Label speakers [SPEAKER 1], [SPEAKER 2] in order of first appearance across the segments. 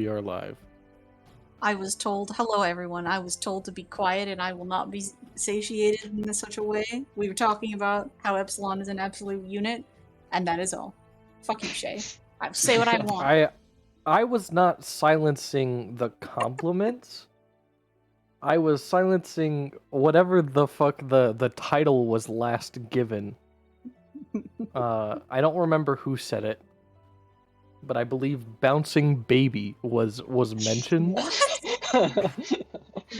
[SPEAKER 1] are live.
[SPEAKER 2] I was told, hello everyone, I was told to be quiet and I will not be satiated in such a way. We were talking about how Epsilon is an absolute unit, and that is all. Fuck you, Shay. I say what I want.
[SPEAKER 1] I was not silencing the compliments. I was silencing whatever the fuck the title was last given. I don't remember who said it, but I believe "bouncing baby" was mentioned.
[SPEAKER 2] What?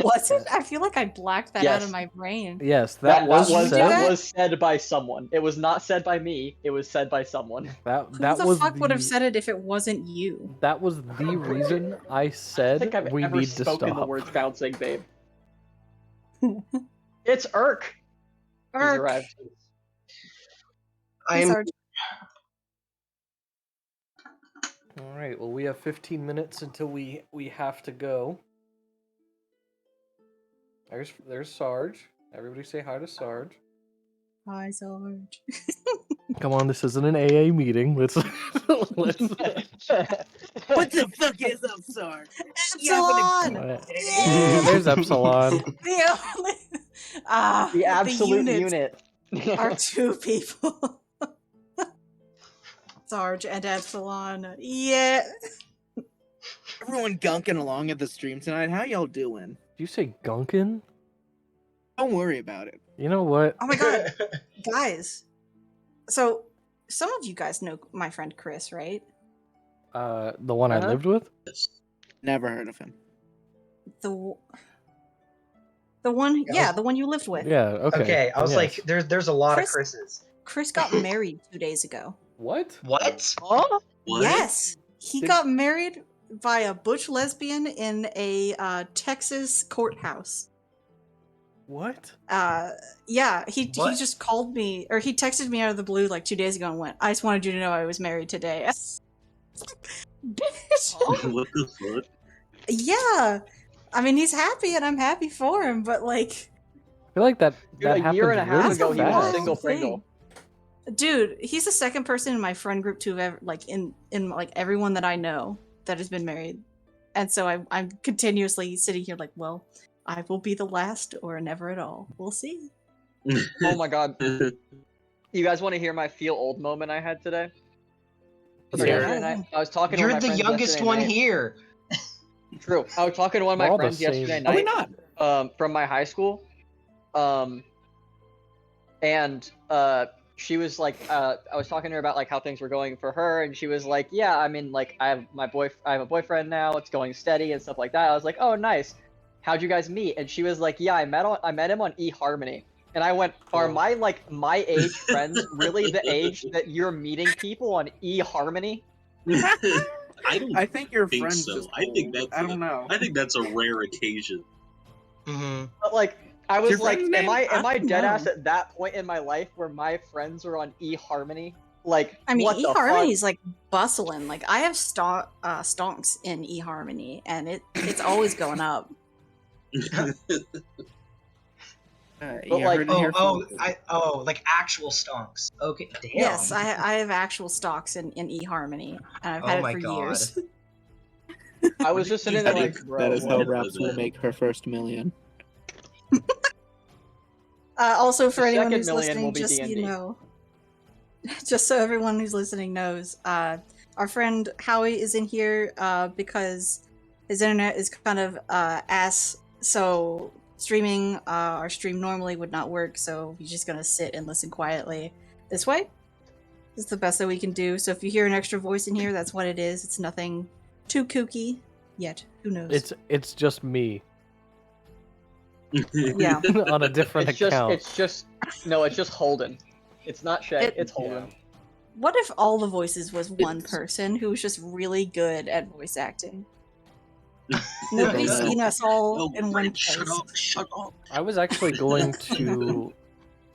[SPEAKER 2] Was it? I feel like I blacked that out of my brain.
[SPEAKER 1] Yes,
[SPEAKER 3] that
[SPEAKER 1] was
[SPEAKER 3] said by someone. It was not said by me. It was said by someone.
[SPEAKER 2] Who the fuck would have said it if it wasn't you?
[SPEAKER 1] That was the reason I said
[SPEAKER 3] I don't think I've
[SPEAKER 1] we
[SPEAKER 3] ever
[SPEAKER 1] need to
[SPEAKER 3] spoken
[SPEAKER 1] stop.
[SPEAKER 3] the words "bouncing babe." It's Urk.
[SPEAKER 2] Urk.
[SPEAKER 1] All right. Well, we have 15 minutes until we have to go. There's Sarge. Everybody say hi to Sarge.
[SPEAKER 2] Hi, Sarge.
[SPEAKER 1] Come on, this isn't an AA meeting. Let's.
[SPEAKER 4] What the fuck is up, Sarge?
[SPEAKER 2] Epsilon!
[SPEAKER 1] Yeah, there's Epsilon.
[SPEAKER 3] The absolute unit.
[SPEAKER 2] Are two people. Sarge and Epsilon. Yeah.
[SPEAKER 4] Everyone gunking along at the stream tonight. How y'all doing?
[SPEAKER 1] Did you say gunkin'?
[SPEAKER 4] Don't worry about it.
[SPEAKER 1] You know what?
[SPEAKER 2] Oh my god. Guys. So, some of you guys know my friend Chris, right?
[SPEAKER 1] The one I lived with?
[SPEAKER 4] Never heard of him.
[SPEAKER 2] The one, the one you lived with.
[SPEAKER 1] Yeah, okay.
[SPEAKER 5] Okay, I was like, there's a lot of Chris's.
[SPEAKER 2] Chris got married 2 days ago.
[SPEAKER 1] What?
[SPEAKER 5] What?
[SPEAKER 3] Huh?
[SPEAKER 5] What?
[SPEAKER 2] Yes. He got married by a butch lesbian in a Texas courthouse.
[SPEAKER 1] What?
[SPEAKER 2] Yeah, he just called me, or he texted me out of the blue like 2 days ago and went, I just wanted you to know I was married today. Bitch.
[SPEAKER 6] What the fuck?
[SPEAKER 2] Yeah. I mean, he's happy and I'm happy for him, but like...
[SPEAKER 1] I feel like that
[SPEAKER 3] a year and a half ago, he was a single Pringle.
[SPEAKER 2] Dude, he's the second person in my friend group to have ever, like, in like everyone that I know that has been married. And so I'm continuously sitting here like, well, I will be the last or never at all. We'll see.
[SPEAKER 3] Oh my god. You guys want to hear my feel old moment I had today?
[SPEAKER 5] Yeah.
[SPEAKER 3] I was talking to
[SPEAKER 5] You're
[SPEAKER 3] one of my
[SPEAKER 5] the
[SPEAKER 3] friends
[SPEAKER 5] youngest one
[SPEAKER 3] night.
[SPEAKER 5] here.
[SPEAKER 3] True. I was talking to one of my friends yesterday night.
[SPEAKER 4] Are we not?
[SPEAKER 3] From my high school. And she was like, I was talking to her about like how things were going for her, and she was like, yeah, I mean, like I have a boyfriend now, it's going steady and stuff like that. I was like, oh nice. How'd you guys meet? And she was like, yeah, I met him on eHarmony. And I went, are my age friends really the age that you're meeting people on eHarmony?
[SPEAKER 6] I
[SPEAKER 4] think your
[SPEAKER 6] think
[SPEAKER 4] friends
[SPEAKER 6] so.
[SPEAKER 4] just
[SPEAKER 6] I think
[SPEAKER 4] old.
[SPEAKER 6] that's
[SPEAKER 4] I don't know.
[SPEAKER 6] I think that's a rare occasion.
[SPEAKER 5] Mm-hmm.
[SPEAKER 3] But like, I was
[SPEAKER 4] Your
[SPEAKER 3] like,
[SPEAKER 4] friend's name?
[SPEAKER 3] am I
[SPEAKER 4] I don't
[SPEAKER 3] dead
[SPEAKER 4] know.
[SPEAKER 3] ass at that point in my life where my friends are on eHarmony? Like,
[SPEAKER 2] I mean,
[SPEAKER 3] what the fuck?
[SPEAKER 2] eHarmony's like bustling. Like, I have stonks in eHarmony, and it's always going up.
[SPEAKER 3] But,
[SPEAKER 4] Yeah,
[SPEAKER 3] like,
[SPEAKER 4] heard it here first.
[SPEAKER 5] Like actual stonks. Okay, damn.
[SPEAKER 2] Yes, I have actual stocks in eHarmony, and I've had
[SPEAKER 5] Oh
[SPEAKER 2] it for
[SPEAKER 5] my God.
[SPEAKER 2] years.
[SPEAKER 3] I was just sitting there like, bro,
[SPEAKER 7] That is how
[SPEAKER 3] what?
[SPEAKER 7] Raps will make her first million.
[SPEAKER 2] Also, for
[SPEAKER 3] The
[SPEAKER 2] anyone
[SPEAKER 3] second
[SPEAKER 2] who's
[SPEAKER 3] million will
[SPEAKER 2] listening,
[SPEAKER 3] be
[SPEAKER 2] just so you
[SPEAKER 3] D&D.
[SPEAKER 2] know, just so everyone who's listening knows, our friend Howie is in here because his internet is kind of ass, so streaming our stream normally would not work, so he's just gonna sit and listen quietly this way. It's the best that we can do. So if you hear an extra voice in here, that's what it is. It's nothing too kooky yet. Who knows?
[SPEAKER 1] It's just me.
[SPEAKER 2] Yeah.
[SPEAKER 1] On a different account.
[SPEAKER 3] It's just Holden. It's not Shay, it's Holden.
[SPEAKER 1] Yeah.
[SPEAKER 2] What if all the voices was one person who was just really good at voice acting? Nobody's seen us all in one place.
[SPEAKER 6] Shut up.
[SPEAKER 1] I was actually going to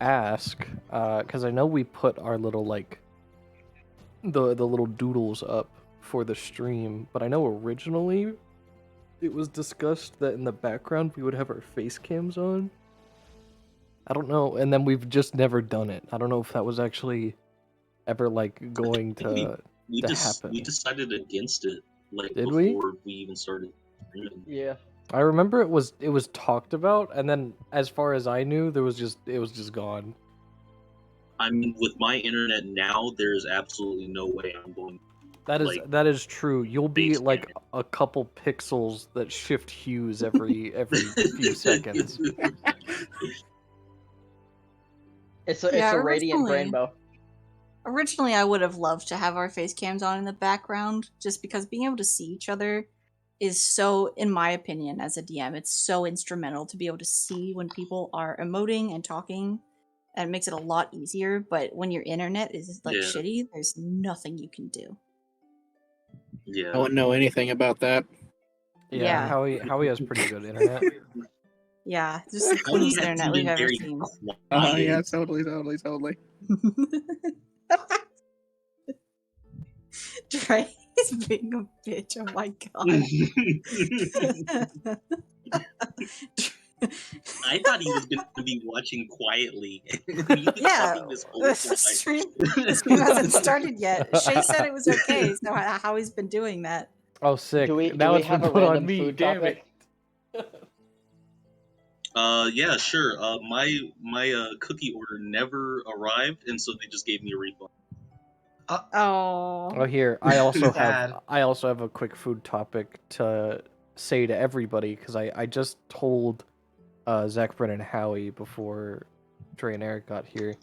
[SPEAKER 1] ask, because I know we put our little, like, the little doodles up for the stream, but I know originally it was discussed that in the background we would have our face cams on. I don't know, and then we've just never done it. I don't know if that was actually ever, like, going to happen.
[SPEAKER 6] We decided against it like
[SPEAKER 1] Did we?
[SPEAKER 6] before we even started streaming.
[SPEAKER 3] Yeah.
[SPEAKER 1] I remember it was talked about, and then as far as I knew, it was just gone.
[SPEAKER 6] I mean, with my internet now, there's absolutely no way I'm going.
[SPEAKER 1] That is true. You'll be
[SPEAKER 6] base
[SPEAKER 1] like a couple pixels that shift hues every few seconds.
[SPEAKER 3] It's a
[SPEAKER 2] Yeah,
[SPEAKER 3] radiant
[SPEAKER 2] originally-
[SPEAKER 3] rainbow.
[SPEAKER 2] Originally, I would have loved to have our face cams on in the background, just because being able to see each other is so, in my opinion, as a DM, it's so instrumental to be able to see when people are emoting and talking, and it makes it a lot easier. But when your internet is like
[SPEAKER 6] Yeah.
[SPEAKER 2] shitty, there's nothing you can do.
[SPEAKER 7] I
[SPEAKER 6] Yeah.
[SPEAKER 7] wouldn't know anything about that.
[SPEAKER 1] Yeah,
[SPEAKER 2] Yeah.
[SPEAKER 1] Howie has pretty good internet.
[SPEAKER 2] Yeah, just the
[SPEAKER 6] How
[SPEAKER 2] cleanest
[SPEAKER 6] has
[SPEAKER 2] internet
[SPEAKER 6] been
[SPEAKER 2] we've ever
[SPEAKER 6] very
[SPEAKER 2] seen.
[SPEAKER 7] Oh yeah,
[SPEAKER 6] quiet.
[SPEAKER 7] totally.
[SPEAKER 2] Dre is being a bitch. Oh my god.
[SPEAKER 6] I thought he was going to be watching quietly. You've been
[SPEAKER 2] Yeah,
[SPEAKER 6] talking this whole
[SPEAKER 2] the
[SPEAKER 6] time.
[SPEAKER 2] stream hasn't started yet. Shay said it was okay, so how he's been doing that.
[SPEAKER 1] Oh, sick!
[SPEAKER 3] Do we
[SPEAKER 1] Now it's been
[SPEAKER 3] have a
[SPEAKER 1] put on
[SPEAKER 3] random
[SPEAKER 1] me.
[SPEAKER 3] food
[SPEAKER 1] Damn
[SPEAKER 3] topic?
[SPEAKER 1] it!
[SPEAKER 6] Yeah, sure. My cookie order never arrived, and so they just gave me a refund.
[SPEAKER 1] Oh,
[SPEAKER 2] Oh,
[SPEAKER 1] here I also
[SPEAKER 5] Sad.
[SPEAKER 1] have a quick food topic to say to everybody because I just told Zach, Brennan, and Howie before Trey and Eric got here.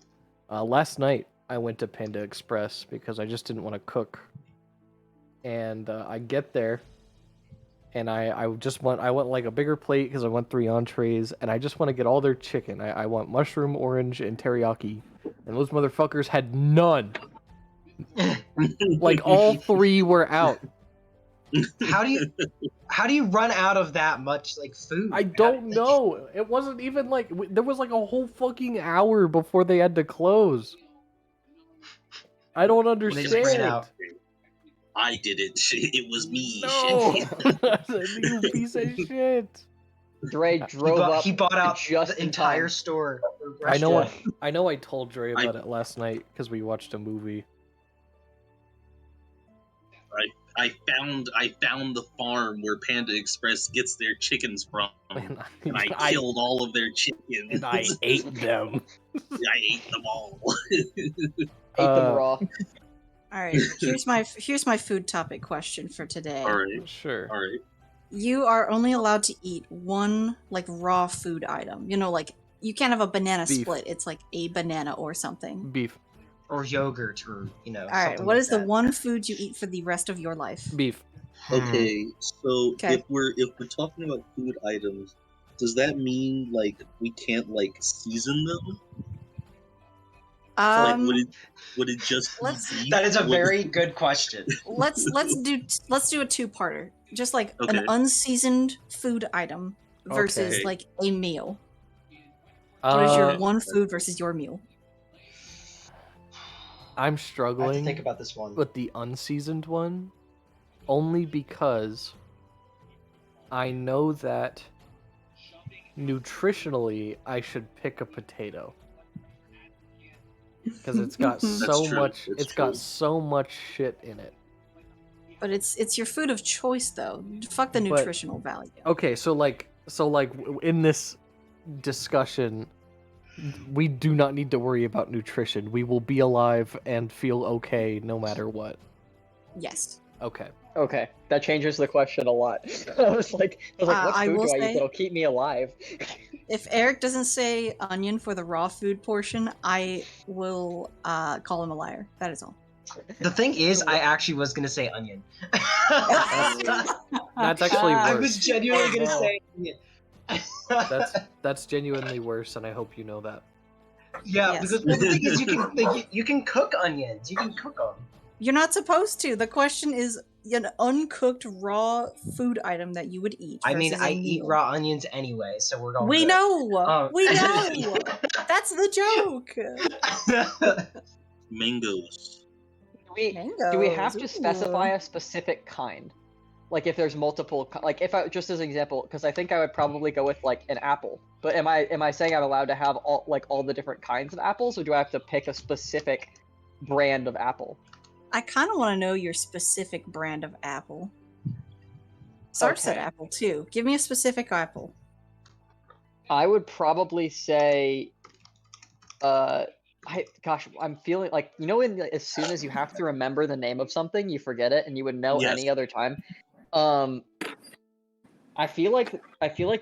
[SPEAKER 1] Last night I went to Panda Express because I just didn't want to cook, and I get there, and I went like a bigger plate because I want 3 entrees, and I just want to get all their chicken. I want mushroom, orange, and teriyaki, and those motherfuckers had none. Like all 3 were out.
[SPEAKER 5] How do you run out of that much like food?
[SPEAKER 1] I don't know. It wasn't even like there was like a whole fucking hour before they had to close. I don't
[SPEAKER 5] They just ran
[SPEAKER 1] understand.
[SPEAKER 5] out.
[SPEAKER 6] I did it. It was me.
[SPEAKER 1] No, you piece of shit.
[SPEAKER 3] Dre drove up.
[SPEAKER 5] He bought out
[SPEAKER 3] just
[SPEAKER 5] the
[SPEAKER 3] in
[SPEAKER 5] entire
[SPEAKER 3] time.
[SPEAKER 5] store.
[SPEAKER 1] I know.
[SPEAKER 3] Yeah.
[SPEAKER 1] I know. I told Dre about it last night because we watched a movie.
[SPEAKER 6] I found the farm where Panda Express gets their chickens from,
[SPEAKER 1] And
[SPEAKER 6] and I killed all of their chickens.
[SPEAKER 1] and I ate them.
[SPEAKER 6] I ate them all.
[SPEAKER 3] Ate them raw.
[SPEAKER 2] all right. Here's my food topic question for today.
[SPEAKER 6] All right,
[SPEAKER 1] Sure.
[SPEAKER 6] all right.
[SPEAKER 2] You are only allowed to eat one like raw food item. You know, like you can't have a banana
[SPEAKER 1] Beef.
[SPEAKER 2] split. It's like a banana or something.
[SPEAKER 1] Beef.
[SPEAKER 5] Or yogurt, or
[SPEAKER 2] All right. What is the one food you eat for the rest of your life?
[SPEAKER 1] Beef.
[SPEAKER 6] Okay, so
[SPEAKER 2] Okay.
[SPEAKER 6] if we're talking about food items, does that mean like we can't like season them? Like would it just be
[SPEAKER 2] let's-
[SPEAKER 6] beef?
[SPEAKER 5] That is a
[SPEAKER 6] Would-
[SPEAKER 5] very good question.
[SPEAKER 2] let's do a 2-parter. Just like
[SPEAKER 6] Okay.
[SPEAKER 2] an unseasoned food item versus
[SPEAKER 1] Okay.
[SPEAKER 2] like a meal. What is
[SPEAKER 1] Uh,
[SPEAKER 2] your one food versus your meal?
[SPEAKER 1] I'm
[SPEAKER 5] I have to
[SPEAKER 1] struggling
[SPEAKER 5] think about this one.
[SPEAKER 1] with the unseasoned one, only because I know that nutritionally I should pick a potato because it's got so
[SPEAKER 6] true,
[SPEAKER 1] much.
[SPEAKER 6] that's
[SPEAKER 1] It's got
[SPEAKER 6] true.
[SPEAKER 1] so much shit in it.
[SPEAKER 2] But it's your food of choice though. Fuck the
[SPEAKER 1] But-
[SPEAKER 2] nutritional value.
[SPEAKER 1] Okay, so in this discussion, we do not need to worry about nutrition. We will be alive and feel okay no matter what.
[SPEAKER 2] Yes.
[SPEAKER 1] Okay.
[SPEAKER 3] Okay, that changes the question a lot. I was like, what
[SPEAKER 2] I
[SPEAKER 3] food
[SPEAKER 2] will
[SPEAKER 3] do I
[SPEAKER 2] say-
[SPEAKER 3] eat that'll keep me alive?
[SPEAKER 2] If Eric doesn't say onion for the raw food portion, I will call him a liar. That is all.
[SPEAKER 5] The thing is, I actually was gonna say onion.
[SPEAKER 1] That's actually
[SPEAKER 5] I
[SPEAKER 1] worse.
[SPEAKER 5] was genuinely
[SPEAKER 3] Oh,
[SPEAKER 5] gonna
[SPEAKER 3] no.
[SPEAKER 5] say onion.
[SPEAKER 1] That's genuinely worse, and I hope you know that.
[SPEAKER 5] Yeah,
[SPEAKER 2] Yes.
[SPEAKER 5] because the thing is, you can cook onions. You can cook them.
[SPEAKER 2] You're not supposed to. The question is an uncooked raw food item that you would eat.
[SPEAKER 5] I mean,
[SPEAKER 2] versus a
[SPEAKER 5] I eat
[SPEAKER 2] meal.
[SPEAKER 5] raw onions anyway, so we're going.
[SPEAKER 2] We
[SPEAKER 5] good.
[SPEAKER 2] know. We know. That's the joke.
[SPEAKER 6] Mangoes.
[SPEAKER 3] Do we have to
[SPEAKER 2] Mangoes,
[SPEAKER 3] specify
[SPEAKER 2] ooh.
[SPEAKER 3] a specific kind? Like if there's multiple, like if I just as an example, because I think I would probably go with like an apple. But am I saying I'm allowed to have all the different kinds of apples, or do I have to pick a specific brand of apple?
[SPEAKER 2] I kind of want to know your specific brand of apple. Sarge said
[SPEAKER 3] Okay.
[SPEAKER 2] apple too. Give me a specific apple.
[SPEAKER 3] I would probably say, I'm feeling like as soon as you have to remember the name of something, you forget it, and you would know
[SPEAKER 6] Yes.
[SPEAKER 3] any other time. I feel like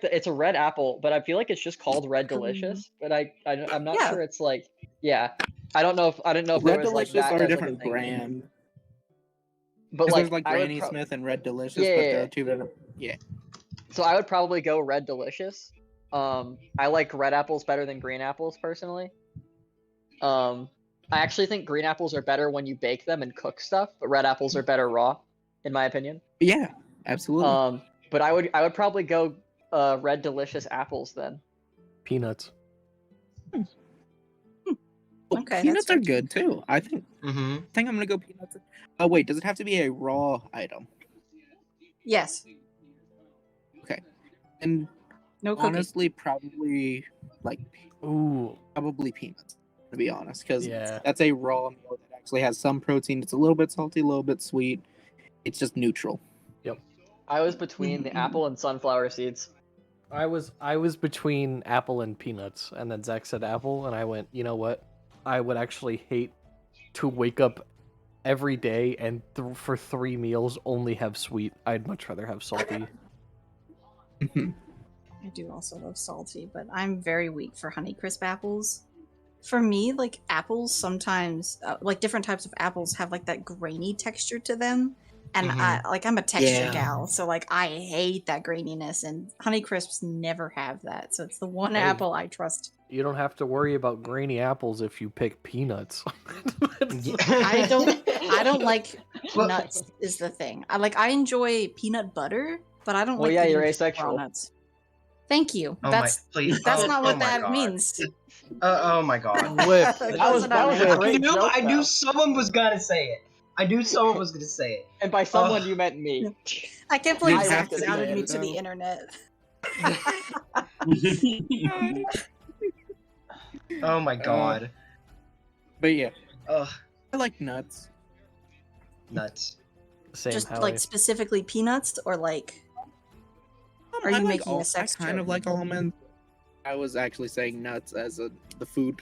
[SPEAKER 3] it's a red apple, but I feel like it's just called Red Delicious. But I'm not
[SPEAKER 2] Yeah.
[SPEAKER 3] sure it's like I don't know if
[SPEAKER 7] Red
[SPEAKER 3] there was like
[SPEAKER 7] Delicious
[SPEAKER 3] that
[SPEAKER 7] are a
[SPEAKER 3] as like a
[SPEAKER 7] different
[SPEAKER 3] thing.
[SPEAKER 7] brand.
[SPEAKER 3] But
[SPEAKER 7] Because
[SPEAKER 3] like
[SPEAKER 7] there's like
[SPEAKER 3] I would
[SPEAKER 7] Granny
[SPEAKER 3] pro-
[SPEAKER 7] Smith and Red Delicious,
[SPEAKER 3] Yeah,
[SPEAKER 7] but
[SPEAKER 3] yeah,
[SPEAKER 7] they're
[SPEAKER 3] yeah.
[SPEAKER 7] two different. Yeah.
[SPEAKER 3] So I would probably go Red Delicious. I like red apples better than green apples personally. I actually think green apples are better when you bake them and cook stuff, but red apples are better raw, in my opinion.
[SPEAKER 7] Yeah, absolutely.
[SPEAKER 3] But I would probably go Red Delicious apples then.
[SPEAKER 1] Peanuts.
[SPEAKER 7] Oh,
[SPEAKER 2] Okay,
[SPEAKER 7] peanuts
[SPEAKER 2] that's
[SPEAKER 7] are good too. I think
[SPEAKER 5] Mm-hmm.
[SPEAKER 7] I'm gonna go peanuts. Oh wait, does it have to be a raw item?
[SPEAKER 2] Yes.
[SPEAKER 7] And
[SPEAKER 2] No cooking.
[SPEAKER 7] honestly, probably like
[SPEAKER 1] Ooh,
[SPEAKER 7] probably peanuts. To be honest, because
[SPEAKER 1] yeah.
[SPEAKER 7] that's a raw meal that actually has some protein. It's a little bit salty, a little bit sweet. It's just neutral.
[SPEAKER 3] I was between the apple and sunflower seeds.
[SPEAKER 1] I was between apple and peanuts, and then Zach said apple, and I went, you know what? I would actually hate to wake up every day and for 3 meals only have sweet. I'd much rather have salty.
[SPEAKER 2] I do also love salty, but I'm very weak for Honeycrisp apples. For me, like apples sometimes, like different types of apples have like that grainy texture to them, and I'm a texture
[SPEAKER 7] Yeah.
[SPEAKER 2] gal, so like I hate that graininess, and Honeycrisps never have that. So it's the one
[SPEAKER 1] Hey.
[SPEAKER 2] apple I trust.
[SPEAKER 1] You don't have to worry about grainy apples if you pick peanuts.
[SPEAKER 2] I don't like
[SPEAKER 5] Well-
[SPEAKER 2] nuts is the thing. I enjoy peanut butter, but I don't
[SPEAKER 3] Well,
[SPEAKER 2] like
[SPEAKER 3] yeah,
[SPEAKER 2] eating
[SPEAKER 3] you're
[SPEAKER 2] just raw
[SPEAKER 3] asexual.
[SPEAKER 2] nuts. Thank you.
[SPEAKER 5] Oh
[SPEAKER 2] that's
[SPEAKER 5] my, please.
[SPEAKER 2] that's
[SPEAKER 5] oh,
[SPEAKER 2] not
[SPEAKER 5] oh
[SPEAKER 2] what
[SPEAKER 5] my
[SPEAKER 2] that
[SPEAKER 5] God.
[SPEAKER 2] means.
[SPEAKER 5] Oh my God.
[SPEAKER 1] Whip.
[SPEAKER 3] That was a
[SPEAKER 5] I
[SPEAKER 3] great
[SPEAKER 5] knew,
[SPEAKER 3] joke,
[SPEAKER 5] I knew
[SPEAKER 3] though.
[SPEAKER 5] someone was gonna say it. I knew someone was gonna say it.
[SPEAKER 3] And by someone
[SPEAKER 5] Ugh.
[SPEAKER 3] you meant me.
[SPEAKER 2] I can't believe
[SPEAKER 3] I
[SPEAKER 2] Zach
[SPEAKER 3] was gonna
[SPEAKER 2] outed
[SPEAKER 3] say
[SPEAKER 2] me
[SPEAKER 3] it,
[SPEAKER 2] to the
[SPEAKER 7] though.
[SPEAKER 2] internet.
[SPEAKER 5] Oh my God.
[SPEAKER 7] But yeah,
[SPEAKER 5] Ugh.
[SPEAKER 7] I like nuts.
[SPEAKER 5] Nuts.
[SPEAKER 1] Same
[SPEAKER 2] Just
[SPEAKER 1] Howie.
[SPEAKER 2] like specifically peanuts, or like Are
[SPEAKER 7] I
[SPEAKER 2] you
[SPEAKER 7] like
[SPEAKER 2] making a sex
[SPEAKER 7] I kind
[SPEAKER 2] joke?
[SPEAKER 7] of like almonds. I was actually saying nuts as the food.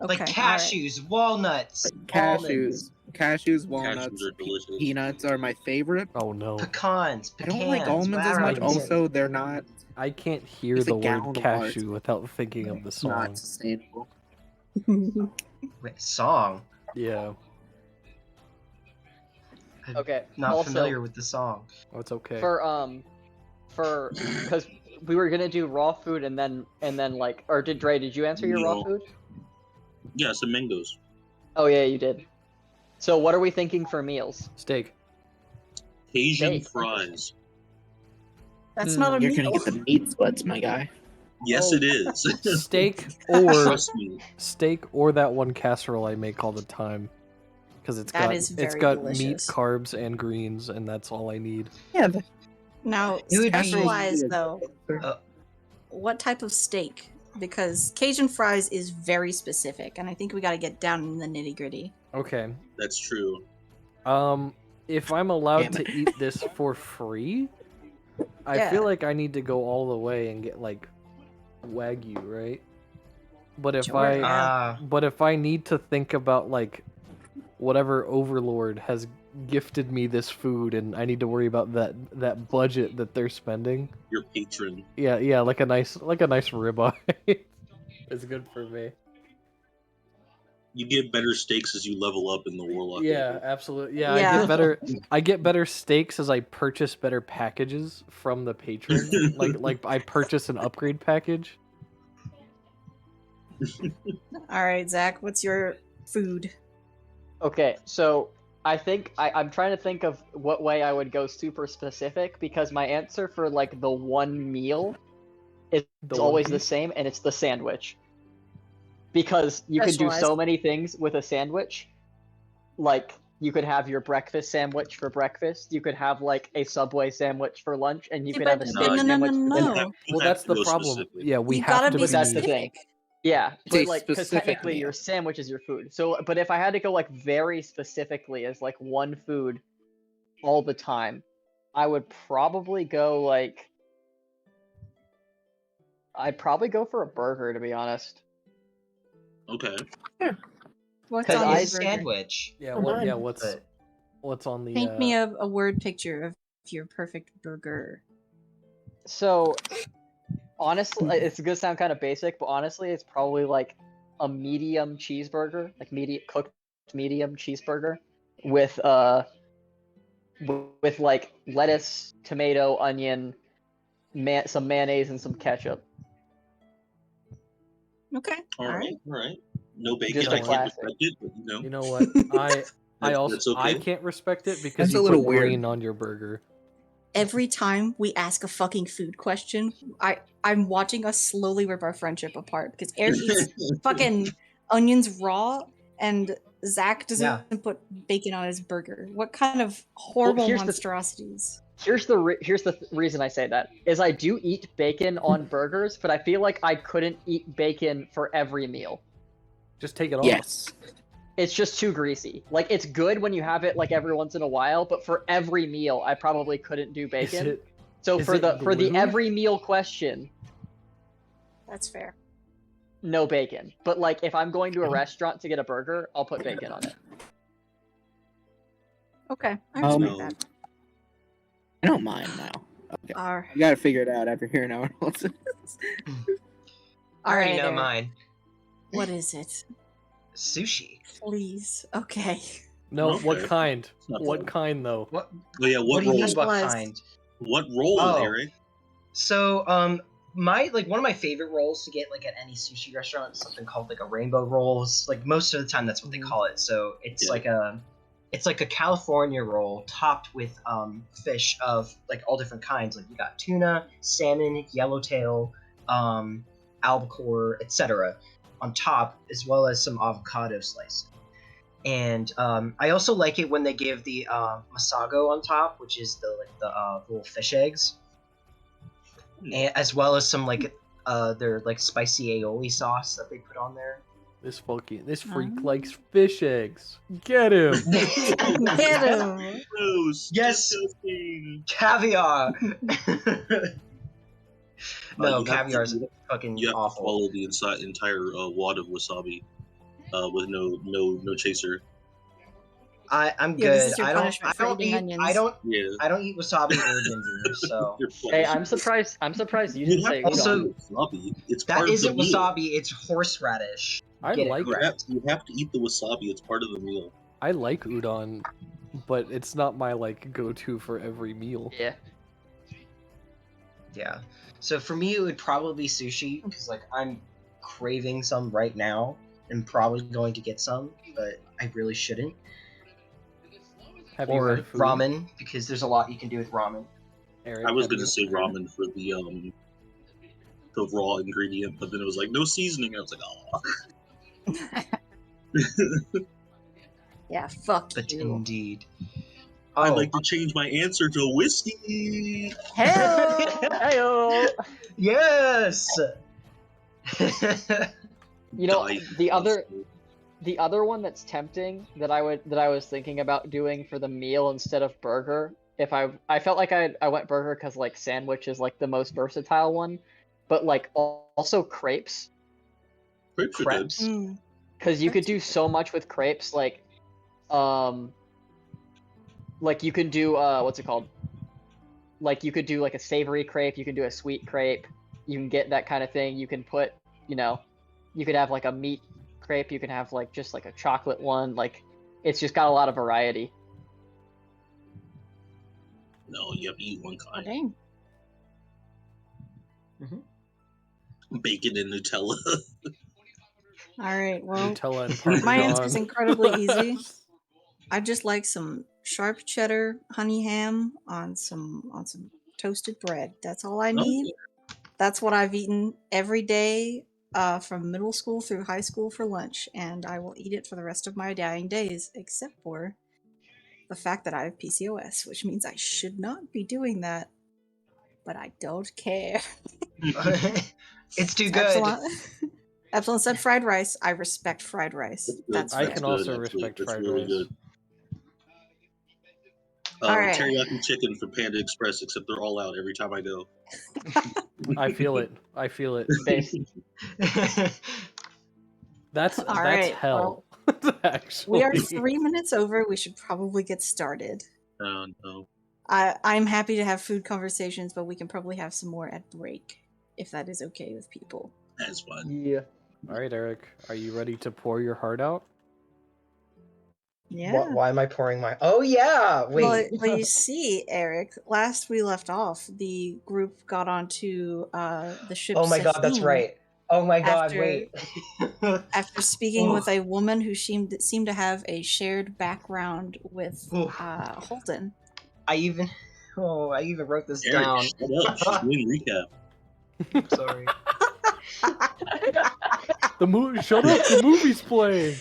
[SPEAKER 5] Like
[SPEAKER 2] okay, all right.
[SPEAKER 5] cashews, walnuts,
[SPEAKER 7] Cashews,
[SPEAKER 5] almonds,
[SPEAKER 7] cashews, walnuts,
[SPEAKER 6] Cashews are delicious.
[SPEAKER 7] peanuts are my favorite.
[SPEAKER 1] Oh no.
[SPEAKER 5] pecans,
[SPEAKER 7] I
[SPEAKER 5] pecans.
[SPEAKER 7] don't like almonds as
[SPEAKER 5] whatever
[SPEAKER 7] much.
[SPEAKER 5] you say.
[SPEAKER 7] Also, they're not.
[SPEAKER 1] I can't hear
[SPEAKER 7] It's a
[SPEAKER 1] the word
[SPEAKER 7] gallon of Mars.
[SPEAKER 1] cashew without thinking of the song.
[SPEAKER 7] Not sustainable.
[SPEAKER 5] Wait, song.
[SPEAKER 1] Yeah.
[SPEAKER 5] I'm
[SPEAKER 3] Okay.
[SPEAKER 5] not
[SPEAKER 3] also,
[SPEAKER 5] familiar with the song.
[SPEAKER 1] Oh, it's okay.
[SPEAKER 3] for because we were gonna do raw food and then like, or did you answer your raw
[SPEAKER 6] No.
[SPEAKER 3] food?
[SPEAKER 6] Yeah, some mangoes.
[SPEAKER 3] Oh yeah, you did. So what are we thinking for meals?
[SPEAKER 1] Steak.
[SPEAKER 6] Asian
[SPEAKER 3] Steak.
[SPEAKER 6] fries.
[SPEAKER 2] That's not a
[SPEAKER 7] You're
[SPEAKER 2] meal.
[SPEAKER 7] gonna get the meat sweats, my guy.
[SPEAKER 6] Yes,
[SPEAKER 3] Oh.
[SPEAKER 6] it is.
[SPEAKER 1] Steak or
[SPEAKER 6] Trust me.
[SPEAKER 1] steak or that one casserole I make all the time. Because it's
[SPEAKER 2] That
[SPEAKER 1] got
[SPEAKER 2] is
[SPEAKER 1] it's
[SPEAKER 2] very
[SPEAKER 1] got meat,
[SPEAKER 2] delicious.
[SPEAKER 1] carbs, and greens, and that's all I need.
[SPEAKER 7] Yeah,
[SPEAKER 2] Now,
[SPEAKER 5] It would be-
[SPEAKER 2] special-wise though,
[SPEAKER 5] Uh,
[SPEAKER 2] what type of steak? Because Cajun fries is very specific, and I think we got to get down in the nitty-gritty.
[SPEAKER 1] Okay.
[SPEAKER 6] That's true.
[SPEAKER 1] If I'm allowed
[SPEAKER 7] Damn
[SPEAKER 1] to eat this for free, I
[SPEAKER 2] Yeah.
[SPEAKER 1] feel like I need to go all the way and get like Wagyu, right? But if
[SPEAKER 2] Sure,
[SPEAKER 1] I but if I need to think about like whatever overlord has gifted me this food and I need to worry about that budget that they're spending.
[SPEAKER 6] Your patron.
[SPEAKER 1] Yeah, like a nice ribeye is good for me.
[SPEAKER 6] You get better steaks as you level up in the warlock.
[SPEAKER 1] Yeah,
[SPEAKER 6] level.
[SPEAKER 1] absolutely. Yeah,
[SPEAKER 2] Yeah.
[SPEAKER 1] I get better steaks as I purchase better packages from the patron. like I purchase an upgrade package.
[SPEAKER 2] All right, Zach, what's your food?
[SPEAKER 3] Okay, so I think I'm trying to think of what way I would go super specific because my answer for like the one meal is
[SPEAKER 1] The one
[SPEAKER 3] always the
[SPEAKER 1] piece?
[SPEAKER 3] same, and it's the sandwich. Because you could do so
[SPEAKER 2] Specialized.
[SPEAKER 3] many things with a sandwich. Like you could have your breakfast sandwich for breakfast. You could have like a Subway sandwich for lunch, and you
[SPEAKER 2] Yeah,
[SPEAKER 3] could have a
[SPEAKER 2] but-
[SPEAKER 3] steak
[SPEAKER 6] no,
[SPEAKER 3] sandwich for
[SPEAKER 2] no.
[SPEAKER 3] dinner.
[SPEAKER 6] You
[SPEAKER 1] Well,
[SPEAKER 6] have
[SPEAKER 1] that's
[SPEAKER 6] to
[SPEAKER 1] the
[SPEAKER 6] go
[SPEAKER 1] problem.
[SPEAKER 6] specific.
[SPEAKER 1] Yeah, we
[SPEAKER 2] You
[SPEAKER 1] have
[SPEAKER 2] gotta
[SPEAKER 1] to
[SPEAKER 2] be
[SPEAKER 3] But that's the
[SPEAKER 2] specific.
[SPEAKER 3] thing. Yeah,
[SPEAKER 7] It's a
[SPEAKER 3] but like, because
[SPEAKER 7] specific
[SPEAKER 3] technically
[SPEAKER 7] meal.
[SPEAKER 3] your sandwich is your food. So, but if I had to go like very specifically as like one food all the time, I would probably go like. I'd probably go for a burger, to be honest.
[SPEAKER 6] Okay.
[SPEAKER 2] What's
[SPEAKER 3] 'Cause
[SPEAKER 2] on
[SPEAKER 3] I-
[SPEAKER 2] this burger?
[SPEAKER 5] Sandwich.
[SPEAKER 1] Yeah,
[SPEAKER 7] Come on.
[SPEAKER 5] But
[SPEAKER 1] what's on the
[SPEAKER 2] Paint me a word picture of your perfect burger.
[SPEAKER 3] So, honestly, it's gonna sound kind of basic, but honestly, it's probably like a medium cheeseburger, like cooked medium cheeseburger, with with like lettuce, tomato, onion, some mayonnaise, and some ketchup.
[SPEAKER 2] Okay.
[SPEAKER 6] All right. All right. No bacon.
[SPEAKER 3] Just
[SPEAKER 6] I
[SPEAKER 1] a
[SPEAKER 6] can't
[SPEAKER 3] classic.
[SPEAKER 6] respect it, but you know.
[SPEAKER 1] You know what? I
[SPEAKER 6] That's
[SPEAKER 1] I
[SPEAKER 6] okay.
[SPEAKER 1] can't respect it because
[SPEAKER 7] That's a
[SPEAKER 1] you
[SPEAKER 7] little
[SPEAKER 1] put
[SPEAKER 7] weird.
[SPEAKER 1] green on your burger.
[SPEAKER 2] Every time we ask a fucking food question, I'm watching us slowly rip our friendship apart because Eric eats fucking onions raw and Zach doesn't put bacon on his burger. What kind of horrible
[SPEAKER 3] here's the-
[SPEAKER 2] monstrosities?
[SPEAKER 3] Here's the reason I say that is I do eat bacon on burgers, but I feel like I couldn't eat bacon for every meal.
[SPEAKER 1] Just take it off.
[SPEAKER 7] Yes.
[SPEAKER 3] It's just too greasy. Like it's good when you have it like every once in a while, but for every meal, I probably couldn't do bacon. So
[SPEAKER 1] is
[SPEAKER 3] for
[SPEAKER 1] it
[SPEAKER 3] the
[SPEAKER 1] glued?
[SPEAKER 3] every meal question,
[SPEAKER 2] That's fair.
[SPEAKER 3] no bacon. But like if I'm going to a restaurant to get a burger, I'll put bacon on it.
[SPEAKER 2] Okay, I respect
[SPEAKER 6] No.
[SPEAKER 2] that.
[SPEAKER 7] I don't mind now. Okay.
[SPEAKER 2] All
[SPEAKER 7] I gotta figure it out after hearing how it else is.
[SPEAKER 5] I already
[SPEAKER 2] right,
[SPEAKER 5] know
[SPEAKER 2] Eric.
[SPEAKER 5] mine.
[SPEAKER 2] What is it?
[SPEAKER 5] Sushi.
[SPEAKER 2] Please. Okay.
[SPEAKER 1] No, what
[SPEAKER 6] Okay.
[SPEAKER 1] kind?
[SPEAKER 6] It's not
[SPEAKER 1] What
[SPEAKER 6] bad.
[SPEAKER 1] kind though?
[SPEAKER 5] What?
[SPEAKER 6] Oh yeah.
[SPEAKER 5] What
[SPEAKER 6] What
[SPEAKER 5] do you
[SPEAKER 6] role?
[SPEAKER 5] mean? What
[SPEAKER 2] Specialized.
[SPEAKER 5] kind?
[SPEAKER 6] What role,
[SPEAKER 5] Oh.
[SPEAKER 6] Eric?
[SPEAKER 5] So, my one of my favorite rolls to get like at any sushi restaurant is something called like a rainbow rolls. Like most of the time, that's what they call it. So it's
[SPEAKER 6] Yeah.
[SPEAKER 5] it's like a California roll topped with fish of like all different kinds. Like you got tuna, salmon, yellowtail, albacore, etc. on top, as well as some avocado slice. And I also like it when they give the masago on top, which is the little fish eggs, and, as well as some like their like spicy aioli sauce that they put on there.
[SPEAKER 1] This freak likes fish eggs. Get him.
[SPEAKER 2] Get him.
[SPEAKER 6] Gross.
[SPEAKER 5] Yes.
[SPEAKER 6] Disgusting.
[SPEAKER 5] Caviar. No,
[SPEAKER 6] You have
[SPEAKER 5] caviar is
[SPEAKER 6] to-
[SPEAKER 5] fucking
[SPEAKER 6] You have to
[SPEAKER 5] awful.
[SPEAKER 6] swallow the entire wad of wasabi, with no chaser.
[SPEAKER 5] I'm
[SPEAKER 2] Yeah,
[SPEAKER 5] good.
[SPEAKER 2] this is your
[SPEAKER 5] I don't.
[SPEAKER 2] punishment
[SPEAKER 5] I
[SPEAKER 2] for
[SPEAKER 5] don't
[SPEAKER 2] eating
[SPEAKER 5] eat.
[SPEAKER 2] onions.
[SPEAKER 6] Yeah.
[SPEAKER 5] I don't eat wasabi or ginger. So
[SPEAKER 6] You're
[SPEAKER 3] Hey,
[SPEAKER 6] fine.
[SPEAKER 3] I'm surprised you
[SPEAKER 6] You
[SPEAKER 3] didn't
[SPEAKER 6] have
[SPEAKER 3] say
[SPEAKER 6] to
[SPEAKER 5] Also-
[SPEAKER 3] udon.
[SPEAKER 6] eat wasabi. It's
[SPEAKER 5] that
[SPEAKER 6] part of
[SPEAKER 5] isn't
[SPEAKER 6] the meal.
[SPEAKER 5] wasabi. It's horseradish.
[SPEAKER 1] I
[SPEAKER 5] Get it
[SPEAKER 1] like
[SPEAKER 5] correct.
[SPEAKER 6] You have to eat the wasabi. It's part of the meal.
[SPEAKER 1] I like udon, but it's not my like go-to for every meal.
[SPEAKER 3] Yeah.
[SPEAKER 5] Yeah. So for me, it would probably be sushi because like I'm craving some right now and probably going to get some, but I really shouldn't.
[SPEAKER 1] Have you
[SPEAKER 5] Or
[SPEAKER 1] had food?
[SPEAKER 5] ramen because there's a lot you can do with ramen.
[SPEAKER 1] Eric,
[SPEAKER 6] I was
[SPEAKER 1] have
[SPEAKER 6] gonna
[SPEAKER 1] you
[SPEAKER 6] say
[SPEAKER 1] had-
[SPEAKER 6] ramen for the raw ingredient, but then it was like no seasoning. I was like, oh.
[SPEAKER 2] Yeah, fuck
[SPEAKER 5] But
[SPEAKER 2] you.
[SPEAKER 5] indeed.
[SPEAKER 6] I'd
[SPEAKER 5] Oh,
[SPEAKER 6] like to change my answer to whiskey.
[SPEAKER 2] Hell.
[SPEAKER 3] Heyo!
[SPEAKER 5] yes.
[SPEAKER 3] You know,
[SPEAKER 6] Diet
[SPEAKER 3] the other one that's tempting that I was thinking about doing for the meal instead of burger, if I felt like I went burger because like sandwich is like the most versatile one, but like also crepes,
[SPEAKER 6] Crepes are good.
[SPEAKER 5] Crepes.
[SPEAKER 2] Mm.
[SPEAKER 3] because you could
[SPEAKER 2] Crepes are
[SPEAKER 3] do so much with crepes, like you could do what's it called? Like you could do like a savory crepe, you can do a sweet crepe, you can get that kind of thing. You can put, you could have like a meat crepe, you can have like just like a chocolate one. Like it's just got a lot of variety.
[SPEAKER 6] No, you have to eat one
[SPEAKER 2] Oh,
[SPEAKER 6] kind.
[SPEAKER 2] dang.
[SPEAKER 6] Bacon and Nutella.
[SPEAKER 2] All right. Well,
[SPEAKER 1] Nutella and Parmesan.
[SPEAKER 2] my answer's incredibly easy. I just like some sharp cheddar honey ham on some toasted bread. That's all I need. That's what I've eaten every day from middle school through high school for lunch, and I will eat it for the rest of my dying days, except for the fact that I have PCOS, which means I should not be doing that. But I don't care.
[SPEAKER 5] It's too good.
[SPEAKER 2] Epsilon, Epsilon said fried rice. I respect fried rice.
[SPEAKER 6] That's good.
[SPEAKER 2] That's
[SPEAKER 1] I
[SPEAKER 2] fair.
[SPEAKER 1] can
[SPEAKER 6] That's
[SPEAKER 1] also
[SPEAKER 6] good,
[SPEAKER 1] respect
[SPEAKER 6] that's
[SPEAKER 1] fried
[SPEAKER 6] really
[SPEAKER 1] rice.
[SPEAKER 6] good.
[SPEAKER 2] All right.
[SPEAKER 6] Teriyaki chicken from Panda Express, except they're all out every time I go.
[SPEAKER 1] I feel it. I feel it.
[SPEAKER 3] Based.
[SPEAKER 1] That's
[SPEAKER 2] All right,
[SPEAKER 1] hell. Actually.
[SPEAKER 2] We are 3 minutes over. We should probably get started.
[SPEAKER 6] Oh no.
[SPEAKER 2] I'm happy to have food conversations, but we can probably have some more at break, if that is okay with people.
[SPEAKER 6] That's fun.
[SPEAKER 3] Yeah.
[SPEAKER 1] All right, Eric. Are you ready to pour your heart out?
[SPEAKER 2] Yeah.
[SPEAKER 5] Why am I pouring my? Oh yeah. Wait.
[SPEAKER 2] Well, you see, Eric, last we left off, the group got onto the ship.
[SPEAKER 5] Oh my god, that's
[SPEAKER 2] Sahine
[SPEAKER 5] right. Oh my god,
[SPEAKER 2] after-
[SPEAKER 5] wait.
[SPEAKER 2] After speaking
[SPEAKER 5] Oh.
[SPEAKER 2] with a woman who seemed to have a shared background with
[SPEAKER 5] Oof.
[SPEAKER 2] Holden.
[SPEAKER 5] I even wrote this
[SPEAKER 6] Eric,
[SPEAKER 5] down.
[SPEAKER 6] shut up. She's doing recap.
[SPEAKER 5] Sorry.
[SPEAKER 1] The movie. Shut up! The movie's playing.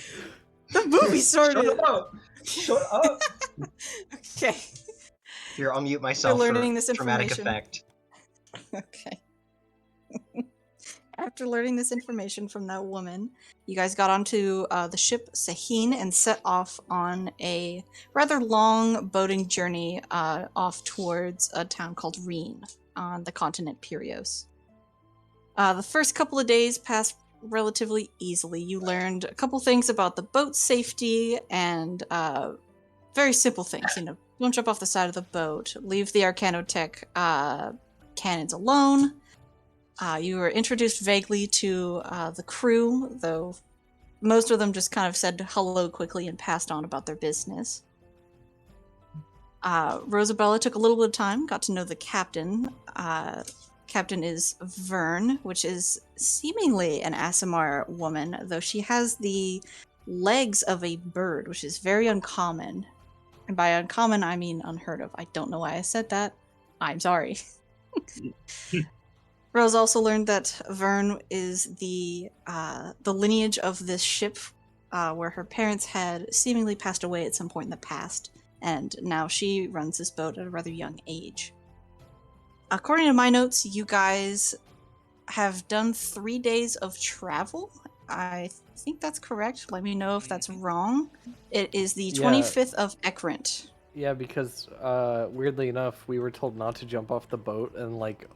[SPEAKER 2] The movie started.
[SPEAKER 5] Shut up. Shut up.
[SPEAKER 2] Okay.
[SPEAKER 5] Here, I'll mute myself
[SPEAKER 2] learning
[SPEAKER 5] for
[SPEAKER 2] this
[SPEAKER 5] dramatic
[SPEAKER 2] information.
[SPEAKER 5] effect.
[SPEAKER 2] Okay. After learning this information from that woman, you guys got onto the ship Sahine and set off on a rather long boating journey off towards a town called Reen on the continent Pyrrhos. The first couple of days passed relatively easily. You learned a couple things about the boat safety and very simple things. Don't jump off the side of the boat. Leave the Arcanotech cannons alone. You were introduced vaguely to the crew, though most of them just kind of said hello quickly and passed on about their business. Rosabella took a little bit of time, got to know the captain. Captain is Vern, which is seemingly an Aasimar woman, though she has the legs of a bird, which is very uncommon. And by uncommon, I mean unheard of. I don't know why I said that. I'm sorry. Rose also learned that Vern is the lineage of this ship, where her parents had seemingly passed away at some point in the past, and now she runs this boat at a rather young age. According to my notes, you guys have done 3 days of travel. I think that's correct. Let me know if that's wrong. It is the 25th of Ekrint.
[SPEAKER 1] Yeah, because weirdly enough, we were told not to jump off the boat, and like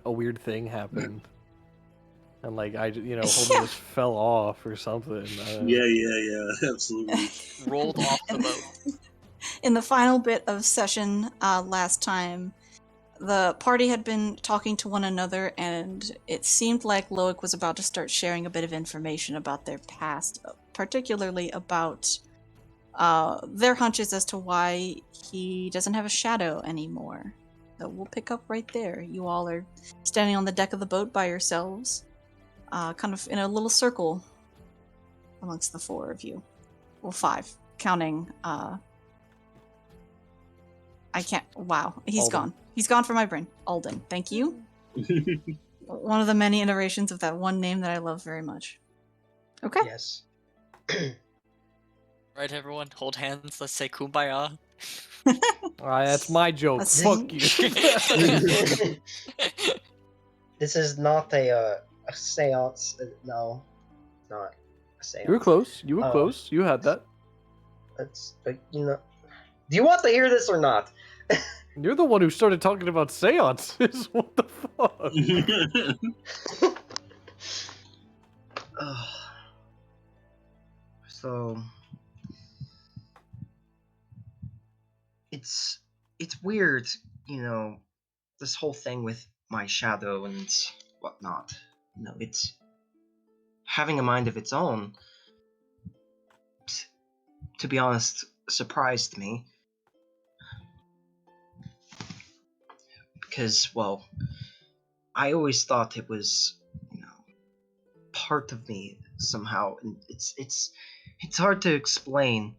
[SPEAKER 1] a weird thing happened, and like Holden just fell off or something.
[SPEAKER 6] Yeah, absolutely.
[SPEAKER 8] Rolled off the boat.
[SPEAKER 2] In the final bit of session last time, the party had been talking to one another, and it seemed like Loic was about to start sharing a bit of information about their past, particularly about their hunches as to why he doesn't have a shadow anymore. So we'll pick up right there. You all are standing on the deck of the boat by yourselves, kind of in a little circle amongst the 4 of you. Well, 5, counting... I can't... Wow, he's
[SPEAKER 1] Alden.
[SPEAKER 2] gone. He's gone from my brain. Alden, thank you. One of the many iterations of that one name that I love very much. Okay.
[SPEAKER 5] Yes.
[SPEAKER 8] Right, everyone, hold hands. Let's say kumbaya.
[SPEAKER 1] That's my joke.
[SPEAKER 2] Let's
[SPEAKER 1] Fuck
[SPEAKER 2] sing.
[SPEAKER 1] you.
[SPEAKER 5] This is not a seance. No, not a seance.
[SPEAKER 1] You were close. You were
[SPEAKER 5] Oh.
[SPEAKER 1] close. You had that.
[SPEAKER 5] That's do you want to hear this or not?
[SPEAKER 1] You're the one who started talking about seances. What the fuck?
[SPEAKER 5] So it's weird, this whole thing with my shadow and whatnot. It's having a mind of its own. To be honest, surprised me. Because, well, I always thought it was, part of me somehow, and it's hard to explain,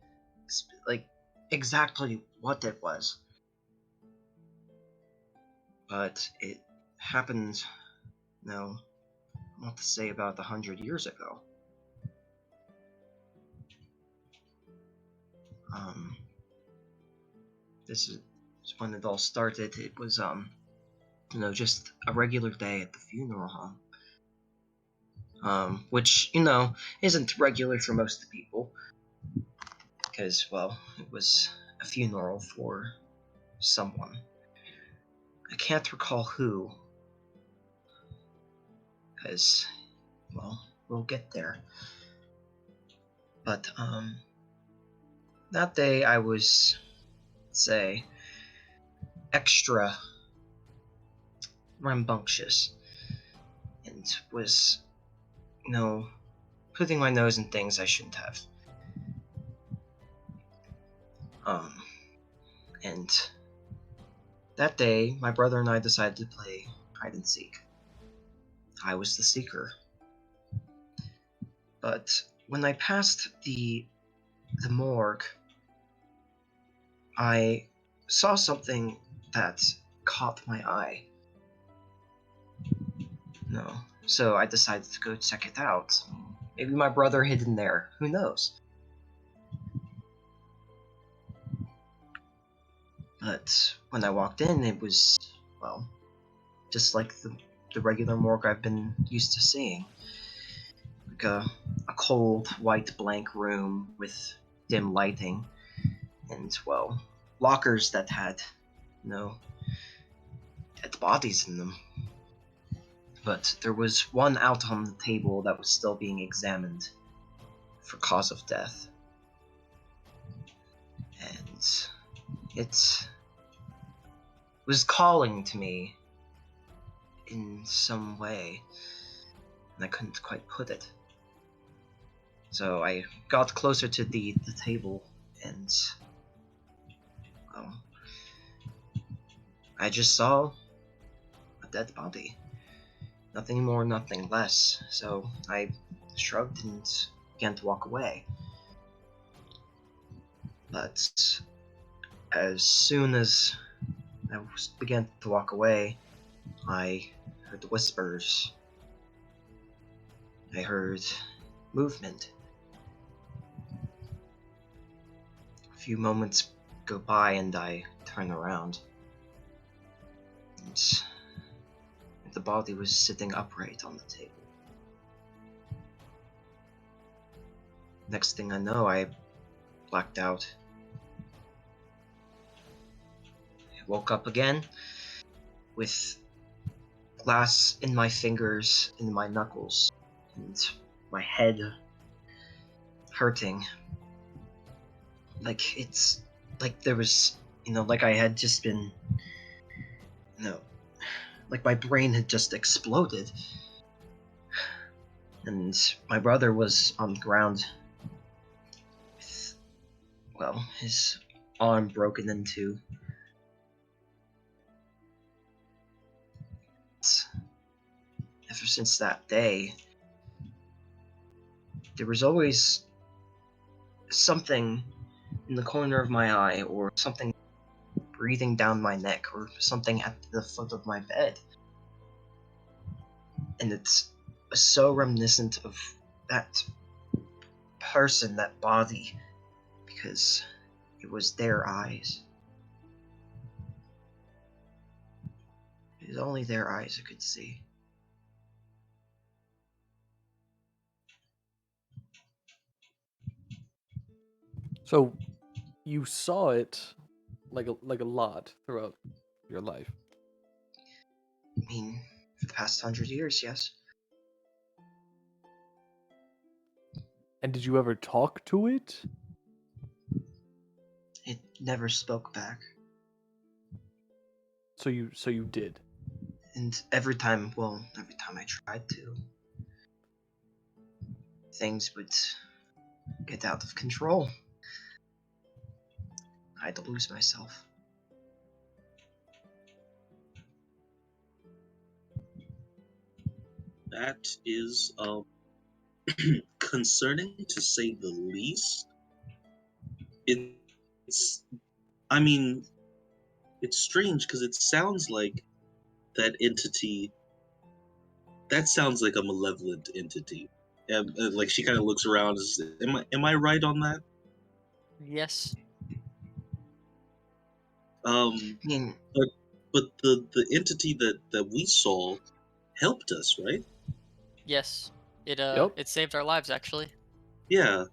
[SPEAKER 5] like, exactly what it was. But it happened, not to say about 100 years ago. This is when it all started. It was, just a regular day at the funeral home. Which, isn't regular for most people. Because, well, it was a funeral for someone. I can't recall who, because, well, we'll get there. But, that day I was, let's say, extra rambunctious, and was, putting my nose in things I shouldn't have. And that day, my brother and I decided to play hide and seek. I was the seeker. But when I passed the morgue, I saw something that caught my eye. So I decided to go check it out. Maybe my brother hid in there. Who knows? But when I walked in, it was, well, just like the regular morgue I've been used to seeing. Like a cold, white, blank room with dim lighting, and, well, lockers that had, dead bodies in them. But there was one out on the table that was still being examined for cause of death. And it was calling to me in some way, and I couldn't quite put it. So I got closer to the table, and, well, I just saw a dead body. Nothing more, nothing less. So I shrugged and began to walk away. But as soon as I began to walk away, I heard whispers. I heard movement. A few moments go by and I turn around. And the body was sitting upright on the table. Next thing I know, I blacked out. I woke up again with glass in my fingers, in my knuckles, and my head hurting. Like it's like there was, like I had just been, like my brain had just exploded. And my brother was on the ground with, well, his arm broken in two. Ever since that day, there was always something in the corner of my eye, or something breathing down my neck, or something at the foot of my bed. And it's so reminiscent of that person, that body, because it was their eyes. It was only their eyes I could see.
[SPEAKER 1] So, you saw it like a lot throughout your life.
[SPEAKER 5] I mean, for the past 100 years, yes.
[SPEAKER 1] And did you ever talk to it?
[SPEAKER 5] It never spoke back.
[SPEAKER 1] So you did.
[SPEAKER 5] And every time I tried to, things would get out of control. I had to lose myself.
[SPEAKER 6] That is concerning, to say the least. It's strange because it sounds like that entity. That sounds like a malevolent entity. And like she kind of looks around. Am I right on that?
[SPEAKER 8] Yes.
[SPEAKER 5] I mean,
[SPEAKER 6] But the entity that we saw helped us, right?
[SPEAKER 8] Yes. It
[SPEAKER 1] Yep.
[SPEAKER 8] it saved our lives actually.
[SPEAKER 6] Yeah.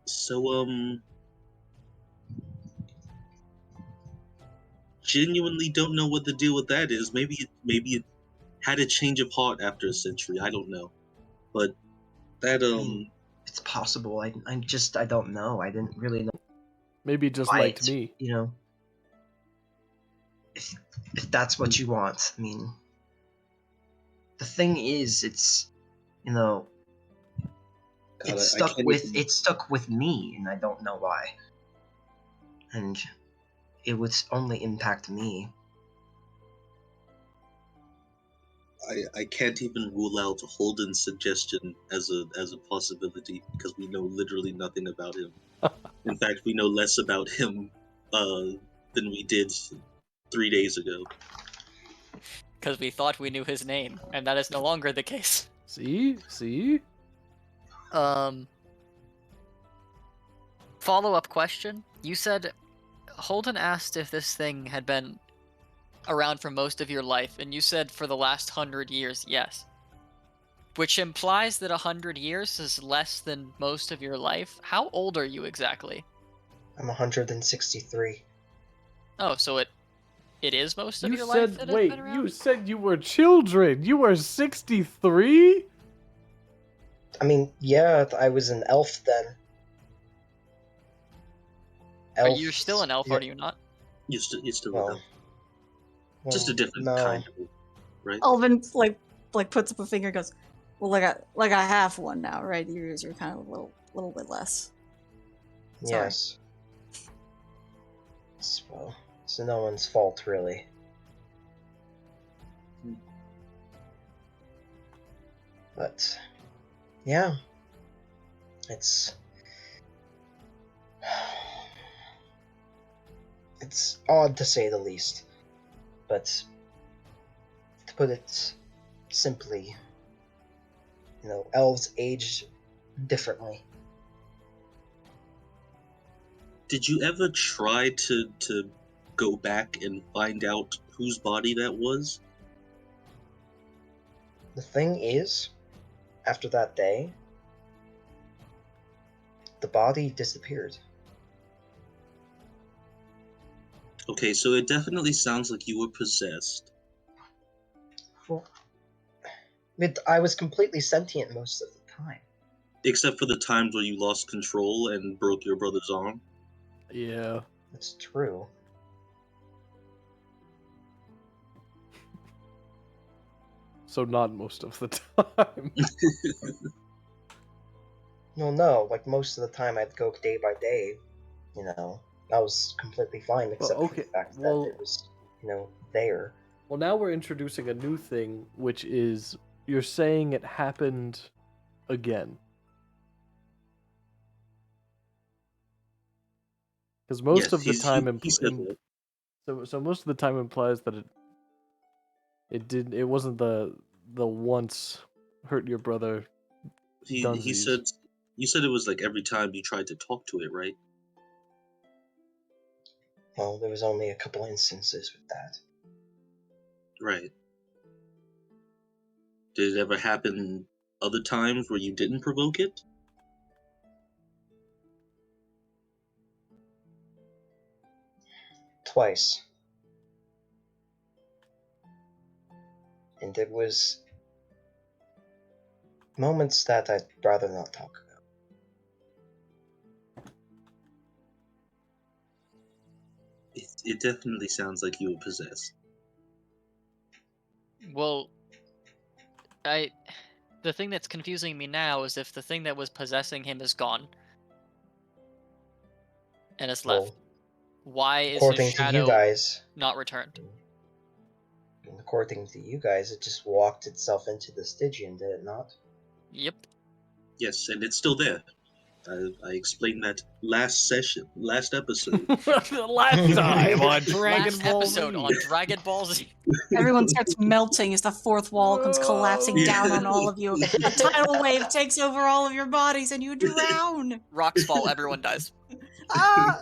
[SPEAKER 6] So, genuinely don't know what the deal with that is. Maybe it had a change of heart after a century. I don't know, but that
[SPEAKER 5] It's possible. I don't know. I didn't really know.
[SPEAKER 1] Maybe just
[SPEAKER 5] why
[SPEAKER 1] liked
[SPEAKER 5] it,
[SPEAKER 1] me.
[SPEAKER 5] You know, if that's what you want. I mean, the thing is, it's you know,
[SPEAKER 6] God,
[SPEAKER 5] it's
[SPEAKER 6] I
[SPEAKER 5] stuck
[SPEAKER 6] can't
[SPEAKER 5] with
[SPEAKER 6] even.
[SPEAKER 5] it's stuck with me, and I don't know why. And it would only impact me.
[SPEAKER 6] I can't even rule out Holden's suggestion as a possibility because we know literally nothing about him. In fact, we know less about him than we did 3 days ago.
[SPEAKER 8] Because we thought we knew his name, and that is no longer the case.
[SPEAKER 1] See?
[SPEAKER 8] Follow-up question. You said Holden asked if this thing had been around for most of your life, and you said for the last 100 years, yes. Which implies that 100 years is less than most of your life. How old are you exactly?
[SPEAKER 5] I'm 163.
[SPEAKER 8] Oh, so it is most of
[SPEAKER 1] You
[SPEAKER 8] your life
[SPEAKER 1] said,
[SPEAKER 8] that has
[SPEAKER 1] wait,
[SPEAKER 8] been around?
[SPEAKER 1] you said you were children. You were 63?
[SPEAKER 5] I mean, yeah, I was an elf then.
[SPEAKER 8] Are you still an elf,
[SPEAKER 5] yeah,
[SPEAKER 8] are you not?
[SPEAKER 6] You're still
[SPEAKER 5] well,
[SPEAKER 6] with him. Just a different
[SPEAKER 5] no.
[SPEAKER 6] kind of, right?
[SPEAKER 2] Alvin like puts up a finger and goes, well, like I have one now, right? Yours are kind of a little bit less. Sorry.
[SPEAKER 5] Yes. Well, it's no one's fault, really. But, yeah. It's odd to say the least. But, to put it simply, elves age differently.
[SPEAKER 6] Did you ever try to go back and find out whose body that was?
[SPEAKER 5] The thing is, after that day, the body disappeared.
[SPEAKER 6] Okay, so it definitely sounds like you were possessed.
[SPEAKER 5] Well, I was completely sentient most of the time.
[SPEAKER 6] Except for the times where you lost control and broke your brother's arm.
[SPEAKER 1] Yeah.
[SPEAKER 5] That's true.
[SPEAKER 1] So not most of the time.
[SPEAKER 5] No, like most of the time I'd go day by day, I was completely fine except for the fact that it was, there.
[SPEAKER 1] Well, now we're introducing a new thing, which is you're saying it happened again. Because most of the time, so most of the time implies that it wasn't the once hurt your brother.
[SPEAKER 6] He said you said it was like every time you tried to talk to it, right?
[SPEAKER 5] Well, there was only a couple instances with that.
[SPEAKER 6] Right. Did it ever happen other times where you didn't provoke it?
[SPEAKER 5] Twice. And it was moments that I'd rather not talk about.
[SPEAKER 6] It definitely sounds like you were possessed.
[SPEAKER 8] Well, the thing that's confusing me now is if the thing that was possessing him is gone and is left. Why is his
[SPEAKER 5] According to
[SPEAKER 8] shadow
[SPEAKER 5] you guys,
[SPEAKER 8] not returned?
[SPEAKER 5] according to you guys, it just walked itself into the Stygian, did it not?
[SPEAKER 8] Yep.
[SPEAKER 6] Yes, and it's still there. I explained that last episode.
[SPEAKER 1] Last time on Dragon
[SPEAKER 8] Last
[SPEAKER 1] Ball
[SPEAKER 8] episode
[SPEAKER 1] Z.
[SPEAKER 8] on Dragon Ball Z.
[SPEAKER 2] Everyone starts melting as the fourth wall comes collapsing down on all of you. A tidal wave takes over all of your bodies and you drown.
[SPEAKER 8] Rocks fall, everyone dies.
[SPEAKER 2] Ah!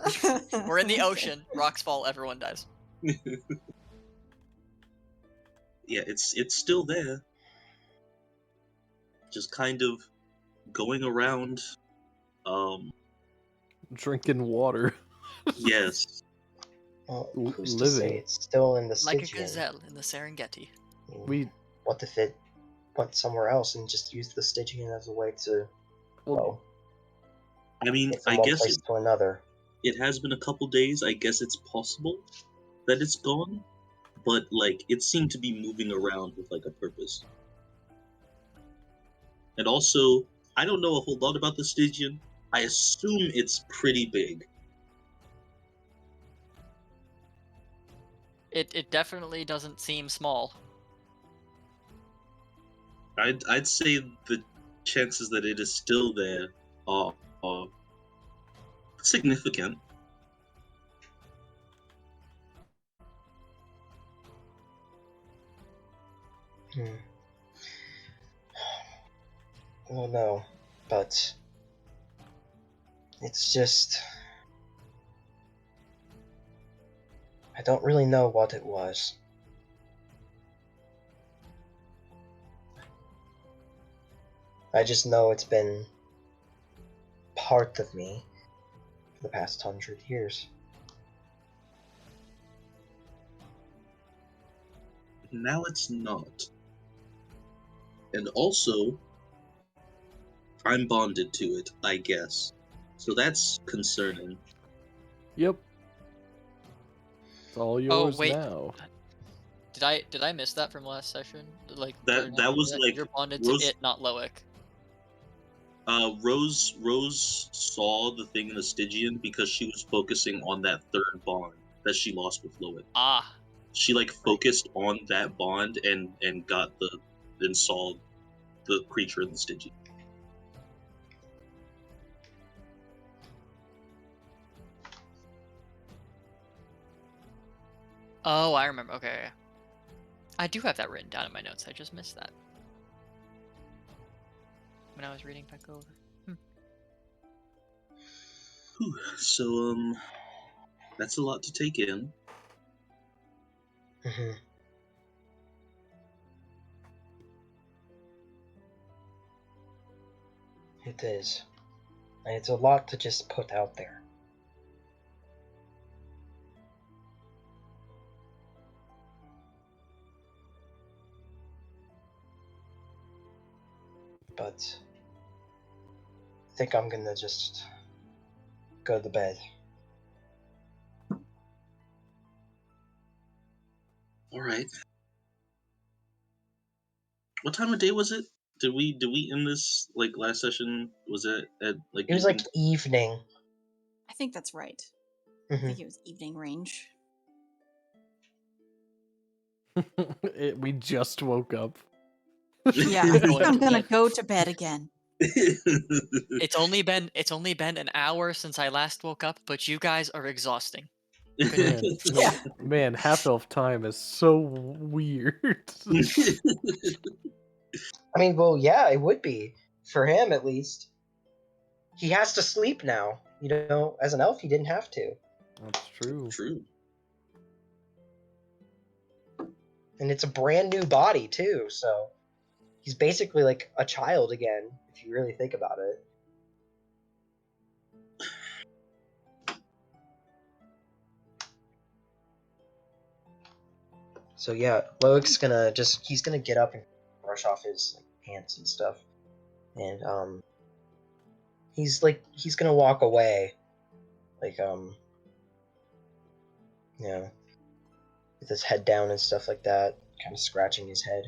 [SPEAKER 8] We're in the ocean. Rocks fall, everyone dies.
[SPEAKER 6] Yeah, it's still there. Just kind of going around
[SPEAKER 1] drinking water.
[SPEAKER 6] Yes.
[SPEAKER 5] Well,
[SPEAKER 1] L-
[SPEAKER 5] who's to say
[SPEAKER 1] living.
[SPEAKER 5] it's still in the
[SPEAKER 8] Like a
[SPEAKER 5] Stygian?
[SPEAKER 8] gazelle in the Serengeti.
[SPEAKER 5] I mean,
[SPEAKER 1] We
[SPEAKER 5] what if it went somewhere else and just used the Stygian as a way to, well,
[SPEAKER 6] I mean,
[SPEAKER 5] get from
[SPEAKER 6] I
[SPEAKER 5] one
[SPEAKER 6] guess
[SPEAKER 5] place to another?
[SPEAKER 6] it has been a couple days. I guess it's possible that it's gone, but like it seemed to be moving around with like a purpose. And also, I don't know a whole lot about the Stygian. I assume it's pretty big.
[SPEAKER 8] It definitely doesn't seem small.
[SPEAKER 6] I'd say the chances that it is still there are significant.
[SPEAKER 5] I don't know, but it's just, I don't really know what it was. I just know it's been part of me for the past 100 years.
[SPEAKER 6] Now it's not. And also, I'm bonded to it, I guess. So that's concerning.
[SPEAKER 1] Yep. It's all yours
[SPEAKER 8] wait.
[SPEAKER 1] now.
[SPEAKER 8] Did I miss that from last session? Like
[SPEAKER 6] That was like
[SPEAKER 8] you're bonded
[SPEAKER 6] Rose.
[SPEAKER 8] to it, not Loic.
[SPEAKER 6] Rose saw the thing in the Stygian because she was focusing on that third bond that she lost with Loic.
[SPEAKER 8] Ah,
[SPEAKER 6] She like focused on that bond and saw the creature in the Stygian.
[SPEAKER 8] oh, I remember. Okay. I do have that written down in my notes. I just missed that when I was reading back over.
[SPEAKER 6] Whew. So that's a lot to take in.
[SPEAKER 5] Mm-hmm. It is. And it's a lot to just put out there. But I think I'm gonna just go to bed.
[SPEAKER 6] All right. What time of day was it? Did we end this like last session? Was it at like?
[SPEAKER 5] It was like evening.
[SPEAKER 2] I think that's right. I
[SPEAKER 5] Mhm.
[SPEAKER 2] think it was evening range.
[SPEAKER 1] We just woke up.
[SPEAKER 2] Yeah, I think
[SPEAKER 8] Going
[SPEAKER 2] I'm
[SPEAKER 8] to
[SPEAKER 2] gonna
[SPEAKER 8] bed.
[SPEAKER 2] go to bed again.
[SPEAKER 8] It's only been an hour since I last woke up, but you guys are exhausting. Good night.
[SPEAKER 1] Man,
[SPEAKER 2] Yeah.
[SPEAKER 1] man, half elf time is so weird.
[SPEAKER 5] I mean, well, yeah, it would be for him at least. He has to sleep now. You know, as an elf, he didn't have to,
[SPEAKER 1] That's true.
[SPEAKER 6] True.
[SPEAKER 5] and it's a brand new body too. So he's basically like a child again, if you really think about it. So yeah, Loic's gonna he's gonna get up and brush off his like, pants and stuff, and he's gonna walk away, like you know, with his head down and stuff like that, kind of scratching his head.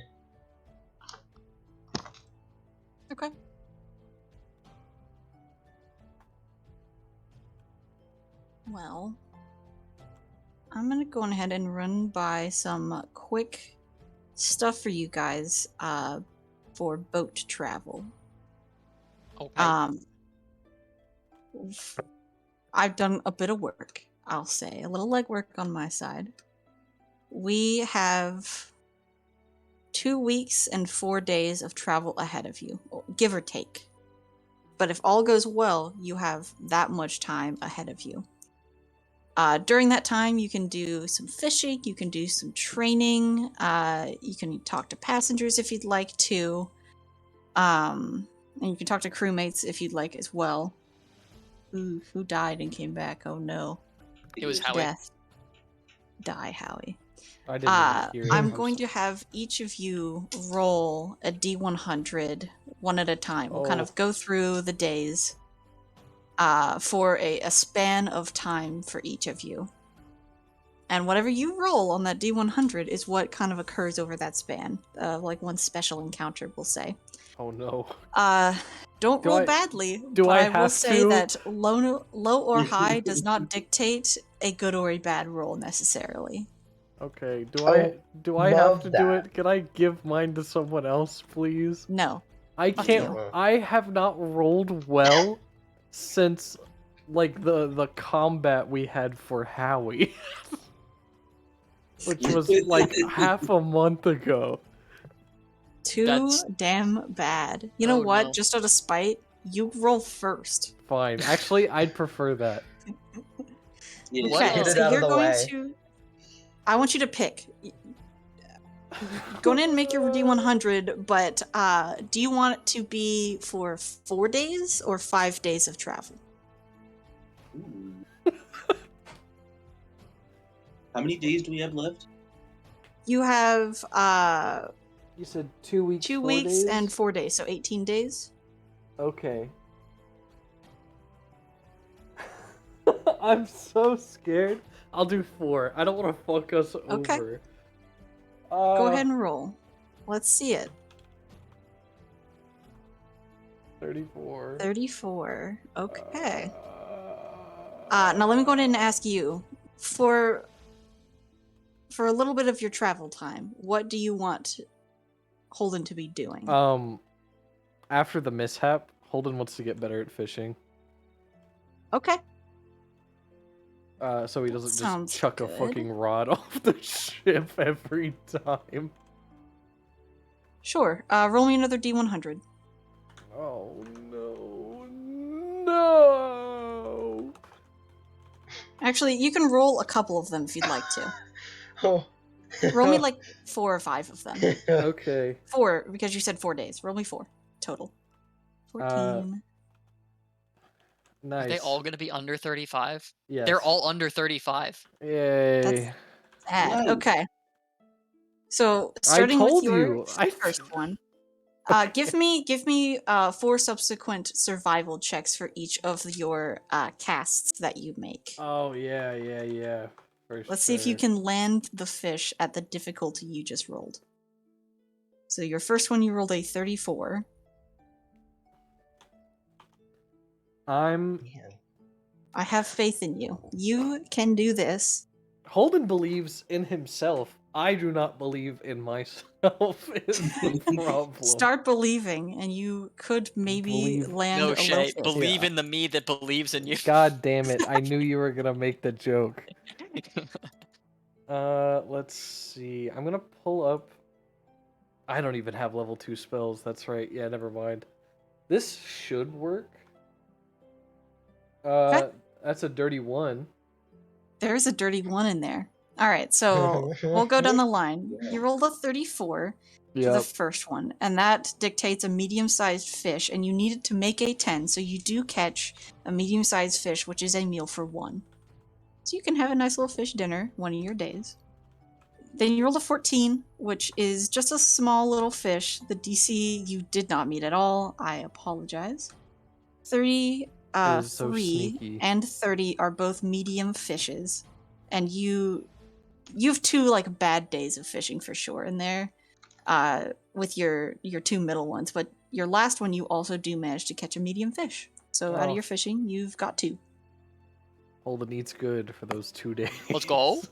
[SPEAKER 2] Okay. Well, I'm gonna go ahead and run by some quick stuff for you guys for boat travel.
[SPEAKER 8] Okay.
[SPEAKER 2] I've done a bit of work, I'll say, a little legwork on my side. We have 2 weeks and 4 days of travel ahead of you, give or take. But if all goes well, you have that much time ahead of you. During that time, you can do some fishing, you can do some training, you can talk to passengers if you'd like to, and you can talk to crewmates if you'd like as well. Who died and came back? Oh no.
[SPEAKER 8] It was Howie.
[SPEAKER 2] Death. Die, Howie.
[SPEAKER 1] I didn't even hear it.
[SPEAKER 2] I'm going to have each of you roll a D100 one at a time. We'll kind
[SPEAKER 1] Oh.
[SPEAKER 2] of go through the days for a span of time for each of you. And whatever you roll on that D100 is what kind of occurs over that span. Like one special encounter, we'll say.
[SPEAKER 1] Oh no.
[SPEAKER 2] Don't
[SPEAKER 1] Do
[SPEAKER 2] roll
[SPEAKER 1] I-
[SPEAKER 2] badly,
[SPEAKER 1] do
[SPEAKER 2] but
[SPEAKER 1] I
[SPEAKER 2] I will
[SPEAKER 1] have
[SPEAKER 2] say
[SPEAKER 1] to?
[SPEAKER 2] that low or high does not dictate a good or a bad roll necessarily.
[SPEAKER 1] Okay. Do
[SPEAKER 5] Oh,
[SPEAKER 1] I have
[SPEAKER 5] love
[SPEAKER 1] to do
[SPEAKER 5] that.
[SPEAKER 1] it? Can I give mine to someone else, please?
[SPEAKER 2] No.
[SPEAKER 1] I
[SPEAKER 2] Fuck
[SPEAKER 1] can't.
[SPEAKER 5] you.
[SPEAKER 1] I have not rolled well since like the combat we had for Howie, which was like half a month ago.
[SPEAKER 2] Too
[SPEAKER 8] That's-
[SPEAKER 2] damn bad. You know
[SPEAKER 8] Oh,
[SPEAKER 2] what?
[SPEAKER 8] no.
[SPEAKER 2] Just out of spite, you roll first.
[SPEAKER 1] Fine. Actually, I'd prefer that.
[SPEAKER 6] Yeah,
[SPEAKER 8] What,
[SPEAKER 2] Okay,
[SPEAKER 5] Get it
[SPEAKER 2] so
[SPEAKER 5] out of
[SPEAKER 2] you're
[SPEAKER 5] the
[SPEAKER 2] going
[SPEAKER 5] way.
[SPEAKER 2] to. I want you to pick. Go in and make your D100, but do you want it to be for 4 days or 5 days of travel?
[SPEAKER 6] Ooh. How many days do we have left?
[SPEAKER 2] You have
[SPEAKER 1] You said 2 weeks.
[SPEAKER 2] 2
[SPEAKER 1] 4
[SPEAKER 2] weeks
[SPEAKER 1] days?
[SPEAKER 2] and 4 days, so 18 days.
[SPEAKER 1] Okay. I'm so scared. I'll do 4. I don't want to fuck us
[SPEAKER 2] Okay.
[SPEAKER 1] over.
[SPEAKER 2] Go ahead and roll. Let's see it.
[SPEAKER 1] 34.
[SPEAKER 2] 34. Okay.
[SPEAKER 1] Uh,
[SPEAKER 2] Now let me go ahead and ask you for a little bit of your travel time. What do you want Holden to be doing?
[SPEAKER 1] After the mishap, Holden wants to get better at fishing.
[SPEAKER 2] Okay.
[SPEAKER 1] So he doesn't
[SPEAKER 2] Sounds
[SPEAKER 1] just chuck a
[SPEAKER 2] good.
[SPEAKER 1] fucking rod off the ship every time.
[SPEAKER 2] Sure. Roll me another D100.
[SPEAKER 1] Oh no. No!
[SPEAKER 2] Actually, you can roll a couple of them if you'd like to.
[SPEAKER 5] Oh.
[SPEAKER 2] Roll me like 4 or 5 of them.
[SPEAKER 1] Okay.
[SPEAKER 2] 4, because you said 4 days. Roll me 4 total. 14.
[SPEAKER 1] Nice.
[SPEAKER 8] Are they all going to be under 35?
[SPEAKER 1] Yes.
[SPEAKER 8] They're all under 35.
[SPEAKER 1] Yay.
[SPEAKER 2] That's sad.
[SPEAKER 6] Nice.
[SPEAKER 2] Okay. So
[SPEAKER 1] I
[SPEAKER 2] starting
[SPEAKER 1] told
[SPEAKER 2] with your
[SPEAKER 1] you. I
[SPEAKER 2] first one. Give me 4 subsequent survival checks for each of your casts that you make.
[SPEAKER 1] Oh yeah. For
[SPEAKER 2] Let's see if you
[SPEAKER 1] sure.
[SPEAKER 2] can land the fish at the difficulty you just rolled. So your first one you rolled a 34.
[SPEAKER 1] I'm
[SPEAKER 5] Man.
[SPEAKER 2] I have faith in you. You can do this.
[SPEAKER 1] Holden believes in himself. I do not believe in myself is the problem.
[SPEAKER 2] Start believing, and you could maybe
[SPEAKER 1] Believe-
[SPEAKER 2] land
[SPEAKER 8] No,
[SPEAKER 2] a
[SPEAKER 8] Shay.
[SPEAKER 2] low fish.
[SPEAKER 8] Believe
[SPEAKER 1] Yeah.
[SPEAKER 8] in the me that believes in you.
[SPEAKER 1] God damn it. I knew you were gonna make the joke. Let's see. I'm gonna pull up. I don't even have level 2 spells. That's right. Yeah, never mind. This should work. That's a dirty 1.
[SPEAKER 2] There's a dirty 1 in there. All right, so we'll go down the line. You rolled a 34 for the
[SPEAKER 1] Yep.
[SPEAKER 2] first one, and that dictates a medium-sized fish, and you needed to make a 10, so you do catch a medium-sized fish, which is a meal for 1. So you can have a nice little fish dinner one of your days. Then you rolled a 14, which is just a small little fish. The DC you did not meet at all. I apologize. 3,
[SPEAKER 1] It is so
[SPEAKER 2] 3
[SPEAKER 1] sneaky.
[SPEAKER 2] and 30 are both medium fishes, and you have 2 like bad days of fishing for sure in there, with your 2 middle ones. But your last one, you also do manage to catch a medium fish. So out
[SPEAKER 1] Oh.
[SPEAKER 2] of your fishing, you've got 2.
[SPEAKER 1] Holden eats good for those 2 days.
[SPEAKER 8] Let's go.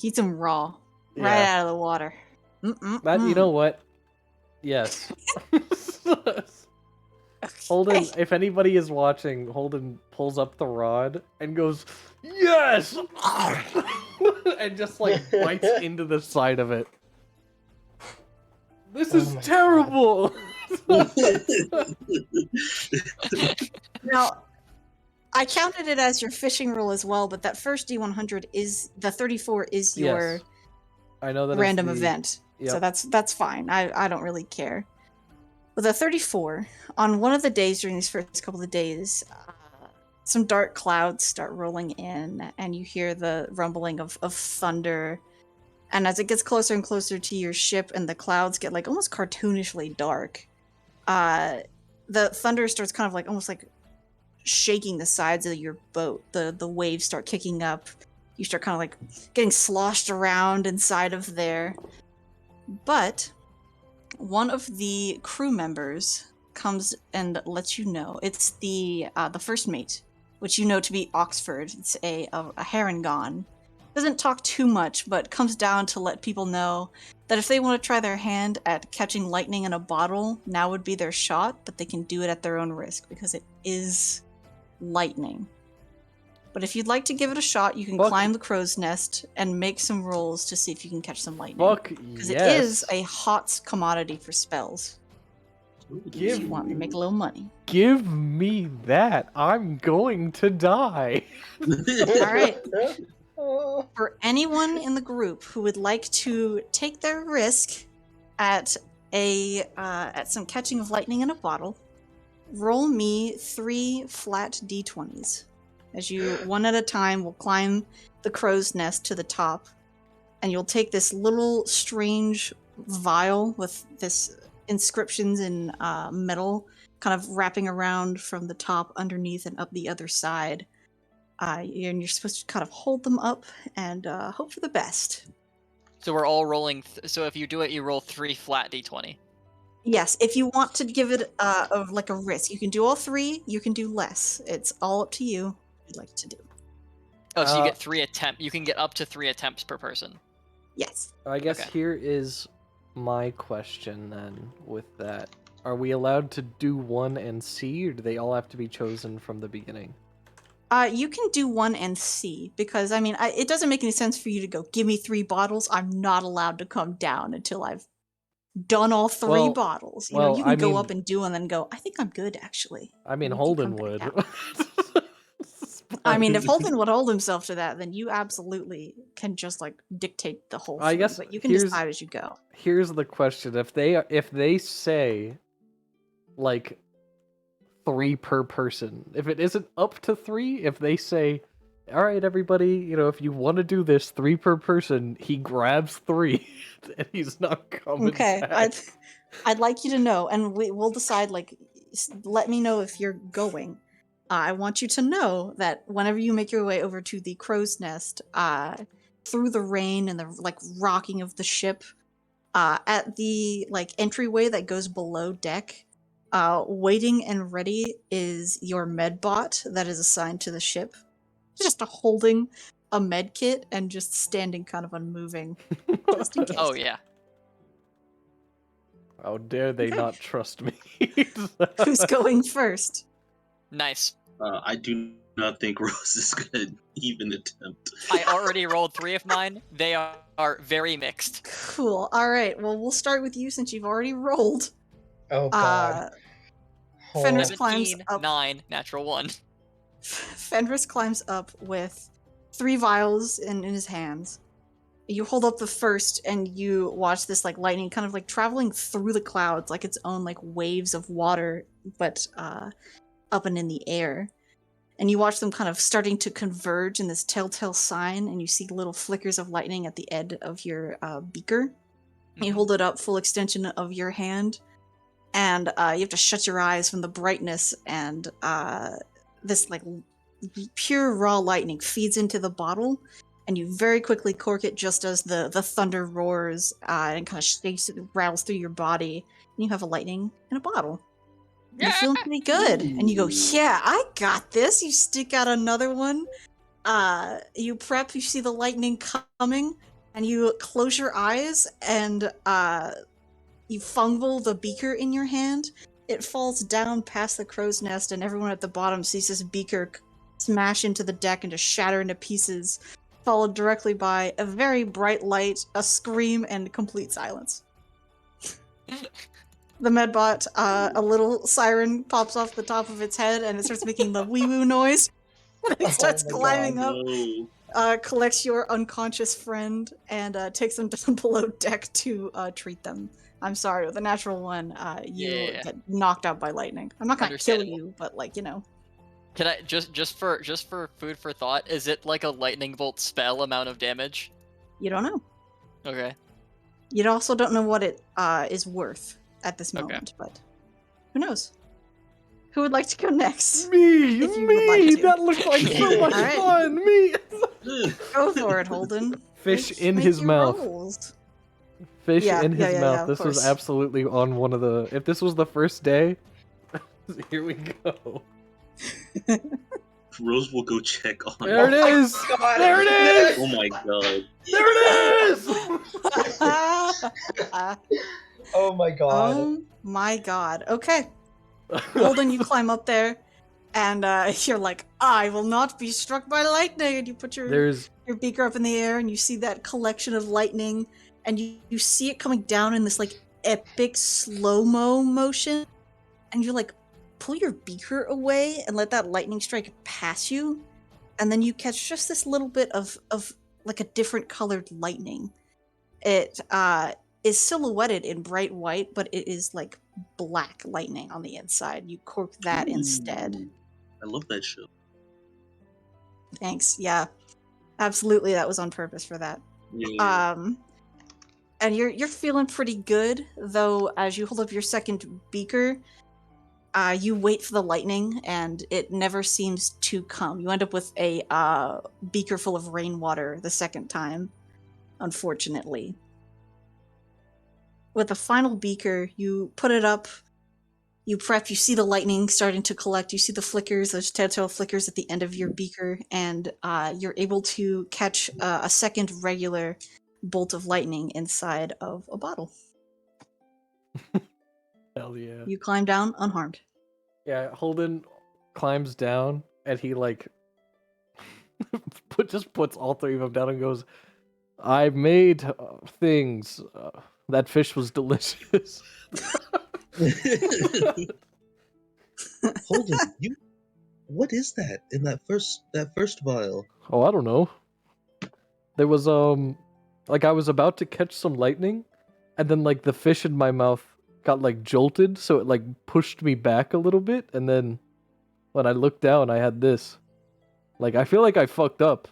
[SPEAKER 2] Eat them raw, right
[SPEAKER 1] Yeah.
[SPEAKER 2] out of the water.
[SPEAKER 1] That, you know what? Yes. Holden, if anybody is watching, Holden pulls up the rod and goes, "Yes!" and just like bites into the side of it. This is
[SPEAKER 5] my
[SPEAKER 1] terrible.
[SPEAKER 2] Now, I counted it as your fishing roll as well, but that first D100 is the 34 is your
[SPEAKER 1] Yes. I know that
[SPEAKER 2] random
[SPEAKER 1] it's the-
[SPEAKER 2] event. So
[SPEAKER 1] Yep.
[SPEAKER 2] that's fine. I don't really care. With a 34, on one of the days during these first couple of days, some dark clouds start rolling in, and you hear the rumbling of thunder. And as it gets closer and closer to your ship, and the clouds get like almost cartoonishly dark, the thunder starts kind of like almost like shaking the sides of your boat. The waves start kicking up. You start kind of like getting sloshed around inside of there. But one of the crew members comes and lets you know. It's the first mate, which you know to be Oxford. It's a Harangon. Doesn't talk too much, but comes down to let people know that if they want to try their hand at catching lightning in a bottle, now would be their shot, but they can do it at their own risk because it is lightning. But if you'd like to give it a shot, you can climb the crow's nest and make some rolls to see if you can catch some lightning. Because it is a hot commodity for spells. If you want to make a little money.
[SPEAKER 1] Give me that. I'm going to die.
[SPEAKER 2] Alright. For anyone in the group who would like to take their risk at some catching of lightning in a bottle, roll me 3 flat d20s. As you, one at a time, will climb the crow's nest to the top, and you'll take this little strange vial with this inscriptions in metal kind of wrapping around from the top, underneath, and up the other side. And you're supposed to kind of hold them up and hope for the best.
[SPEAKER 8] So we're all rolling. So if you do it, you roll 3 flat d20.
[SPEAKER 2] Yes, if you want to give it a risk, you can do all 3. You can do less. It's all up to you. What you'd like to do.
[SPEAKER 8] Oh, so you get 3 attempts. You can get up to 3 attempts per person.
[SPEAKER 2] Yes.
[SPEAKER 1] I guess here is my question then. With that, are we allowed to do 1 and C, or do they all have to be chosen from the beginning?
[SPEAKER 2] You can do 1 and C, because, I mean, it doesn't make any sense for you to go, give me 3 bottles. I'm not allowed to come down until I've done all 3 bottles. You know, you can go up and do and then go, I think I'm good, actually.
[SPEAKER 1] I mean, Holden would.
[SPEAKER 2] I mean, if Holden would hold himself to that, then you absolutely can just, like, dictate the whole thing.
[SPEAKER 1] I guess
[SPEAKER 2] but you can decide as you go.
[SPEAKER 1] Here's the question. If they say, like, 3 per person. If it isn't up to 3, if they say, all right, everybody, you know, if you want to do this 3 per person, he grabs 3 and he's not coming back.
[SPEAKER 2] I'd like you to know, and we'll decide, like, let me know if you're going. I want you to know that whenever you make your way over to the crow's nest, through the rain and the, like, rocking of the ship, at the, like, entryway that goes below deck, waiting and ready is your medbot that is assigned to the ship. Just holding a med kit and just standing kind of unmoving. Just in case.
[SPEAKER 8] Oh, yeah.
[SPEAKER 1] How dare they not trust me?
[SPEAKER 2] Who's going first?
[SPEAKER 8] Nice.
[SPEAKER 6] I do not think Rose is gonna even attempt.
[SPEAKER 8] I already rolled 3 of mine. They are very mixed.
[SPEAKER 2] Cool. Alright, well, we'll start with you since you've already rolled.
[SPEAKER 9] Oh, God.
[SPEAKER 2] Fenris climbs
[SPEAKER 8] 17,
[SPEAKER 2] up.
[SPEAKER 8] 9, natural 1.
[SPEAKER 2] Fenris climbs up with 3 vials in his hands. You hold up the first, and you watch this, like, lightning kind of, like, traveling through the clouds, like its own, like, waves of water, but up and in the air. And you watch them kind of starting to converge in this telltale sign, and you see little flickers of lightning at the end of your beaker. You hold it up full extension of your hand, and you have to shut your eyes from the brightness, and this, like, pure raw lightning feeds into the bottle, and you very quickly cork it just as the thunder roars and kind of shakes it, rattles through your body, and you have a lightning in a bottle. You're feeling pretty good. And you go, yeah, I got this. You stick out another one. You prep, you see the lightning coming, and you close your eyes, and you fumble the beaker in your hand. It falls down past the crow's nest, and everyone at the bottom sees this beaker smash into the deck and just shatter into pieces, followed directly by a very bright light, a scream, and complete silence. The medbot, a little siren pops off the top of its head, and it starts making the wee-woo noise. It starts climbing up, collects your unconscious friend, and takes them down below deck to treat them. I'm sorry, with a natural 1, you get knocked out by lightning. I'm not gonna kill you, but, like, you know.
[SPEAKER 8] Can I just for food for thought? Is it like a lightning bolt spell amount of damage?
[SPEAKER 2] You don't know.
[SPEAKER 8] Okay.
[SPEAKER 2] You also don't know what it is worth at this
[SPEAKER 8] Okay.
[SPEAKER 2] moment, but who knows? Who would like to go next?
[SPEAKER 1] Me,
[SPEAKER 2] If you would like
[SPEAKER 1] me.
[SPEAKER 2] to.
[SPEAKER 1] That looks like so much
[SPEAKER 2] Alright.
[SPEAKER 1] fun. Me.
[SPEAKER 2] Go for it, Holden.
[SPEAKER 1] Fish in
[SPEAKER 2] Make
[SPEAKER 1] his
[SPEAKER 2] your
[SPEAKER 1] mouth.
[SPEAKER 2] rolls.
[SPEAKER 1] Fish
[SPEAKER 2] Yeah,
[SPEAKER 1] in
[SPEAKER 2] yeah,
[SPEAKER 1] his
[SPEAKER 2] yeah,
[SPEAKER 1] mouth.
[SPEAKER 2] yeah, of
[SPEAKER 1] This was
[SPEAKER 2] course.
[SPEAKER 1] absolutely on one of the. If this was the first day, here we go.
[SPEAKER 6] Rose will go check on.
[SPEAKER 1] There it is.
[SPEAKER 5] God.
[SPEAKER 1] There it is.
[SPEAKER 6] Oh my god.
[SPEAKER 1] There it is.
[SPEAKER 5] Oh my god.
[SPEAKER 2] Oh my god. Okay. Holden, you climb up there, and you're like, I will not be struck by lightning. And you put your beaker up in the air, and you see that collection of lightning, and you see it coming down in this like epic slow-mo motion, and you're like, pull your beaker away and let that lightning strike pass you, and then you catch just this little bit of like a different colored lightning. It is silhouetted in bright white, but it is like black lightning on the inside. You cork that instead.
[SPEAKER 6] I love that show.
[SPEAKER 2] Thanks. Yeah, absolutely. That was on purpose for that.
[SPEAKER 6] Yeah.
[SPEAKER 2] And you're feeling pretty good, though. As you hold up your second beaker, you wait for the lightning, and it never seems to come. You end up with a beaker full of rainwater the second time, unfortunately. With the final beaker, you put it up, you prep, you see the lightning starting to collect, you see the flickers, those telltale flickers at the end of your beaker, and you're able to catch a second regular bolt of lightning inside of a bottle.
[SPEAKER 1] Hell yeah.
[SPEAKER 2] You climb down unharmed.
[SPEAKER 1] Yeah, Holden climbs down, and he like just puts all three of them down and goes, I made things. That fish was delicious.
[SPEAKER 6] Holden, what is that in that first vial?
[SPEAKER 1] Oh, I don't know. There was like I was about to catch some lightning, and then like the fish in my mouth got like jolted, so it like pushed me back a little bit, and then when I looked down, I had this. Like I feel like I fucked up.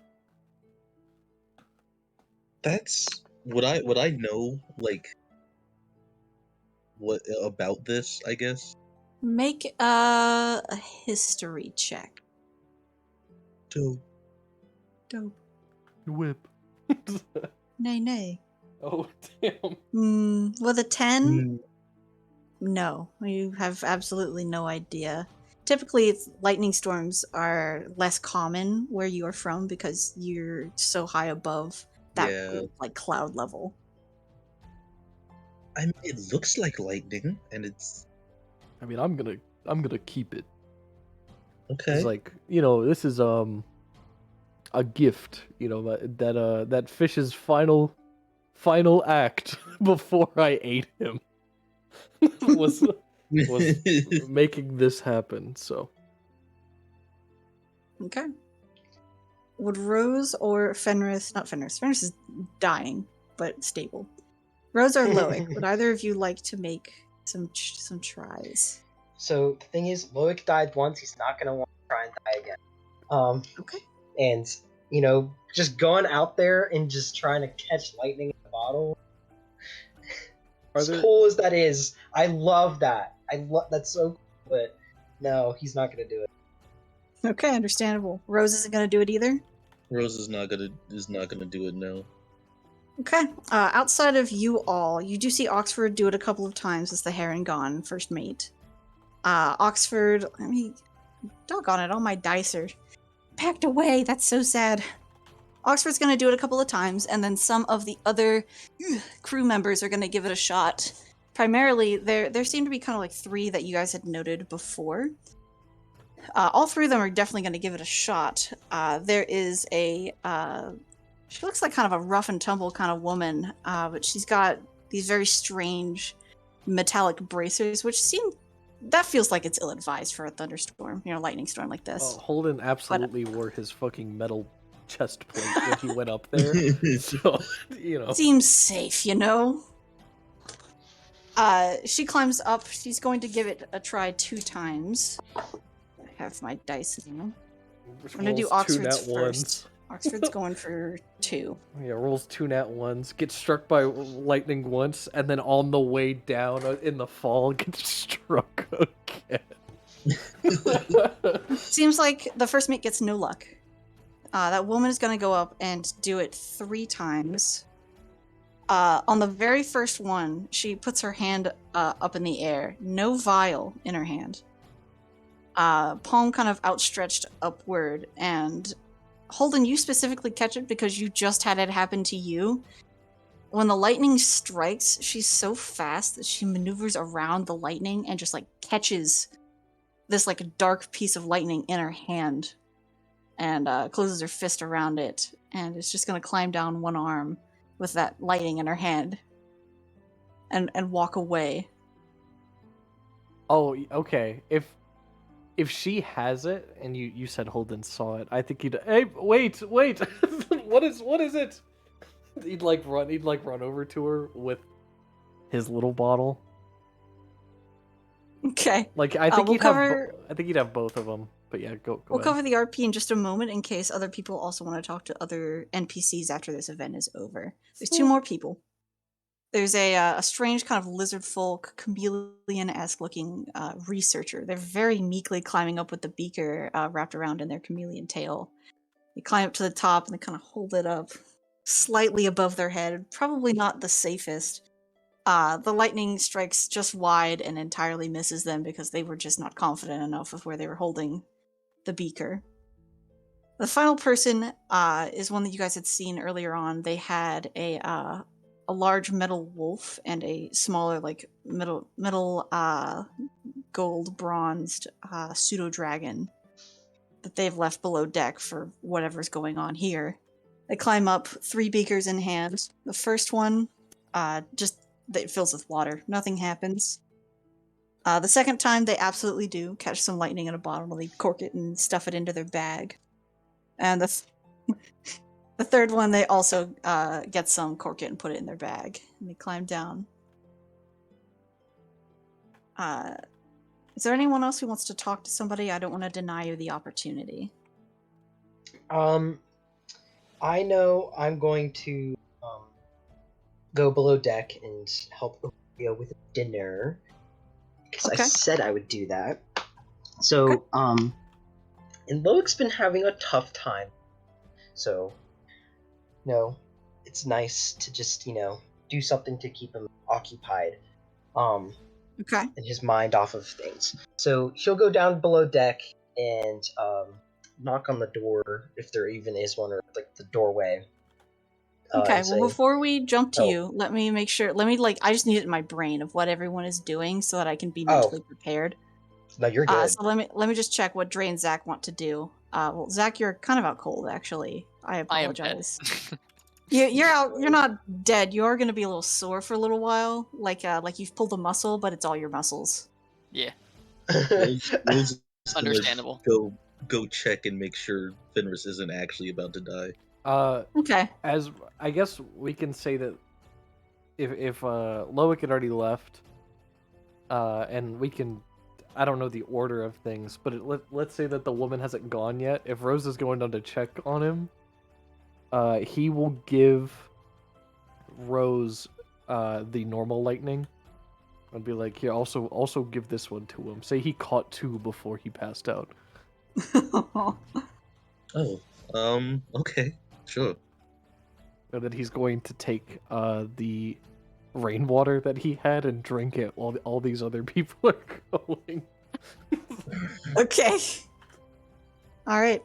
[SPEAKER 6] That's would I know like what about this, I guess?
[SPEAKER 2] Make a history check.
[SPEAKER 6] Dope.
[SPEAKER 2] Dope.
[SPEAKER 1] Whip.
[SPEAKER 2] Nay, nay.
[SPEAKER 1] Oh damn.
[SPEAKER 2] With a 10? No, you have absolutely no idea. Typically, lightning storms are less common where you are from because you're so high above that like cloud level.
[SPEAKER 6] I mean, it looks like lightning, and it's.
[SPEAKER 1] I mean, I'm gonna keep it.
[SPEAKER 6] Okay.
[SPEAKER 1] It's like, this is a gift. That fish's final act before I ate him was making this happen. So.
[SPEAKER 2] Okay. Would Rose or Fenris? Not Fenris. Fenris is dying, but stable. Rose or Loic, would either of you like to make some tries?
[SPEAKER 5] So the thing is, Loic died once. He's not gonna want to try and die again.
[SPEAKER 2] Okay.
[SPEAKER 5] And just going out there and just trying to catch lightning in a bottle. As cool as that is, I love that. That's so cool. But no, he's not gonna do it.
[SPEAKER 2] Okay, understandable. Rose isn't gonna do it either.
[SPEAKER 6] Rose is not gonna do it now.
[SPEAKER 2] Okay. Outside of you all, you do see Oxford do it a couple of times as the Harengon first mate. Oxford, doggone it, all my dice are packed away. That's so sad. Oxford's gonna do it a couple of times, and then some of the other crew members are gonna give it a shot. Primarily, there seem to be kind of like 3 that you guys had noted before. All 3 of them are definitely gonna give it a shot. There is a she looks like kind of a rough and tumble kind of woman, but she's got these very strange metallic bracers, which feels like it's ill-advised for a thunderstorm, lightning storm like this.
[SPEAKER 1] Holden absolutely wore his fucking metal chest plate when he went up there. So,
[SPEAKER 2] Seems safe, She climbs up. She's going to give it a try 2 times. have my dice now.
[SPEAKER 1] Rolls
[SPEAKER 2] I'm gonna do
[SPEAKER 1] 2
[SPEAKER 2] Oxford's
[SPEAKER 1] nat
[SPEAKER 2] first.
[SPEAKER 1] ones.
[SPEAKER 2] Oxford's going for 2.
[SPEAKER 1] Yeah, rolls 2 nat ones, gets struck by lightning once, and then on the way down in the fall gets struck again.
[SPEAKER 2] Seems like the first mate gets no luck. That woman is going to go up and do it 3 times. On the very first one, she puts her hand up in the air. No vial in her hand. Palm kind of outstretched upward, and Holden, you specifically catch it because you just had it happen to you. When the lightning strikes, she's so fast that she maneuvers around the lightning and just like catches this like dark piece of lightning in her hand and closes her fist around it, and it's just going to climb down one arm with that lightning in her hand and walk away.
[SPEAKER 1] Oh, okay. If she has it, and you said Holden saw it, I think he'd. Hey, wait! what is it? He'd run over to her with his little bottle.
[SPEAKER 2] Okay.
[SPEAKER 1] Like I think
[SPEAKER 2] we'll
[SPEAKER 1] I think he'd have both of them. But yeah, go
[SPEAKER 2] We'll
[SPEAKER 1] ahead.
[SPEAKER 2] cover the RP in just a moment in case other people also want to talk to other NPCs after this event is over. There's 2 more people. There's a strange kind of lizard folk, chameleon-esque looking researcher. They're very meekly climbing up with the beaker wrapped around in their chameleon tail. They climb up to the top and they kind of hold it up slightly above their head. Probably not the safest. The lightning strikes just wide and entirely misses them because they were just not confident enough of where they were holding the beaker. The final person is one that you guys had seen earlier on. They had a large metal wolf and a smaller, like middle gold bronzed pseudo dragon that they've left below deck for whatever's going on here. They climb up, 3 beakers in hand. The first one it fills with water. Nothing happens. The second time, they absolutely do catch some lightning in a bottle. They cork it and stuff it into their bag. And the third one, they also get some, cork it, and put it in their bag. And they climb down. Is there anyone else who wants to talk to somebody? I don't want to deny you the opportunity.
[SPEAKER 5] I know I'm going to go below deck and help Olivia with dinner. Because I
[SPEAKER 2] Okay.
[SPEAKER 5] said I would do that. So, and Loic's been having a tough time. So, it's nice to just, do something to keep him occupied.
[SPEAKER 2] Okay.
[SPEAKER 5] And his mind off of things. So she'll go down below deck and knock on the door, if there even is one, or like the doorway.
[SPEAKER 2] Okay,
[SPEAKER 5] and
[SPEAKER 2] well,
[SPEAKER 5] say,
[SPEAKER 2] before we jump to
[SPEAKER 5] Oh.
[SPEAKER 2] you, let me make sure. I just need it in my brain of what everyone is doing so that I can be
[SPEAKER 5] Oh.
[SPEAKER 2] mentally prepared.
[SPEAKER 5] No, you're good.
[SPEAKER 2] So let me just check what Dre and Zach want to do. Well, Zach, you're kind of out cold, actually. I apologize. You're out. You're not dead. You are going to be a little sore for a little while, like you've pulled a muscle, but it's all your muscles.
[SPEAKER 8] Yeah,
[SPEAKER 6] Rose is gonna
[SPEAKER 8] understandable.
[SPEAKER 6] Go check and make sure Fenris isn't actually about to die.
[SPEAKER 2] Okay.
[SPEAKER 1] As I guess we can say that if Loic had already left, and we can, I don't know the order of things, but let's say that the woman hasn't gone yet. If Rose is going down to check on him, he will give Rose the normal lightning. I'd be like, here, also give this one to him. Say he caught 2 before he passed out.
[SPEAKER 6] Oh, okay, sure.
[SPEAKER 1] And then he's going to take the rainwater that he had and drink it while all these other people are going.
[SPEAKER 2] Okay. All right.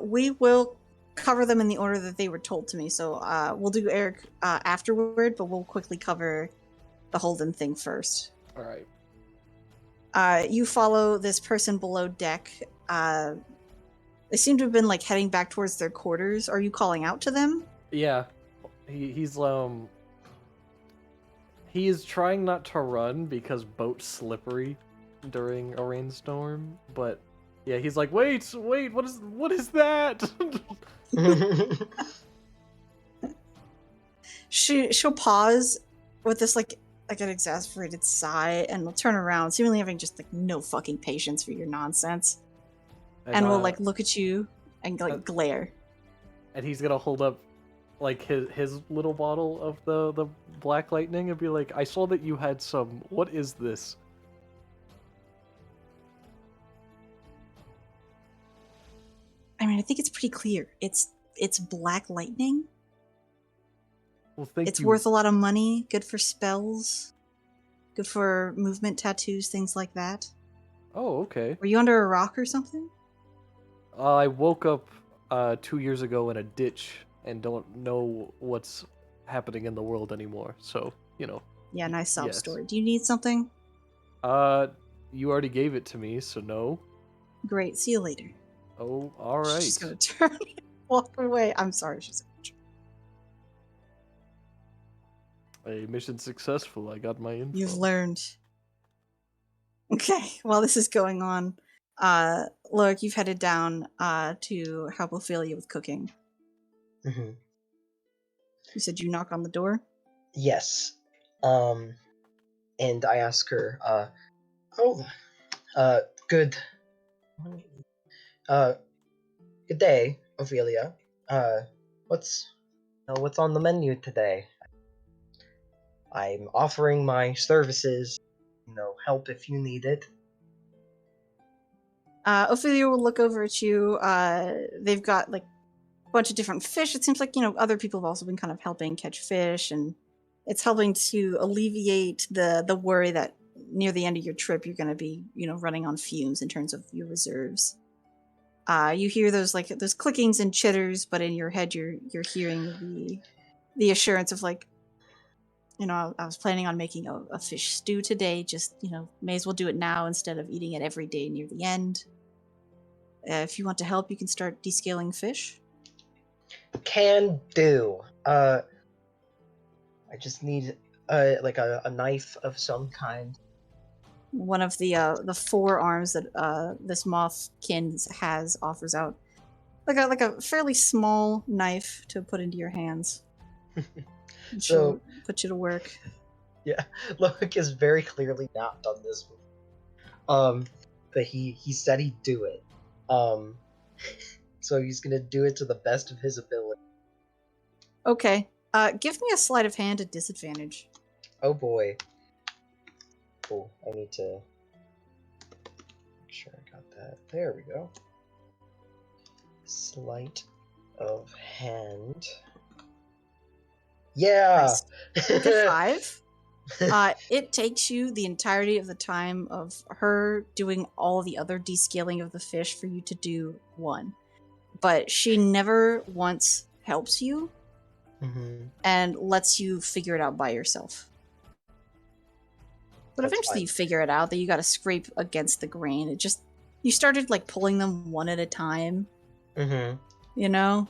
[SPEAKER 2] We will cover them in the order that they were told to me. So we'll do Eric afterward, but we'll quickly cover the Holden thing first.
[SPEAKER 1] All right.
[SPEAKER 2] You follow this person below deck. They seem to have been like heading back towards their quarters. Are you calling out to them?
[SPEAKER 1] Yeah, he is trying not to run because boat's slippery during a rainstorm. But yeah, he's like, wait, what is that?
[SPEAKER 2] She'll pause with this like like an exasperated sigh, and will turn around, seemingly having just like no fucking patience for your nonsense, and will like look at you and like glare.
[SPEAKER 1] And he's gonna hold up like his little bottle of the black lightning and be like, I saw that you had some. What is this?
[SPEAKER 2] I mean, I think it's pretty clear. It's black lightning.
[SPEAKER 1] Well, thank
[SPEAKER 2] It's
[SPEAKER 1] you.
[SPEAKER 2] worth a lot of money. Good for spells. Good for movement tattoos, things like that.
[SPEAKER 1] Oh, okay.
[SPEAKER 2] Were you under a rock or something?
[SPEAKER 1] I woke up 2 years ago in a ditch and don't know what's happening in the world anymore. So, you know.
[SPEAKER 2] Yeah, nice sob
[SPEAKER 1] Yes.
[SPEAKER 2] story. Do you need something?
[SPEAKER 1] You already gave it to me, so no.
[SPEAKER 2] Great. See you later.
[SPEAKER 1] Oh, all right.
[SPEAKER 2] She's gonna turn and walk away. I'm sorry. She's.
[SPEAKER 1] A mission successful. I got my info.
[SPEAKER 2] You've learned. Okay, while this is going on, Loic, you've headed down to help Ophelia with cooking.
[SPEAKER 5] Mm-hmm.
[SPEAKER 2] You said you knock on the door?
[SPEAKER 5] Yes. And I ask her, good day, Ophelia. What's on the menu today? I'm offering my services, help if you need it.
[SPEAKER 2] Ophelia will look over at you. They've got like a bunch of different fish. It seems like, other people have also been kind of helping catch fish, and it's helping to alleviate the worry that near the end of your trip you're going to be, running on fumes in terms of your reserves. You hear those clickings and chitters, but in your head you're hearing the assurance of like, I was planning on making a fish stew today. Just, may as well do it now instead of eating it every day near the end. If you want to help, you can start descaling fish.
[SPEAKER 5] Can do. I just need a knife of some kind.
[SPEAKER 2] One of the 4 arms that this mothkin has offers out like a fairly small knife to put into your hands.
[SPEAKER 5] So
[SPEAKER 2] put you to work.
[SPEAKER 5] Yeah, Loic is very clearly not done this before. But he said he'd do it. So he's gonna do it to the best of his ability.
[SPEAKER 2] Okay. Give me a sleight of hand at disadvantage.
[SPEAKER 5] Oh boy. Cool. I need to make sure I got that. There we go. Sleight of hand. Yeah.
[SPEAKER 2] Nice. With a 5. It takes you the entirety of the time of her doing all the other descaling of the fish for you to do 1. But she never once helps you and lets you figure it out by yourself. But
[SPEAKER 5] That's
[SPEAKER 2] eventually
[SPEAKER 5] fine.
[SPEAKER 2] you figure it out that you gotta scrape against the grain. You started like pulling them one at a time.
[SPEAKER 5] Mm-hmm.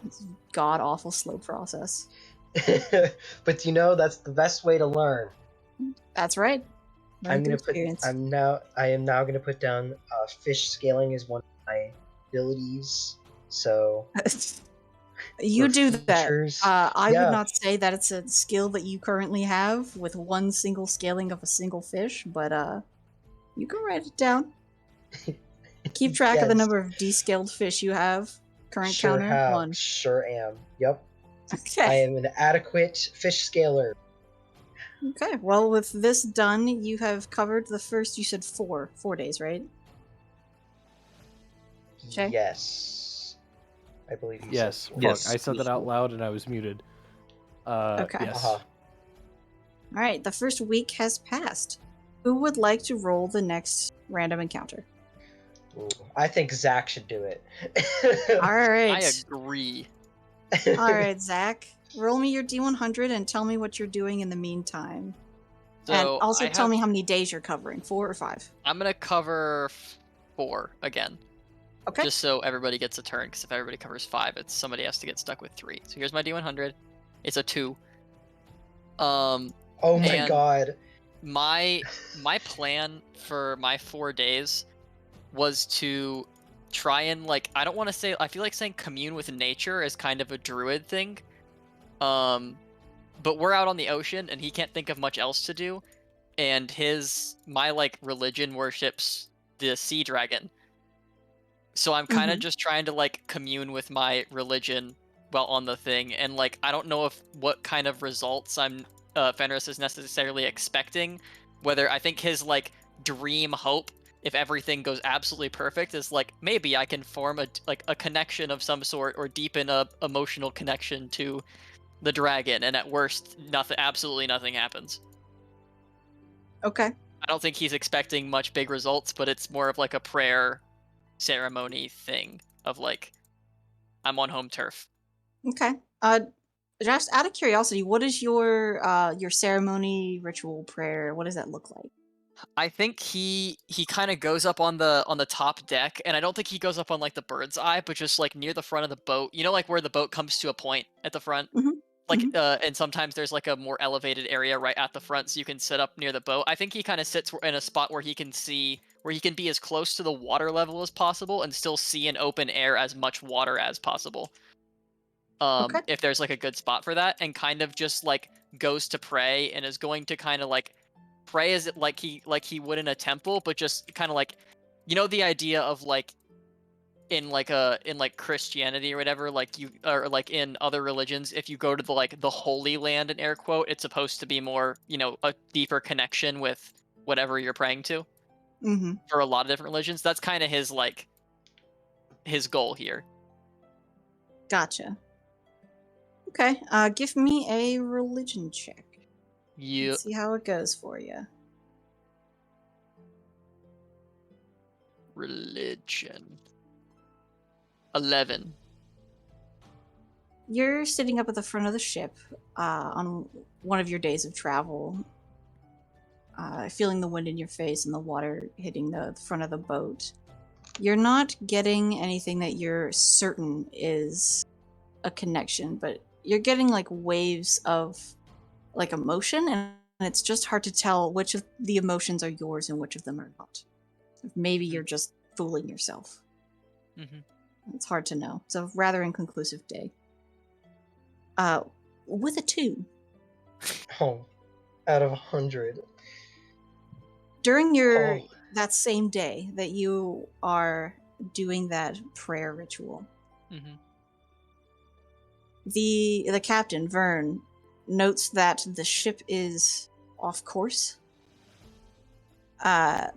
[SPEAKER 2] It's a god-awful slow process.
[SPEAKER 5] But that's the best way to learn.
[SPEAKER 2] That's right.
[SPEAKER 5] I am now gonna put down fish scaling as one of my abilities. So
[SPEAKER 2] you
[SPEAKER 5] for
[SPEAKER 2] do
[SPEAKER 5] features,
[SPEAKER 2] that. I
[SPEAKER 5] yeah.
[SPEAKER 2] would not say that it's a skill that you currently have with one single scaling of a single fish, but you can write it down. Keep track of the
[SPEAKER 5] Yes.
[SPEAKER 2] number of descaled fish you have. Current
[SPEAKER 5] Sure
[SPEAKER 2] counter
[SPEAKER 5] have.
[SPEAKER 2] 1.
[SPEAKER 5] Sure am. Yep.
[SPEAKER 2] Okay.
[SPEAKER 5] I am an adequate fish scaler.
[SPEAKER 2] Okay. Well, with this done, you have covered the first. You said 4 days, right? Okay.
[SPEAKER 5] Yes. I believe you
[SPEAKER 1] Yes.
[SPEAKER 5] said
[SPEAKER 1] Fuck.
[SPEAKER 6] Yes,
[SPEAKER 1] I said that
[SPEAKER 6] yes.
[SPEAKER 1] out loud and I was muted.
[SPEAKER 2] Okay.
[SPEAKER 1] Yes.
[SPEAKER 2] All right. The first week has passed. Who would like to roll the next random encounter?
[SPEAKER 5] Ooh, I think Zach should do it.
[SPEAKER 2] All right.
[SPEAKER 8] I agree.
[SPEAKER 2] All right, Zach. Roll me your D100 and tell me what you're doing in the meantime.
[SPEAKER 8] So
[SPEAKER 2] and also
[SPEAKER 8] I
[SPEAKER 2] tell
[SPEAKER 8] have-
[SPEAKER 2] me how many days you're covering. 4 or 5?
[SPEAKER 8] I'm gonna cover 4 again.
[SPEAKER 2] Okay.
[SPEAKER 8] Just so everybody gets a turn, because if everybody covers 5, somebody has to get stuck with 3. So here's my D100. It's a 2.
[SPEAKER 5] Oh my
[SPEAKER 8] and
[SPEAKER 5] god.
[SPEAKER 8] My plan for my 4 days was to try and I don't want to say, I feel like saying commune with nature is kind of a druid thing. But we're out on the ocean and he can't think of much else to do. and my like religion worships the sea dragon. So I'm kind of just trying to like commune with my religion while on the thing, and like I don't know if what kind of results Fenris is necessarily expecting. Whether I think his like dream hope, if everything goes absolutely perfect, is like maybe I can form a connection of some sort or deepen a emotional connection to the dragon, and at worst, absolutely nothing happens.
[SPEAKER 2] Okay.
[SPEAKER 8] I don't think he's expecting much big results, but it's more of like a prayer ceremony thing of like I'm on home turf.
[SPEAKER 2] Okay. Just out of curiosity, what is your ceremony, ritual, prayer? What does that look like?
[SPEAKER 8] I think he kind of goes up on the top deck, and I don't think he goes up on like the bird's eye, but just like near the front of the boat. You know, like where the boat comes to a point at the front.
[SPEAKER 2] Mhm.
[SPEAKER 8] Like,
[SPEAKER 2] Mhm.
[SPEAKER 8] and sometimes there's like a more elevated area right at the front, so you can sit up near the boat. I think he kind of sits in a spot where he can be as close to the water level as possible and still see in open air as much water as possible.
[SPEAKER 2] Okay.
[SPEAKER 8] If there's like a good spot for that, and kind of just like goes to pray and is going to kind of like pray as it like he would in a temple, but just kind of like, you know, the idea of like in like Christianity or whatever, like you or like in other religions, if you go to the Holy Land in air quote, it's supposed to be more, you know, a deeper connection with whatever you're praying to.
[SPEAKER 2] Mhm.
[SPEAKER 8] For a lot of different religions, that's kind of his goal here.
[SPEAKER 2] Gotcha. Okay. Give me a religion check.
[SPEAKER 8] Yeah.
[SPEAKER 2] Let's see how it goes for you.
[SPEAKER 8] Religion. 11.
[SPEAKER 2] You're sitting up at the front of the ship on one of your days of travel, feeling the wind in your face and the water hitting the front of the boat. You're not getting anything that you're certain is a connection, but you're getting like waves of like emotion, and it's just hard to tell which of the emotions are yours and which of them are not. Maybe you're just fooling yourself.
[SPEAKER 8] Mm-hmm.
[SPEAKER 2] It's hard to know. It's a rather inconclusive day. With a 2.
[SPEAKER 5] Oh, out of 100.
[SPEAKER 2] During
[SPEAKER 5] Oh.
[SPEAKER 2] that same day that you are doing that prayer ritual,
[SPEAKER 8] Mm-hmm.
[SPEAKER 2] the captain, Vern, notes that the ship is off course. But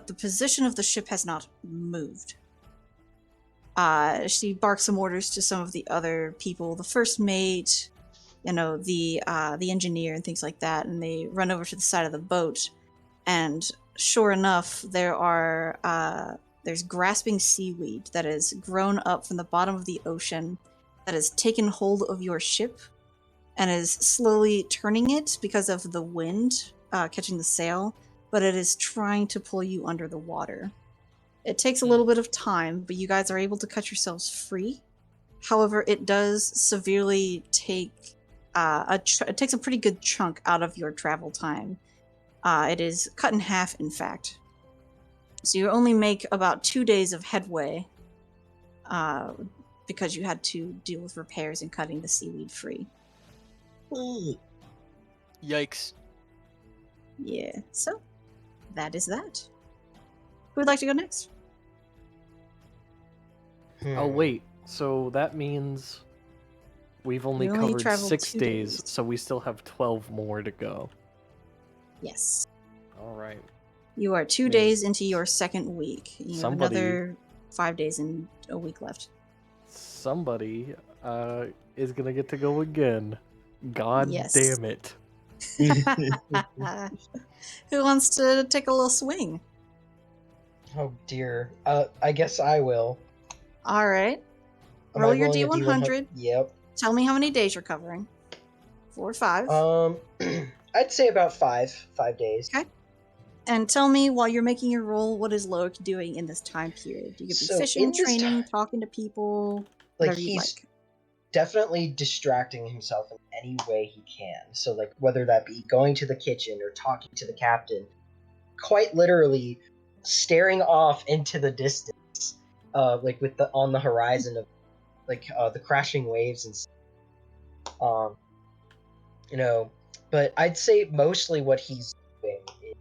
[SPEAKER 2] the position of the ship has not moved. She barks some orders to some of the other people, the first mate, you know, the engineer and things like that, and they run over to the side of the boat. And sure enough, there's grasping seaweed that has grown up from the bottom of the ocean that has taken hold of your ship and is slowly turning it because of the wind catching the sail, but it is trying to pull you under the water. It takes a little bit of time, but you guys are able to cut yourselves free. However, it does severely take it takes a pretty good chunk out of your travel time. It is cut in half, in fact. So you only make about 2 days of headway because you had to deal with repairs and cutting the seaweed free.
[SPEAKER 6] Ooh.
[SPEAKER 8] Yikes.
[SPEAKER 2] Yeah, so that is that. Who would like to go next?
[SPEAKER 1] Oh wait, so that means we've only
[SPEAKER 2] You only
[SPEAKER 1] covered
[SPEAKER 2] traveled
[SPEAKER 1] 6
[SPEAKER 2] 2
[SPEAKER 1] days,
[SPEAKER 2] days.
[SPEAKER 1] so we still have 12 more to go.
[SPEAKER 2] Yes.
[SPEAKER 1] All right.
[SPEAKER 2] You are 2
[SPEAKER 1] Man.
[SPEAKER 2] days into your second week. You have
[SPEAKER 1] Somebody-
[SPEAKER 2] another 5 days and a week left.
[SPEAKER 1] Somebody is gonna get to go again. God
[SPEAKER 2] Yes.
[SPEAKER 1] damn it.
[SPEAKER 2] Who wants to take a little swing?
[SPEAKER 5] Oh dear. I guess I will.
[SPEAKER 2] All right.
[SPEAKER 5] Am
[SPEAKER 2] Roll
[SPEAKER 5] I
[SPEAKER 2] your
[SPEAKER 5] rolling a
[SPEAKER 2] D100.
[SPEAKER 5] Yep.
[SPEAKER 2] Tell me how many days you're covering. 4 or 5.
[SPEAKER 5] I'd say about 5 days.
[SPEAKER 2] Okay. And tell me, while you're making your roll, what is Loic doing in this time period? You could be
[SPEAKER 5] So,
[SPEAKER 2] fishing,
[SPEAKER 5] in this
[SPEAKER 2] training,
[SPEAKER 5] ti-
[SPEAKER 2] talking to people,
[SPEAKER 5] Like,
[SPEAKER 2] whatever you
[SPEAKER 5] he's
[SPEAKER 2] like.
[SPEAKER 5] definitely distracting himself in any way he can. So, like, whether that be going to the kitchen or talking to the captain, quite literally staring off into the distance, like with on the horizon of like the crashing waves and you know, But I'd say mostly what he's doing is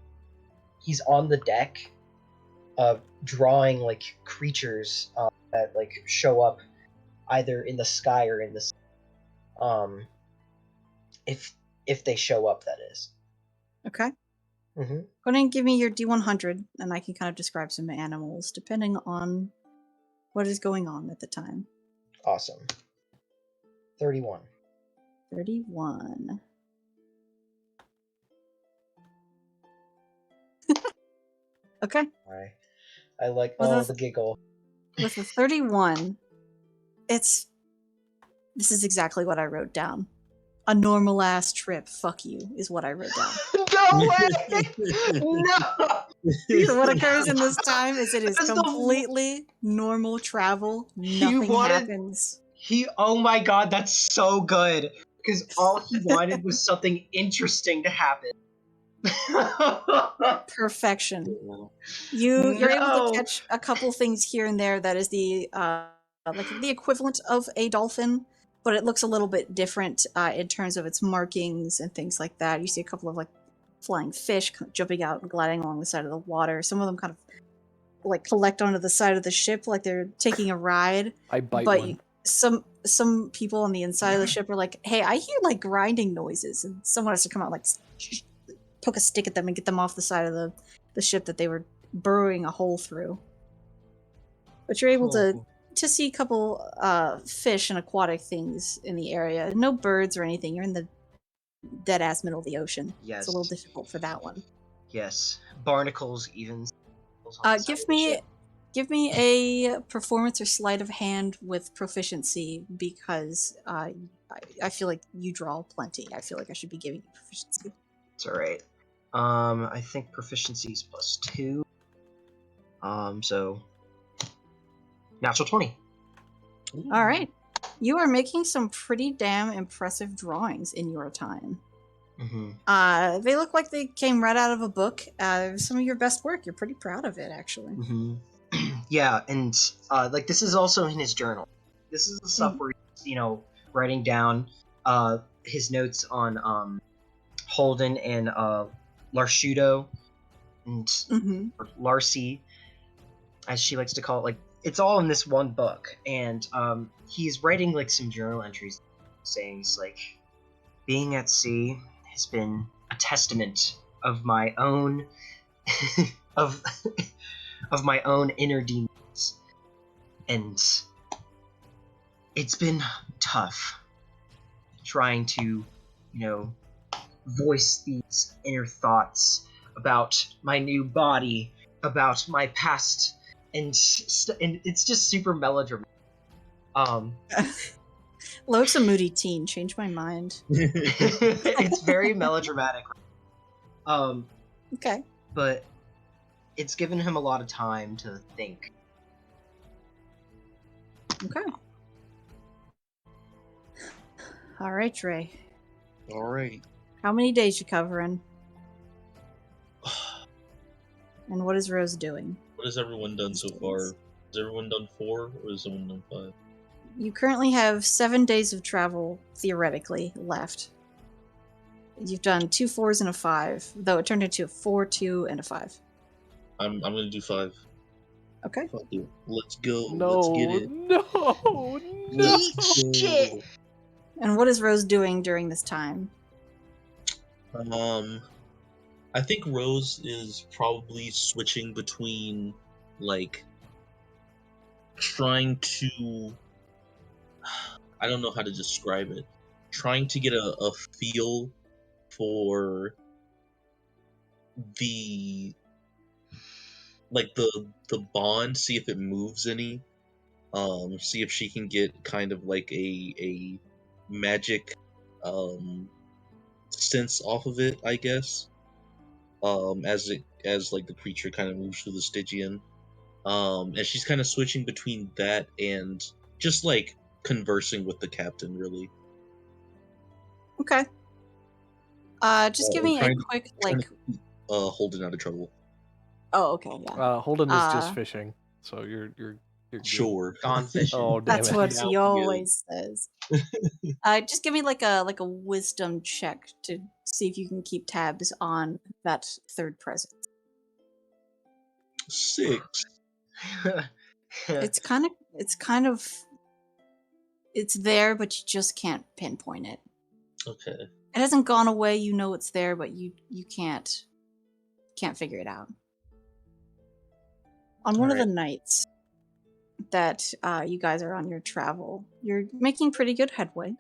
[SPEAKER 5] he's on the deck, drawing like creatures that like show up either in the sky or in the sea. If they show up, that is.
[SPEAKER 2] Okay.
[SPEAKER 5] Mm-hmm.
[SPEAKER 2] Go ahead and give me your D100, and I can kind of describe some animals depending on what is going on at the time.
[SPEAKER 5] Awesome. 31.
[SPEAKER 2] 31. Okay.
[SPEAKER 5] I like
[SPEAKER 2] Well,
[SPEAKER 5] the giggle.
[SPEAKER 2] With the 31, this is exactly what I wrote down. A normal ass trip, fuck you, is what I wrote down.
[SPEAKER 5] No way! No!
[SPEAKER 2] So what occurs in this time is it is
[SPEAKER 5] That's the-
[SPEAKER 2] completely normal travel. Nothing happens.
[SPEAKER 5] Oh my god, that's so good. Because all he wanted was something interesting to happen.
[SPEAKER 2] Perfection. You're able
[SPEAKER 5] No.
[SPEAKER 2] to catch a couple things here and there that is the like the equivalent of a dolphin, but it looks a little bit different in terms of its markings and things like that. You see a couple of like flying fish jumping out and gliding along the side of the water. Some of them kind of like collect onto the side of the ship like they're taking a ride.
[SPEAKER 1] I bite
[SPEAKER 2] But
[SPEAKER 1] one.
[SPEAKER 2] some people on the inside of the ship are like, "Hey, I hear like grinding noises," and someone has to come out like poke a stick at them and get them off the side of the ship that they were burrowing a hole through. But you're able to see a couple fish and aquatic things in the area. No birds or anything. You're in the dead ass middle of the ocean.
[SPEAKER 5] Yes.
[SPEAKER 2] It's a little difficult for that one.
[SPEAKER 5] Yes. Barnacles even.
[SPEAKER 2] Give me a performance or sleight of hand with proficiency because I feel like you draw plenty. I feel like I should be giving you proficiency.
[SPEAKER 5] It's alright. I think proficiency is +2. So natural 20.
[SPEAKER 2] All right. You are making some pretty damn impressive drawings in your time.
[SPEAKER 5] Mm-hmm.
[SPEAKER 2] They look like they came right out of a book. Some of your best work. You're pretty proud of it, actually.
[SPEAKER 5] Mm-hmm. Yeah, and like this is also in his journal. This is the stuff where he's, writing down his notes on Holden and Larshudo and or Larcy, as she likes to call it. Like it's all in this one book, and he's writing like some journal entries, saying like, being at sea has been a testament of my own of my own inner demons, and it's been tough trying to voice these inner thoughts about my new body, about my past, and it's just super melodramatic.
[SPEAKER 2] Loke's a moody teen. Change my mind.
[SPEAKER 5] It's very melodramatic.
[SPEAKER 2] Okay.
[SPEAKER 5] But it's given him a lot of time to think.
[SPEAKER 2] Okay. All right, Dre.
[SPEAKER 6] All right.
[SPEAKER 2] How many days you covering? And what is Rose doing?
[SPEAKER 9] What has everyone done so far? Has everyone done 4 or has someone done 5?
[SPEAKER 2] You currently have 7 days of travel, theoretically, left. You've done 2 4s and a 5, though it turned into a 4, 2, and a 5.
[SPEAKER 9] I'm gonna do 5.
[SPEAKER 2] Okay.
[SPEAKER 9] Fuck you. Let's go.
[SPEAKER 1] No,
[SPEAKER 9] Let's get it.
[SPEAKER 1] no.
[SPEAKER 9] Let's go.
[SPEAKER 5] Shit.
[SPEAKER 2] And what is Rose doing during this time?
[SPEAKER 9] I think Rose is probably switching between, like, trying to... I don't know how to describe it. Trying to get a feel for the bond, see if it moves any. See if she can get kind of like a magic sense off of it, I guess. As like the creature kind of moves through the Stygian. And she's kind of switching between that and just like conversing with the captain, really.
[SPEAKER 2] Okay. Just give me a quick, like...
[SPEAKER 9] Holding out of trouble.
[SPEAKER 2] Oh, okay, yeah.
[SPEAKER 1] Holden is just fishing, so you're You're good.
[SPEAKER 9] Sure.
[SPEAKER 5] Gone fishing.
[SPEAKER 1] Oh, damn
[SPEAKER 2] That's
[SPEAKER 1] it.
[SPEAKER 2] what
[SPEAKER 9] Yeah,
[SPEAKER 2] he
[SPEAKER 9] I'll be
[SPEAKER 2] always says. Just give me like a wisdom check to see if you can keep tabs on that third presence.
[SPEAKER 9] 6.
[SPEAKER 2] It's kind of it's there, but you just can't pinpoint it.
[SPEAKER 9] Okay.
[SPEAKER 2] It hasn't gone away. You know it's there, but you can't figure it out. On one of the nights that you guys are on your travel, you're making pretty good headway.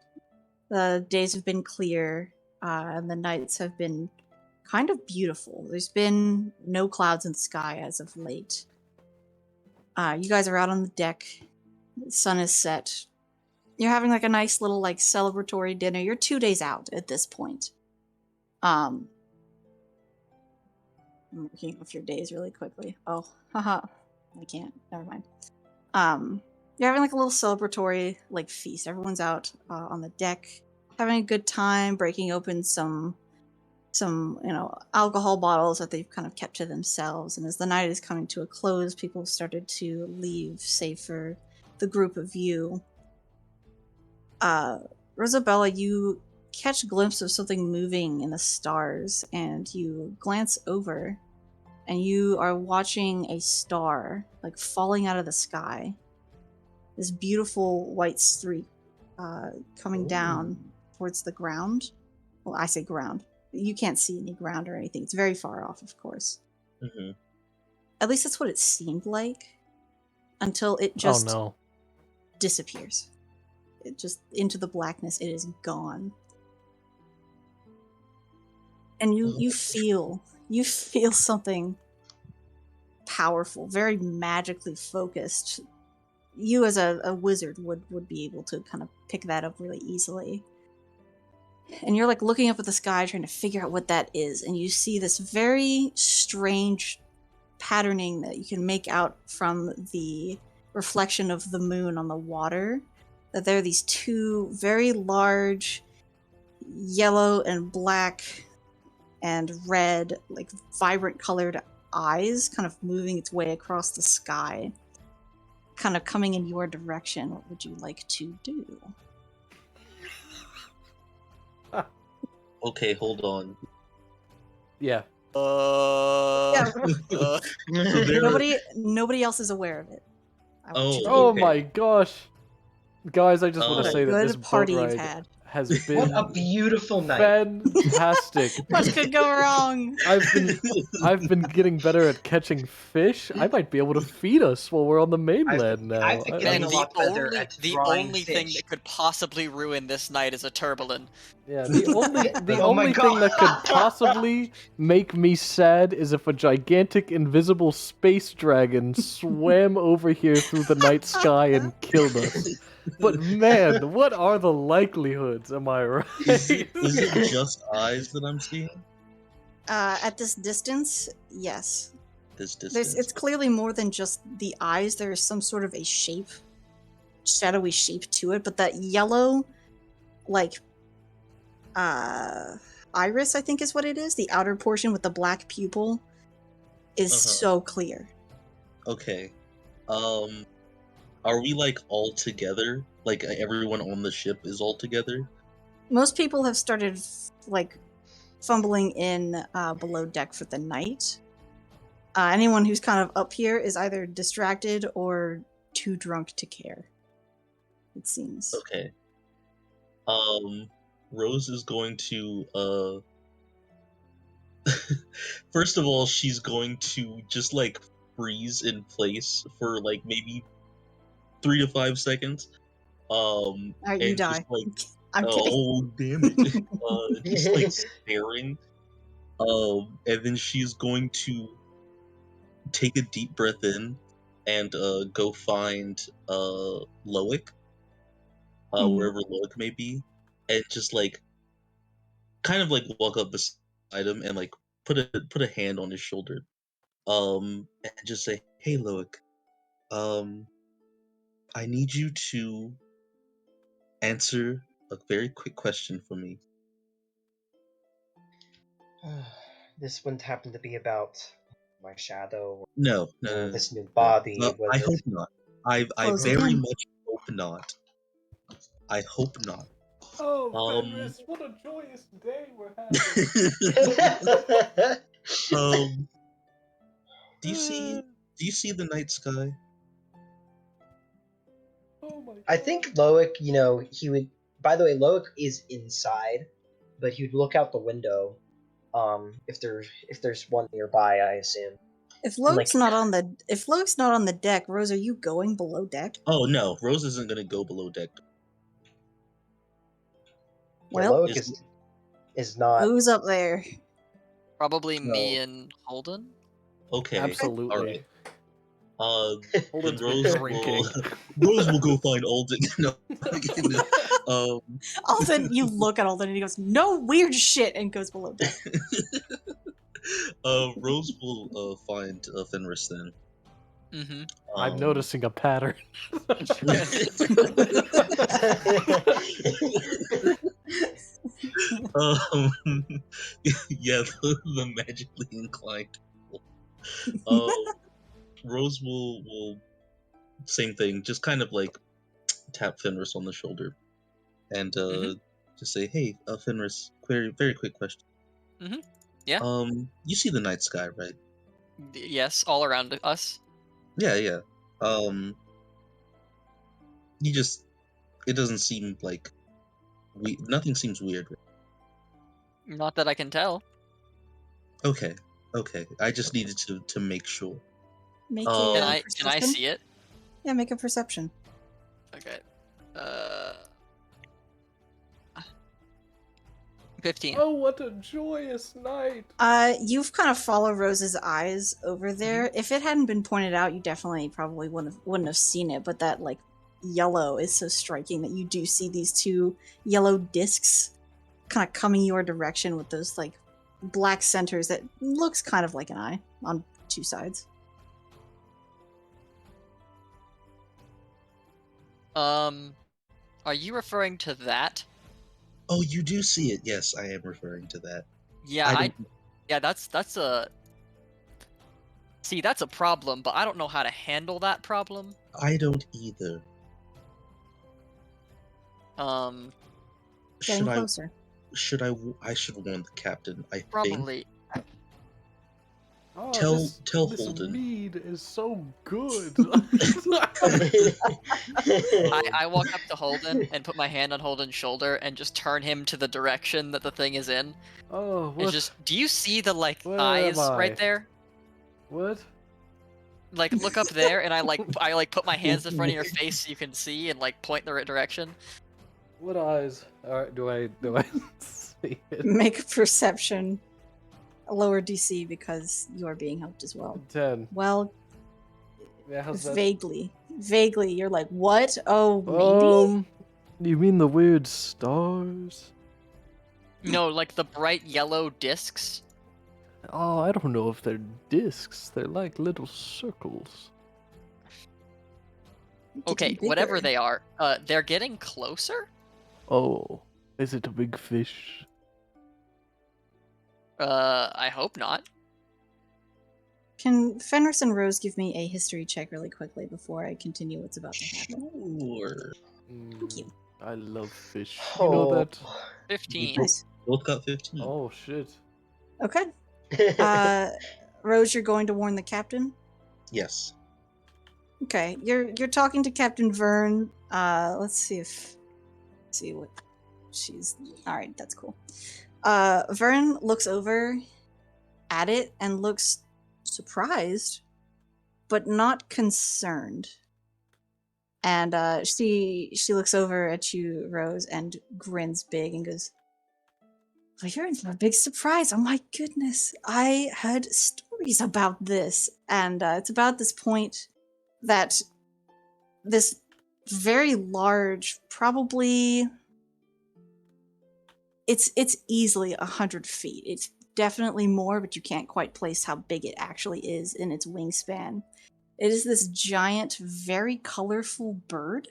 [SPEAKER 2] The days have been clear, and the nights have been kind of beautiful. There's been no clouds in the sky as of late. You guys are out on the deck. The sun is set. You're having like a nice little like celebratory dinner. You're 2 days out at this point. I'm looking off your days really quickly. Oh, haha. I can't. Never mind. You're having like a little celebratory like feast. Everyone's out on the deck, having a good time, breaking open some alcohol bottles that they've kind of kept to themselves. And as the night is coming to a close, people have started to leave, save for the group of you. Rosabella, you catch a glimpse of something moving in the stars, and you glance over, and you are watching a star like falling out of the sky. This beautiful white streak coming down towards the ground. Well, I say ground. You can't see any ground or anything. It's very far off, of course.
[SPEAKER 9] Mm-hmm.
[SPEAKER 2] At least that's what it seemed like until it just disappears. It just into the blackness. It is gone. And you feel something powerful, very magically focused. You as a wizard would be able to kind of pick that up really easily. And you're like looking up at the sky trying to figure out what that is, and you see this very strange patterning that you can make out from the reflection of the moon on the water, that there are these two very large yellow and black and red, like vibrant colored eyes kind of moving its way across the sky, kind of coming in your direction. What would you like to do?
[SPEAKER 9] Okay, hold on.
[SPEAKER 1] Yeah.
[SPEAKER 2] Yeah.
[SPEAKER 9] So there
[SPEAKER 2] Nobody else is aware of it. I want you to be
[SPEAKER 1] Oh
[SPEAKER 2] aware.
[SPEAKER 1] my gosh. Guys, I just want
[SPEAKER 2] What
[SPEAKER 1] to
[SPEAKER 2] a
[SPEAKER 1] say that this
[SPEAKER 2] good
[SPEAKER 1] boat
[SPEAKER 2] party you've
[SPEAKER 1] ride
[SPEAKER 2] had.
[SPEAKER 1] has
[SPEAKER 5] What
[SPEAKER 1] been
[SPEAKER 5] a beautiful night.
[SPEAKER 1] fantastic.
[SPEAKER 2] What could go wrong?
[SPEAKER 1] I've been getting better at catching fish. I might be able to feed us while we're on the mainland now.
[SPEAKER 5] I've been getting
[SPEAKER 8] Man,
[SPEAKER 5] a lot better at
[SPEAKER 8] the
[SPEAKER 5] drawing
[SPEAKER 8] only
[SPEAKER 5] fish.
[SPEAKER 8] thing that could possibly ruin this night is a turbalin.
[SPEAKER 1] Yeah, the
[SPEAKER 5] Oh my
[SPEAKER 1] only thing that could
[SPEAKER 5] God.
[SPEAKER 1] possibly make me sad is if a gigantic invisible space dragon swam over here through the night sky and killed us. But man, what are the likelihoods? Am I right?
[SPEAKER 9] is it just eyes that I'm seeing?
[SPEAKER 2] At this distance, yes.
[SPEAKER 9] This distance.
[SPEAKER 2] It's clearly more than just the eyes. There is some sort of a shadowy shape to it, but that yellow, like, iris, I think is what it is, the outer portion with the black pupil, is so clear.
[SPEAKER 9] Okay. Are we like all together? Like everyone on the ship is all together?
[SPEAKER 2] Most people have started, like, fumbling in below deck for the night. Anyone who's kind of up here is either distracted or too drunk to care, it seems.
[SPEAKER 9] Okay. Rose is going to first of all, she's going to just like freeze in place for like maybe 3 to 5 seconds.
[SPEAKER 2] Alright, you
[SPEAKER 9] And
[SPEAKER 2] die.
[SPEAKER 9] just like
[SPEAKER 2] I'm kidding.
[SPEAKER 9] oh damn it. Just like staring. And then she's going to take a deep breath in and go find Loic, wherever Loic may be, and just like kind of like walk up beside him and like put a hand on his shoulder, and just say, "Hey, Loic, I need you to answer a very quick question for me."
[SPEAKER 5] This wouldn't happen to be about my shadow
[SPEAKER 9] No,
[SPEAKER 5] or
[SPEAKER 9] no,
[SPEAKER 5] this new
[SPEAKER 9] no.
[SPEAKER 5] body,
[SPEAKER 9] I
[SPEAKER 5] was it?
[SPEAKER 9] hope not. I
[SPEAKER 2] Close
[SPEAKER 9] very
[SPEAKER 2] again.
[SPEAKER 9] much hope not. I hope not.
[SPEAKER 1] Oh,
[SPEAKER 9] Um,
[SPEAKER 1] Fenris, what a joyous day we're having.
[SPEAKER 9] do you see the night sky?
[SPEAKER 1] Oh my god.
[SPEAKER 5] I think Loic, he would. By the way, Loic is inside, but he would look out the window. If there's one nearby, I assume.
[SPEAKER 2] If
[SPEAKER 5] Like-
[SPEAKER 2] Loic's not on the deck, Rose, are you going below deck?
[SPEAKER 9] Oh no, Rose isn't gonna go below deck.
[SPEAKER 5] Yeah,
[SPEAKER 2] Well,
[SPEAKER 5] Loic is not.
[SPEAKER 2] who's up there?
[SPEAKER 8] Probably me
[SPEAKER 9] No.
[SPEAKER 8] and Holden.
[SPEAKER 9] Okay.
[SPEAKER 1] Absolutely.
[SPEAKER 9] All right. Then
[SPEAKER 1] Holden's been
[SPEAKER 9] Rose
[SPEAKER 1] drinking.
[SPEAKER 9] Rose will go find Alden. No.
[SPEAKER 2] Alden, you look at Alden and he goes, "No weird shit," and goes below deck.
[SPEAKER 9] Rose will find Fenris then.
[SPEAKER 8] Mm-hmm.
[SPEAKER 1] I'm noticing a pattern.
[SPEAKER 9] Yeah, the magically inclined. Rose will same thing, just kind of like tap Fenris on the shoulder, and just say, "Hey, Fenris, very quick question.
[SPEAKER 8] Yeah.
[SPEAKER 9] You see the night sky, right?
[SPEAKER 8] Yes, all around us.
[SPEAKER 9] Yeah. It doesn't seem like nothing seems weird.
[SPEAKER 8] Not that I can tell.
[SPEAKER 9] Okay. I just needed to make sure.
[SPEAKER 2] Make
[SPEAKER 8] Can
[SPEAKER 2] a
[SPEAKER 8] I
[SPEAKER 2] perception.
[SPEAKER 8] see it?
[SPEAKER 2] Yeah, make a perception.
[SPEAKER 8] Okay. 15.
[SPEAKER 1] Oh, what a joyous night!
[SPEAKER 2] You've kind of followed Rose's eyes over there. If it hadn't been pointed out, you definitely probably wouldn't have seen it. But that like yellow is so striking that you do see these two yellow discs kind of coming your direction with those like black centers that looks kind of like an eye on two sides.
[SPEAKER 8] Are you referring to that?
[SPEAKER 9] Oh, you do see it. Yes, I am referring to that.
[SPEAKER 8] Yeah, that's a. See, that's a problem, but I don't know how to handle that problem.
[SPEAKER 9] I don't either.
[SPEAKER 2] Getting
[SPEAKER 9] Should
[SPEAKER 2] closer.
[SPEAKER 9] I should warn the captain. I think.
[SPEAKER 8] Probably.
[SPEAKER 1] Oh,
[SPEAKER 9] Tell
[SPEAKER 1] this
[SPEAKER 9] Holden.
[SPEAKER 1] mead is so good.
[SPEAKER 8] I walk up to Holden and put my hand on Holden's shoulder and just turn him to the direction that the thing is in.
[SPEAKER 1] Oh, what?
[SPEAKER 8] And just, do you see the like
[SPEAKER 1] Where
[SPEAKER 8] eyes
[SPEAKER 1] am I?
[SPEAKER 8] right there?
[SPEAKER 1] What?
[SPEAKER 8] Like look up there, and I put my hands in front of your face so you can see and like point in the right direction.
[SPEAKER 1] What eyes? Alright, do I see it?
[SPEAKER 2] Make a perception. A lower DC because you are being helped as well.
[SPEAKER 1] 10.
[SPEAKER 2] Well,
[SPEAKER 1] Yeah, how's that?
[SPEAKER 2] vaguely, you're like, what? Oh, maybe.
[SPEAKER 1] You mean the weird stars?
[SPEAKER 8] No, like the bright yellow discs.
[SPEAKER 1] Oh, I don't know if they're discs. They're like little circles.
[SPEAKER 8] Okay, whatever they are, they're getting closer.
[SPEAKER 1] Oh, is it a big fish?
[SPEAKER 8] I hope not.
[SPEAKER 2] Can Fenris and Rose give me a history check really quickly before I continue what's about to happen?
[SPEAKER 9] Sure.
[SPEAKER 2] Thank you.
[SPEAKER 1] I love fish. You know that?
[SPEAKER 8] 15.
[SPEAKER 2] Nice.
[SPEAKER 9] Both got 15.
[SPEAKER 1] Oh shit.
[SPEAKER 2] Okay. Rose, you're going to warn the captain?
[SPEAKER 9] Yes.
[SPEAKER 2] Okay. You're talking to Captain Vern. Let's see what she's. All right, that's cool. Vern looks over at it and looks surprised, but not concerned. And she looks over at you, Rose, and grins big and goes, "Well, you're in for a big surprise. Oh my goodness. I heard stories about this." And it's about this point that this very large, probably it's easily 100 feet. It's definitely more, but you can't quite place how big it actually is in its wingspan. It is this giant, very colorful bird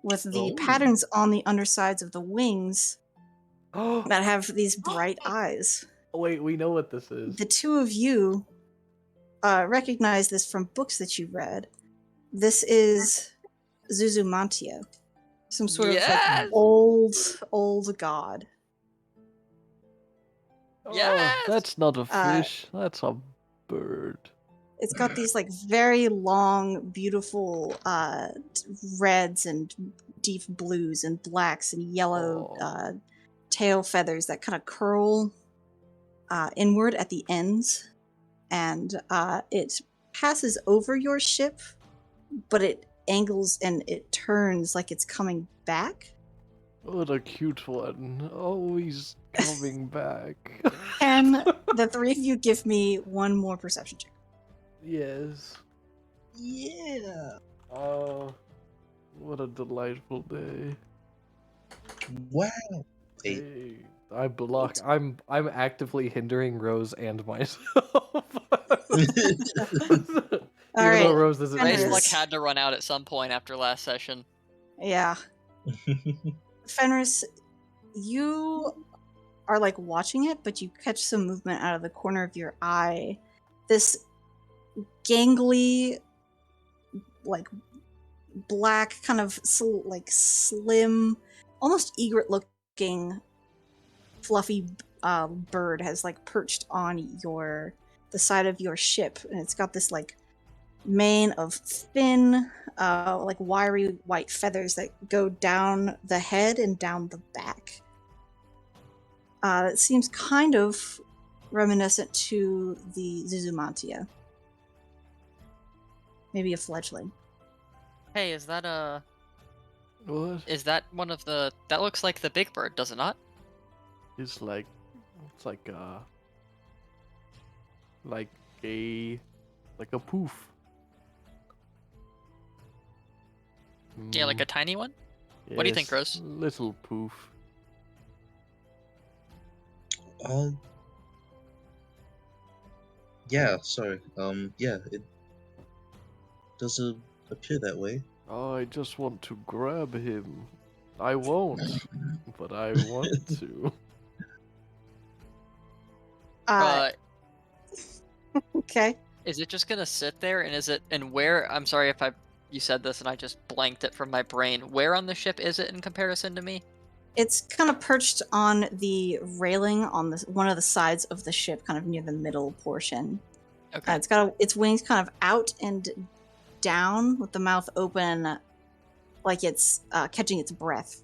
[SPEAKER 2] with the patterns on the undersides of the wings that have these bright eyes.
[SPEAKER 1] Wait, we know what this is.
[SPEAKER 2] The two of you recognize this from books that you read. This is Zuzumantia, some sort of like
[SPEAKER 8] Yes!
[SPEAKER 2] old god.
[SPEAKER 8] Yes!
[SPEAKER 1] Oh, that's not a
[SPEAKER 2] Uh,
[SPEAKER 1] fish. That's a bird.
[SPEAKER 2] It's got these like very long, beautiful reds and deep blues and blacks and yellow
[SPEAKER 1] Oh.
[SPEAKER 2] tail feathers that kind of curl inward at the ends, and it passes over your ship, but it angles and it turns like it's coming back.
[SPEAKER 1] What a cute one. Always coming back.
[SPEAKER 2] Can the three of you give me one more perception check?
[SPEAKER 1] Yes.
[SPEAKER 4] Yeah.
[SPEAKER 1] Oh, what a delightful day.
[SPEAKER 9] Wow.
[SPEAKER 1] Hey, I'm actively hindering Rose and myself.
[SPEAKER 2] All
[SPEAKER 1] Even
[SPEAKER 2] right.
[SPEAKER 1] though Rose isn't
[SPEAKER 8] Race
[SPEAKER 2] Fenris.
[SPEAKER 8] luck
[SPEAKER 1] here.
[SPEAKER 8] had to run out at some point after last session.
[SPEAKER 2] Yeah. Fenris, you are like watching it, but you catch some movement out of the corner of your eye. This gangly, like black, kind of like slim, almost egret looking, fluffy bird has like perched on the side of your ship, and it's got this like mane of thin, like wiry white feathers that go down the head and down the back. It seems kind of reminiscent to the Zuzumantia. Maybe a fledgling.
[SPEAKER 8] Hey, is that
[SPEAKER 1] What?
[SPEAKER 8] one of the... That looks like the big bird, does it not?
[SPEAKER 1] It's like a poof.
[SPEAKER 8] Yeah, like a tiny one? What do you think,
[SPEAKER 1] Yes,
[SPEAKER 8] Rose?
[SPEAKER 1] Little poof.
[SPEAKER 9] Yeah, sorry. Yeah, it does appear that way.
[SPEAKER 1] Oh, I just want to grab him. I won't, but I want to.
[SPEAKER 2] Okay.
[SPEAKER 8] Is it just gonna sit there, and where... I'm sorry if you said this and I just blanked it from my brain. Where on the ship is it in comparison to me?
[SPEAKER 2] It's kind of perched on the railing on one of the sides of the ship, kind of near the middle portion.
[SPEAKER 8] Okay.
[SPEAKER 2] It's got its wings kind of out and down, with the mouth open, like it's catching its breath.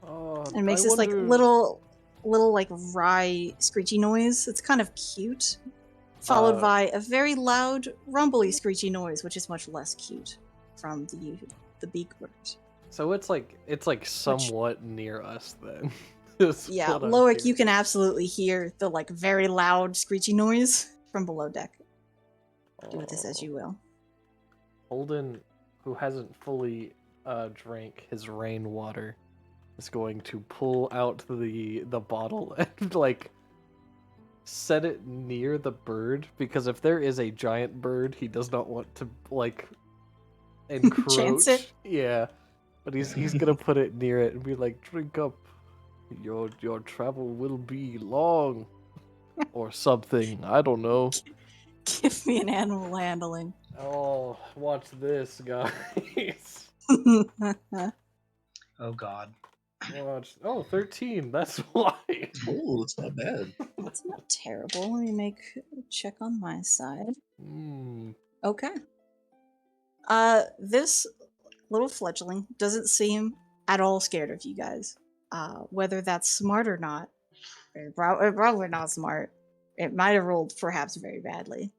[SPEAKER 1] Oh,
[SPEAKER 2] And it makes
[SPEAKER 1] I
[SPEAKER 2] this like
[SPEAKER 1] wonder-
[SPEAKER 2] little like wry screechy noise. It's kind of cute, followed by a very loud rumbly screechy noise, which is much less cute from the beak birds.
[SPEAKER 1] So it's like somewhat near us then. Is
[SPEAKER 2] Yeah,
[SPEAKER 1] what I'm
[SPEAKER 2] Loic, you
[SPEAKER 1] hearing.
[SPEAKER 2] can absolutely hear the like very loud screechy noise from below deck. Do with this as you will.
[SPEAKER 1] Holden, who hasn't fully drank his rainwater, is going to pull out the bottle and like set it near the bird, because if there is a giant bird, he does not want to like encroach.
[SPEAKER 2] Chance it?
[SPEAKER 1] Yeah, but he's gonna put it near it and be like, "Drink up. Your travel will be long," or something. I don't know.
[SPEAKER 2] Give me an animal handling.
[SPEAKER 1] Oh, watch this, guys.
[SPEAKER 5] Oh god.
[SPEAKER 1] Watch. Oh, 13. That's why.
[SPEAKER 9] Oh, it's not bad.
[SPEAKER 2] That's not terrible. Let me make a check on my side. Okay. This little fledgling doesn't seem at all scared of you guys. Whether that's smart or not, probably not smart. It might have rolled perhaps very badly.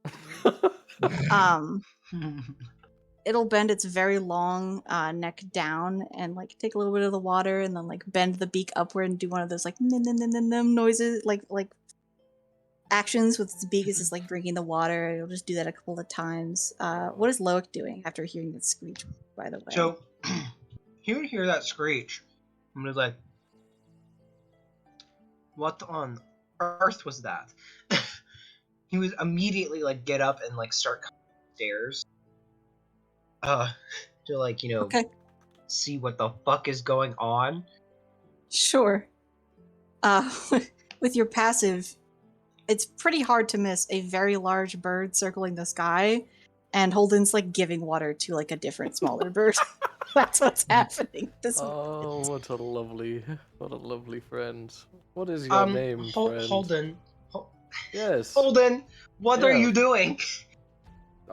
[SPEAKER 2] It'll bend its very long neck down and like take a little bit of the water and then like bend the beak upward and do one of those like noises, like actions with its beak. Is just like drinking the water. It'll just do that a couple of times. What is Loic doing after hearing that screech, by the way?
[SPEAKER 5] So, you hear that screech. I'm gonna like, what on earth was that? He was immediately like get up and like start coming upstairs. To like,
[SPEAKER 2] Okay.
[SPEAKER 5] see what the fuck is going on.
[SPEAKER 2] Sure. With your passive, it's pretty hard to miss a very large bird circling the sky, and Holden's like giving water to like a different smaller bird. That's what's happening.
[SPEAKER 1] Oh, what a lovely friend. What is your name, friend?
[SPEAKER 5] Holden.
[SPEAKER 1] Yes.
[SPEAKER 5] Holden, what are
[SPEAKER 1] Yeah.
[SPEAKER 5] you doing?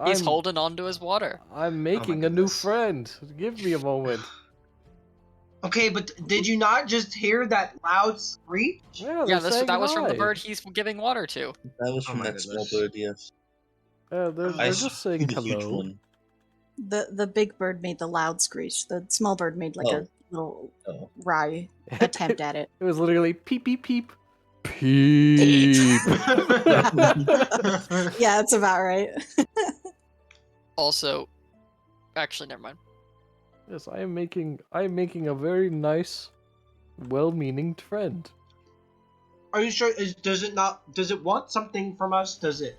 [SPEAKER 8] He's
[SPEAKER 1] I'm,
[SPEAKER 8] holding on to his water.
[SPEAKER 1] I'm making a new
[SPEAKER 5] goodness.
[SPEAKER 1] friend. Give me a moment.
[SPEAKER 5] Okay, but did you not just hear that loud screech?
[SPEAKER 1] Yeah,
[SPEAKER 8] Yeah,
[SPEAKER 1] they're saying
[SPEAKER 8] that was from the
[SPEAKER 1] hi.
[SPEAKER 8] bird he's giving water to.
[SPEAKER 9] That was
[SPEAKER 5] Oh
[SPEAKER 9] from
[SPEAKER 5] my
[SPEAKER 9] that small
[SPEAKER 5] goodness.
[SPEAKER 9] bird, yes.
[SPEAKER 1] They're
[SPEAKER 5] I
[SPEAKER 1] just
[SPEAKER 9] see
[SPEAKER 1] saying
[SPEAKER 9] the huge
[SPEAKER 1] hello.
[SPEAKER 9] one.
[SPEAKER 2] The big bird made the loud screech. The small bird made like a little
[SPEAKER 9] Oh.
[SPEAKER 2] wry attempt at it.
[SPEAKER 1] It was literally peep peep peep. Peep.
[SPEAKER 2] Yeah, that's about right.
[SPEAKER 8] Also, actually, never mind.
[SPEAKER 1] Yes, I am making a very nice, well-meaning friend.
[SPEAKER 5] Are you sure? Does it want something from us? Does it?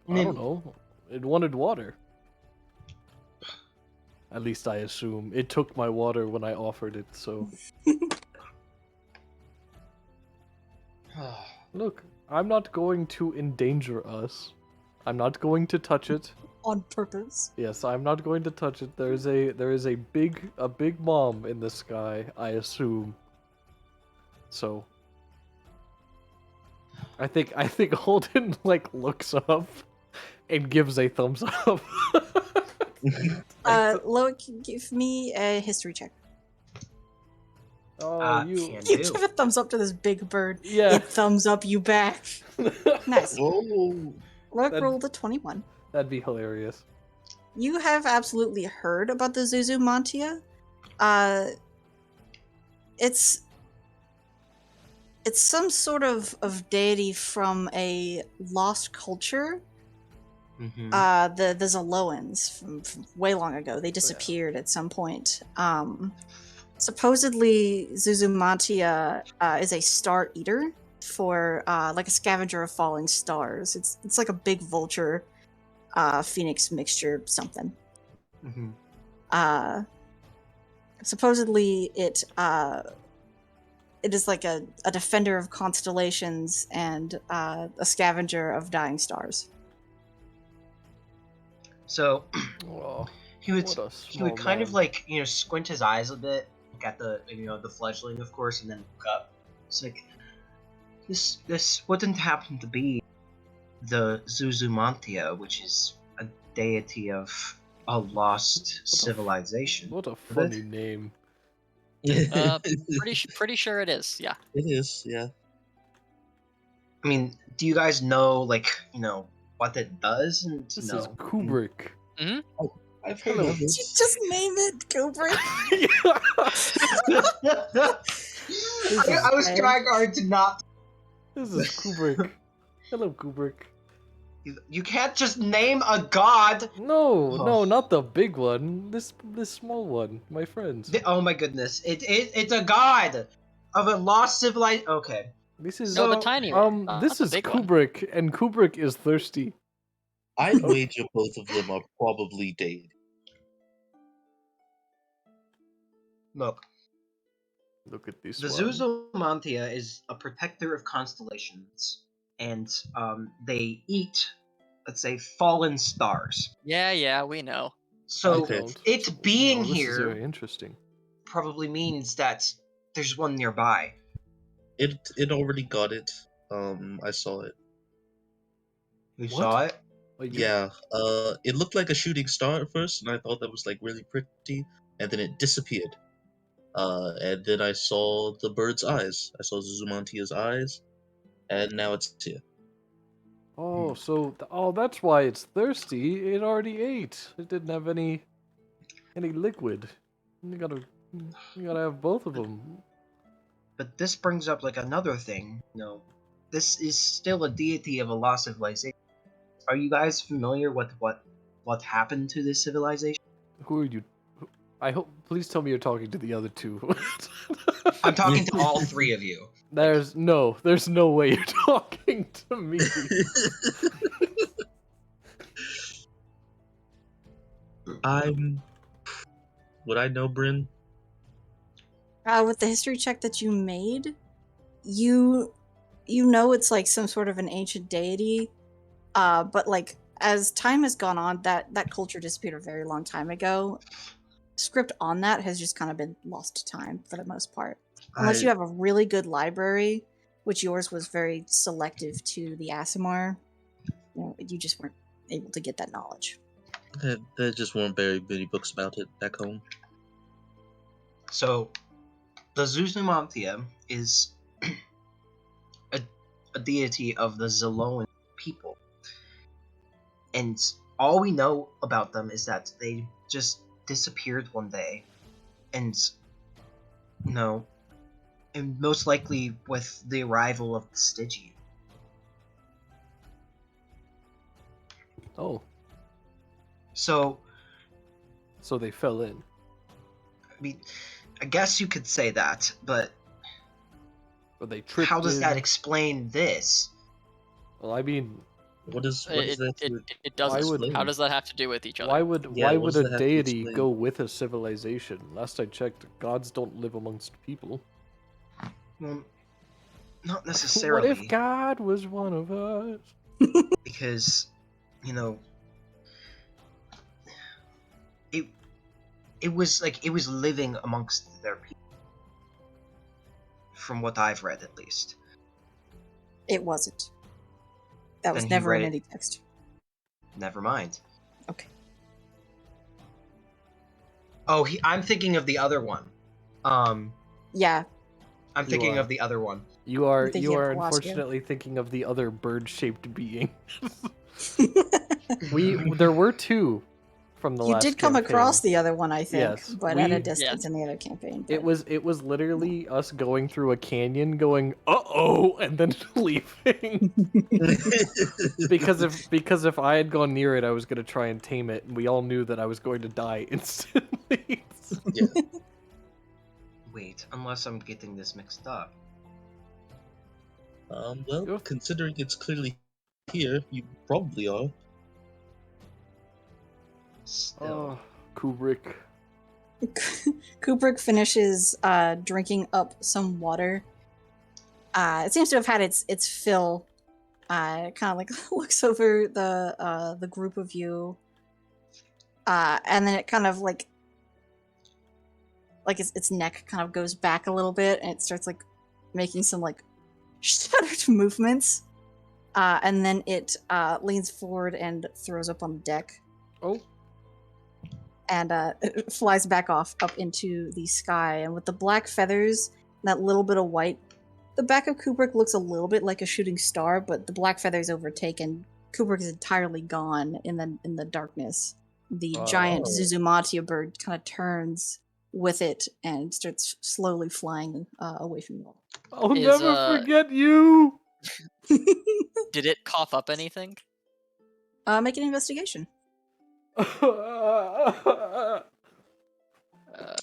[SPEAKER 1] I don't know. It wanted water. At least I assume. It took my water when I offered it, so... Look, I'm not going to endanger us. I'm not going to touch it.
[SPEAKER 2] On purpose.
[SPEAKER 1] Yes, I'm not going to touch it. There is a big mom in the sky, I assume. So I think Holden like looks up and gives a thumbs up.
[SPEAKER 2] Loic, give me a history check.
[SPEAKER 1] Oh, you
[SPEAKER 5] Can
[SPEAKER 2] You
[SPEAKER 5] do.
[SPEAKER 2] give a thumbs up to this big bird.
[SPEAKER 1] yeah.
[SPEAKER 2] It thumbs up you back. Nice.
[SPEAKER 9] Whoa.
[SPEAKER 2] Loic
[SPEAKER 1] That-
[SPEAKER 2] rolled a 21.
[SPEAKER 1] That'd be hilarious.
[SPEAKER 2] You have absolutely heard about the Zuzumantia. It's some sort of deity from a lost culture.
[SPEAKER 5] Mm-hmm.
[SPEAKER 2] The Zaloans from way long ago. They disappeared at some point. Supposedly Zuzumantia is a star eater for like a scavenger of falling stars. It's like a big vulture, phoenix mixture something.
[SPEAKER 5] Mm-hmm.
[SPEAKER 2] Supposedly it is like a defender of constellations and a scavenger of dying stars.
[SPEAKER 5] So
[SPEAKER 1] Oh,
[SPEAKER 5] he would
[SPEAKER 1] what a
[SPEAKER 5] he would
[SPEAKER 1] small
[SPEAKER 5] kind of
[SPEAKER 1] man.
[SPEAKER 5] like squint his eyes a bit, look at the the fledgling, of course, and then look up. It's like this wouldn't happen to be the Zuzumantia, which is a deity of a lost civilization.
[SPEAKER 1] What a
[SPEAKER 5] Would
[SPEAKER 1] funny
[SPEAKER 5] it?
[SPEAKER 1] name.
[SPEAKER 8] Pretty sure it is. Yeah.
[SPEAKER 9] It is, yeah.
[SPEAKER 5] I mean, do you guys know what it does? And
[SPEAKER 1] This
[SPEAKER 5] no.
[SPEAKER 1] is Kubrick.
[SPEAKER 9] I've heard
[SPEAKER 1] Hello.
[SPEAKER 9] of
[SPEAKER 2] You
[SPEAKER 9] it.
[SPEAKER 2] just name it, Kubrick.
[SPEAKER 5] I was trying hard to not.
[SPEAKER 1] This is Kubrick. Hello, Kubrick.
[SPEAKER 5] You can't just name a god.
[SPEAKER 1] No,
[SPEAKER 5] Oh.
[SPEAKER 1] no, not the big one. This small one, my friends.
[SPEAKER 5] Oh my goodness! It's a god of a lost civilization. Okay.
[SPEAKER 1] This is
[SPEAKER 8] No, the tiny one.
[SPEAKER 1] This
[SPEAKER 8] not the
[SPEAKER 1] is
[SPEAKER 8] big one.
[SPEAKER 1] Kubrick, and Kubrick is thirsty.
[SPEAKER 9] I'd wager both of them are probably dead.
[SPEAKER 5] Look,
[SPEAKER 1] Look at this
[SPEAKER 5] the
[SPEAKER 1] one.
[SPEAKER 5] Zuzumantia is a protector of constellations, and they eat, let's say, fallen stars.
[SPEAKER 8] Yeah, we know.
[SPEAKER 5] So
[SPEAKER 9] Okay.
[SPEAKER 5] it being
[SPEAKER 1] this is
[SPEAKER 5] here
[SPEAKER 1] very interesting.
[SPEAKER 5] probably means that there's one nearby.
[SPEAKER 9] It already got it. I saw it.
[SPEAKER 5] You
[SPEAKER 1] What?
[SPEAKER 5] saw it?
[SPEAKER 9] Yeah. It looked like a shooting star at first, and I thought that was like really pretty, and then it disappeared. And then I saw the bird's eyes. I saw Zuzumantia's eyes, and now it's here.
[SPEAKER 1] Oh, so that's why it's thirsty. It already ate. It didn't have any liquid. You gotta have both of them.
[SPEAKER 5] But this brings up like another thing. This is still a deity of a lost civilization. Are you guys familiar with what happened to this civilization?
[SPEAKER 1] Who are you? I hope. Please tell me you're talking to the other two.
[SPEAKER 5] I'm talking to all three of you.
[SPEAKER 1] There's no way you're talking to me.
[SPEAKER 9] Would I know, Bryn?
[SPEAKER 2] With the history check that you made, you you know it's like some sort of an ancient deity, but like as time has gone on, that culture disappeared a very long time ago. Script on that has just kind of been lost to time for the most part. Unless you have a really good library, which yours was very selective to the Aasimar, you just weren't able to get that knowledge.
[SPEAKER 9] There just weren't very many books about it back home.
[SPEAKER 5] So, the Zuzumantia is a deity of the Zoloan people. And all we know about them is that they just disappeared one day. And, and most likely with the arrival of the Stygian.
[SPEAKER 1] Oh.
[SPEAKER 5] So
[SPEAKER 1] they fell in.
[SPEAKER 5] I mean, I guess you could say that, but
[SPEAKER 1] Or they tripped
[SPEAKER 5] how does
[SPEAKER 1] in.
[SPEAKER 5] that explain this?
[SPEAKER 1] Well, I mean,
[SPEAKER 9] What is that?
[SPEAKER 8] It doesn't.
[SPEAKER 1] would-
[SPEAKER 8] How does that have to do with each other?
[SPEAKER 1] why would
[SPEAKER 9] Yeah, what does
[SPEAKER 1] a
[SPEAKER 9] that have to
[SPEAKER 1] deity
[SPEAKER 9] explain?
[SPEAKER 1] go with a civilization? Last I checked, gods don't live amongst people.
[SPEAKER 5] Well, not
[SPEAKER 1] What
[SPEAKER 5] necessarily.
[SPEAKER 1] if God was one of us?
[SPEAKER 5] Because, it was living amongst their people. From what I've read, at least.
[SPEAKER 2] It wasn't. That was
[SPEAKER 5] Then he
[SPEAKER 2] never in
[SPEAKER 5] read it-
[SPEAKER 2] any text.
[SPEAKER 5] Never mind.
[SPEAKER 2] Okay.
[SPEAKER 5] Oh, I'm thinking of the other one.
[SPEAKER 2] Yeah.
[SPEAKER 5] I'm
[SPEAKER 1] You
[SPEAKER 5] thinking
[SPEAKER 1] are.
[SPEAKER 5] of the other one.
[SPEAKER 1] You are
[SPEAKER 2] thinking of Colossia.
[SPEAKER 1] unfortunately thinking of the other bird-shaped being. There were two from the
[SPEAKER 2] You
[SPEAKER 1] last
[SPEAKER 2] did come
[SPEAKER 1] campaign.
[SPEAKER 2] across the other one, I think,
[SPEAKER 1] Yes,
[SPEAKER 2] but at a
[SPEAKER 1] we-
[SPEAKER 2] distance
[SPEAKER 8] Yes.
[SPEAKER 2] in the other campaign.
[SPEAKER 1] It
[SPEAKER 2] but-
[SPEAKER 1] was literally us going through a canyon, going "uh-oh," and then leaving. because if I had gone near it, I was gonna try and tame it, and we all knew that I was going to die instantly.
[SPEAKER 5] Wait, unless I'm getting this mixed up.
[SPEAKER 9] Well, considering it's clearly here, you probably are.
[SPEAKER 5] Still.
[SPEAKER 1] Oh, Kubrick.
[SPEAKER 2] Kubrick finishes drinking up some water. It seems to have had its fill. Kind of like looks over the group of you, and then it kind of like its neck kind of goes back a little bit, and it starts like making some like shuddered movements, and then it leans forward and throws up on the deck.
[SPEAKER 1] Oh.
[SPEAKER 2] And it flies back off up into the sky. And with the black feathers, that little bit of white, the back of Kubrick looks a little bit like a shooting star, but the black feathers overtaken. Kubrick is entirely gone in the darkness. The giant Zuzumatia bird kind of turns with it and starts slowly flying away from you all.
[SPEAKER 1] I'll never forget you.
[SPEAKER 8] Did it cough up anything?
[SPEAKER 2] Make an investigation.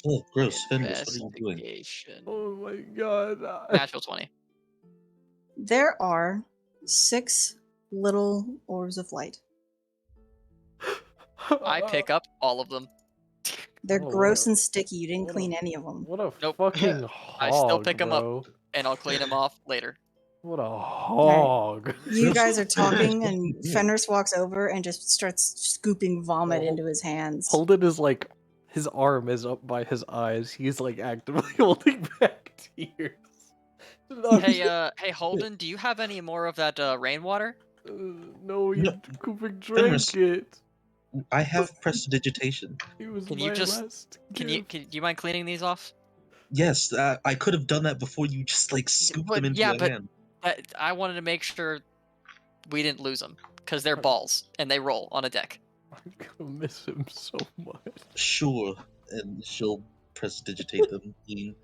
[SPEAKER 9] Oh, gross. Fenris, what are you doing?
[SPEAKER 8] Investigation.
[SPEAKER 1] Oh my god.
[SPEAKER 8] Natural 20.
[SPEAKER 2] There are 6 little orbs of light.
[SPEAKER 8] I pick up all of them.
[SPEAKER 2] They're
[SPEAKER 1] Oh,
[SPEAKER 2] gross
[SPEAKER 1] what a-
[SPEAKER 2] and sticky. You didn't
[SPEAKER 1] what a-
[SPEAKER 2] clean any of them.
[SPEAKER 1] What a
[SPEAKER 8] Nope.
[SPEAKER 1] fucking hog,
[SPEAKER 8] I still pick 'em up.
[SPEAKER 1] bro.
[SPEAKER 8] And I'll clean them off later.
[SPEAKER 1] What a hog.
[SPEAKER 2] You guys are talking, and Fenris walks over and just starts scooping vomit
[SPEAKER 1] Oh.
[SPEAKER 2] into his hands.
[SPEAKER 1] Holden is like, his arm is up by his eyes. He's like actively holding back tears.
[SPEAKER 8] Hey, Holden, do you have any more of that rainwater?
[SPEAKER 1] No,
[SPEAKER 9] No,
[SPEAKER 1] Kubrick drank
[SPEAKER 9] Fenris.
[SPEAKER 1] it.
[SPEAKER 9] I have prestidigitation.
[SPEAKER 1] He was
[SPEAKER 8] Can
[SPEAKER 1] my
[SPEAKER 8] you just-
[SPEAKER 1] last
[SPEAKER 8] Do
[SPEAKER 1] gift.
[SPEAKER 8] you mind cleaning these off?
[SPEAKER 9] Yes, I could have done that before you just like scooped
[SPEAKER 8] but-
[SPEAKER 9] them into
[SPEAKER 8] yeah,
[SPEAKER 9] your
[SPEAKER 8] but-
[SPEAKER 9] hand.
[SPEAKER 8] I wanted to make sure we didn't lose them because they're balls and they roll on a deck.
[SPEAKER 1] I'm gonna miss him so much.
[SPEAKER 9] Sure, and she'll prestidigitate them clean.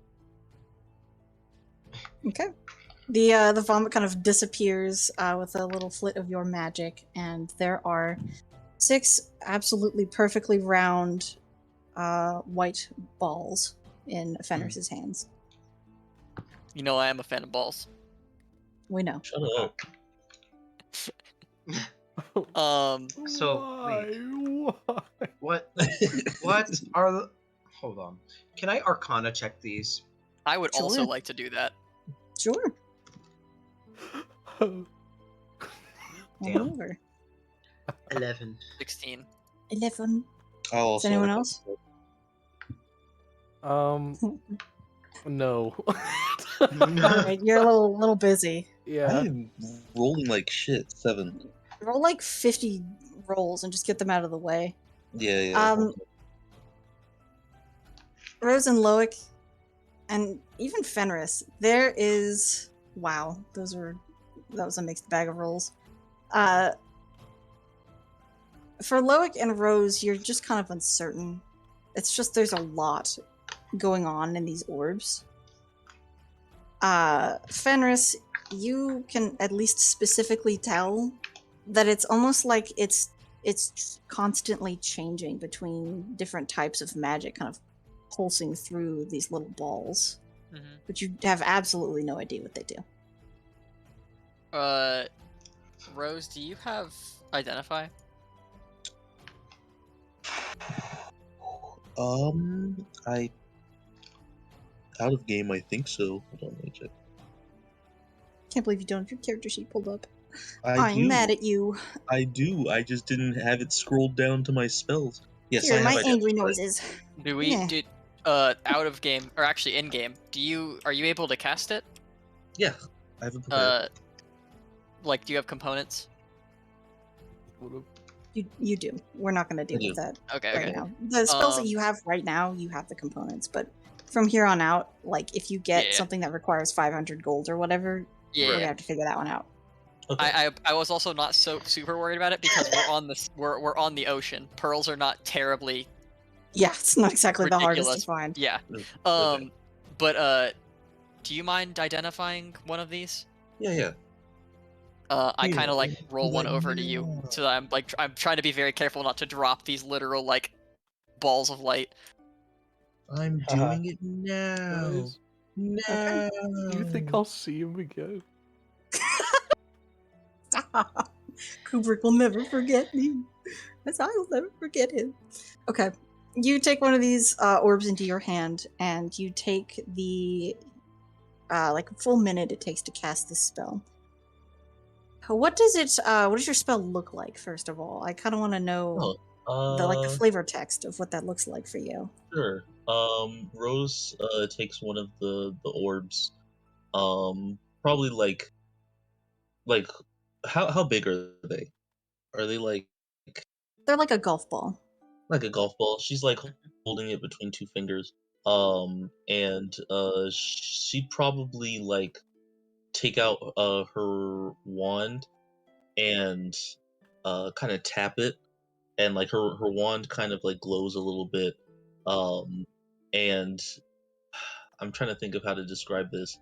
[SPEAKER 2] Okay. The vomit kind of disappears with a little flit of your magic, and there are 6 absolutely perfectly round white balls in Fenris's hands.
[SPEAKER 8] You know I am a fan of balls.
[SPEAKER 2] We know.
[SPEAKER 9] Shut up.
[SPEAKER 5] So, wait.
[SPEAKER 1] Why?
[SPEAKER 5] What are the... Hold on. Can I Arcana check these?
[SPEAKER 8] I would also
[SPEAKER 2] Sure.
[SPEAKER 8] like to do that.
[SPEAKER 2] Sure.
[SPEAKER 5] Damn.
[SPEAKER 2] Over.
[SPEAKER 5] 11.
[SPEAKER 8] 16.
[SPEAKER 2] 11.
[SPEAKER 6] I'll
[SPEAKER 2] Is anyone else?
[SPEAKER 1] No.
[SPEAKER 2] Alright, you're a little busy.
[SPEAKER 6] I
[SPEAKER 1] Yeah.
[SPEAKER 6] am rolling like shit. 7.
[SPEAKER 2] Roll like 50 rolls and just get them out of the way.
[SPEAKER 6] Yeah.
[SPEAKER 2] Rose and Loic, and even Fenris, there is... Wow, that was a mixed bag of rolls. For Loic and Rose, you're just kind of uncertain. It's just there's a lot going on in these orbs. Fenris, you can at least specifically tell that it's almost like it's constantly changing between different types of magic, kind of pulsing through these little balls. But you have absolutely no idea what they do.
[SPEAKER 8] Rose, do you have Identify?
[SPEAKER 6] I out of game. I think so. Hold on, let me check.
[SPEAKER 2] Can't believe you don't have your character sheet pulled up.
[SPEAKER 6] I
[SPEAKER 2] I'm
[SPEAKER 6] do.
[SPEAKER 2] mad at you.
[SPEAKER 6] I do. I just didn't have it scrolled down to my spells. Yes,
[SPEAKER 2] Here,
[SPEAKER 6] I
[SPEAKER 2] my
[SPEAKER 6] have
[SPEAKER 2] angry
[SPEAKER 6] Identify.
[SPEAKER 2] noises.
[SPEAKER 8] Do we
[SPEAKER 2] Yeah.
[SPEAKER 8] out of game, or actually in game, are you able to cast it?
[SPEAKER 6] Yeah, I have it prepared.
[SPEAKER 8] Like, do you have components?
[SPEAKER 2] You do. We're not going to deal
[SPEAKER 6] I
[SPEAKER 2] with
[SPEAKER 6] do.
[SPEAKER 2] that
[SPEAKER 8] Okay,
[SPEAKER 2] right
[SPEAKER 8] okay.
[SPEAKER 2] now. The spells that
[SPEAKER 8] Um,
[SPEAKER 2] you have right now, you have the components. But from here on out, like if you get
[SPEAKER 8] Yeah.
[SPEAKER 2] something that requires 500 gold or whatever, we're
[SPEAKER 8] Yeah.
[SPEAKER 2] gonna have to figure that one out.
[SPEAKER 6] Okay.
[SPEAKER 8] I was also not so super worried about it because we're on the ocean. Pearls are not terribly
[SPEAKER 2] Yeah, it's not exactly the hardest
[SPEAKER 8] ridiculous.
[SPEAKER 2] to find.
[SPEAKER 8] Yeah.
[SPEAKER 6] Okay.
[SPEAKER 8] But do you mind identifying one of these?
[SPEAKER 6] Yeah.
[SPEAKER 8] I
[SPEAKER 6] Here,
[SPEAKER 8] kind of like roll one
[SPEAKER 6] let
[SPEAKER 8] over
[SPEAKER 6] me
[SPEAKER 8] to you,
[SPEAKER 6] know.
[SPEAKER 8] so that I'm trying to be very careful not to drop these literal like balls of light.
[SPEAKER 6] I'm doing it now.
[SPEAKER 1] Guys,
[SPEAKER 6] No.
[SPEAKER 1] do you think I'll see him again?
[SPEAKER 2] Kubrick will never forget me, as I will never forget him. Okay, you take one of these orbs into your hand, and you take the like a full minute it takes to cast this spell. What does it? What does your spell look like? First of all, I kind of want to know the flavor text of what that looks like for you.
[SPEAKER 6] Sure. Rose takes one of the orbs. Probably like how big are they? Are they like
[SPEAKER 2] They're like a golf ball.
[SPEAKER 6] a golf ball? She's like holding it between two fingers. And she'd probably like take out her wand and kind of tap it, and like her wand kind of like glows a little bit. And I'm trying to think of how to describe this.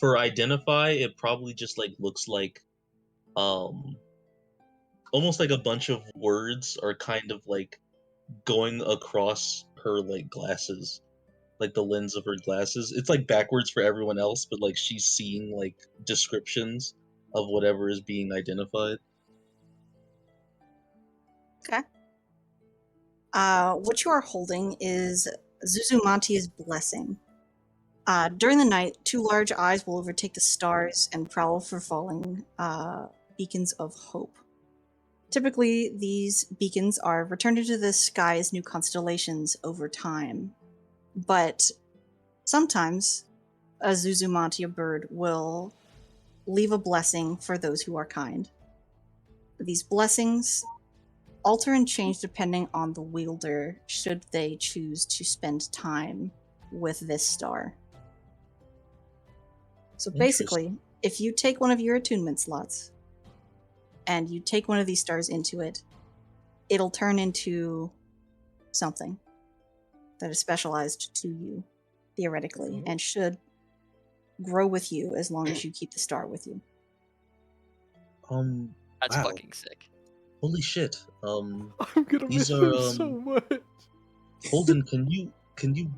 [SPEAKER 6] For Identify, it probably just like looks like almost like a bunch of words are kind of like going across her like glasses, like the lens of her glasses. It's like backwards for everyone else, but like she's seeing like descriptions of whatever is being identified.
[SPEAKER 2] Okay. What you are holding is Zuzumanti's blessing. During the night, two large eyes will overtake the stars and prowl for falling beacons of hope. Typically, these beacons are returned into the sky as new constellations over time, but sometimes a Zuzumanti, a bird, will leave a blessing for those who are kind. These blessings alter and change depending on the wielder, should they choose to spend time with this star. So basically, if you take one of your attunement slots and you take one of these stars into it, it'll turn into something that is specialized to you, theoretically, and should grow with you as long as you keep the star with you.
[SPEAKER 8] That's
[SPEAKER 6] Wow.
[SPEAKER 8] fucking sick.
[SPEAKER 6] Holy shit.
[SPEAKER 1] I'm gonna
[SPEAKER 6] These
[SPEAKER 1] miss
[SPEAKER 6] are
[SPEAKER 1] him so much.
[SPEAKER 6] Holden, can you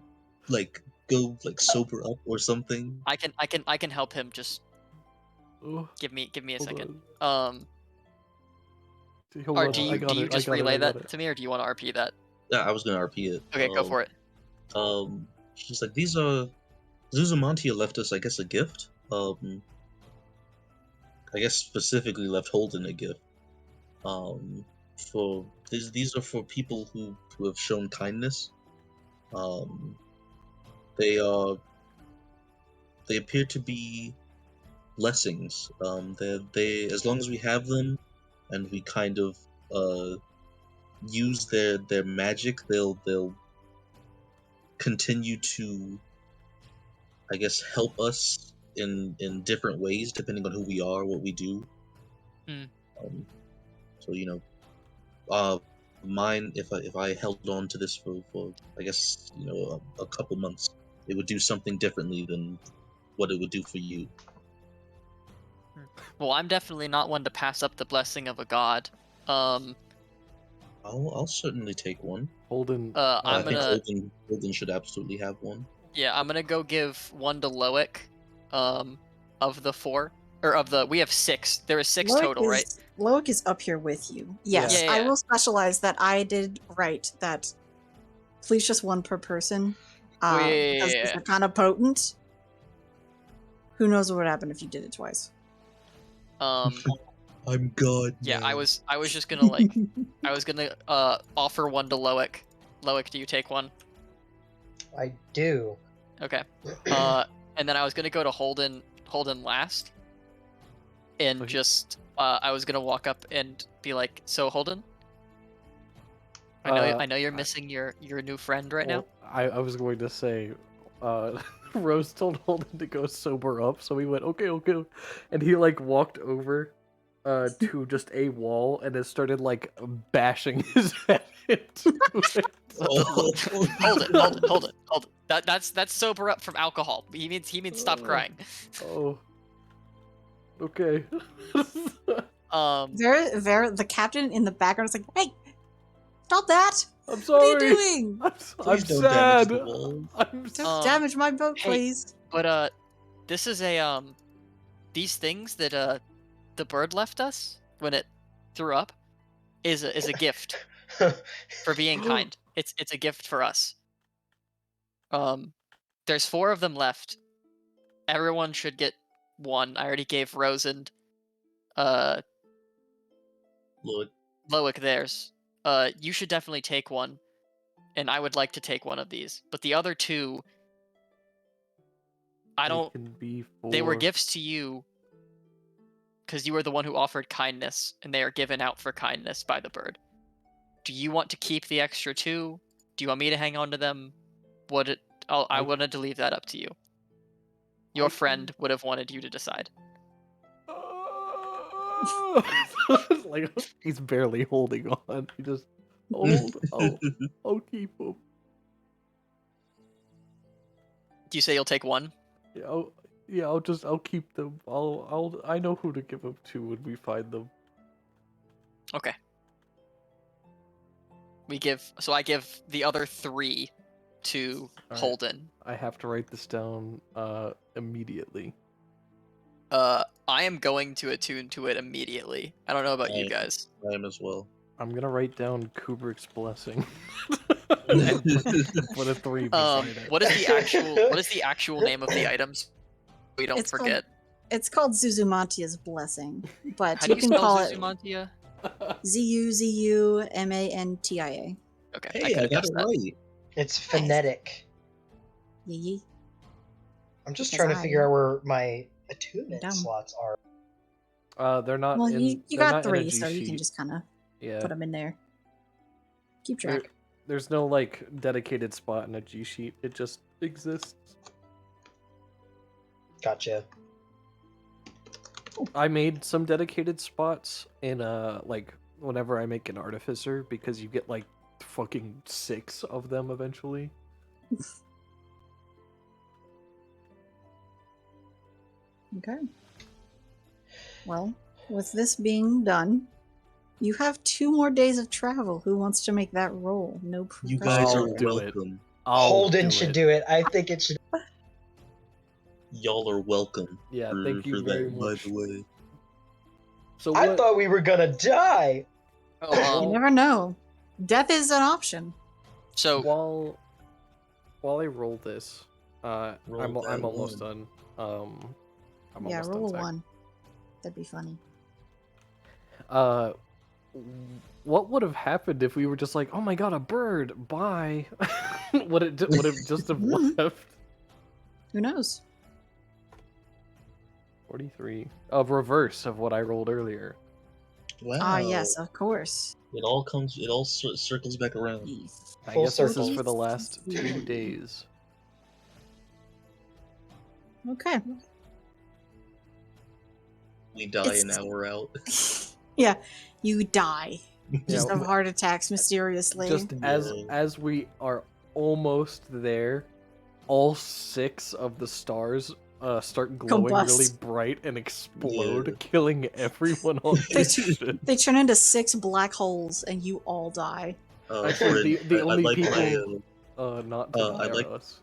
[SPEAKER 6] like go like sober up or something?
[SPEAKER 8] I can help him. Just
[SPEAKER 1] Oh,
[SPEAKER 8] give me a
[SPEAKER 1] hold
[SPEAKER 8] second.
[SPEAKER 1] on. Hold
[SPEAKER 8] Or
[SPEAKER 1] on,
[SPEAKER 8] do
[SPEAKER 1] I
[SPEAKER 8] you
[SPEAKER 1] got it, I
[SPEAKER 8] just
[SPEAKER 1] got it,
[SPEAKER 8] relay
[SPEAKER 1] I got
[SPEAKER 8] that
[SPEAKER 1] it.
[SPEAKER 8] to me, or do you want to RP that?
[SPEAKER 6] Yeah, I was gonna RP it.
[SPEAKER 8] Okay, go for it.
[SPEAKER 6] She's like, these are Zuzumantia left us, I guess, a gift.
[SPEAKER 9] I guess specifically left Holden a gift. For these are for people who have shown kindness. They appear to be blessings. They as long as we have them, and we kind of use their magic, they'll continue to, I guess, help us in different ways depending on who we are, what we do.
[SPEAKER 8] Hmm.
[SPEAKER 9] So mine, if I held on to this for I guess a couple months, it would do something differently than what it would do for you.
[SPEAKER 8] Well, I'm definitely not one to pass up the blessing of a god.
[SPEAKER 9] I'll certainly take one.
[SPEAKER 1] Holden.
[SPEAKER 9] I
[SPEAKER 8] I'm
[SPEAKER 9] think
[SPEAKER 8] gonna
[SPEAKER 9] Holden should absolutely have one.
[SPEAKER 8] I'm gonna go give one to Loic. Of the 4 or of the we have 6. There is 6 total, right?
[SPEAKER 2] Loic is up here with you. Yes,
[SPEAKER 8] Yeah.
[SPEAKER 2] I will specialize that I did right that please just one per person. Because they're kind of potent. Who knows what would happen if you did it twice?
[SPEAKER 9] I'm God.
[SPEAKER 8] Yeah,
[SPEAKER 9] now.
[SPEAKER 8] I was just gonna offer one to Loic. Loic, do you take one?
[SPEAKER 5] I do.
[SPEAKER 8] Okay. And then I was gonna go to Holden last, and just I was gonna walk up and be like, "So Holden, I know you're missing your new friend right now."
[SPEAKER 1] I was going to say, Rose told Holden to go sober up, so he went okay, and he like walked over to just a wall and then started like bashing his head into it.
[SPEAKER 8] Hold it. That's sober up from alcohol. He means stop crying.
[SPEAKER 1] Oh. Okay.
[SPEAKER 2] The captain in the background is like, "Hey, stop that!
[SPEAKER 1] I'm sorry.
[SPEAKER 2] What are you doing?
[SPEAKER 1] I'm
[SPEAKER 9] don't
[SPEAKER 1] sad.
[SPEAKER 9] damage the wall.
[SPEAKER 2] Don't damage my boat,
[SPEAKER 8] hey,
[SPEAKER 2] please."
[SPEAKER 8] But this is a these things that the bird left us when it threw up is a gift for being kind. It's a gift for us. There's 4 of them left. Everyone should get one. I already gave Rosend Loic theirs. You should definitely take one, and I would like to take one of these. But the other 2, they were gifts to you because you were the one who offered kindness, and they are given out for kindness by the bird. Do you want to keep the extra 2? Do you want me to hang on to them? I wanted to leave that up to you. Your friend would have wanted you to decide.
[SPEAKER 1] Like he's barely holding on. He just I'll keep him.
[SPEAKER 8] Do you say you'll take one?
[SPEAKER 1] Yeah, I'll keep them. I know who to give them to when we find them.
[SPEAKER 8] Okay. I give the other 3 to Holden.
[SPEAKER 1] I have to write this down immediately.
[SPEAKER 8] I am going to attune to it immediately. I don't know about you guys.
[SPEAKER 9] I am as well.
[SPEAKER 1] I'm gonna write down Kubrick's blessing. And put a 3 beside it.
[SPEAKER 8] What is the actual name of the items? We don't forget.
[SPEAKER 2] It's called Zuzumantia's blessing, but
[SPEAKER 8] How
[SPEAKER 2] you
[SPEAKER 8] do
[SPEAKER 2] can
[SPEAKER 8] spell
[SPEAKER 2] call
[SPEAKER 8] Zuzumantia?
[SPEAKER 2] it Zuzumantia.
[SPEAKER 8] Okay,
[SPEAKER 9] Hey, I got it right.
[SPEAKER 5] It's phonetic.
[SPEAKER 2] Yee.
[SPEAKER 5] I'm just
[SPEAKER 2] Because
[SPEAKER 5] trying to figure out where my attunement
[SPEAKER 2] dumb.
[SPEAKER 5] slots are.
[SPEAKER 1] They're not.
[SPEAKER 2] Well,
[SPEAKER 1] in,
[SPEAKER 2] you
[SPEAKER 1] they're
[SPEAKER 2] got
[SPEAKER 1] not in a
[SPEAKER 2] 3,
[SPEAKER 1] G
[SPEAKER 2] so you
[SPEAKER 1] sheet.
[SPEAKER 2] can just kind of
[SPEAKER 1] Yeah.
[SPEAKER 2] put them in there. Keep track.
[SPEAKER 1] There's no like dedicated spot in a G sheet. It just exists.
[SPEAKER 5] Gotcha.
[SPEAKER 1] I made some dedicated spots in like whenever I make an artificer because you get like fucking 6 of them eventually.
[SPEAKER 2] Okay. Well, with this being done, you have 2 more days of travel. Who wants to make that roll? No pressure.
[SPEAKER 9] You guys
[SPEAKER 1] I'll
[SPEAKER 9] are
[SPEAKER 1] do it.
[SPEAKER 9] welcome.
[SPEAKER 5] Holden should do it. I think it should.
[SPEAKER 9] Y'all are welcome.
[SPEAKER 1] Yeah,
[SPEAKER 9] for,
[SPEAKER 1] thank you
[SPEAKER 9] for
[SPEAKER 1] very
[SPEAKER 9] that,
[SPEAKER 1] much.
[SPEAKER 9] by the way.
[SPEAKER 1] So
[SPEAKER 5] I
[SPEAKER 1] what?
[SPEAKER 5] thought we were gonna die.
[SPEAKER 2] You never know. Death is an option.
[SPEAKER 8] So
[SPEAKER 1] while I roll this, I'm almost done. I'm almost
[SPEAKER 2] Roll
[SPEAKER 1] done.
[SPEAKER 2] a
[SPEAKER 1] Zach.
[SPEAKER 2] 1. That'd be funny.
[SPEAKER 1] What would have happened if we were just like, oh my god, a bird, bye? would it just have left?
[SPEAKER 2] Who knows?
[SPEAKER 1] 43. Of reverse of what I rolled earlier.
[SPEAKER 9] Wow.
[SPEAKER 2] Ah, yes, of course.
[SPEAKER 9] It all circles back around.
[SPEAKER 1] I
[SPEAKER 5] Full
[SPEAKER 1] guess this is
[SPEAKER 5] circle.
[SPEAKER 1] for the last 2 days.
[SPEAKER 2] Okay.
[SPEAKER 9] We die
[SPEAKER 2] It's-
[SPEAKER 9] an hour out.
[SPEAKER 2] Yeah, you die. Just
[SPEAKER 1] Yeah,
[SPEAKER 2] of heart attacks mysteriously.
[SPEAKER 1] Just
[SPEAKER 9] Yeah.
[SPEAKER 1] as we are almost there, all 6 of the stars start glowing really
[SPEAKER 2] Combust.
[SPEAKER 1] bright and explode,
[SPEAKER 9] Yeah.
[SPEAKER 1] killing everyone on
[SPEAKER 2] They
[SPEAKER 1] this ship.
[SPEAKER 2] They turn into 6 black holes and you all die.
[SPEAKER 1] Actually,
[SPEAKER 9] Fred,
[SPEAKER 1] the
[SPEAKER 9] I
[SPEAKER 1] only
[SPEAKER 9] like
[SPEAKER 1] people
[SPEAKER 9] my
[SPEAKER 1] not to
[SPEAKER 9] I
[SPEAKER 1] die
[SPEAKER 9] like-
[SPEAKER 1] are us.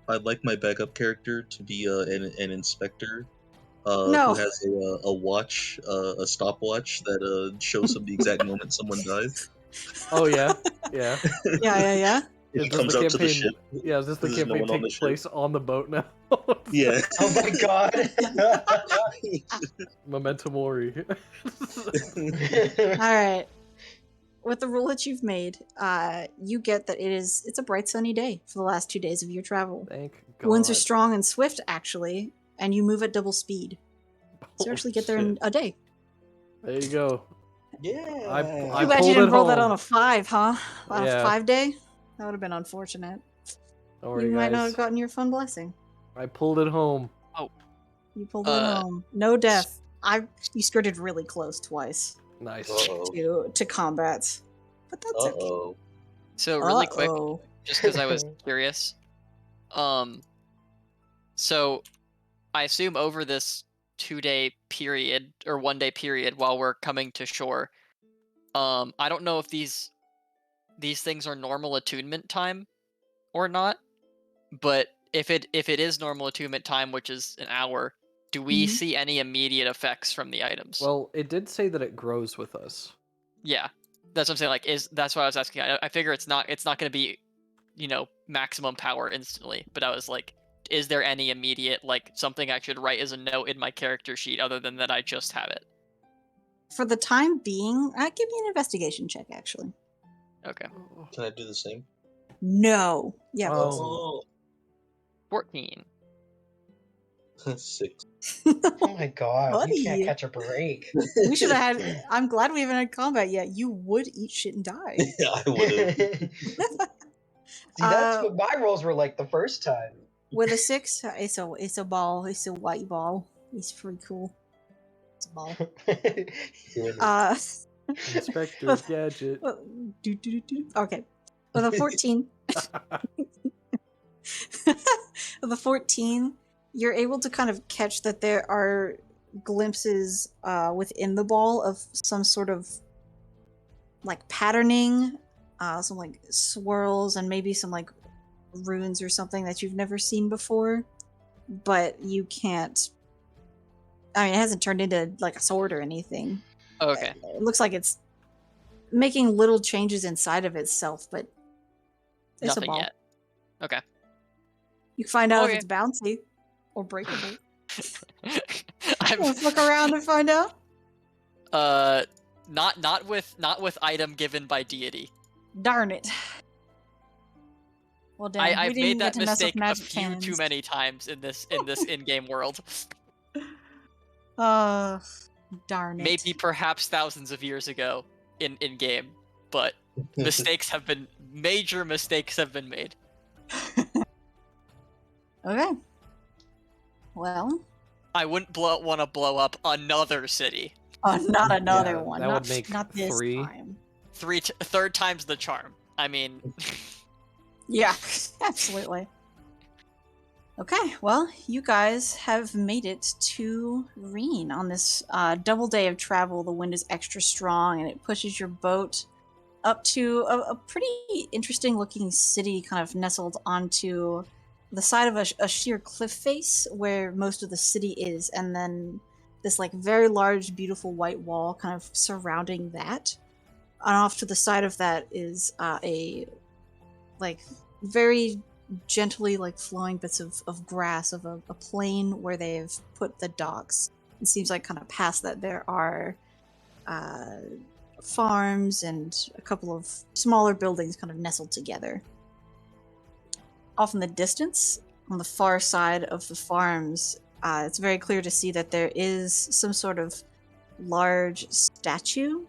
[SPEAKER 9] I'd like my backup character to be an inspector.
[SPEAKER 2] No.
[SPEAKER 9] Who has a watch, a stopwatch that shows him the exact moment someone dies.
[SPEAKER 1] Oh yeah, yeah.
[SPEAKER 2] Yeah.
[SPEAKER 9] If he
[SPEAKER 1] Does
[SPEAKER 9] comes
[SPEAKER 1] the
[SPEAKER 9] up to the
[SPEAKER 1] campaign-
[SPEAKER 9] ship,
[SPEAKER 1] Yeah, does the
[SPEAKER 9] There's no
[SPEAKER 1] campaign
[SPEAKER 9] one on
[SPEAKER 1] take
[SPEAKER 9] the ship.
[SPEAKER 1] place on the boat now?
[SPEAKER 9] yeah.
[SPEAKER 5] Oh my god.
[SPEAKER 1] Memento Mori.
[SPEAKER 2] Alright. With the rule that you've made, you get that it's a bright sunny day for the last 2 days of your travel.
[SPEAKER 1] Thank God.
[SPEAKER 2] Winds are strong and swift, actually, and you move at double speed. So you
[SPEAKER 1] Oh,
[SPEAKER 2] actually get there in
[SPEAKER 1] shit.
[SPEAKER 2] a day.
[SPEAKER 1] There you go.
[SPEAKER 5] Yeah.
[SPEAKER 1] I
[SPEAKER 2] Too bad you
[SPEAKER 1] pulled
[SPEAKER 2] didn't
[SPEAKER 1] it
[SPEAKER 2] roll that
[SPEAKER 1] home.
[SPEAKER 2] on a 5, huh? On
[SPEAKER 1] Yeah.
[SPEAKER 2] a 5 day? That would have been unfortunate.
[SPEAKER 1] Don't worry,
[SPEAKER 2] You might not
[SPEAKER 1] guys.
[SPEAKER 2] have gotten your fun blessing.
[SPEAKER 1] I pulled it home.
[SPEAKER 2] You pulled it home. No death. You skirted really close twice
[SPEAKER 1] Nice.
[SPEAKER 9] Uh-oh.
[SPEAKER 2] to combat. But that's okay.
[SPEAKER 9] Uh-oh.
[SPEAKER 8] So really quick,
[SPEAKER 2] Uh-oh.
[SPEAKER 8] just because I was curious. So I assume over this 2-day period or 1-day period while we're coming to shore, I don't know if these things are normal attunement time or not, but if it is normal attunement time, which is an hour, do we
[SPEAKER 2] Mhm.
[SPEAKER 8] see any immediate effects from the items?
[SPEAKER 1] Well, it did say that it grows with us.
[SPEAKER 8] Yeah, that's what I'm saying. Like, that's what I was asking. I figure it's not going to be, maximum power instantly. But I was like, is there any immediate, like, something I should write as a note in my character sheet other than that I just have it?
[SPEAKER 2] For the time being, give me an investigation check, actually.
[SPEAKER 8] Okay.
[SPEAKER 9] Can I do the same?
[SPEAKER 2] No. Yeah.
[SPEAKER 1] Oh.
[SPEAKER 8] 14.
[SPEAKER 9] 6.
[SPEAKER 5] Oh my god. You
[SPEAKER 2] Buddy.
[SPEAKER 5] can't catch a break.
[SPEAKER 2] We should have had. I'm glad we haven't had combat yet. You would eat shit and die.
[SPEAKER 9] Yeah, I would have.
[SPEAKER 5] See, that's what my rolls were like the first time.
[SPEAKER 2] With a 6, it's a ball. It's a white ball. It's pretty cool. It's a ball.
[SPEAKER 1] Inspector Gadget.
[SPEAKER 2] Okay. With a 14. With a 14, you're able to kind of catch that there are glimpses within the ball of some sort of like patterning, some like swirls and maybe some like runes or something that you've never seen before, but you can't. I mean, it hasn't turned into like a sword or anything.
[SPEAKER 8] Okay.
[SPEAKER 2] It looks like it's making little changes inside of itself, but it's
[SPEAKER 8] Nothing
[SPEAKER 2] a ball.
[SPEAKER 8] yet. Okay.
[SPEAKER 2] You can find out
[SPEAKER 8] Okay.
[SPEAKER 2] if it's bouncy or breakable.
[SPEAKER 8] I'm
[SPEAKER 2] Let's look around and find out.
[SPEAKER 8] not with item given by deity.
[SPEAKER 2] Darn it. Well, damn, we
[SPEAKER 8] I've
[SPEAKER 2] didn't
[SPEAKER 8] made
[SPEAKER 2] even
[SPEAKER 8] that
[SPEAKER 2] get to mess with
[SPEAKER 8] mistake a
[SPEAKER 2] magic
[SPEAKER 8] few
[SPEAKER 2] cannons.
[SPEAKER 8] too many times in this in-game world.
[SPEAKER 2] Darn it.
[SPEAKER 8] Maybe perhaps thousands of years ago in game, but major mistakes have been made.
[SPEAKER 2] Okay. Well,
[SPEAKER 8] I wouldn't want to blow up another city.
[SPEAKER 2] not another
[SPEAKER 1] Yeah,
[SPEAKER 2] one.
[SPEAKER 1] that
[SPEAKER 2] Not,
[SPEAKER 1] would make
[SPEAKER 2] not this
[SPEAKER 1] 3.
[SPEAKER 2] time.
[SPEAKER 8] Third time's the charm. I mean,
[SPEAKER 2] Yeah, absolutely. Okay, well, you guys have made it to Reen on this double day of travel. The wind is extra strong, and it pushes your boat up to a pretty interesting looking city, kind of nestled onto the side of a sheer cliff face where most of the city is, and then this like very large, beautiful white wall kind of surrounding that. And off to the side of that is a like very gently like flowing bits of grass of a plain where they've put the docks. it seems like kind of past that there are farms and a couple of smaller buildings kind of nestled together. Off in the distance, on the far side of the farms, it's very clear to see that there is some sort of large statue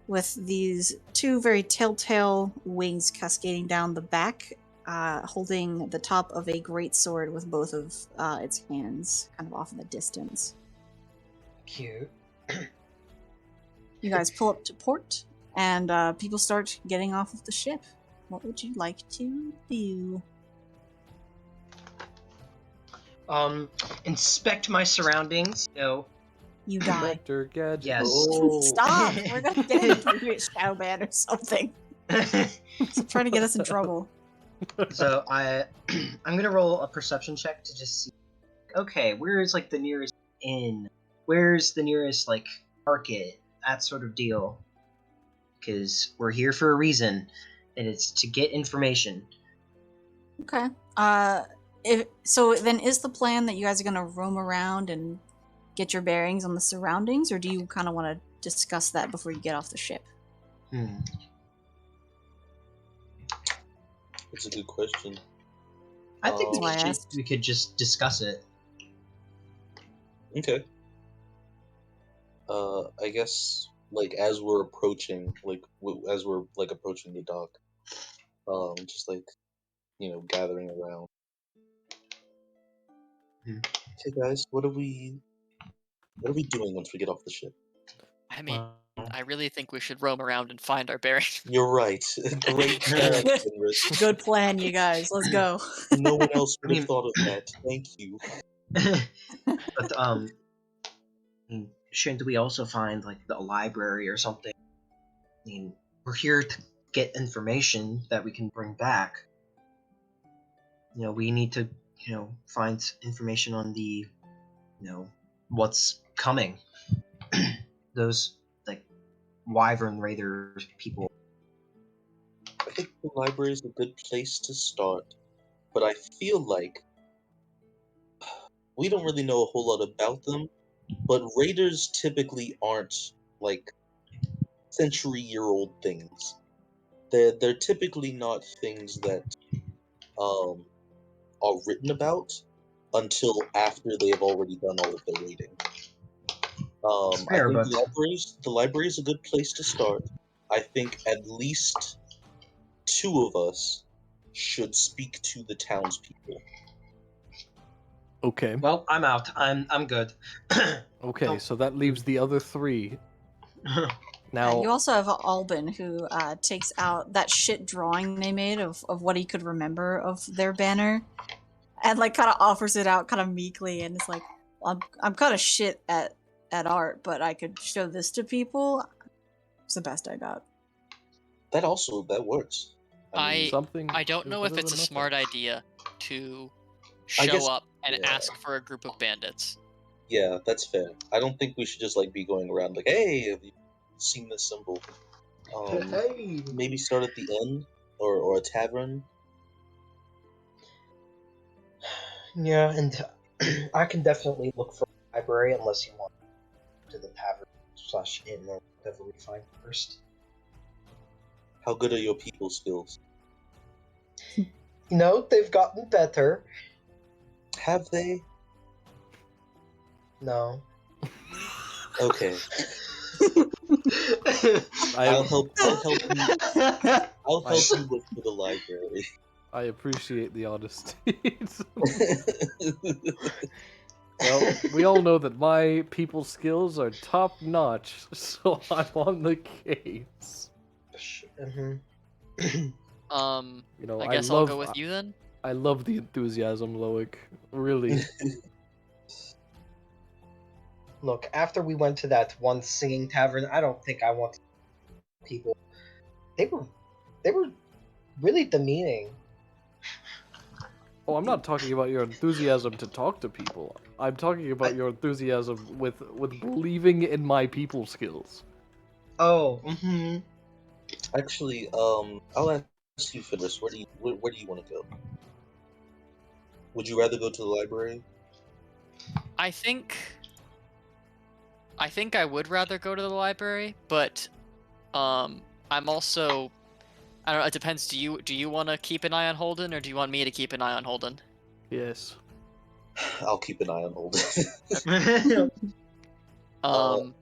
[SPEAKER 2] with these two very telltale wings cascading down the back, holding the top of a great sword with both of its hands kind of off in the distance.
[SPEAKER 5] Cute.
[SPEAKER 2] You guys pull up to port, and people start getting off of the ship. What would you like to do?
[SPEAKER 5] Inspect my surroundings. No.
[SPEAKER 2] You die.
[SPEAKER 1] Vector gadget.
[SPEAKER 5] Yes.
[SPEAKER 2] Stop! We're gonna get into a shadow ban or something. Stop trying to get us in trouble.
[SPEAKER 5] So I'm gonna roll a perception check to just see. Okay, where's like the nearest inn? Where's the nearest like market? That sort of deal. Because we're here for a reason, and it's to get information.
[SPEAKER 2] Okay. So then is the plan that you guys are gonna roam around and get your bearings on the surroundings, or do you kind of want to discuss that before you get off the ship?
[SPEAKER 9] That's a good question.
[SPEAKER 5] I think
[SPEAKER 2] Why I asked.
[SPEAKER 5] we could just discuss it.
[SPEAKER 9] Okay. I guess like as we're approaching, approaching the dock, just like gathering around. Hey guys, what are we doing once we get off the ship?
[SPEAKER 8] I mean, I really think we should roam around and find our bearings.
[SPEAKER 9] You're right. Great plan, Fenris.
[SPEAKER 2] Good plan, you guys. Let's go.
[SPEAKER 9] No one else would have thought of that. Thank you.
[SPEAKER 5] But shouldn't we also find like the library or something? I mean, we're here to get information that we can bring back. We need to, find information on the, what's coming. Those like Wyvern Raider people.
[SPEAKER 9] I think the library is a good place to start, but I feel like we don't really know a whole lot about them. But raiders typically aren't like century-year-old things. They're typically not things that are written about until after they have already done all of their raiding.
[SPEAKER 5] Fair,
[SPEAKER 9] I think
[SPEAKER 5] but
[SPEAKER 9] the library is a good place to start. I think at least two of us should speak to the townspeople.
[SPEAKER 1] Okay.
[SPEAKER 5] well, I'm out. I'm good.
[SPEAKER 1] Okay,
[SPEAKER 5] Oh.
[SPEAKER 1] so that leaves the other three. Now,
[SPEAKER 2] You also have Albin, who takes out that shit drawing they made of what he could remember of their banner, and like kind of offers it out kind of meekly, and it's like, well, I'm kind of shit at art, but I could show this to people. It's the best I got.
[SPEAKER 9] That works.
[SPEAKER 1] something.
[SPEAKER 8] I don't
[SPEAKER 1] is
[SPEAKER 8] know if
[SPEAKER 1] better
[SPEAKER 8] it's a
[SPEAKER 1] than
[SPEAKER 8] smart
[SPEAKER 1] nothing.
[SPEAKER 8] idea to
[SPEAKER 9] I guess-
[SPEAKER 8] show up and
[SPEAKER 9] yeah.
[SPEAKER 8] ask for a group of bandits.
[SPEAKER 9] Yeah, that's fair. I don't think we should just like be going around like, hey, have you seen this symbol?
[SPEAKER 5] Hey.
[SPEAKER 9] Maybe start at the inn or a tavern.
[SPEAKER 5] Yeah, and I can definitely look for a library unless you want to the tavern/inn or whatever we find first.
[SPEAKER 9] How good are your people skills?
[SPEAKER 5] They've gotten better.
[SPEAKER 9] Have they?
[SPEAKER 5] No.
[SPEAKER 9] Okay.
[SPEAKER 1] I,
[SPEAKER 9] I'll help you look for the library.
[SPEAKER 1] I appreciate the honesty. Well, we all know that my people skills are top notch, so I'm on the case.
[SPEAKER 8] I guess I'll go with you then.
[SPEAKER 1] I love the enthusiasm, Loic. Really.
[SPEAKER 5] Look, after we went to that one singing tavern, I don't think I want people. They were really demeaning.
[SPEAKER 1] Oh, I'm not talking about your enthusiasm to talk to people. I'm talking about your enthusiasm with believing in my people skills.
[SPEAKER 5] Oh,
[SPEAKER 9] Actually, I'll ask you for this. Where do you want to go? Would you rather go to the library?
[SPEAKER 8] I think I think I would rather go to the library, but I'm also I don't know, it depends. Do you want to keep an eye on Holden, or do you want me to keep an eye on Holden?
[SPEAKER 1] Yes.
[SPEAKER 9] I'll keep an eye on Holden.
[SPEAKER 8] Um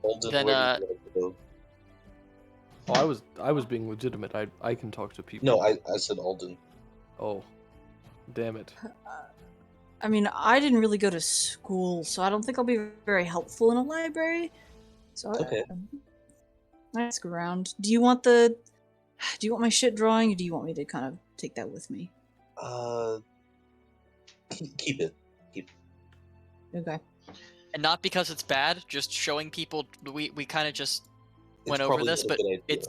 [SPEAKER 9] Holden,
[SPEAKER 8] Then,
[SPEAKER 9] where would you like to go?
[SPEAKER 1] Oh, I was being legitimate. I can talk to people.
[SPEAKER 9] No, I said Alden.
[SPEAKER 1] Oh, damn it.
[SPEAKER 2] I mean, I didn't really go to school, so I don't think I'll be very helpful in a library. So
[SPEAKER 9] Okay.
[SPEAKER 2] I ask around. Do you want my shit drawing, or do you want me to kind of take that with me?
[SPEAKER 9] Keep it.
[SPEAKER 2] Okay.
[SPEAKER 8] and not because it's bad, just showing people we kind of just went
[SPEAKER 9] It's
[SPEAKER 8] over
[SPEAKER 9] probably
[SPEAKER 8] this,
[SPEAKER 9] not a
[SPEAKER 8] but
[SPEAKER 9] good idea.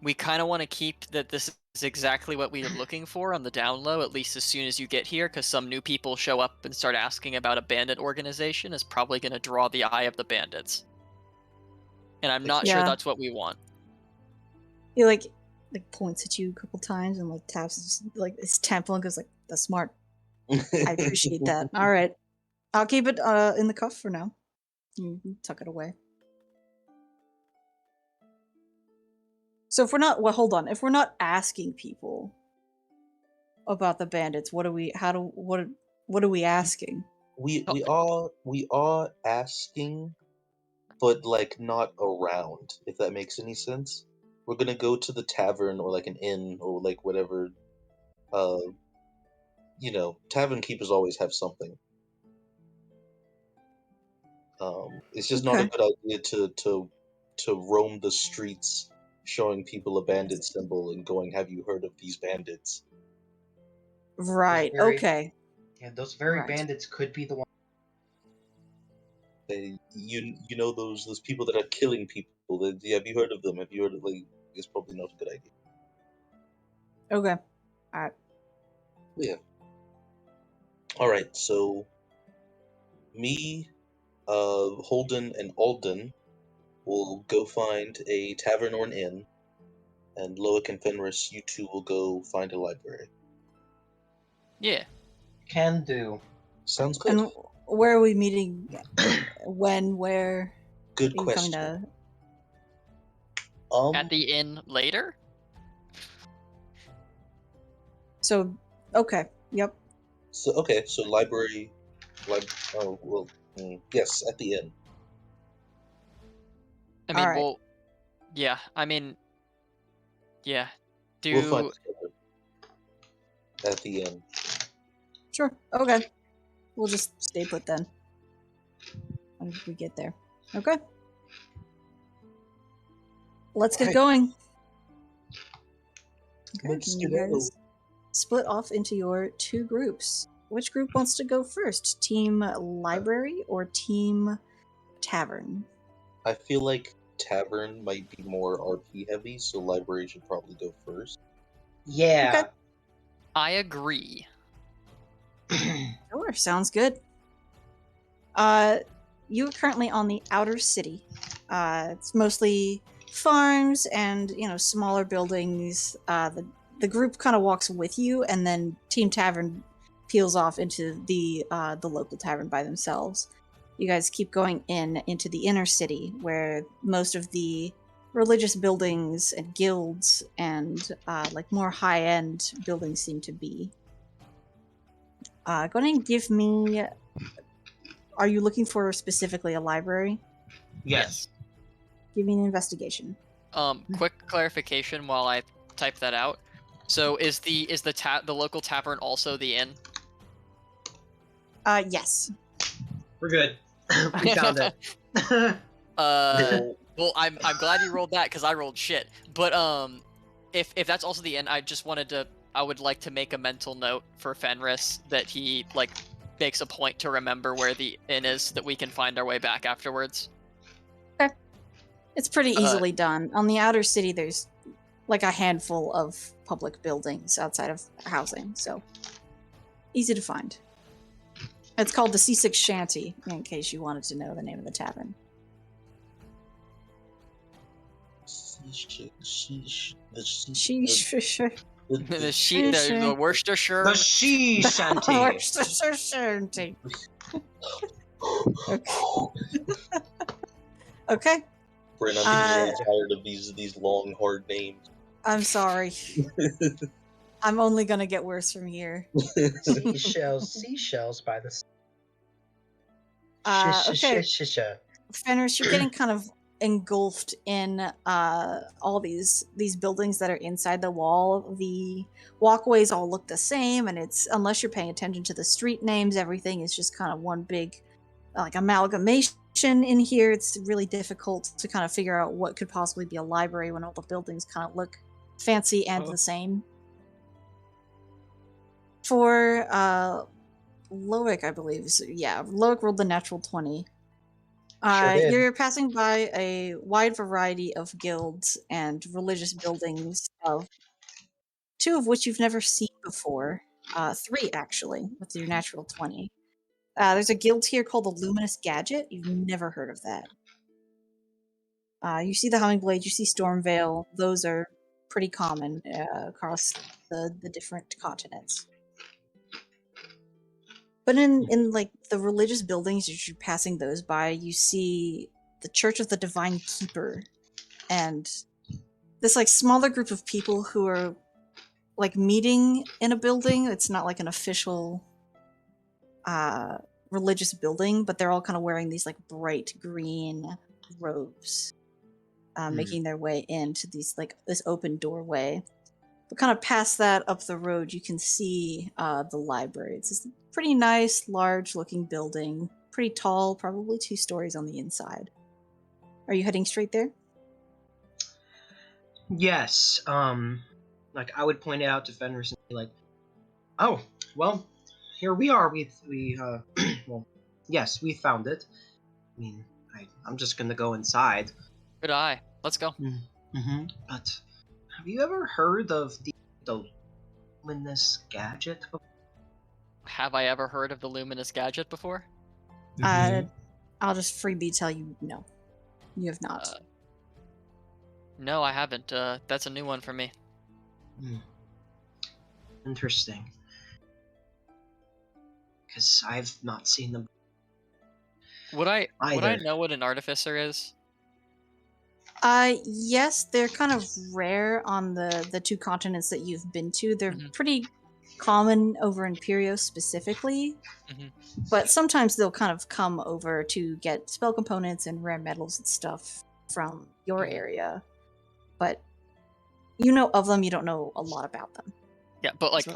[SPEAKER 8] we kind of want to keep that this is exactly what we are looking for on the down low, at least as soon as you get here, because some new people show up and start asking about a bandit organization is probably going to draw the eye of the bandits. And I'm not sure
[SPEAKER 2] Yeah.
[SPEAKER 8] that's what we want.
[SPEAKER 2] He like points at you a couple times and like taps his temple and goes like, "That's smart. I appreciate that. All right, I'll keep it in the cuff for now. You can tuck it away." So if we're not, well, hold on. If we're not asking people about the bandits, what are we asking?
[SPEAKER 9] We are asking, but like not around, if that makes any sense. We're gonna go to the tavern or like an inn or like whatever. Tavern keepers always have something. It's just not a
[SPEAKER 2] Okay.
[SPEAKER 9] good idea to roam the streets showing people a bandit symbol and going, "Have you heard of these bandits?"
[SPEAKER 2] Right.
[SPEAKER 5] very-
[SPEAKER 2] Okay.
[SPEAKER 5] Yeah, those very
[SPEAKER 2] Right.
[SPEAKER 5] bandits could be the ones.
[SPEAKER 9] You know those people that are killing people. Have you heard of them? Have you heard of It's probably not a good idea.
[SPEAKER 2] Okay. All right.
[SPEAKER 9] Yeah. All right. So me, Holden, and Alden will go find a tavern or an inn, and Loic and Fenris, you two will go find a library.
[SPEAKER 8] Yeah.
[SPEAKER 5] Can do.
[SPEAKER 9] Sounds good.
[SPEAKER 2] And where are we meeting? When? Where?
[SPEAKER 9] Good
[SPEAKER 2] Are you coming
[SPEAKER 9] question.
[SPEAKER 2] to?
[SPEAKER 8] At the inn later?
[SPEAKER 2] So, okay. Yep.
[SPEAKER 9] So library, yes, at the inn.
[SPEAKER 8] I mean,
[SPEAKER 2] Alright.
[SPEAKER 8] well, yeah, I mean, yeah.
[SPEAKER 9] We'll find
[SPEAKER 8] Do
[SPEAKER 9] each other at the inn.
[SPEAKER 2] Sure. Okay. We'll just stay put then. When we get there. Okay. Let's get
[SPEAKER 9] Alright.
[SPEAKER 2] going. Okay.
[SPEAKER 9] Let's
[SPEAKER 2] Can you
[SPEAKER 9] get
[SPEAKER 2] guys split off into your two groups? Which group wants to go first? Team library or team tavern?
[SPEAKER 9] I feel like tavern might be more RP heavy, so library should probably go first.
[SPEAKER 5] Yeah.
[SPEAKER 2] Okay.
[SPEAKER 8] I agree.
[SPEAKER 2] Sure, sounds good. You are currently on the outer city. It's mostly farms and smaller buildings. The group kind of walks with you, and then Team Tavern peels off into the local tavern by themselves. You guys keep going into the inner city, where most of the religious buildings and guilds and like more high-end buildings seem to be. Go ahead and give me. Are you looking for specifically a library?
[SPEAKER 5] Yes.
[SPEAKER 2] Give me an investigation.
[SPEAKER 8] Quick clarification while I type that out. So is the local tavern also the inn?
[SPEAKER 2] Yes.
[SPEAKER 5] We're good. We found it.
[SPEAKER 8] Well, I'm glad you rolled that because I rolled shit. But if that's also the inn, I would like to make a mental note for Fenris that he makes a point to remember where the inn is so that we can find our way back afterwards.
[SPEAKER 2] Okay. It's pretty easily done. On the outer city, there's like a handful of public buildings outside of housing, so easy to find. It's called the C6 Shanty, in case you wanted to know the name of the tavern.
[SPEAKER 8] The Worcestershire.
[SPEAKER 5] The she shanty.
[SPEAKER 2] Worcestershire Shanty. Okay.
[SPEAKER 9] Bryn, I'm getting so tired of these long, hard names.
[SPEAKER 2] I'm sorry. I'm only gonna get worse from here.
[SPEAKER 5] Seashells by the
[SPEAKER 2] Okay.
[SPEAKER 5] Shisha.
[SPEAKER 2] Fenris, you're getting kind of engulfed in all these buildings that are inside the wall. The walkways all look the same, and it's, unless you're paying attention to the street names, everything is just kind of one big like amalgamation in here. It's really difficult to kind of figure out what could possibly be a library when all the buildings kind of look fancy and the same. For Loic, I believe. So, yeah, Loic rolled the natural 20.
[SPEAKER 5] Sure did.
[SPEAKER 2] You're passing by a wide variety of guilds and religious buildings, of 2 of which you've never seen before. 3, actually, with your natural 20. There's a guild here called the Luminous Gadget. You've never heard of that. You see the Hummingblade, you see Stormveil. Those are pretty common across the different continents. But in like the religious buildings, as you're passing those by, you see the Church of the Divine Keeper, and this like smaller group of people who are like meeting in a building. It's not like an official religious building, but they're all kind of wearing these like bright green robes, making their way into these like this open doorway. But kind of past that, up the road, you can see the library. It's this pretty nice, large-looking building, pretty tall, probably 2 stories on the inside. Are you heading straight there?
[SPEAKER 5] Yes. Like I would point it out to Fenris and be like, "Oh, well, here we are. Well, yes, we found it. I mean, I'm just gonna go inside."
[SPEAKER 8] Good eye. Let's go.
[SPEAKER 5] Mm-hmm. But have you ever heard of the Luminous Gadget before?
[SPEAKER 8] Have I ever heard of the Luminous Gadget before?
[SPEAKER 2] I'll just freebie tell you no. You have not.
[SPEAKER 8] No, I haven't. That's a new one for me.
[SPEAKER 5] Interesting. Because I've not seen them.
[SPEAKER 8] Would I
[SPEAKER 5] Either.
[SPEAKER 8] know what an artificer is?
[SPEAKER 2] Yes, they're kind of rare on the 2 continents that you've been to. They're pretty common over in Imperios specifically, but sometimes they'll kind of come over to get spell components and rare metals and stuff from your area. But you know of them, you don't know a lot about them.
[SPEAKER 8] Yeah, but like,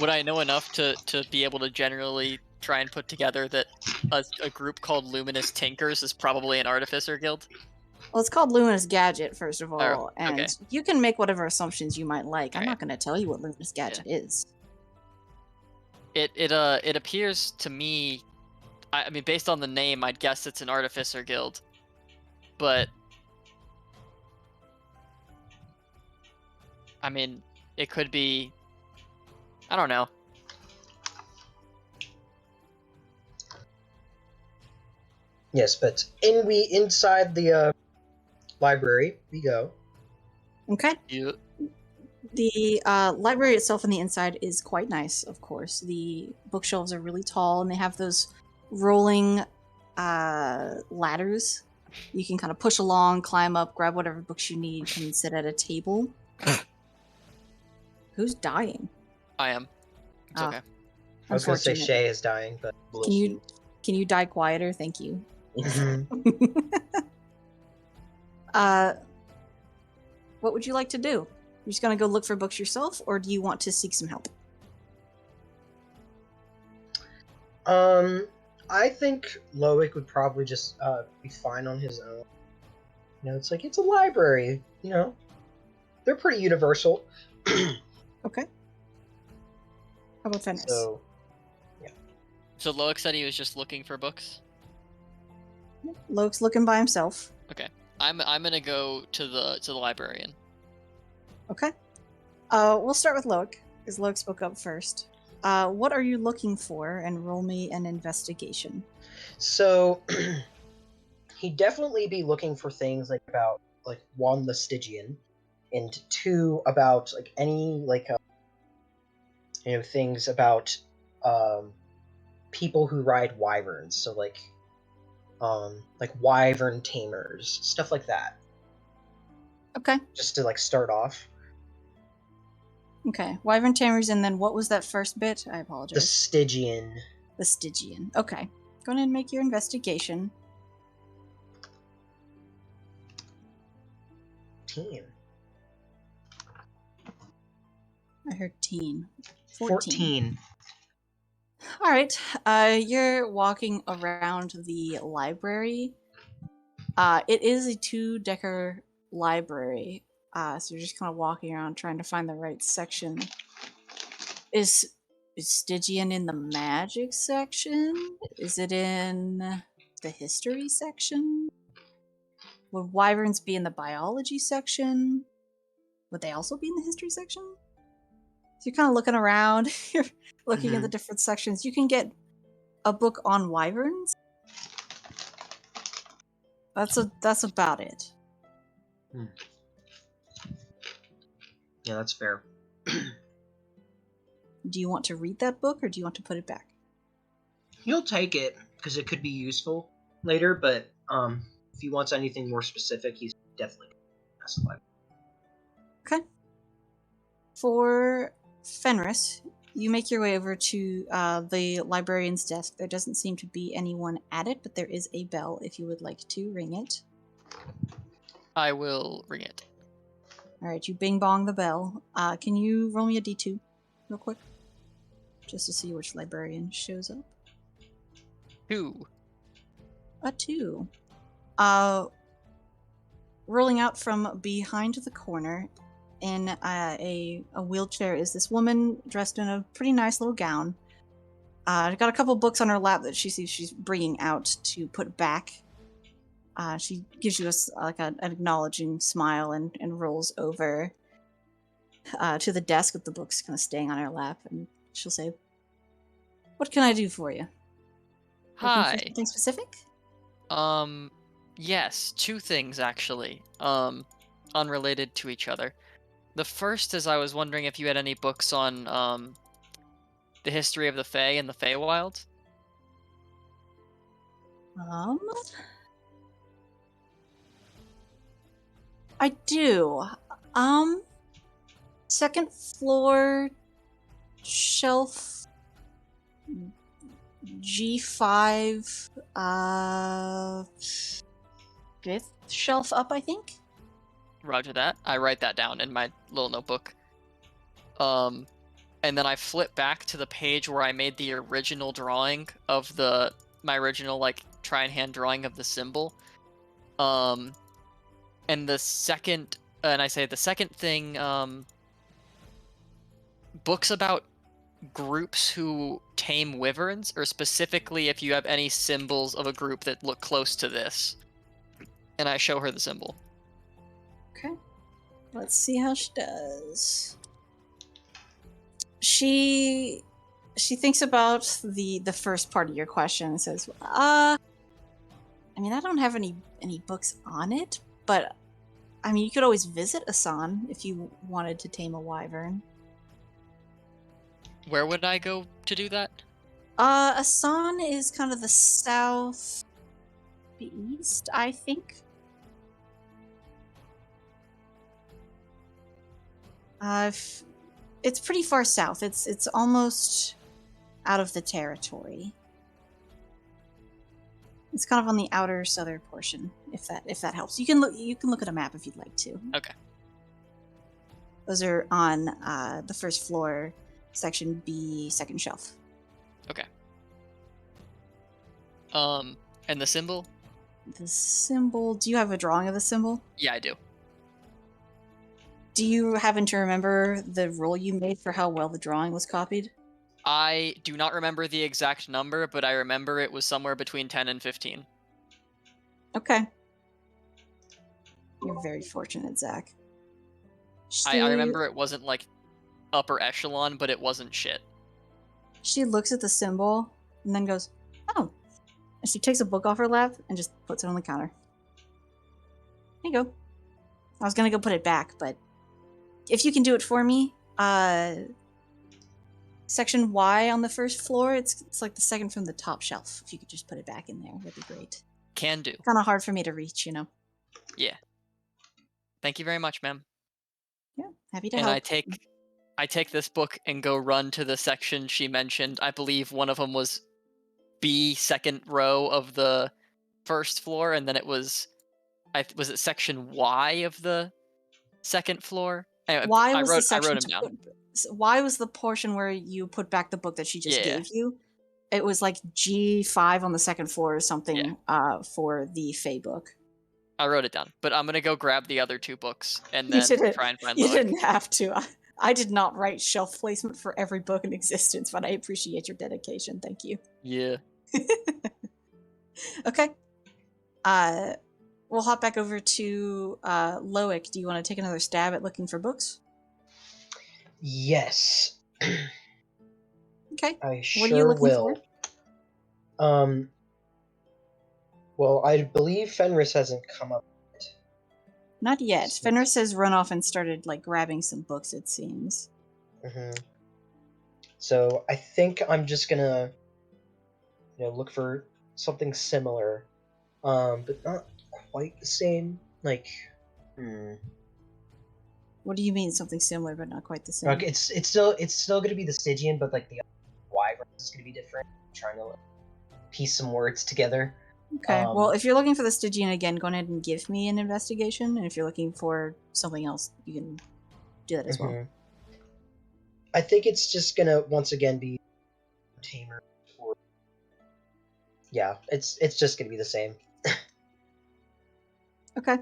[SPEAKER 8] would I know enough to be able to generally try and put together that a group called Luminous Tinkers is probably an artificer guild?
[SPEAKER 2] Well, it's called Luminous Gadget, first of all,
[SPEAKER 8] okay.
[SPEAKER 2] and you can make whatever assumptions you might like. I'm not going to tell you what Luminous Gadget is.
[SPEAKER 8] It appears to me, I mean, based on the name, I'd guess it's an artificer guild, but I mean, it could be, I don't know.
[SPEAKER 5] Yes, but inside the library we go.
[SPEAKER 2] Okay.
[SPEAKER 8] Yeah.
[SPEAKER 2] The library itself on the inside is quite nice, of course. The bookshelves are really tall, and they have those rolling ladders. You can kind of push along, climb up, grab whatever books you need, come and sit at a table. Who's dying?
[SPEAKER 8] I am. It's okay.
[SPEAKER 5] I was going to say Shay is dying, but...
[SPEAKER 2] Can you die quieter? Thank you. What would you like to do? You're just gonna go look for books yourself, or do you want to seek some help?
[SPEAKER 5] I think Loic would probably just be fine on his own. You know, it's a library. You know, they're pretty universal.
[SPEAKER 2] Okay. How about Fenris?
[SPEAKER 5] So, yeah.
[SPEAKER 8] So Loic said he was just looking for books?
[SPEAKER 2] Loic's looking by himself.
[SPEAKER 8] Okay. I'm gonna go to the librarian.
[SPEAKER 2] Okay. We'll start with Loic, because Loic spoke up first. What are you looking for? And roll me an investigation.
[SPEAKER 5] So, he'd definitely be looking for things like about like 1, the Stygian, and 2, about like any like things about people who ride wyverns. So like like wyvern tamers, stuff like that,
[SPEAKER 2] Okay.
[SPEAKER 5] just to like start off.
[SPEAKER 2] Okay. Wyvern tamers, and then what was that first bit? I
[SPEAKER 5] The
[SPEAKER 2] apologize.
[SPEAKER 5] Stygian.
[SPEAKER 2] The Stygian. Okay. Go ahead and make your investigation.
[SPEAKER 5] Team.
[SPEAKER 2] I heard teen.
[SPEAKER 5] 14.
[SPEAKER 2] All right. You're walking around the library. It is a 2-decker library. So you're just kind of walking around trying to find the right section. Is Stygian in the magic section? Is it in the history section? Would wyverns be in the biology section? Would they also be in the history section? So you're kind of looking around. You're looking at the different sections. You can get a book on wyverns. That's about it.
[SPEAKER 5] Yeah, that's fair.
[SPEAKER 2] Do you want to read that book, or do you want to put it back?
[SPEAKER 5] He'll take it because it could be useful later, but if he wants anything more specific, he's definitely gonna ask the library.
[SPEAKER 2] Okay. For Fenris, you make your way over to the librarian's desk. There doesn't seem to be anyone at it, but there is a bell if you would like to ring it.
[SPEAKER 8] I will ring it.
[SPEAKER 2] All right, you bing bong the bell. Can you roll me a d2 real quick? Just to see which librarian shows up.
[SPEAKER 8] 2.
[SPEAKER 2] A 2. Rolling out from behind the corner in a wheelchair is this woman dressed in a pretty nice little gown. Got a couple books on her lap that she sees she's bringing out to put back. She gives you an acknowledging smile and rolls over to the desk with the books kind of staying on her lap, and she'll say, "What can I do for you? Looking for
[SPEAKER 8] Hi.
[SPEAKER 2] something specific?"
[SPEAKER 8] Yes, 2 things actually. Unrelated to each other. The first is I was wondering if you had any books on the history of the Fae and the Feywild.
[SPEAKER 2] I do. Second floor shelf G5 fifth shelf up, I think.
[SPEAKER 8] Roger that. I write that down in my little notebook. And then I flip back to the page where I made the original drawing of my original try and hand drawing of the symbol. And the second thing, books about groups who tame wyverns, or specifically if you have any symbols of a group that look close to this. And I show her the symbol.
[SPEAKER 2] Okay. Let's see how she does. She thinks about the first part of your question and says, I mean, I don't have any books on it, but I mean, you could always visit Asan if you wanted to tame a wyvern.
[SPEAKER 8] Where would I go to do that?
[SPEAKER 2] Asan is kind of the southeast, I think. It's pretty far south. It's almost out of the territory. It's kind of on the outer southern portion, if that helps. You can look at a map if you'd like to.
[SPEAKER 8] Okay.
[SPEAKER 2] Those are on the first floor, section B, second shelf.
[SPEAKER 8] Okay. And the symbol?
[SPEAKER 2] The symbol. Do you have a drawing of the symbol?
[SPEAKER 8] Yeah, I do.
[SPEAKER 2] Do you happen to remember the roll you made for how well the drawing was copied?
[SPEAKER 8] I do not remember the exact number, but I remember it was somewhere between 10 and 15.
[SPEAKER 2] Okay. You're very fortunate, Zach.
[SPEAKER 8] I remember it wasn't upper echelon, but it wasn't shit.
[SPEAKER 2] She looks at the symbol and then goes, "Oh." And she takes a book off her lap and just puts it on the counter. Here you go. I was gonna go put it back, but if you can do it for me, section Y on the first floor, it's like the second from the top shelf. If you could just put it back in there, that'd be great.
[SPEAKER 8] Can do.
[SPEAKER 2] Kind of hard for me to reach,
[SPEAKER 8] Yeah. Thank you very much, ma'am.
[SPEAKER 2] Yeah, happy to
[SPEAKER 8] And
[SPEAKER 2] help.
[SPEAKER 8] I take this book and go run to the section she mentioned. I believe one of them was B, second row of the first floor, and then it was was it section Y of the second floor? Anyway,
[SPEAKER 2] Why was the
[SPEAKER 8] I
[SPEAKER 2] section
[SPEAKER 8] wrote him down.
[SPEAKER 2] why was the portion where you put back the book that she just
[SPEAKER 8] Yeah.
[SPEAKER 2] gave you? It was like G5 on the second floor or something for the Fae book.
[SPEAKER 8] I wrote it down, but I'm gonna go grab the other 2 books and
[SPEAKER 2] You
[SPEAKER 8] then
[SPEAKER 2] didn't,
[SPEAKER 8] try and find
[SPEAKER 2] you
[SPEAKER 8] Loic.
[SPEAKER 2] didn't have to. I did not write shelf placement for every book in existence, but I appreciate your dedication. Thank you.
[SPEAKER 8] Yeah.
[SPEAKER 2] Okay. We'll hop back over to Loic. Do you want to take another stab at looking for books?
[SPEAKER 5] Yes,
[SPEAKER 2] Okay.
[SPEAKER 5] I
[SPEAKER 2] What are you
[SPEAKER 5] sure
[SPEAKER 2] looking
[SPEAKER 5] will.
[SPEAKER 2] for?
[SPEAKER 5] Well, I believe Fenris hasn't come up yet.
[SPEAKER 2] Not yet.
[SPEAKER 5] Since-
[SPEAKER 2] Fenris has run off and started like grabbing some books, it seems.
[SPEAKER 5] So I think I'm just gonna, look for something similar, but not quite the same. Like,
[SPEAKER 2] What do you mean something similar but not quite the same?
[SPEAKER 5] Okay, it's still gonna be the Stygian, but like the wyvern is gonna be different. I'm trying to piece some words together.
[SPEAKER 2] Okay. Well, if you're looking for the Stygian again, go ahead and give me an investigation. And if you're looking for something else, you can do that as well.
[SPEAKER 5] I think it's just gonna once again be tamer. Or yeah, it's just gonna be the same.
[SPEAKER 2] Okay.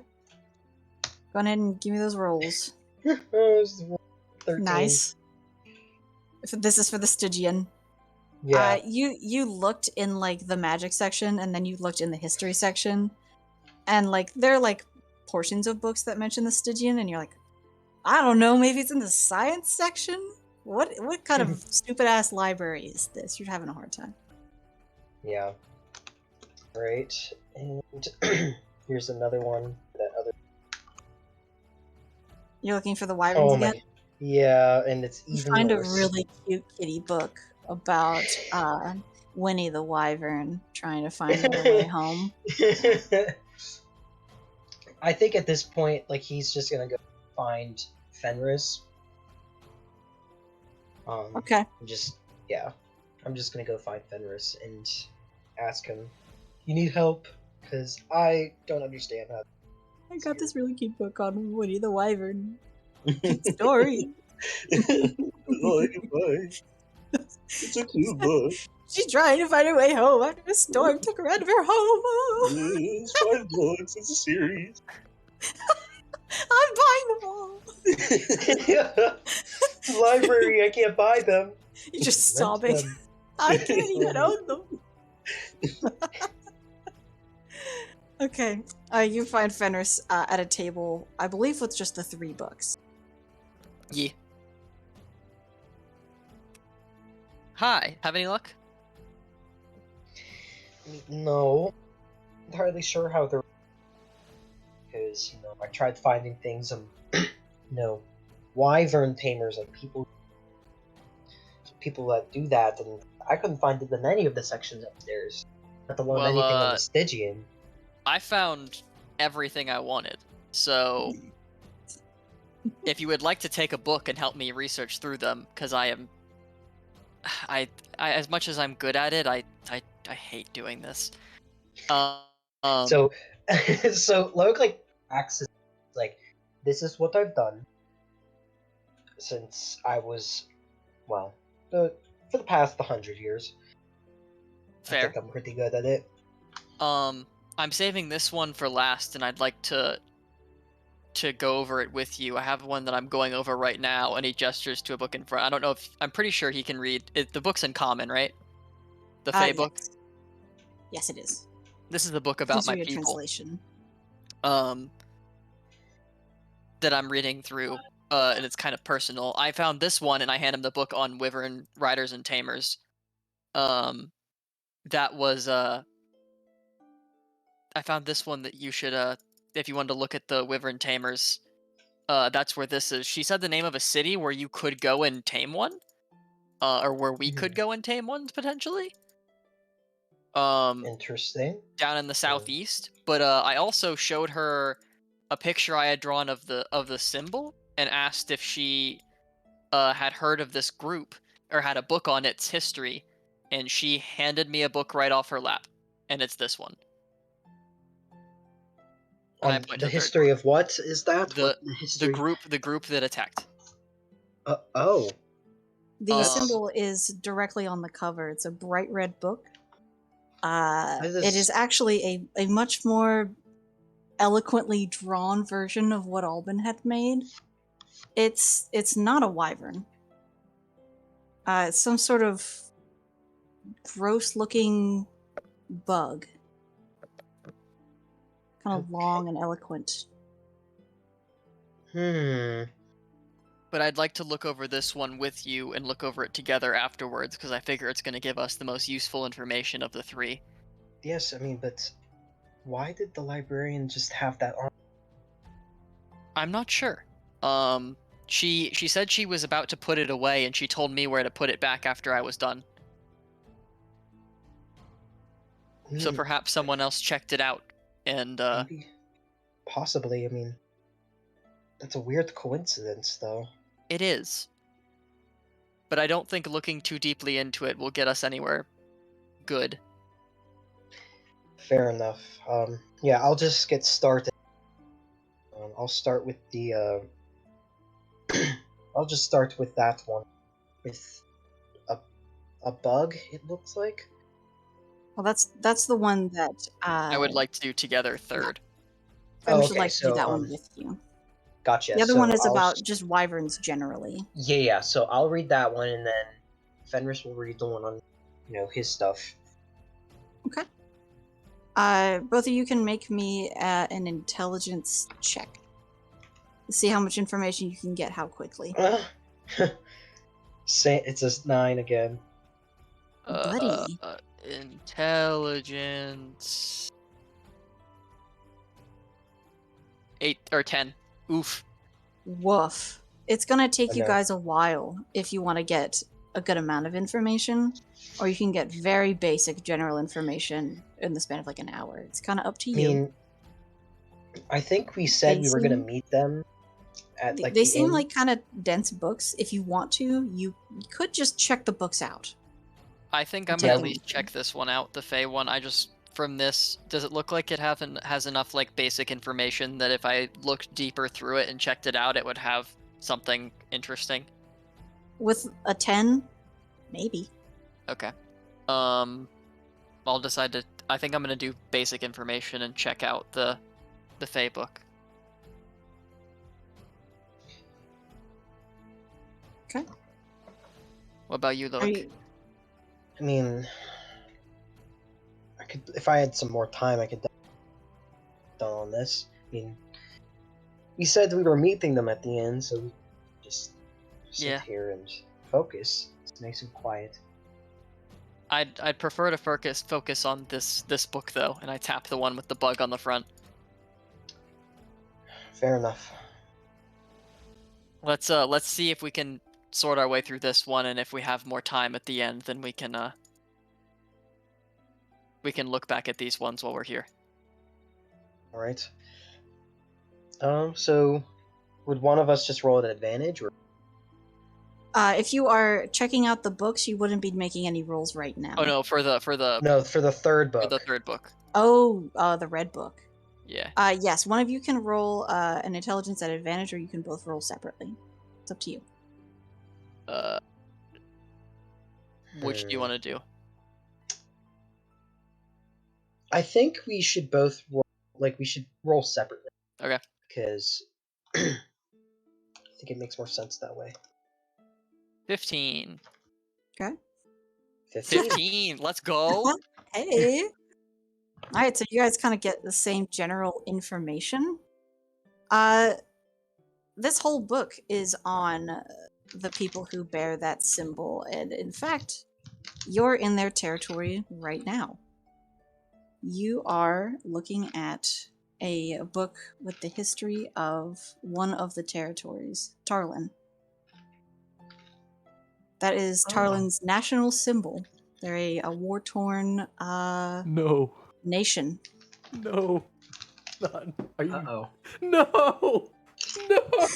[SPEAKER 2] Go ahead and give me those rolls.
[SPEAKER 5] It's 13.
[SPEAKER 2] Nice. This is for the Stygian.
[SPEAKER 5] Yeah.
[SPEAKER 2] You looked in like the magic section, and then you looked in the history section, and like there are like portions of books that mention the Stygian, and you're like, I don't know, maybe it's in the science section. What kind of stupid ass library is this? You're having a hard time.
[SPEAKER 5] Yeah. Right. And here's another one. That other.
[SPEAKER 2] You're looking for the wyverns again?
[SPEAKER 5] Yeah, and it's
[SPEAKER 2] You
[SPEAKER 5] even
[SPEAKER 2] find
[SPEAKER 5] worse.
[SPEAKER 2] a really cute kitty book about Winnie the Wyvern trying to find their way home.
[SPEAKER 5] I think at this point, like, he's just gonna go find Fenris.
[SPEAKER 2] Okay.
[SPEAKER 5] I'm just gonna go find Fenris and ask him, "You need help? Because I don't understand how."
[SPEAKER 2] I got this really cute book on Winnie the Wyvern. Cute story.
[SPEAKER 9] It's a cute book.
[SPEAKER 2] She's trying to find her way home after a storm took her out of her home.
[SPEAKER 9] It's 5 books. It's a series.
[SPEAKER 2] I'm buying them all.
[SPEAKER 5] Library, I can't buy them.
[SPEAKER 2] You're just
[SPEAKER 5] Rent
[SPEAKER 2] sobbing.
[SPEAKER 5] them.
[SPEAKER 2] I can't even own them. Okay. You find Fenris at a table, I believe with just the 3 books.
[SPEAKER 8] Yeah. Hi. Have any luck?
[SPEAKER 5] No, not entirely sure how they're. Because I tried finding things wyvern tamers, like people that do that, and I couldn't find them in any of the sections upstairs. Not alone anything on the Stygian.
[SPEAKER 8] I found everything I wanted, so if you would like to take a book and help me research through them, because I as much as I'm good at it, I hate doing this.
[SPEAKER 5] So Loic like acts like, this is what I've done since I was, for the past 100 years.
[SPEAKER 8] Fair.
[SPEAKER 5] I think I'm pretty good at it.
[SPEAKER 8] I'm saving this one for last, and I'd like to go over it with you. I have one that I'm going over right now, and he gestures to a book in front. I don't know if I'm pretty sure he can read it. The book's in common, right? The Fae book.
[SPEAKER 2] Yes, it is.
[SPEAKER 8] This is the book about my people.
[SPEAKER 2] Translation.
[SPEAKER 8] That I'm reading through, and it's kind of personal. I found this one, and I hand him the book on Wyvern Riders and Tamers. That was I found this one that you should if you wanted to look at the Wyvern Tamers, that's where this is. She said the name of a city where you could go and tame one, or where we could go and tame ones potentially.
[SPEAKER 5] Interesting.
[SPEAKER 8] down in the southeast. But I also showed her a picture I had drawn of the symbol and asked if she had heard of this group or had a book on its history, and she handed me a book right off her lap, and it's this one. And I
[SPEAKER 5] On
[SPEAKER 8] point
[SPEAKER 5] the
[SPEAKER 8] to the third
[SPEAKER 5] history of what is that?
[SPEAKER 8] the
[SPEAKER 5] What history?
[SPEAKER 8] the group that attacked.
[SPEAKER 5] Oh.
[SPEAKER 2] The
[SPEAKER 8] Um,
[SPEAKER 2] symbol is directly on the cover. It's a bright red book.
[SPEAKER 5] Is
[SPEAKER 2] It
[SPEAKER 5] this-
[SPEAKER 2] is actually a much more eloquently drawn version of what Albin had made. It's not a wyvern. It's some sort of gross-looking bug. Kind of long and eloquent.
[SPEAKER 8] But I'd like to look over this one with you and look over it together afterwards, because I figure it's going to give us the most useful information of the three.
[SPEAKER 5] Yes, I mean, but why did the librarian just have that on?
[SPEAKER 8] I'm not sure. She said she was about to put it away, and she told me where to put it back after I was done. So perhaps someone else checked it out, and
[SPEAKER 5] Maybe. Possibly, I mean, that's a weird coincidence, though.
[SPEAKER 8] it is. But I don't think looking too deeply into it will get us anywhere good.
[SPEAKER 5] Fair enough. Yeah, I'll just get started. I'll start with the, I'll just start with that one. With a bug, it looks like?
[SPEAKER 2] Well, that's the one that
[SPEAKER 8] I would like to do together third.
[SPEAKER 2] Fenris would
[SPEAKER 5] okay,
[SPEAKER 2] like to do
[SPEAKER 5] so,
[SPEAKER 2] that one with you.
[SPEAKER 5] Gotcha.
[SPEAKER 2] The other
[SPEAKER 5] so
[SPEAKER 2] one is
[SPEAKER 5] I'll
[SPEAKER 2] about just wyverns generally.
[SPEAKER 5] Yeah, so I'll read that one, and then Fenris will read the one on, his stuff.
[SPEAKER 2] Okay. Both of you can make me an intelligence check. See how much information you can get, how quickly.
[SPEAKER 5] It's a 9 again.
[SPEAKER 2] Buddy.
[SPEAKER 8] Intelligence 8 or 10. Oof.
[SPEAKER 2] Woof. It's gonna take
[SPEAKER 5] I
[SPEAKER 2] you
[SPEAKER 5] know.
[SPEAKER 2] guys a while if you want to get a good amount of information, or you can get very basic general information in the span of like an hour. It's kind of up to
[SPEAKER 5] I
[SPEAKER 2] you.
[SPEAKER 5] mean, I think we said we were going to meet them at,
[SPEAKER 2] They,
[SPEAKER 5] like,
[SPEAKER 2] they
[SPEAKER 5] the
[SPEAKER 2] seem
[SPEAKER 5] inn.
[SPEAKER 2] like kind of dense books. If you want to, you could just check the books out.
[SPEAKER 8] I think I'm
[SPEAKER 2] Take
[SPEAKER 8] gonna
[SPEAKER 2] a
[SPEAKER 8] at least
[SPEAKER 2] look.
[SPEAKER 8] check this one out, the Fey one. I just from this, does it look like it has enough like basic information that if I looked deeper through it and checked it out, it would have something interesting?
[SPEAKER 2] With a 10, maybe.
[SPEAKER 8] Okay. I'll decide to. I think I'm gonna do basic information and check out the Fey book.
[SPEAKER 2] Okay.
[SPEAKER 8] What about you,
[SPEAKER 2] Are
[SPEAKER 8] Loic?
[SPEAKER 2] you-
[SPEAKER 5] I mean, I could, if I had some more time, I could done on this. I mean, we said we were meeting them at the end, so we just sit
[SPEAKER 8] Yeah.
[SPEAKER 5] here and focus. It's nice and quiet.
[SPEAKER 8] I'd prefer to focus on this book though, and I tap the one with the bug on the front.
[SPEAKER 5] Fair enough.
[SPEAKER 8] Let's see if we can sort our way through this one, and if we have more time at the end, then we can look back at these ones while we're here.
[SPEAKER 5] All right. So would one of us just roll an advantage, or?
[SPEAKER 2] if you are checking out the books, you wouldn't be making any rolls right now.
[SPEAKER 8] Oh no, for the
[SPEAKER 5] No, for the third book.
[SPEAKER 8] for the third book.
[SPEAKER 2] Oh, the red book.
[SPEAKER 8] Yeah.
[SPEAKER 2] Yes, one of you can roll an intelligence at advantage, or you can both roll separately. It's up to you.
[SPEAKER 8] Which do you want to do?
[SPEAKER 5] I think we should both roll, we should roll separately.
[SPEAKER 8] Okay.
[SPEAKER 5] Because I think it makes more sense that way.
[SPEAKER 8] 15.
[SPEAKER 2] Okay.
[SPEAKER 8] 15. Let's go.
[SPEAKER 2] Hey. All right, so you guys kind of get the same general information. This whole book is on the people who bear that symbol, and in fact, you're in their territory right now. You are looking at a book with the history of one of the territories, Tarlin. That is Tarlin's national symbol. They're a war-torn
[SPEAKER 1] No.
[SPEAKER 2] nation.
[SPEAKER 1] No. Not. Are you?
[SPEAKER 5] Uh-oh.
[SPEAKER 1] No. No.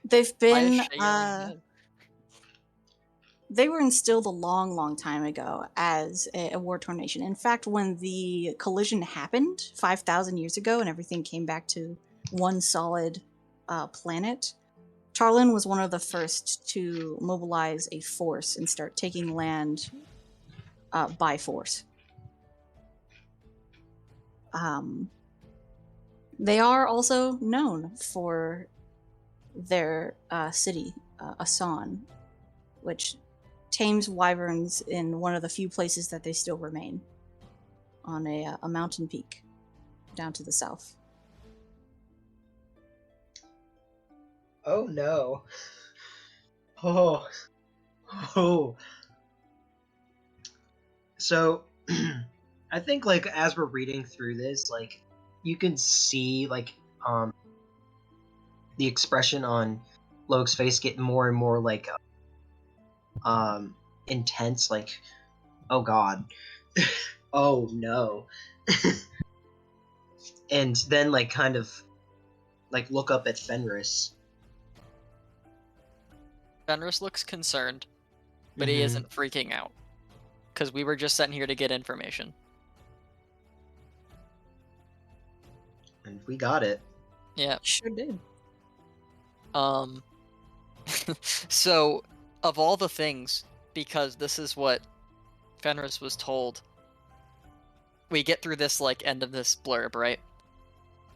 [SPEAKER 2] They've
[SPEAKER 8] Why is
[SPEAKER 2] been
[SPEAKER 8] Shay yelling dead?
[SPEAKER 2] they were instilled a long time ago as a war-torn nation. In fact, when the collision happened 5,000 years ago and everything came back to one solid planet, Tarlin was one of the first to mobilize a force and start taking land by force. They are also known for their city, Asan, which tames wyverns in one of the few places that they still remain, on a mountain peak down to the south.
[SPEAKER 5] Oh no. Oh. Oh. So, I think like as we're reading through this, like you can see like the expression on Logue's face get more and more like intense, like oh god. Oh no. And then like kind of like look up at Fenris.
[SPEAKER 8] Fenris looks concerned, but he
[SPEAKER 5] Mhm.
[SPEAKER 8] isn't freaking out. Because we were just sent here to get information.
[SPEAKER 5] And we got it.
[SPEAKER 8] Yeah.
[SPEAKER 2] Sure did.
[SPEAKER 8] So, of all the things, because this is what Fenris was told, we get through this, like, end of this blurb, right?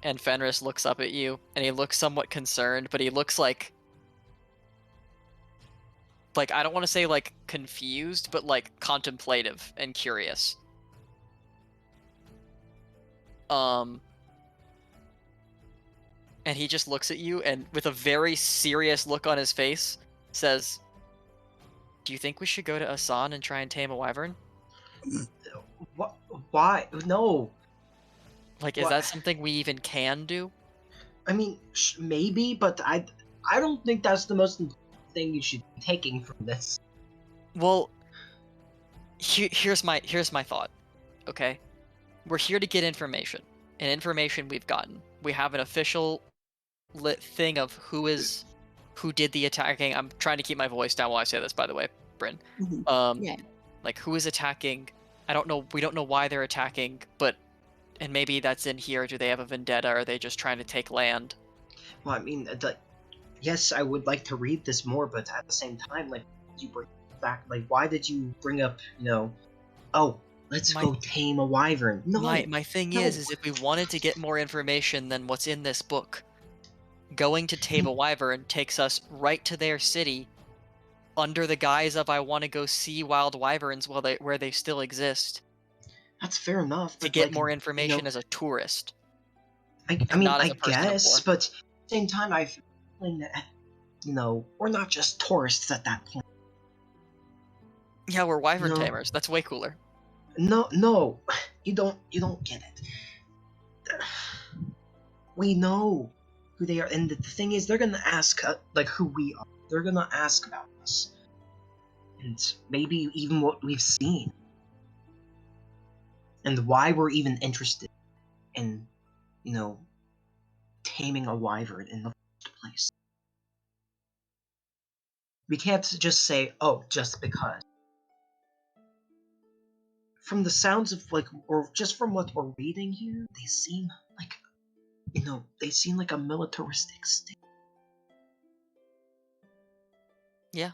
[SPEAKER 8] And Fenris looks up at you, and he looks somewhat concerned, but he looks like, I don't want to say, like, confused, but, like, contemplative and curious. And he just looks at you, and with a very serious look on his face, says, "Do you think we should go to Asan and try and tame a wyvern?
[SPEAKER 5] What? Why? No.
[SPEAKER 8] Like, is
[SPEAKER 5] What?
[SPEAKER 8] that something we even can do?"
[SPEAKER 5] I mean, maybe, but I don't think that's the most important thing you should be taking from this.
[SPEAKER 8] Well, here's my thought. Okay, we're here to get information, and information we've gotten. We have an official thing of who did the attacking. I'm trying to keep my voice down while I say this, by the way, Bryn.
[SPEAKER 2] Mm-hmm. Yeah.
[SPEAKER 8] Like, who is attacking? I don't know. We don't know why they're attacking, and maybe that's in here. Do they have a vendetta? Or are they just trying to take land?
[SPEAKER 5] Well, I mean, yes, I would like to read this more, but at the same time, like, you bring back, like, why did you bring up, oh, let's go tame a wyvern? No.
[SPEAKER 8] My thing is if we wanted to get more information than what's in this book, going to tame a wyvern takes us right to their city, under the guise of I want to go see wild wyverns where they still exist.
[SPEAKER 5] That's fair enough.
[SPEAKER 8] To
[SPEAKER 5] but,
[SPEAKER 8] get
[SPEAKER 5] like,
[SPEAKER 8] more information as a tourist.
[SPEAKER 5] I mean,
[SPEAKER 8] not as
[SPEAKER 5] I
[SPEAKER 8] a person of
[SPEAKER 5] guess,
[SPEAKER 8] war.
[SPEAKER 5] but at the same time, I feel that, we're not just tourists at that point.
[SPEAKER 8] Yeah, we're wyvern
[SPEAKER 5] No.
[SPEAKER 8] tamers. That's way cooler.
[SPEAKER 5] No, you don't get it. We know who they are, and the thing is, they're gonna ask like who we are. They're gonna ask about us, and maybe even what we've seen, and why we're even interested in, taming a wyvern in the first place. We can't just say, oh, just because. From the sounds of, like, or just from what we're reading here, they seem like, they seem like a militaristic state.
[SPEAKER 8] Yeah.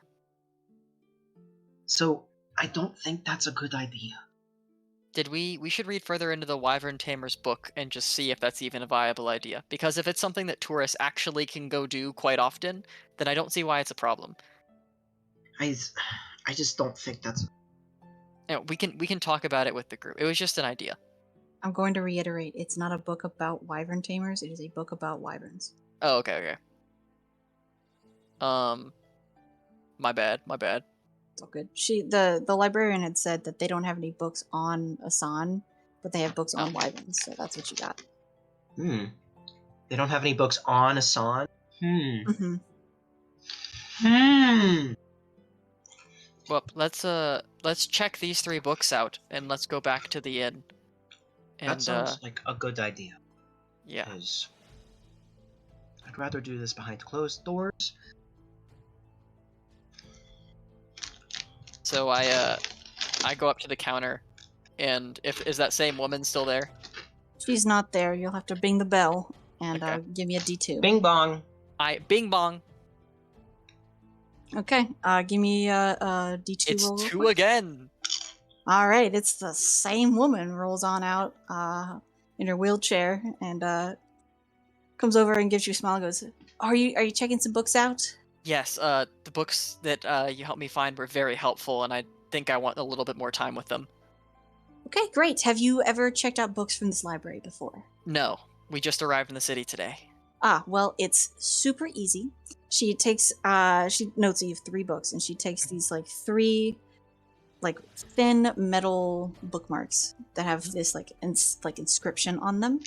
[SPEAKER 5] So, I don't think that's a good idea.
[SPEAKER 8] We should read further into the Wyvern Tamer's book and just see if that's even a viable idea. Because if it's something that tourists actually can go do quite often, then I don't see why it's a problem.
[SPEAKER 5] I just don't think that's...
[SPEAKER 8] We can talk about it with the group. It was just an idea.
[SPEAKER 2] I'm going to reiterate, it's not a book about wyvern tamers, it is a book about wyverns.
[SPEAKER 8] Oh, okay. My bad.
[SPEAKER 2] It's all good. The librarian had said that they don't have any books on Asan, but they have books on wyverns, so that's what you got.
[SPEAKER 5] They don't have any books on Asan?
[SPEAKER 2] Mm-hmm.
[SPEAKER 8] Well, let's check these 3 books out and let's go back to the inn. And
[SPEAKER 5] That sounds like a good idea.
[SPEAKER 8] yeah.
[SPEAKER 5] Because I'd rather do this behind closed doors.
[SPEAKER 8] So I go up to the counter, and is that same woman still there?
[SPEAKER 2] She's not there. You'll have to bing the bell and
[SPEAKER 8] Okay.
[SPEAKER 2] give me a D2.
[SPEAKER 5] Bing bong.
[SPEAKER 8] Bing bong.
[SPEAKER 2] Okay, give me a D2
[SPEAKER 8] It's
[SPEAKER 2] roll. real
[SPEAKER 8] 2
[SPEAKER 2] quick.
[SPEAKER 8] again.
[SPEAKER 2] All right, it's the same woman rolls on out in her wheelchair and comes over and gives you a smile and goes, Are you checking some books out?
[SPEAKER 8] Yes, the books that you helped me find were very helpful, and I think I want a little bit more time with them.
[SPEAKER 2] Okay, great. Have you ever checked out books from this library before?
[SPEAKER 8] No, we just arrived in the city today.
[SPEAKER 2] Well, it's super easy. She takes she notes that you have 3 books, and she takes these 3 thin metal bookmarks that have this inscription on them.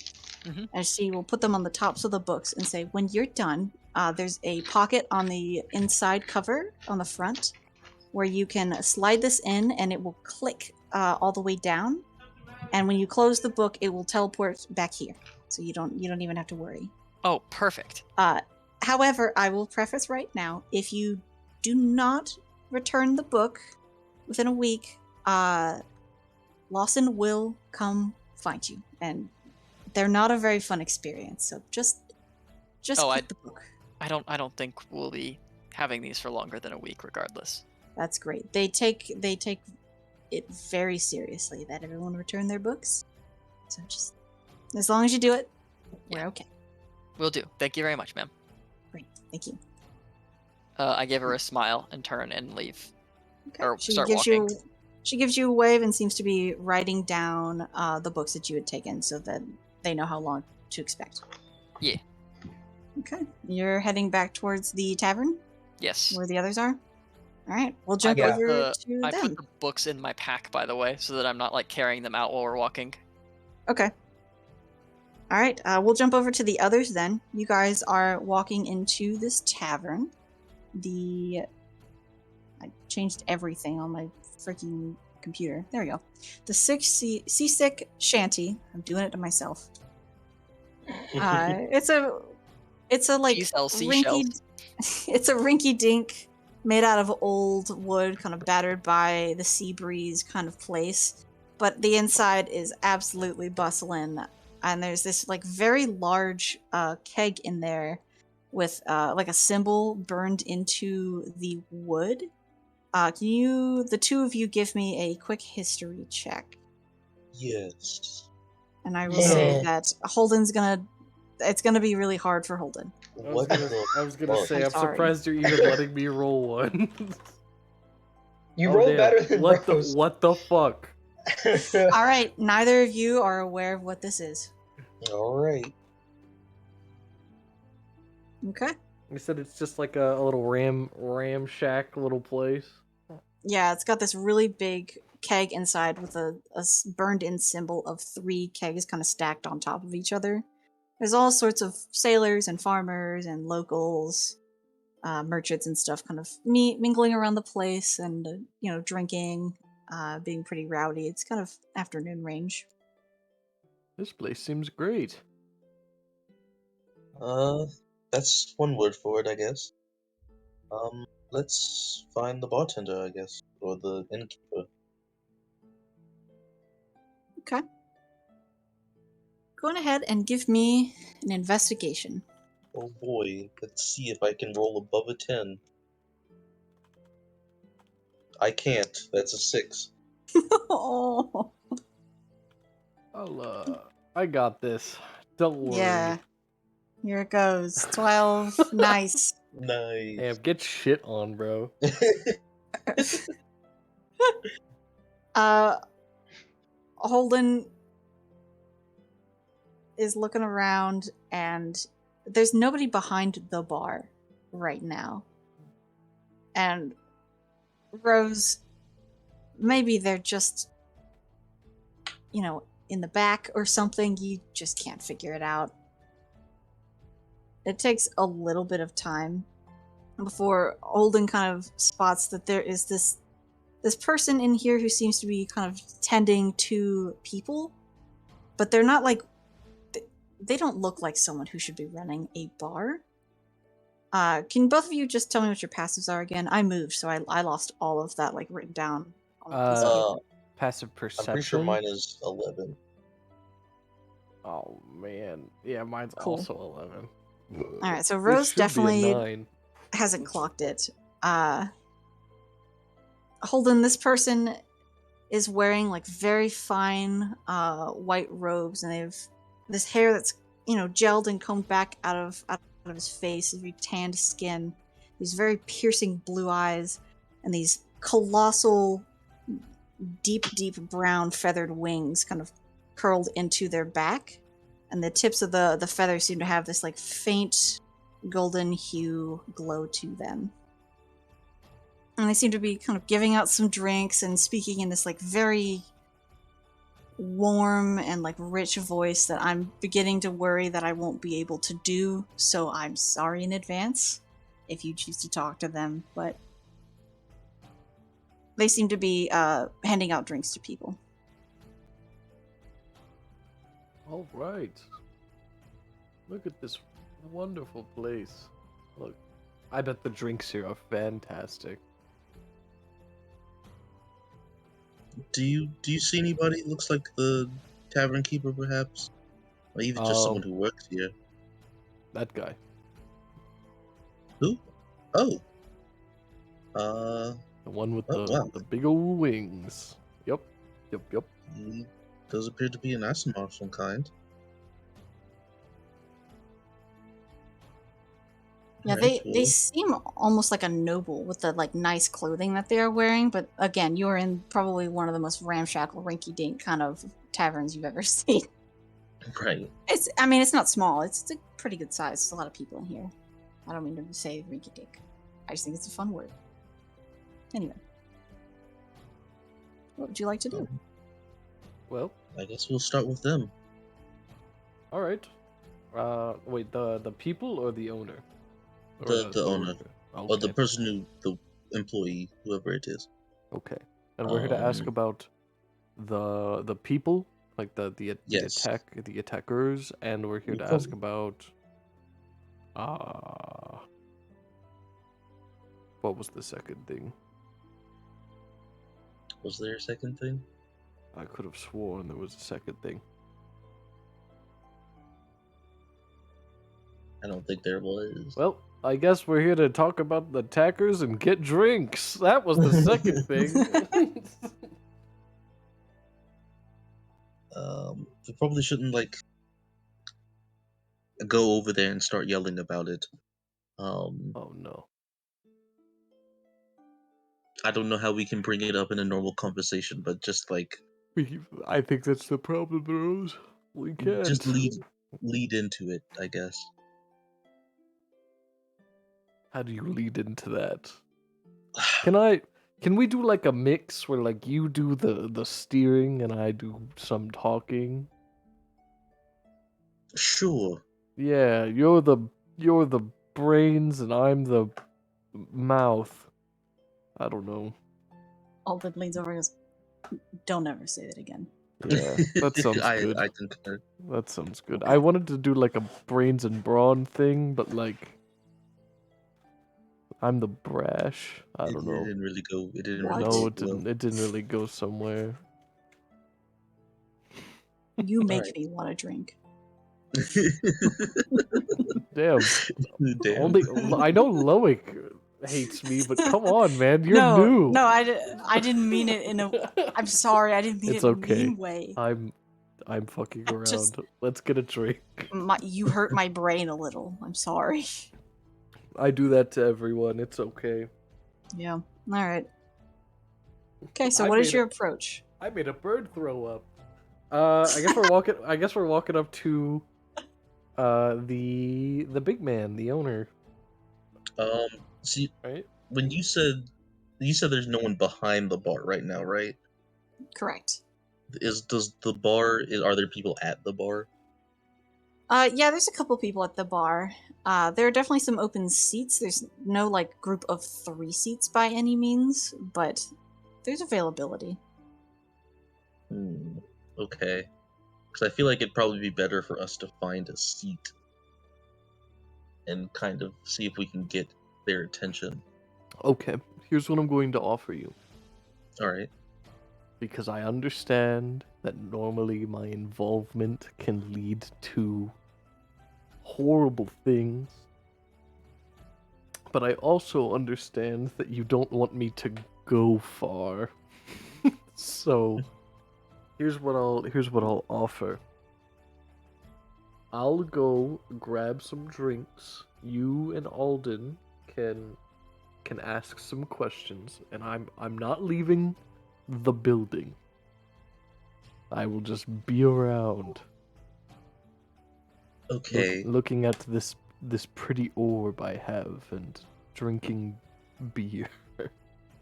[SPEAKER 8] Mhm.
[SPEAKER 2] And she will put them on the tops of the books and say, when you're done, there's a pocket on the inside cover on the front where you can slide this in and it will click all the way down. And when you close the book, it will teleport back here. So you don't even have to worry.
[SPEAKER 8] Oh, perfect.
[SPEAKER 2] However, I will preface right now, if you do not return the book within a week, Lawson will come find you. And they're not a very fun experience, so just keep the book.
[SPEAKER 8] I don't think we'll be having these for longer than a week regardless.
[SPEAKER 2] That's great. They take it very seriously that everyone return their books. So just as long as you do it, we're okay.
[SPEAKER 8] Will do. Thank you very much, ma'am.
[SPEAKER 2] Great. Thank you.
[SPEAKER 8] I give her a smile and turn and leave.
[SPEAKER 2] Okay.
[SPEAKER 8] Or
[SPEAKER 2] She
[SPEAKER 8] start
[SPEAKER 2] gives
[SPEAKER 8] walking.
[SPEAKER 2] she gives you a wave and seems to be writing down the books that you had taken so that they know how long to expect.
[SPEAKER 8] Yeah.
[SPEAKER 2] Okay. You're heading back towards the tavern?
[SPEAKER 8] Yes.
[SPEAKER 2] Where the others are? Alright, we'll jump
[SPEAKER 3] Yeah.
[SPEAKER 2] over to
[SPEAKER 8] I
[SPEAKER 2] them.
[SPEAKER 8] put the books in my pack, by the way, so that I'm not carrying them out while we're walking.
[SPEAKER 2] Okay. Alright, we'll jump over to the others then. You guys are walking into this tavern. I changed everything on my freaking computer. There we go. The Seasick Shanty. I'm doing it to myself. It's a
[SPEAKER 8] She sells seashells.
[SPEAKER 2] it's a rinky dink made out of old wood, kind of battered by the sea breeze kind of place. But the inside is absolutely bustling. And there's this very large keg in there with a symbol burned into the wood. Can the 2 of you give me a quick history check?
[SPEAKER 9] Yes.
[SPEAKER 2] And I will say that it's gonna be really hard for Holden.
[SPEAKER 1] I was gonna
[SPEAKER 9] fuck?
[SPEAKER 1] say,
[SPEAKER 2] I'm
[SPEAKER 1] I'm
[SPEAKER 2] sorry.
[SPEAKER 1] surprised you're even letting me roll one.
[SPEAKER 3] You
[SPEAKER 1] Oh,
[SPEAKER 3] rolled
[SPEAKER 1] damn.
[SPEAKER 3] better than
[SPEAKER 1] what
[SPEAKER 3] Rose.
[SPEAKER 1] what the fuck?
[SPEAKER 2] All right, neither of you are aware of what this is.
[SPEAKER 9] All right.
[SPEAKER 2] Okay.
[SPEAKER 1] You said it's just like a little ramshack little place.
[SPEAKER 2] Yeah, it's got this really big keg inside with a burned-in symbol of 3 kegs kind of stacked on top of each other. There's all sorts of sailors and farmers and locals, merchants and stuff kind of mingling around the place and, drinking, being pretty rowdy. It's kind of afternoon range.
[SPEAKER 1] This place seems great.
[SPEAKER 9] That's one word for it, I guess. Let's find the bartender, I guess, or the innkeeper.
[SPEAKER 2] Okay. Go on ahead and give me an investigation.
[SPEAKER 9] Oh boy, let's see if I can roll above a 10. I can't. That's a 6.
[SPEAKER 2] Oh,
[SPEAKER 1] I got this. Don't worry.
[SPEAKER 2] yeah. Here it goes. 12. Nice.
[SPEAKER 9] Nice.
[SPEAKER 1] Damn, get shit on, bro.
[SPEAKER 2] Holden is looking around and there's nobody behind the bar right now. And Rose, maybe they're just, in the back or something. You just can't figure it out. It takes a little bit of time before Holden kind of spots that there is this this person in here who seems to be kind of tending to people, but they're not like, they don't look like someone who should be running a bar. Can both of you just tell me what your passives are again? I moved, so I lost all of that like written down on a piece of paper.
[SPEAKER 1] Passive
[SPEAKER 9] I'm pretty
[SPEAKER 1] perception.
[SPEAKER 9] sure mine is 11.
[SPEAKER 1] Oh man, yeah, mine's
[SPEAKER 2] Cool.
[SPEAKER 1] also 11.
[SPEAKER 2] All right, so
[SPEAKER 1] It
[SPEAKER 2] Rose
[SPEAKER 1] should be a
[SPEAKER 2] definitely
[SPEAKER 1] 9.
[SPEAKER 2] hasn't clocked it. Holden, this person is wearing like very fine white robes, and they have this hair that's gelled and combed back out of his face, his very tanned skin, these very piercing blue eyes, and these colossal, deep brown feathered wings kind of curled into their back, and the tips of the feathers seem to have this like faint golden hue glow to them. And they seem to be kind of giving out some drinks and speaking in this like very warm and like rich voice that I'm beginning to worry that I won't be able to do, so I'm sorry in advance if you choose to talk to them, but they seem to be handing out drinks to people.
[SPEAKER 1] All right. Look at this wonderful place. Look, I bet the drinks here are fantastic.
[SPEAKER 9] Do you see anybody? Looks like the tavern keeper, perhaps, or even just someone who works here.
[SPEAKER 1] That guy.
[SPEAKER 9] Who? Oh.
[SPEAKER 1] The one with
[SPEAKER 9] wow.
[SPEAKER 1] the big old wings. Yep.
[SPEAKER 9] He does appear to be an Asimov of some kind.
[SPEAKER 2] Yeah,
[SPEAKER 9] Alright,
[SPEAKER 2] they seem almost like a noble with the like nice clothing that they are wearing, but again, you're in probably one of the most ramshackle, rinky-dink kind of taverns you've ever seen.
[SPEAKER 9] Right.
[SPEAKER 2] It's not small. It's a pretty good size. There's a lot of people in here. I don't mean to say rinky-dink. I just think it's a fun word. Anyway, what would you like to do?
[SPEAKER 1] Well,
[SPEAKER 9] I guess we'll start with them.
[SPEAKER 1] all right. Wait, the people or the owner? Or
[SPEAKER 9] The owner.
[SPEAKER 1] worker?
[SPEAKER 9] Or the
[SPEAKER 1] Okay.
[SPEAKER 9] person the employee, whoever it is.
[SPEAKER 1] Okay. And we're here to ask about the people, like the
[SPEAKER 9] Yes.
[SPEAKER 1] the attackers, and we're here to ask about what was the second thing?
[SPEAKER 9] Was there a second thing?
[SPEAKER 1] I could have sworn there was a second thing.
[SPEAKER 9] I don't think there was.
[SPEAKER 1] Well, I guess we're here to talk about the attackers and get drinks. That was the second thing.
[SPEAKER 9] We probably shouldn't go over there and start yelling about it.
[SPEAKER 1] Oh no.
[SPEAKER 9] I don't know how we can bring it up in a normal conversation, but just
[SPEAKER 1] I think that's the problem, Rose. We can't.
[SPEAKER 9] just lead into it, I guess.
[SPEAKER 1] How do you lead into that? Can we do like a mix where like you do the steering and I do some talking?
[SPEAKER 9] Sure.
[SPEAKER 1] Yeah, you're the brains and I'm the mouth. I don't know.
[SPEAKER 2] Alden leans over and goes, "Don't ever say that again."
[SPEAKER 1] Yeah, that sounds good.
[SPEAKER 9] I concur.
[SPEAKER 1] That sounds good.
[SPEAKER 2] Okay.
[SPEAKER 1] I wanted to do like a brains and brawn thing, but like I'm the brash. I don't know.
[SPEAKER 9] It didn't really go. It didn't
[SPEAKER 2] What?
[SPEAKER 9] really
[SPEAKER 1] No,
[SPEAKER 9] go
[SPEAKER 1] it didn't. It didn't really go somewhere.
[SPEAKER 2] You make
[SPEAKER 9] Alright.
[SPEAKER 2] me want to drink.
[SPEAKER 1] Damn.
[SPEAKER 9] Damn.
[SPEAKER 1] Only I know Loic hates me, but come on, man, you're new.
[SPEAKER 2] No, I didn't mean it in a. I'm sorry, I didn't mean
[SPEAKER 1] It's
[SPEAKER 2] it
[SPEAKER 1] okay.
[SPEAKER 2] in a mean way.
[SPEAKER 1] I'm fucking around.
[SPEAKER 2] Just-
[SPEAKER 1] Let's get a drink.
[SPEAKER 2] You hurt my brain a little. I'm sorry.
[SPEAKER 1] I do that to everyone. It's okay.
[SPEAKER 2] Yeah. All right. Okay, so
[SPEAKER 1] I
[SPEAKER 2] what is
[SPEAKER 1] made
[SPEAKER 2] your
[SPEAKER 1] it.
[SPEAKER 2] approach?
[SPEAKER 1] I made a bird throw up. I guess we're walking. I guess we're walking up to, the big man, the owner,
[SPEAKER 9] See,
[SPEAKER 1] right?
[SPEAKER 9] when you said there's no one behind the bar right now, right?
[SPEAKER 2] Correct.
[SPEAKER 9] Are there people at the bar?
[SPEAKER 2] Yeah, there's a couple people at the bar. There are definitely some open seats. There's no like group of 3 seats by any means, but There's availability.
[SPEAKER 9] Okay. Because I feel like it'd probably be better for us to find a seat and kind of see if we can get their attention.
[SPEAKER 1] Okay, here's what I'm going to offer you.
[SPEAKER 9] Alright.
[SPEAKER 1] Because I understand that normally my involvement can lead to horrible things. But I also understand that you don't want me to go far. So here's what I'll offer. I'll go grab some drinks. You and Alden can ask some questions, and I'm not leaving the building. I will just be around.
[SPEAKER 9] Okay.
[SPEAKER 1] Looking at this pretty orb I have and drinking beer.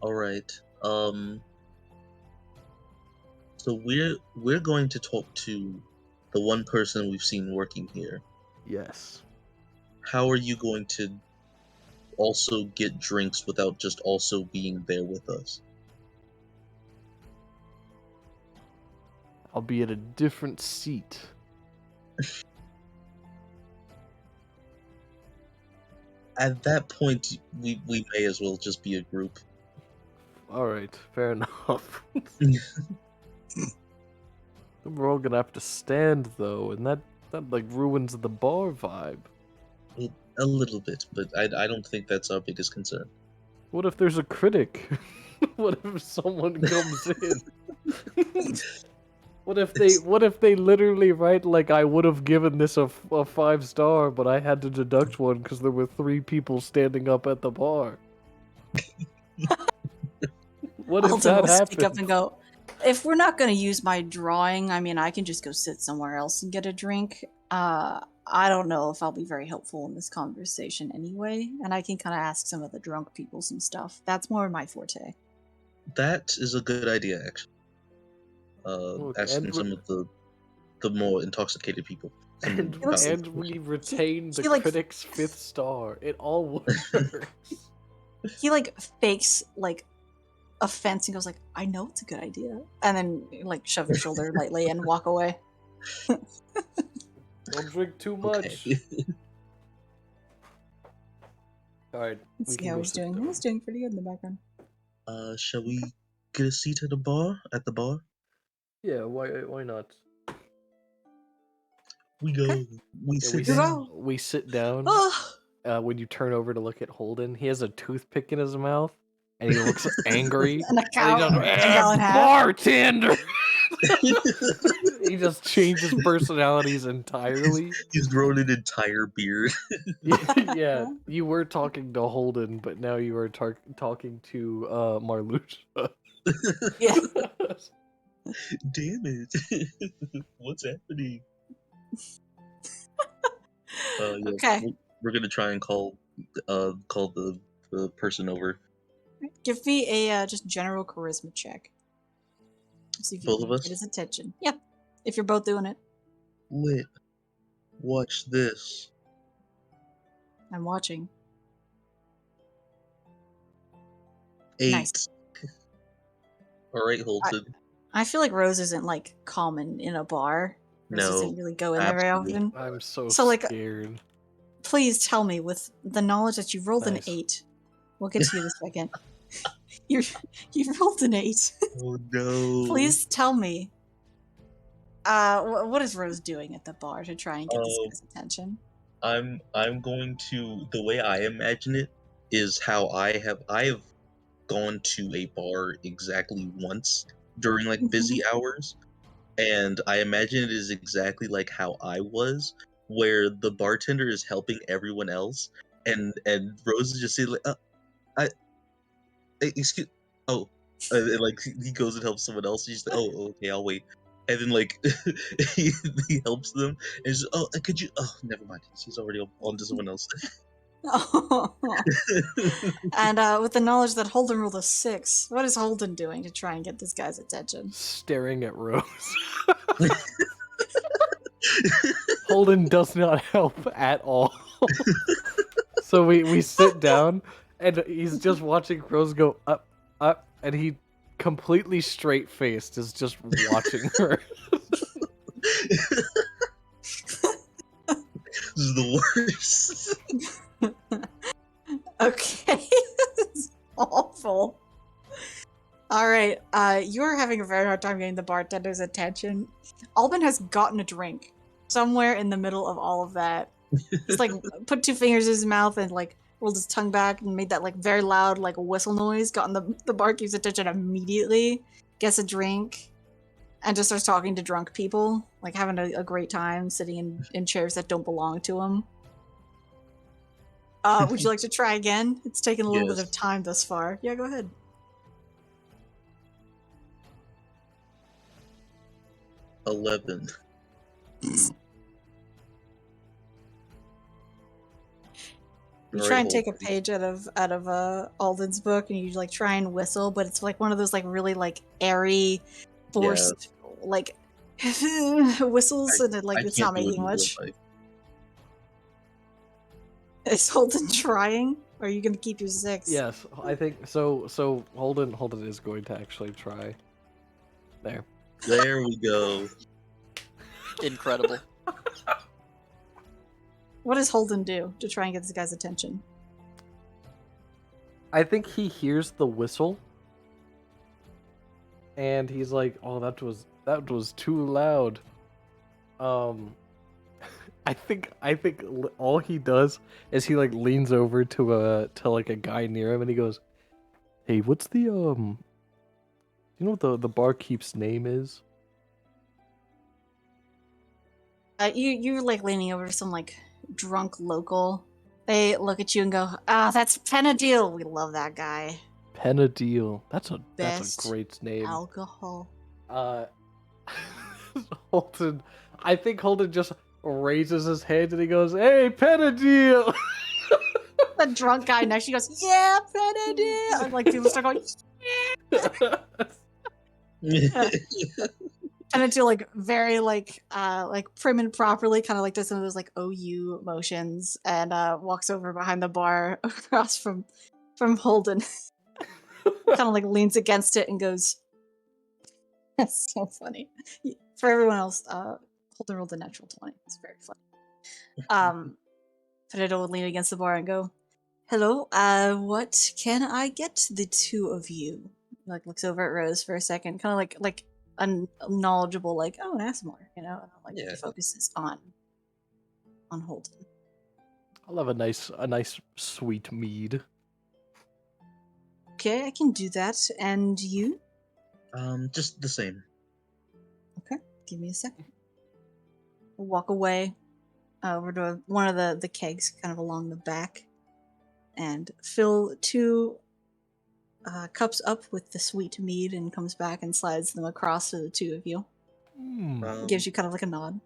[SPEAKER 9] Alright. So we're going to talk to the one person we've seen working here.
[SPEAKER 1] Yes.
[SPEAKER 9] How are you going to also get drinks without just also being there with us?
[SPEAKER 1] I'll be at a different seat.
[SPEAKER 9] At that point, we may as well just be a group.
[SPEAKER 1] Alright, fair enough. We're all gonna have to stand though, and that like ruins the bar vibe.
[SPEAKER 9] A little bit, but I don't think that's our biggest concern.
[SPEAKER 1] What if there's a critic? What if someone comes in? What if they literally write like, I would have given this a 5-star, but I had to deduct one because there were 3 people standing up at the bar. What if
[SPEAKER 2] Alden
[SPEAKER 1] that
[SPEAKER 2] will
[SPEAKER 1] happened?
[SPEAKER 2] speak up and go, if we're not going to use my drawing, I mean, I can just go sit somewhere else and get a drink. I don't know if I'll be very helpful in this conversation anyway, and I can kind of ask some of the drunk people some stuff. That's more my forte.
[SPEAKER 9] That is a good idea, actually. Asking some of the more intoxicated people.
[SPEAKER 1] And we retain the
[SPEAKER 2] like,
[SPEAKER 1] critic's 5th star. It all works.
[SPEAKER 2] He like fakes like offense and goes like, I know it's a good idea, and then like shove his shoulder lightly and walk away.
[SPEAKER 1] Don't drink too much.
[SPEAKER 9] Okay.
[SPEAKER 1] Alright.
[SPEAKER 2] Let's see how he's doing. He's doing pretty good in the background.
[SPEAKER 9] Shall we get a seat at the bar?
[SPEAKER 1] Yeah, why not?
[SPEAKER 9] We go.
[SPEAKER 2] Okay.
[SPEAKER 9] We
[SPEAKER 1] Yeah,
[SPEAKER 9] sit down.
[SPEAKER 1] we sit down. When you turn over to look at Holden, he has a toothpick in his mouth, and he looks angry.
[SPEAKER 2] And a cow.
[SPEAKER 1] And he goes,
[SPEAKER 2] gallon hat."
[SPEAKER 1] bartender! He just changes personalities entirely.
[SPEAKER 9] He's grown an entire beard.
[SPEAKER 1] Yeah, you were talking to Holden, but now you are talking to Marluxia.
[SPEAKER 2] Yeah.
[SPEAKER 9] Damn it! What's happening? Yeah,
[SPEAKER 2] Okay.
[SPEAKER 9] we're gonna try and call the person over.
[SPEAKER 2] Give me a just general charisma check. See if you
[SPEAKER 9] Both
[SPEAKER 2] can
[SPEAKER 9] of us?
[SPEAKER 2] get his attention. Yeah, if you're both doing it.
[SPEAKER 9] Lit. Watch this.
[SPEAKER 2] I'm watching.
[SPEAKER 9] 8.
[SPEAKER 2] Nice.
[SPEAKER 9] All right, Holden.
[SPEAKER 2] I feel like Rose isn't like common in a bar. Rose
[SPEAKER 9] No,
[SPEAKER 2] doesn't really go in there very
[SPEAKER 9] absolutely.
[SPEAKER 2] often.
[SPEAKER 1] I'm so
[SPEAKER 2] like,
[SPEAKER 1] scared.
[SPEAKER 2] please tell me, with the knowledge that you rolled
[SPEAKER 1] Nice.
[SPEAKER 2] an 8. We'll get to you in a second. You rolled an 8.
[SPEAKER 9] Oh no!
[SPEAKER 2] Please tell me. What is Rose doing at the bar to try and get this guy's attention?
[SPEAKER 9] I'm going to, the way I imagine it is how I have gone to a bar exactly once during like busy hours, and I imagine it is exactly like how I was, where the bartender is helping everyone else, and Rose is just saying like, excuse, and like he goes and helps someone else. He's like, oh, okay, I'll wait. And then like he helps them, and he's could you? Oh, never mind. He's already on to someone else.
[SPEAKER 2] And with the knowledge that Holden rolled a 6, what is Holden doing to try and get this guy's attention?
[SPEAKER 1] Staring at Rose. Holden does not help at all. So we sit down, and he's just watching Rose go up, and he completely straight faced, is just watching her.
[SPEAKER 6] This is the worst.
[SPEAKER 2] Okay. It's awful. Alright, you're having a very hard time getting the bartender's attention. Albin has gotten a drink somewhere in the middle of all of that. He's like put 2 fingers in his mouth and like rolled his tongue back and made that like very loud like whistle noise, gotten the barkeep's attention immediately, gets a drink, and just starts talking to drunk people, like having a great time sitting in chairs that don't belong to him. Would you like to try again? It's taken a little bit of
[SPEAKER 6] Yes.
[SPEAKER 2] time thus far. Yeah, go ahead.
[SPEAKER 6] 11.
[SPEAKER 2] You
[SPEAKER 6] Right,
[SPEAKER 2] try and take a
[SPEAKER 6] Holden.
[SPEAKER 2] page out of Alden's book, and you like try and whistle, but it's like one of those like really like airy, forced like whistles, and
[SPEAKER 6] I
[SPEAKER 2] it's
[SPEAKER 6] can't
[SPEAKER 2] not
[SPEAKER 6] do it
[SPEAKER 2] making
[SPEAKER 6] in real
[SPEAKER 2] much.
[SPEAKER 6] life.
[SPEAKER 2] Is Holden trying? Or are you gonna keep your 6?
[SPEAKER 1] Yes, I think so. So Holden is going to actually try. There.
[SPEAKER 6] There we go.
[SPEAKER 8] Incredible.
[SPEAKER 2] What does Holden do to try and get this guy's attention?
[SPEAKER 1] I think he hears the whistle, and he's like, "Oh, that was too loud." I think all he does is he like leans over to like a guy near him, and he goes, "Hey, what's the you know what the barkeep's name is?"
[SPEAKER 2] You're like leaning over to some like drunk local. They look at you and go, "Ah, that's Penadil. We love that guy.
[SPEAKER 1] Penadil. That's a
[SPEAKER 2] Best
[SPEAKER 1] great name.
[SPEAKER 2] alcohol."
[SPEAKER 1] Holden. I think Holden just raises his hand and he goes, "Hey, Penadil."
[SPEAKER 2] The drunk guy next to you goes, "Yeah, Penadil." And like people start going, Penadil like very like prim and properly, kind of like does some of those like OU motions, and walks over behind the bar across from Holden. Kind of like leans against it and goes, "That's so funny." For everyone else, Holden rolled a natural 20. It's very funny. Penadil would lean against the bar and go, "Hello, what can I get the 2 of you?" He, like looks over at Rose for a second, kind of like unknowledgeable, like, "Oh, an Asmore," you know, and like
[SPEAKER 6] Yeah.
[SPEAKER 2] he focuses on Holden.
[SPEAKER 1] I'll have a nice sweet mead.
[SPEAKER 2] Okay, I can do that. And you?
[SPEAKER 6] Just the same.
[SPEAKER 2] Okay, give me a second. We'll walk away over to one of the kegs, kind of along the back, and fill 2 cups up with the sweet mead, and comes back and slides them across to the 2 of you. Gives you kind of like a nod.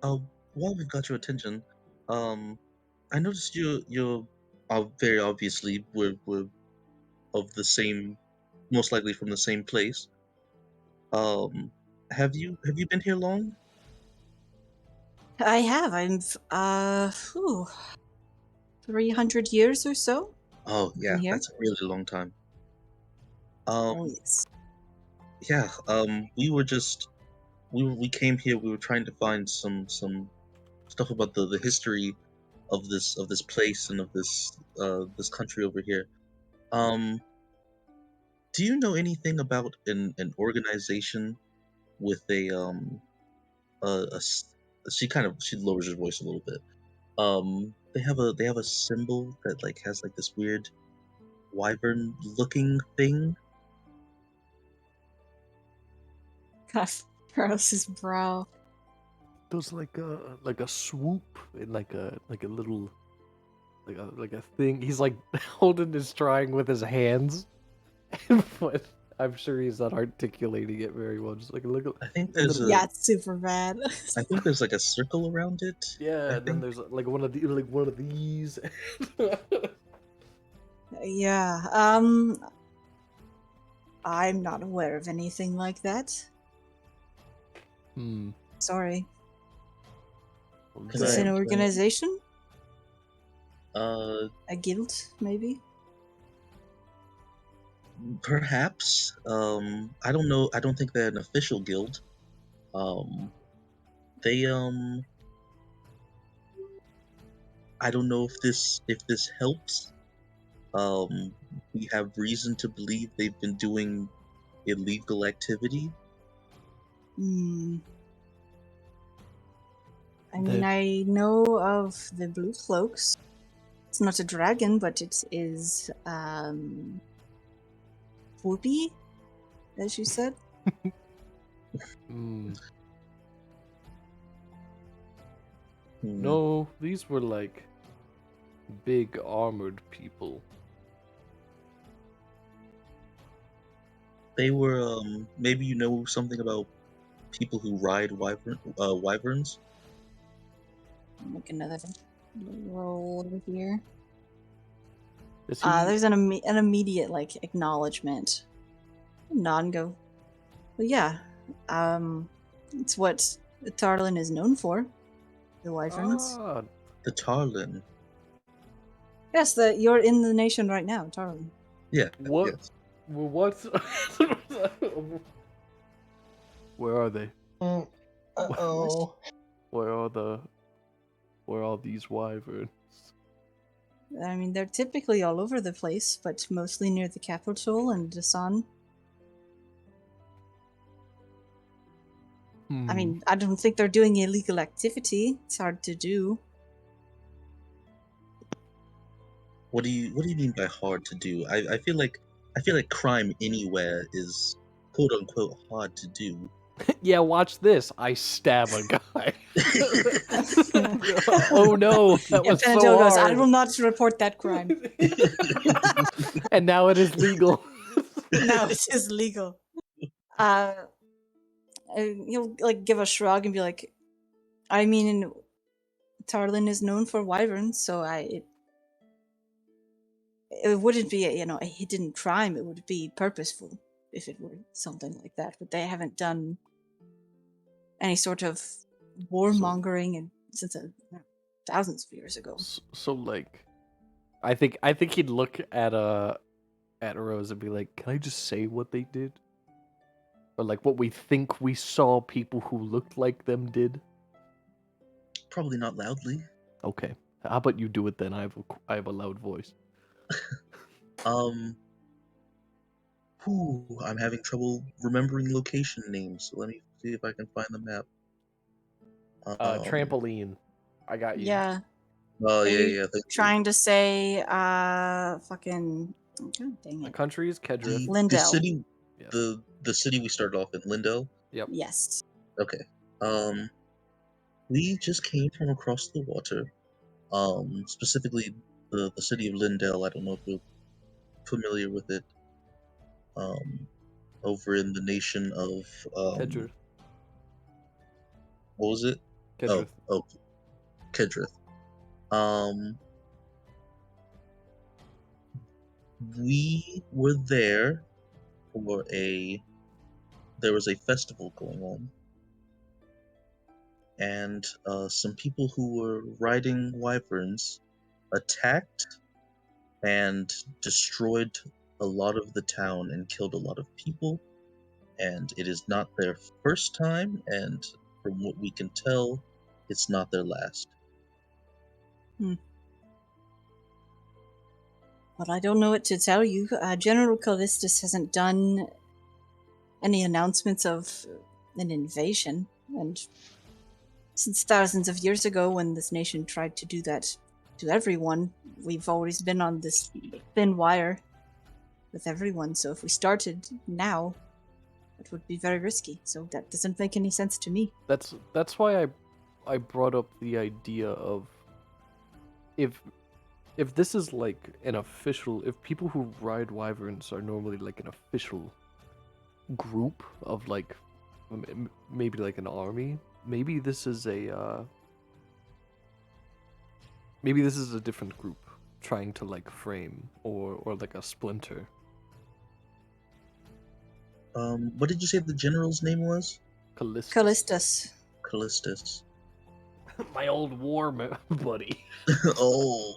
[SPEAKER 6] While we've got your attention, I noticed you're very obviously we're of the same, most likely from the same place. Have you been here long?
[SPEAKER 2] I have. I'm 300 years or so.
[SPEAKER 6] Oh
[SPEAKER 2] Been
[SPEAKER 6] yeah,
[SPEAKER 2] here.
[SPEAKER 6] that's a really long time.
[SPEAKER 2] Oh yes.
[SPEAKER 6] Yeah. We came here. We were trying to find some stuff about the history of this place and of this country over here. Um, do you know anything about an organization with she lowers her voice a little bit. They have a symbol that like has like this weird wyvern looking thing.
[SPEAKER 2] Kind of furrows his brow.
[SPEAKER 1] Does like a swoop and like a little like a thing. He's like Holden is trying with his hands, but I'm sure he's not articulating it very well. Just like look.
[SPEAKER 6] I think there's
[SPEAKER 2] Yeah, it's super bad.
[SPEAKER 6] I think there's like a circle around it.
[SPEAKER 1] Yeah,
[SPEAKER 6] I
[SPEAKER 1] and then
[SPEAKER 6] think.
[SPEAKER 1] there's like one of these.
[SPEAKER 2] Yeah. I'm not aware of anything like that. Sorry. Is this an organization?
[SPEAKER 6] Uh,
[SPEAKER 2] A guild, maybe?
[SPEAKER 9] Perhaps. I don't know. I don't think they're an official guild. They I don't know if this helps. We have reason to believe they've been doing illegal activity.
[SPEAKER 2] Hmm. I
[SPEAKER 1] The-
[SPEAKER 2] mean, I know of the blue cloaks. It's not a dragon, but it is whoopee, as you said.
[SPEAKER 1] Hmm.
[SPEAKER 9] Hmm.
[SPEAKER 1] No, these were like big armored people.
[SPEAKER 9] They were maybe you know something about people who ride wyverns.
[SPEAKER 2] Make another roll over here.
[SPEAKER 1] Is he?
[SPEAKER 2] There's an immediate like acknowledgement. Nod and go. Well, yeah. It's what Tarlin is known for. The wyverns.
[SPEAKER 1] Ah,
[SPEAKER 9] The Tarlin.
[SPEAKER 2] Yes, you're in the nation right now, Tarlin.
[SPEAKER 9] Yeah.
[SPEAKER 1] What?
[SPEAKER 9] Yes.
[SPEAKER 1] well, what? Where are they?
[SPEAKER 5] Uh-oh.
[SPEAKER 1] Where are these wyverns?
[SPEAKER 2] I mean, they're typically all over the place, but mostly near the capital and the sun. I mean, I don't think they're doing illegal activity. It's hard to do.
[SPEAKER 9] What do you mean by hard to do? I feel like crime anywhere is quote unquote hard to do.
[SPEAKER 1] Yeah, watch this. I stab a guy. Oh no, that was
[SPEAKER 2] Penadil
[SPEAKER 1] so
[SPEAKER 2] goes,
[SPEAKER 1] hard.
[SPEAKER 2] I will not report that crime.
[SPEAKER 1] And now it is legal.
[SPEAKER 2] Now it is legal. He'll like give a shrug and be like, I mean, Tarlin is known for wyverns, so it wouldn't be a hidden crime. It would be purposeful if it were something like that. But they haven't done any sort of warmongering since thousands of years ago.
[SPEAKER 1] So like, I think he'd look at Rose and be like, "Can I just say what they did?" Or like what we think we saw people who looked like them did.
[SPEAKER 9] Probably not loudly.
[SPEAKER 1] Okay, how about you do it then? I have a loud voice.
[SPEAKER 9] I'm having trouble remembering location names. So let me see if I can find the map.
[SPEAKER 1] Trampoline. I got you.
[SPEAKER 2] Yeah.
[SPEAKER 9] Oh
[SPEAKER 2] Are
[SPEAKER 9] yeah,
[SPEAKER 2] you
[SPEAKER 9] yeah. Thank you.
[SPEAKER 2] trying to say, fucking, God dang
[SPEAKER 1] The
[SPEAKER 2] it.
[SPEAKER 1] country is Kedrith.
[SPEAKER 9] The
[SPEAKER 2] Lindell.
[SPEAKER 9] city,
[SPEAKER 1] Yes.
[SPEAKER 9] the city we started off in, Lindell.
[SPEAKER 1] Yep.
[SPEAKER 2] Yes.
[SPEAKER 9] Okay. We just came from across the water. Specifically the city of Lindell. I don't know if you're familiar with it. Over in the nation of
[SPEAKER 1] Kedrith.
[SPEAKER 9] what was it?
[SPEAKER 1] Kedrith.
[SPEAKER 9] Oh, Kedrith. We were there for there was a festival going on, and some people who were riding wyverns attacked and destroyed a lot of the town and killed a lot of people. And it is not their first time, and from what we can tell, it's not their last.
[SPEAKER 2] Well, I don't know what to tell you. General Callistus hasn't done any announcements of an invasion, and since thousands of years ago when this nation tried to do that to everyone, we've always been on this thin wire with everyone. So if we started now, it would be very risky. So that doesn't make any sense to me.
[SPEAKER 1] That's why I brought up the idea of if this is like an official, if people who ride wyverns are normally like an official group of like maybe like an army, maybe this is a different group trying to like frame or like a splinter.
[SPEAKER 9] What did you say the general's name was?
[SPEAKER 2] Callistus.
[SPEAKER 9] Callistus.
[SPEAKER 1] My old war buddy.
[SPEAKER 9] Oh.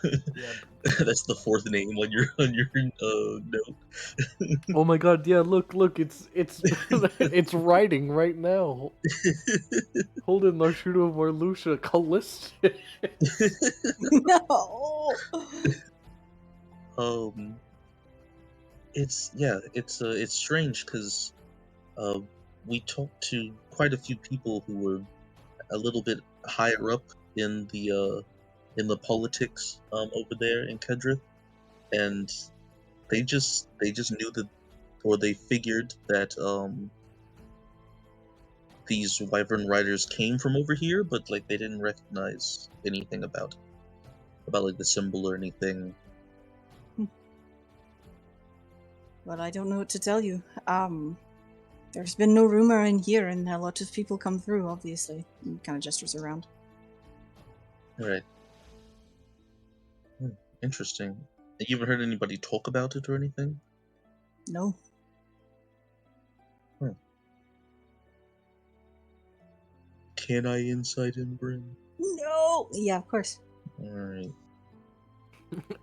[SPEAKER 1] Yeah.
[SPEAKER 9] That's the fourth name on your note.
[SPEAKER 1] Oh my god, yeah, look, it's it's writing right now. Holden Larshudo of Marluxia, Callista.
[SPEAKER 2] No.
[SPEAKER 9] um, it's strange because we talked to quite a few people who were a little bit higher up in the politics over there in Kedrith, and they just knew that, or they figured that these Wyvern riders came from over here, but like they didn't recognize anything about like the symbol or anything.
[SPEAKER 2] Well, I don't know what to tell you. There's been no rumor in here, and a lot of people come through, obviously. He kind of gestures around.
[SPEAKER 9] Right. Interesting. You ever heard anybody talk about it or anything?
[SPEAKER 2] No.
[SPEAKER 9] Can I insight and bring?
[SPEAKER 2] No! Yeah, of course.
[SPEAKER 9] Alright.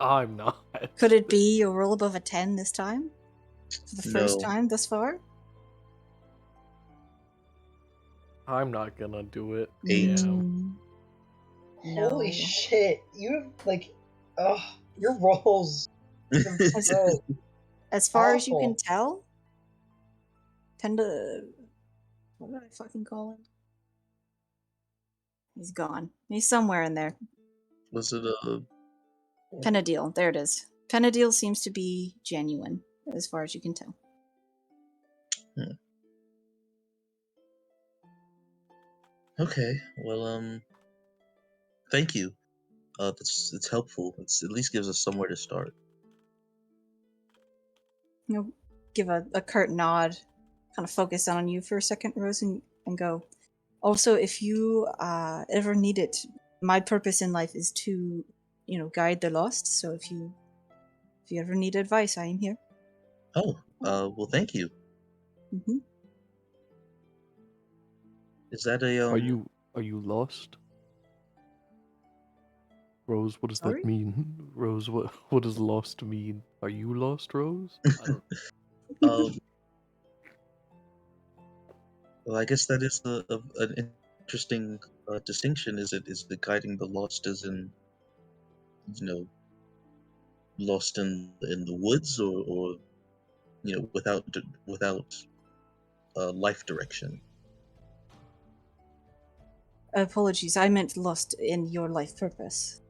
[SPEAKER 1] I'm not.
[SPEAKER 2] Could it be a roll above a 10 this time? For the first
[SPEAKER 9] No.
[SPEAKER 2] time thus far?
[SPEAKER 1] I'm not gonna do it.
[SPEAKER 9] 8.
[SPEAKER 2] Mm,
[SPEAKER 5] Holy
[SPEAKER 2] no.
[SPEAKER 5] shit! You like, oh, your rolls. So
[SPEAKER 2] As far as you can
[SPEAKER 5] awful.
[SPEAKER 2] tell, what did I fucking call him? He's gone. He's somewhere in there.
[SPEAKER 9] Was it
[SPEAKER 2] Penadil. There it is. Penadil seems to be genuine, as far as you can tell.
[SPEAKER 9] Okay, well, thank you. It's helpful. At least gives us somewhere to start.
[SPEAKER 2] He'll give a curt nod, kind of focus on you for a second, Rose, and go. Also, if you ever need it, my purpose in life is to, guide the lost. So if you ever need advice, I am here.
[SPEAKER 9] Oh, well, thank you.
[SPEAKER 2] Mm-hmm.
[SPEAKER 9] Is that a
[SPEAKER 1] Are you lost? Rose, what does
[SPEAKER 2] Sorry?
[SPEAKER 1] that mean? Rose, what does lost mean? Are you lost, Rose? I don't...
[SPEAKER 9] Well, I guess that is an interesting distinction. Is it guiding the lost as in, lost in the woods, or without life direction?
[SPEAKER 2] Apologies, I meant lost in your life purpose.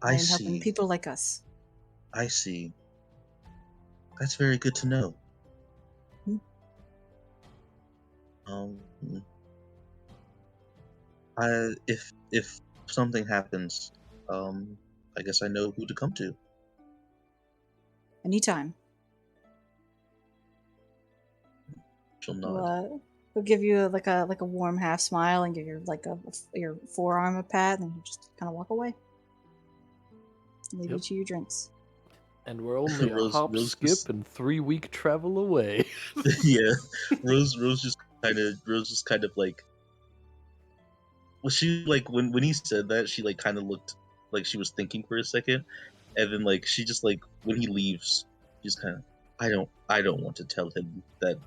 [SPEAKER 2] I am helping
[SPEAKER 9] see.
[SPEAKER 2] people like us.
[SPEAKER 9] I see. That's very good to know.
[SPEAKER 2] Hmm.
[SPEAKER 9] If something happens, I guess I know who to come to.
[SPEAKER 2] Anytime.
[SPEAKER 9] She'll nod.
[SPEAKER 2] He'll give you like a warm half smile and give you your forearm a pat, and you just kind of walk away. Leave you
[SPEAKER 1] Yep. to
[SPEAKER 2] your drinks.
[SPEAKER 1] And we're only a hop,
[SPEAKER 9] Rose
[SPEAKER 1] skip,
[SPEAKER 9] just...
[SPEAKER 1] and 3-week travel away.
[SPEAKER 9] Yeah, Rose just kind of like... Well, she like when he said that, she like kind of looked like she was thinking for a second, and then like she just like when he leaves, she's kind of... I don't want to tell him that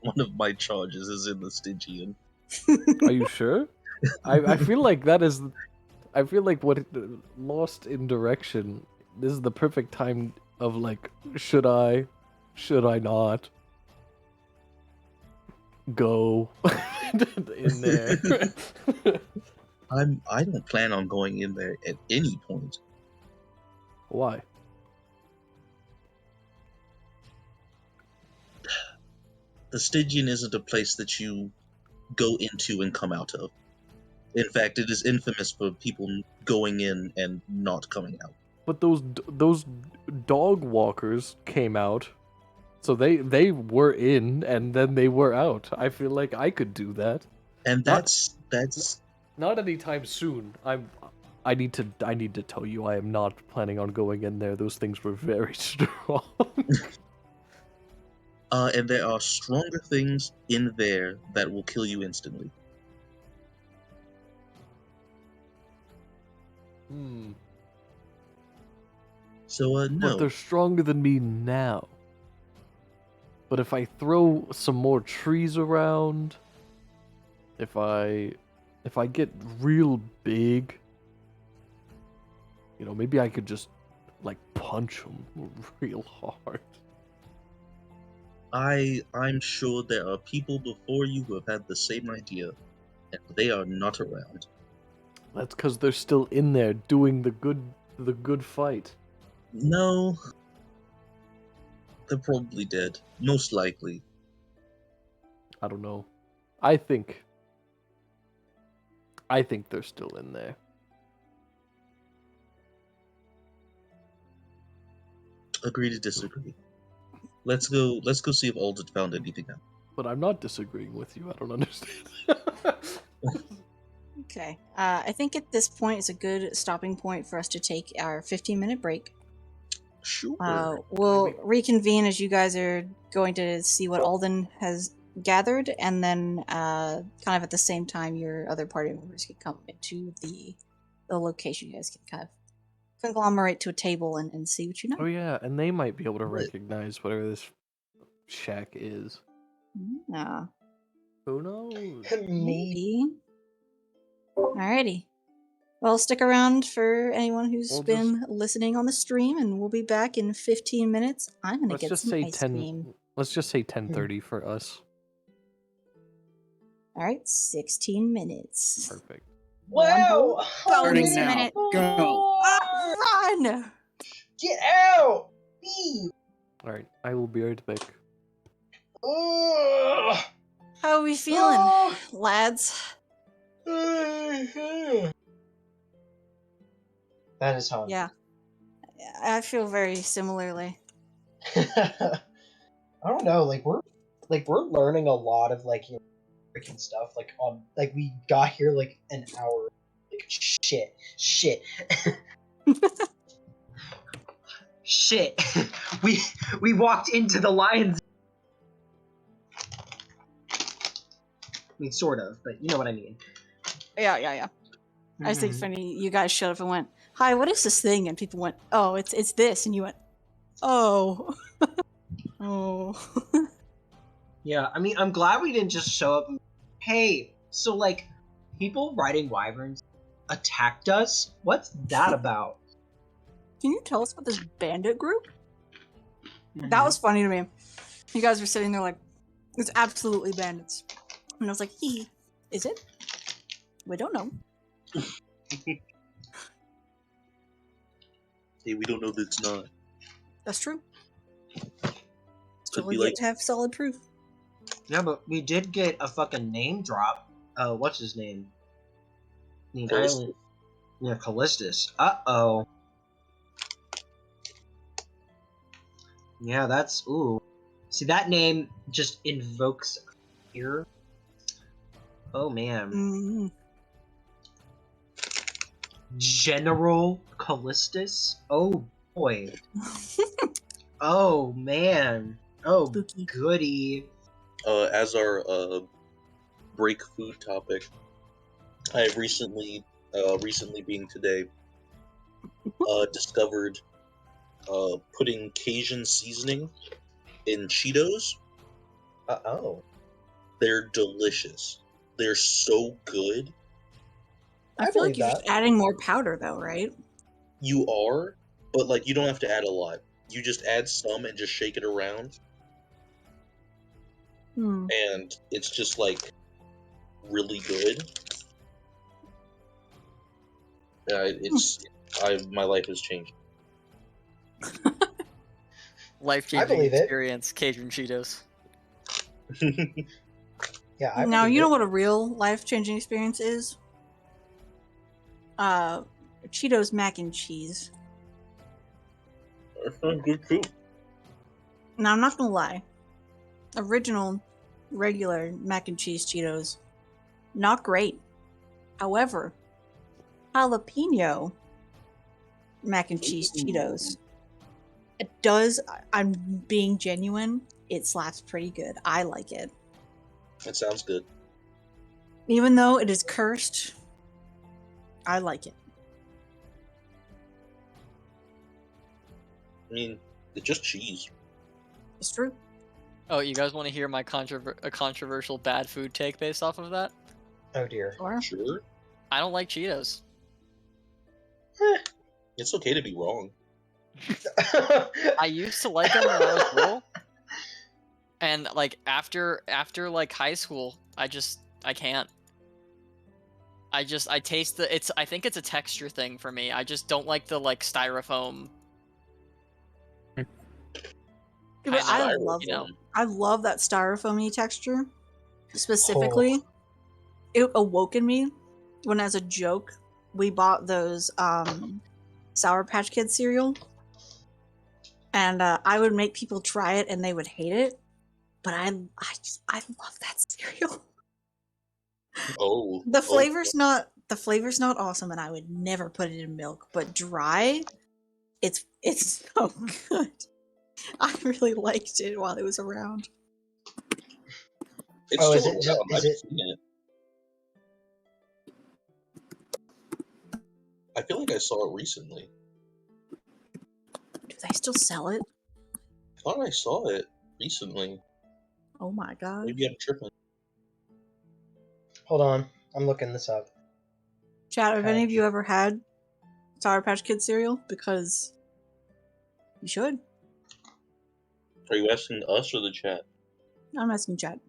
[SPEAKER 9] one of my charges is in the Stygian.
[SPEAKER 1] Are you sure? I feel like that is... I feel like lost in direction. This is the perfect time of like, should I not go in there?
[SPEAKER 9] I don't plan on going in there at any point.
[SPEAKER 1] Why?
[SPEAKER 9] The Stygian isn't a place that you go into and come out of. In fact, it is infamous for people going in and not coming out.
[SPEAKER 1] But those dog walkers came out, so they were in and then they were out. I feel like I could do that.
[SPEAKER 9] And that's
[SPEAKER 1] not anytime soon. I need to tell you, I am not planning on going in there. Those things were very strong.
[SPEAKER 9] And there are stronger things in there that will kill you instantly. So,
[SPEAKER 1] But
[SPEAKER 9] no.
[SPEAKER 1] they're stronger than me now. But if I throw some more trees around, if I get real big, maybe I could just like punch them real hard.
[SPEAKER 9] I'm sure there are people before you who have had the same idea, and they are not around.
[SPEAKER 1] That's because they're still in there doing the good fight.
[SPEAKER 9] No. They're probably dead. Most likely.
[SPEAKER 1] I don't know. I think they're still in there.
[SPEAKER 9] Agree to disagree. Let's go see if Alden found anything out.
[SPEAKER 1] But I'm not disagreeing with you. I don't understand.
[SPEAKER 2] Okay. I think at this point it's a good stopping point for us to take our 15-minute break.
[SPEAKER 9] Sure.
[SPEAKER 2] We'll reconvene as you guys are going to see what Alden has gathered, and then kind of at the same time your other party members can come into the location. You guys can kind of conglomerate to a table and see what you know.
[SPEAKER 1] Oh yeah, and they might be able to recognize whatever this shack is.
[SPEAKER 2] Yeah.
[SPEAKER 1] Who knows?
[SPEAKER 2] Maybe. Alrighty. Well, stick around for anyone who's been listening on the stream, and we'll be back in 15 minutes. I'm gonna get some ice cream.
[SPEAKER 1] Let's just say 10:30 for us.
[SPEAKER 2] All right, 16 minutes.
[SPEAKER 1] Perfect.
[SPEAKER 5] Wow!
[SPEAKER 2] Bonus
[SPEAKER 7] now.
[SPEAKER 2] minute.
[SPEAKER 7] Go.
[SPEAKER 2] Run!
[SPEAKER 5] Get out! Leave!
[SPEAKER 1] All right, I will be right back.
[SPEAKER 5] Ugh.
[SPEAKER 2] How are we feeling, lads?
[SPEAKER 5] That is hard.
[SPEAKER 2] Yeah. I feel very similarly.
[SPEAKER 5] I don't know. We're learning a lot of freaking stuff. We got here an hour. Shit. Shit. we walked into the lions. I mean, sort of, but you know what I mean.
[SPEAKER 2] Yeah. I just think it's funny. You guys showed up and went, "Hi, what is this thing?" And people went, "Oh, it's this," and you went, "Oh, oh."
[SPEAKER 5] Yeah, I mean, I'm glad we didn't just show up. Hey, so people riding wyverns attacked us. What's that about?
[SPEAKER 2] Can you tell us about this bandit group? That was funny to me. You guys were sitting there like, "It's absolutely bandits," and I was like, "Hee, is it? We don't know."
[SPEAKER 9] Hey, we don't know that it's not.
[SPEAKER 2] That's true.
[SPEAKER 9] Could
[SPEAKER 2] Still
[SPEAKER 9] be
[SPEAKER 2] yet to have solid proof.
[SPEAKER 5] Yeah, but we did get a fucking name drop. What's his name?
[SPEAKER 9] Callistus.
[SPEAKER 5] Yeah, Callistus. Uh-oh. Yeah, that's... Ooh. See, that name just invokes fear. Oh, man.
[SPEAKER 2] Mm-hmm.
[SPEAKER 5] General Callistus? Oh, boy. Oh, man. Oh,
[SPEAKER 2] Spooky.
[SPEAKER 5] goody.
[SPEAKER 9] As our break food topic, I have recently being today, discovered putting Cajun seasoning in Cheetos.
[SPEAKER 5] Uh-oh.
[SPEAKER 9] They're delicious. They're so good.
[SPEAKER 2] I feel like you're just adding more powder, though, right?
[SPEAKER 9] You are, but you don't have to add a lot. You just add some and just shake it around, and it's just really good. My life has changed.
[SPEAKER 8] Life-changing experience, Cajun Cheetos.
[SPEAKER 5] Yeah.
[SPEAKER 2] Now you know what a real life-changing experience is? Cheetos mac and cheese.
[SPEAKER 9] Good too.
[SPEAKER 2] Now I'm not gonna lie. Original, regular mac and cheese Cheetos, not great. However, jalapeno mac and cheese Cheetos, it does. I'm being genuine. It slaps pretty good. I like it.
[SPEAKER 9] That sounds good.
[SPEAKER 2] Even though it is cursed, I like it.
[SPEAKER 6] I mean, it's just cheese.
[SPEAKER 2] It's true.
[SPEAKER 8] Oh, you guys want to hear my controversial bad food take based off of that?
[SPEAKER 5] Oh dear.
[SPEAKER 2] Sure.
[SPEAKER 6] Sure.
[SPEAKER 8] I don't like Cheetos.
[SPEAKER 6] It's okay to be wrong.
[SPEAKER 8] I used to like them when I was little, and like after like high school, I can't. I taste I think it's a texture thing for me. I just don't like the like styrofoam.
[SPEAKER 2] Yeah, but I
[SPEAKER 8] Kinda,
[SPEAKER 2] love
[SPEAKER 8] you know.
[SPEAKER 2] I love that styrofoamy texture. Specifically, it awoke in me when, as a joke, we bought those Sour Patch Kids cereal, and I would make people try it, and they would hate it. But I love that cereal.
[SPEAKER 6] Oh.
[SPEAKER 2] The flavor's not awesome, and I would never put it in milk. But dry, it's so good. I really liked it while it was around.
[SPEAKER 6] It's
[SPEAKER 5] is
[SPEAKER 6] still
[SPEAKER 5] it?
[SPEAKER 6] around.
[SPEAKER 5] Is
[SPEAKER 6] I've
[SPEAKER 5] it?
[SPEAKER 6] seen it. I feel like I saw it recently.
[SPEAKER 2] Do they still sell it?
[SPEAKER 6] I thought I saw it recently.
[SPEAKER 2] Oh my god!
[SPEAKER 6] Maybe I'm tripping.
[SPEAKER 5] Hold on, I'm looking this up.
[SPEAKER 2] Chat, have any of you ever had Sour Patch Kids cereal? Because you should.
[SPEAKER 6] Are you asking us or the chat?
[SPEAKER 2] I'm asking chat.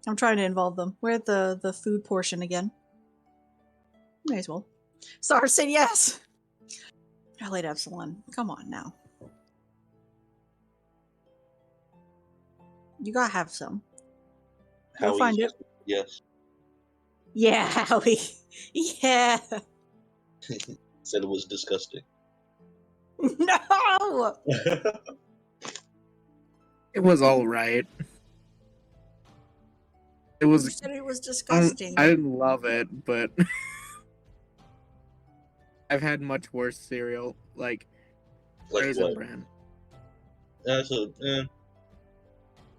[SPEAKER 2] I'm trying to involve them. We're at the food portion again. May as well. Star said yes! Elliot Epsilon, come on now. You gotta have some. Go
[SPEAKER 6] Howie
[SPEAKER 2] find it.
[SPEAKER 6] Yes.
[SPEAKER 2] Yeah, Howie. Yeah.
[SPEAKER 6] Said it was disgusting.
[SPEAKER 2] No!
[SPEAKER 7] It was all right. It
[SPEAKER 2] You
[SPEAKER 7] was.
[SPEAKER 2] said it was disgusting.
[SPEAKER 7] I didn't love it, but I've had much worse cereal, like
[SPEAKER 6] Like
[SPEAKER 7] Raisin
[SPEAKER 6] what?
[SPEAKER 7] Bran.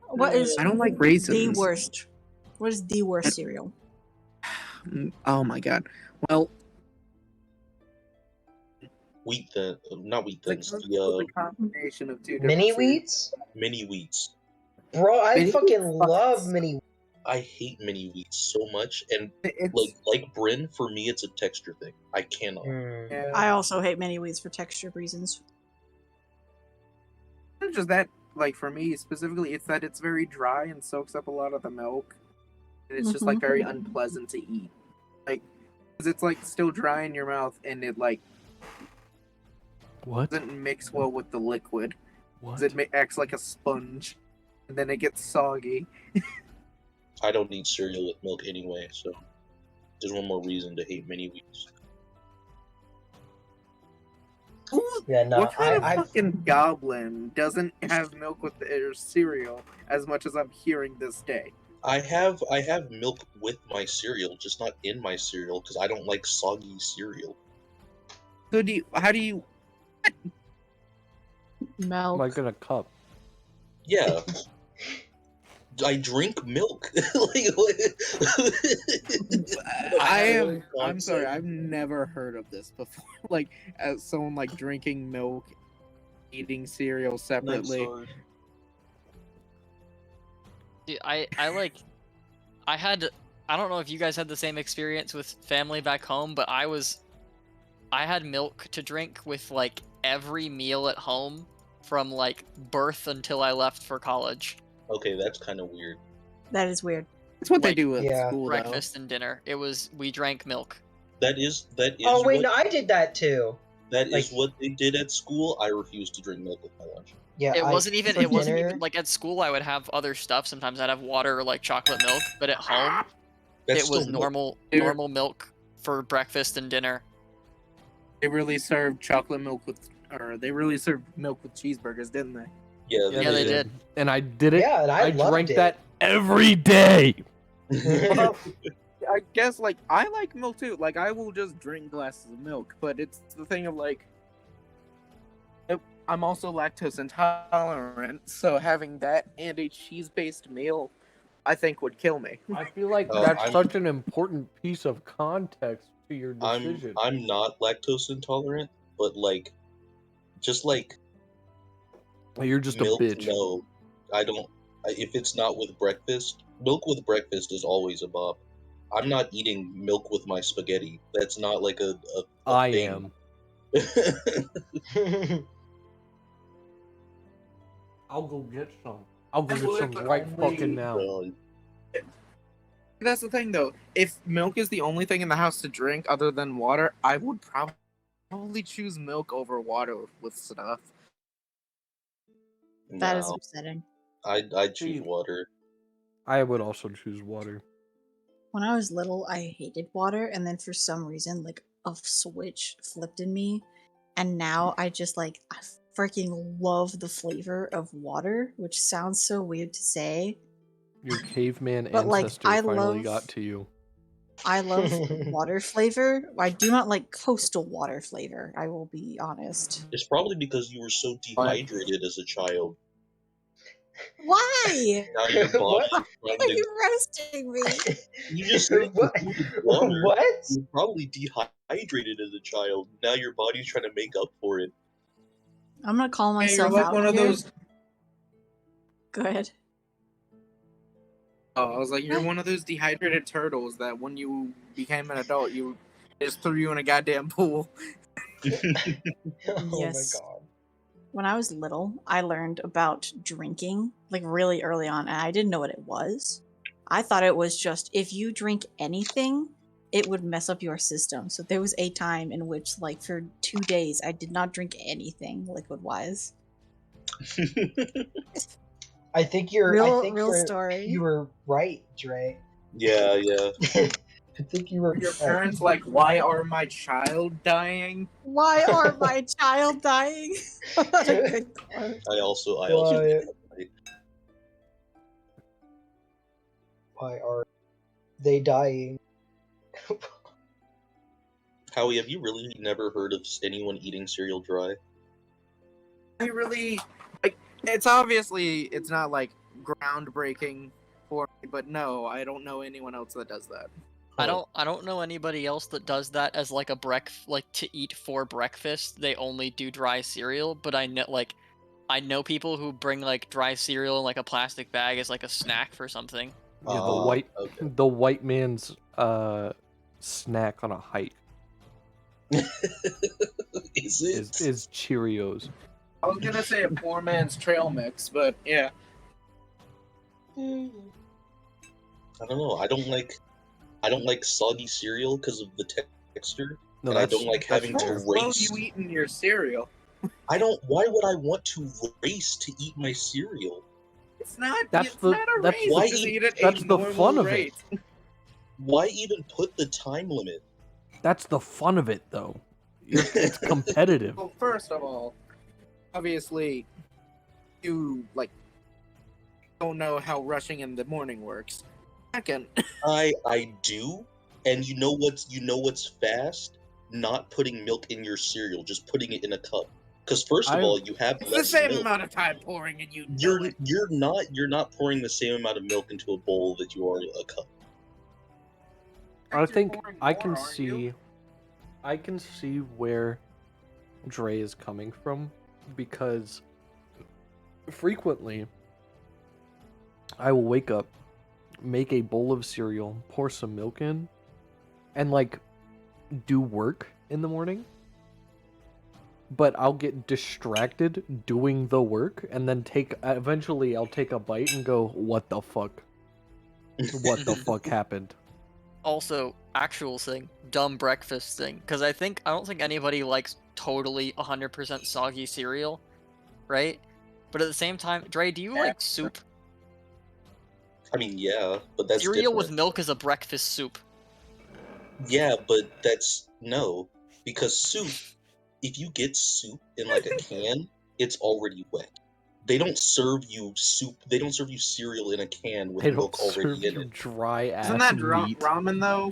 [SPEAKER 2] What is
[SPEAKER 7] I don't like
[SPEAKER 2] the
[SPEAKER 7] raisins.
[SPEAKER 2] worst? What is the worst cereal?
[SPEAKER 7] Oh my god. Well,
[SPEAKER 6] Wheat Thin, not Wheat
[SPEAKER 7] it's
[SPEAKER 6] Thins.
[SPEAKER 7] a combination of two different
[SPEAKER 5] Mini
[SPEAKER 7] cereals.
[SPEAKER 5] wheats?
[SPEAKER 6] Mini Wheats.
[SPEAKER 5] Bro, I
[SPEAKER 7] Mini
[SPEAKER 5] fucking
[SPEAKER 7] Wheats
[SPEAKER 5] love
[SPEAKER 7] sucks.
[SPEAKER 5] mini.
[SPEAKER 6] I hate Mini Wheats so much, and
[SPEAKER 7] It's
[SPEAKER 6] like Bryn, for me, it's a texture thing. I cannot.
[SPEAKER 7] yeah.
[SPEAKER 2] I also hate mini wheats for texture reasons.
[SPEAKER 7] Not just that, like for me specifically, it's that it's very dry and soaks up a lot of the milk, and it's just like very unpleasant to eat. Like, because it's like still dry in your mouth, and it like
[SPEAKER 1] What?
[SPEAKER 7] doesn't mix well with the liquid.
[SPEAKER 1] What?
[SPEAKER 7] 'Cause it acts like a sponge, and then it gets soggy.
[SPEAKER 6] I don't need cereal with milk anyway, so there's one more reason to hate Mini Wheats.
[SPEAKER 5] Yeah, no,
[SPEAKER 7] What kind
[SPEAKER 5] I
[SPEAKER 7] of fucking goblin doesn't have milk with their cereal as much as I'm hearing this day?
[SPEAKER 6] I have milk with my cereal, just not in my cereal because I don't like soggy cereal.
[SPEAKER 7] So how do you
[SPEAKER 2] Milk.
[SPEAKER 1] Like in a cup.
[SPEAKER 6] Yeah. I drink milk.
[SPEAKER 7] I'm sorry, I've never heard of this before. Like, as someone like drinking milk, eating cereal separately.
[SPEAKER 8] Dude, I don't know if you guys had the same experience with family back home, but I had milk to drink with like every meal at home from like birth until I left for college.
[SPEAKER 6] Okay, that's kind of weird.
[SPEAKER 2] That is weird.
[SPEAKER 7] That's what they
[SPEAKER 8] Like,
[SPEAKER 7] do at
[SPEAKER 5] yeah.
[SPEAKER 7] school,
[SPEAKER 8] Breakfast and dinner. we drank milk.
[SPEAKER 6] That is.
[SPEAKER 5] Oh wait,
[SPEAKER 6] what,
[SPEAKER 5] no, I did that too.
[SPEAKER 6] That is
[SPEAKER 5] like-
[SPEAKER 6] what they did at school. I refused to drink milk with my lunch.
[SPEAKER 5] Yeah,
[SPEAKER 8] It wasn't even
[SPEAKER 5] dinner-
[SPEAKER 8] like at school I would have other stuff. Sometimes I'd have water or like chocolate milk, but at home
[SPEAKER 6] That's
[SPEAKER 8] it was
[SPEAKER 6] still milk.
[SPEAKER 8] normal milk for breakfast and dinner.
[SPEAKER 7] They really served chocolate milk they really served milk with cheeseburgers, didn't they?
[SPEAKER 6] Yeah,
[SPEAKER 8] Yeah, they did.
[SPEAKER 1] And I did it.
[SPEAKER 5] Yeah, and I loved
[SPEAKER 1] drank
[SPEAKER 5] it.
[SPEAKER 1] that every day.
[SPEAKER 7] Well, I guess like I like milk too. Like I will just drink glasses of milk, but it's the thing of like I'm also lactose intolerant, so having that and a cheese-based meal, I think would kill me.
[SPEAKER 1] I feel like
[SPEAKER 6] Oh,
[SPEAKER 1] that's
[SPEAKER 6] I'm-
[SPEAKER 1] such an important piece of context to your
[SPEAKER 6] I'm
[SPEAKER 1] decision.
[SPEAKER 6] not lactose intolerant, but like, just like
[SPEAKER 1] You're just a
[SPEAKER 9] Milk,
[SPEAKER 1] bitch.
[SPEAKER 9] no. I don't. If it's not with breakfast, milk with breakfast is always a bop. I'm not eating milk with my spaghetti. That's not like a
[SPEAKER 1] I
[SPEAKER 9] thing.
[SPEAKER 1] am. I'll go get some. I'll go get some right fucking now.
[SPEAKER 9] Well,
[SPEAKER 7] That's the thing, though. If milk is the only thing in the house to drink other than water, I would probably choose milk over water with stuff.
[SPEAKER 2] That is
[SPEAKER 9] no,
[SPEAKER 2] upsetting.
[SPEAKER 9] I'd choose water.
[SPEAKER 1] I would also choose water.
[SPEAKER 2] When I was little, I hated water, and then for some reason, like a switch flipped in me, and now I just I freaking love the flavor of water, which sounds so weird to say.
[SPEAKER 1] Your caveman
[SPEAKER 2] But,
[SPEAKER 1] ancestor
[SPEAKER 2] I
[SPEAKER 1] finally
[SPEAKER 2] love-
[SPEAKER 1] got to you.
[SPEAKER 2] I love water flavor. I do not like coastal water flavor. I will be honest.
[SPEAKER 9] It's probably because you were so dehydrated as a child.
[SPEAKER 2] Why?
[SPEAKER 9] Now your body
[SPEAKER 5] What?
[SPEAKER 9] is trying
[SPEAKER 2] Are
[SPEAKER 9] to.
[SPEAKER 2] you roasting me?
[SPEAKER 9] You just said
[SPEAKER 5] What?
[SPEAKER 9] you needed water.
[SPEAKER 5] What?
[SPEAKER 9] You're probably dehydrated as a child. Now your body's trying to make up for it.
[SPEAKER 2] I'm gonna call
[SPEAKER 7] Hey, you're
[SPEAKER 2] myself
[SPEAKER 7] like
[SPEAKER 2] out
[SPEAKER 7] one of
[SPEAKER 2] here.
[SPEAKER 7] those.
[SPEAKER 2] Go ahead.
[SPEAKER 7] Oh, I was like, you're one of those dehydrated turtles that when you became an adult, you just threw you in a goddamn pool.
[SPEAKER 5] Oh
[SPEAKER 2] Yes.
[SPEAKER 5] my god.
[SPEAKER 2] When I was little, I learned about drinking really early on, and I didn't know what it was. I thought it was just if you drink anything, it would mess up your system. So there was a time in which, for 2 days, I did not drink anything liquid-wise.
[SPEAKER 5] I think you're.
[SPEAKER 2] Real-
[SPEAKER 5] I think
[SPEAKER 2] real
[SPEAKER 5] you're,
[SPEAKER 2] story.
[SPEAKER 5] You were right, Dre.
[SPEAKER 9] Yeah.
[SPEAKER 5] I think you were.
[SPEAKER 7] Your parents why are my child dying?
[SPEAKER 2] Why are my child dying? What a good quote.
[SPEAKER 9] I also.
[SPEAKER 5] Why are they dying?
[SPEAKER 9] Howie, have you really never heard of anyone eating cereal dry?
[SPEAKER 7] I really it's obviously it's not groundbreaking for me, but no, I don't know anyone else that does that.
[SPEAKER 8] I don't know anybody else that does that as a to eat for breakfast. They only do dry cereal, but I know people who bring dry cereal in a plastic bag as a snack for something.
[SPEAKER 1] Yeah,
[SPEAKER 9] Okay.
[SPEAKER 1] the white man's snack on a hike
[SPEAKER 9] Is it?
[SPEAKER 1] is Cheerios.
[SPEAKER 7] I was gonna say a poor man's trail mix, but yeah.
[SPEAKER 9] I don't know. I don't like soggy cereal because of the texture.
[SPEAKER 1] No,
[SPEAKER 9] And I
[SPEAKER 1] that's
[SPEAKER 9] don't like
[SPEAKER 1] that's
[SPEAKER 9] having to
[SPEAKER 1] fair.
[SPEAKER 7] Well,
[SPEAKER 9] race.
[SPEAKER 7] you eating your cereal.
[SPEAKER 9] I don't. Why would I want to race to eat my cereal?
[SPEAKER 7] It's not.
[SPEAKER 1] That's
[SPEAKER 7] it's
[SPEAKER 1] the-
[SPEAKER 7] not a
[SPEAKER 1] that's
[SPEAKER 7] race.
[SPEAKER 9] the-
[SPEAKER 7] You just eat it
[SPEAKER 1] that's
[SPEAKER 7] a
[SPEAKER 1] the
[SPEAKER 7] normal
[SPEAKER 1] fun of it.
[SPEAKER 7] rate.
[SPEAKER 9] Why even put the time limit?
[SPEAKER 1] That's the fun of it, though. It's competitive.
[SPEAKER 7] Well, first of all, obviously, you don't know how rushing in the morning works. Second,
[SPEAKER 9] I do, and you know what's fast? Not putting milk in your cereal, just putting it in a cup. Because first of all, you have
[SPEAKER 7] it's the
[SPEAKER 9] less
[SPEAKER 7] same
[SPEAKER 9] milk.
[SPEAKER 7] amount of time pouring, and you know
[SPEAKER 9] You're
[SPEAKER 7] it.
[SPEAKER 9] you're not pouring the same amount of milk into a bowl that you are a cup.
[SPEAKER 1] I think
[SPEAKER 7] pouring
[SPEAKER 1] I
[SPEAKER 7] more,
[SPEAKER 1] can
[SPEAKER 7] aren't you?
[SPEAKER 1] see where Dre is coming from, because frequently I will wake up, make a bowl of cereal, pour some milk in, and do work in the morning. But I'll get distracted doing the work, and then eventually I'll take a bite and go, what the fuck? What the fuck happened?
[SPEAKER 8] Also, actual thing, dumb breakfast thing, because I don't think anybody likes totally 100% soggy cereal, right? But at the same time, Dre, do you like soup?
[SPEAKER 9] I mean, yeah, but that's
[SPEAKER 8] Cereal with
[SPEAKER 9] different.
[SPEAKER 8] milk is a breakfast soup.
[SPEAKER 9] Yeah, but that's no, because soup. If you get soup in a can, it's already wet. They don't serve you soup. They don't serve you cereal in a can with
[SPEAKER 1] They don't
[SPEAKER 9] milk
[SPEAKER 1] serve
[SPEAKER 9] already in
[SPEAKER 1] you
[SPEAKER 9] it.
[SPEAKER 1] dry ass
[SPEAKER 7] Isn't that
[SPEAKER 1] meat.
[SPEAKER 7] ramen though?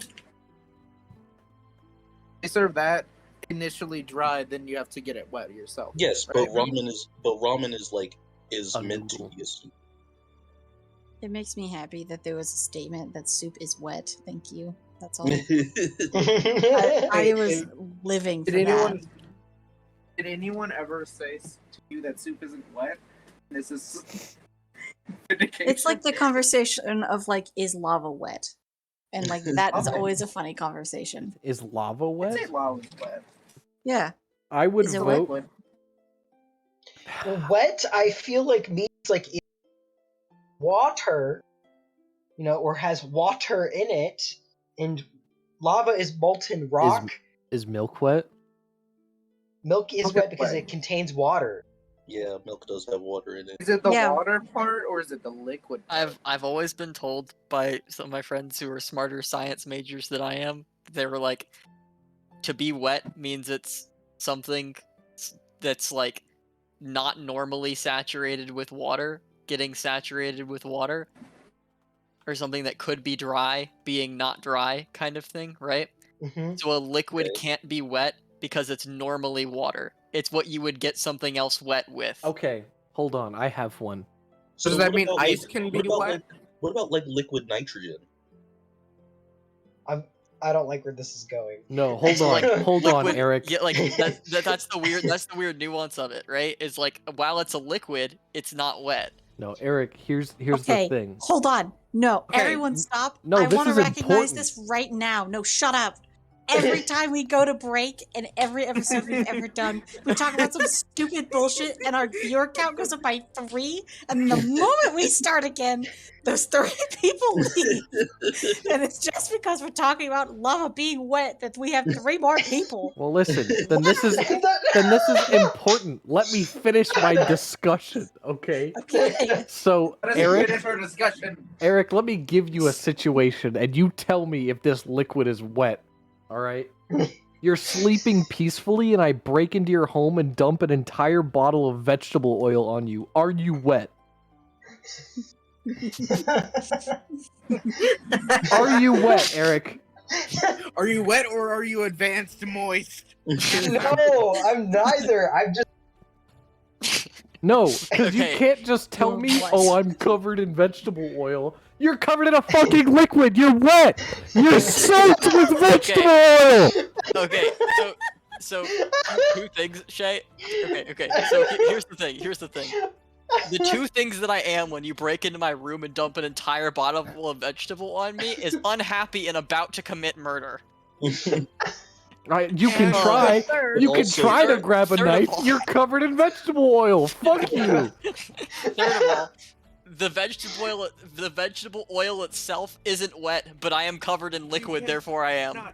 [SPEAKER 7] They serve that initially dry, then you have to get it wet yourself.
[SPEAKER 9] Yes,
[SPEAKER 7] right?
[SPEAKER 9] but ramen is
[SPEAKER 1] A
[SPEAKER 9] meant to
[SPEAKER 1] noodle.
[SPEAKER 9] be a soup.
[SPEAKER 2] It makes me happy that there was a statement that soup is wet. Thank you. That's all.
[SPEAKER 5] I,
[SPEAKER 2] I was living for
[SPEAKER 7] Did
[SPEAKER 2] that.
[SPEAKER 7] anyone ever say to you that soup isn't wet? This is.
[SPEAKER 2] It's like the conversation of like, is lava wet? And like that is always a funny conversation.
[SPEAKER 1] Is lava wet?
[SPEAKER 7] I'd say lava's wet.
[SPEAKER 2] Yeah.
[SPEAKER 1] I would
[SPEAKER 2] Is it wet?
[SPEAKER 1] vote.
[SPEAKER 5] Well, wet, I feel like means like water, or has water in it, and lava is molten rock.
[SPEAKER 1] Is milk wet?
[SPEAKER 5] Milk is
[SPEAKER 7] Milk
[SPEAKER 5] wet
[SPEAKER 7] is
[SPEAKER 5] because
[SPEAKER 7] wet.
[SPEAKER 5] it contains water.
[SPEAKER 6] Yeah, milk does have water in it.
[SPEAKER 7] Is it the
[SPEAKER 2] Yeah.
[SPEAKER 7] water part or is it the liquid part?
[SPEAKER 8] I've always been told by some of my friends who are smarter science majors than I am. They were like, to be wet means it's something that's like not normally saturated with water, getting saturated with water, or something that could be dry being not dry, kind of thing, right?
[SPEAKER 5] Mm-hmm.
[SPEAKER 8] So a liquid
[SPEAKER 6] Okay.
[SPEAKER 8] can't be wet because it's normally water. It's what you would get something else wet with.
[SPEAKER 1] Okay, hold on. I have one.
[SPEAKER 7] So does that
[SPEAKER 6] what
[SPEAKER 7] mean
[SPEAKER 6] about,
[SPEAKER 7] ice can be
[SPEAKER 6] what about,
[SPEAKER 7] wet?
[SPEAKER 6] like, what about like liquid nitrogen?
[SPEAKER 5] I don't like where this is going.
[SPEAKER 1] No, hold on.
[SPEAKER 8] Like,
[SPEAKER 1] Hold on,
[SPEAKER 8] liquid-
[SPEAKER 1] Eric.
[SPEAKER 8] Yeah, like that's the weird nuance of it, right? Is like while it's a liquid, it's not wet.
[SPEAKER 1] No, Eric, here's
[SPEAKER 2] Okay,
[SPEAKER 1] the thing.
[SPEAKER 2] hold on. No,
[SPEAKER 7] Okay.
[SPEAKER 2] everyone stop.
[SPEAKER 1] No,
[SPEAKER 2] I
[SPEAKER 1] this
[SPEAKER 2] want to
[SPEAKER 1] is
[SPEAKER 2] recognize
[SPEAKER 1] important.
[SPEAKER 2] this right now. No, shut up. Every time we go to break and every episode we've ever done, we talk about some stupid bullshit and our viewer count goes up by 3. And the moment we start again, those 3 people leave. And it's just because we're talking about lava being wet that we have 3 more people.
[SPEAKER 1] Well, listen. Then this is important. Let me finish my discussion, okay?
[SPEAKER 2] Okay.
[SPEAKER 1] So,
[SPEAKER 7] Let us
[SPEAKER 1] Eric,
[SPEAKER 7] finish our discussion.
[SPEAKER 1] Eric, let me give you a situation, and you tell me if this liquid is wet. All right? You're sleeping peacefully, and I break into your home and dump an entire bottle of vegetable oil on you. Are you wet? Are you wet, Eric?
[SPEAKER 4] Are you wet or are you advanced moist?
[SPEAKER 5] No, I'm neither. I'm just.
[SPEAKER 1] No, because you
[SPEAKER 8] Okay.
[SPEAKER 1] can't just tell me,
[SPEAKER 2] What?
[SPEAKER 1] oh, I'm covered in vegetable oil. You're covered in a fucking liquid. You're wet. You're soaked with vegetable oil.
[SPEAKER 8] Okay, so two things, Shay. Okay. So here's the thing. The 2 things that I am when you break into my room and dump an entire bottle of vegetable on me is unhappy and about to commit murder.
[SPEAKER 1] You can
[SPEAKER 7] And
[SPEAKER 1] try.
[SPEAKER 7] the third-
[SPEAKER 1] You can
[SPEAKER 6] Also-
[SPEAKER 1] try to grab a
[SPEAKER 8] third of
[SPEAKER 1] knife.
[SPEAKER 8] all-
[SPEAKER 1] You're covered in vegetable oil. Fuck you.
[SPEAKER 8] Third of all, the vegetable oil itself isn't wet, but I am covered in liquid, therefore I am.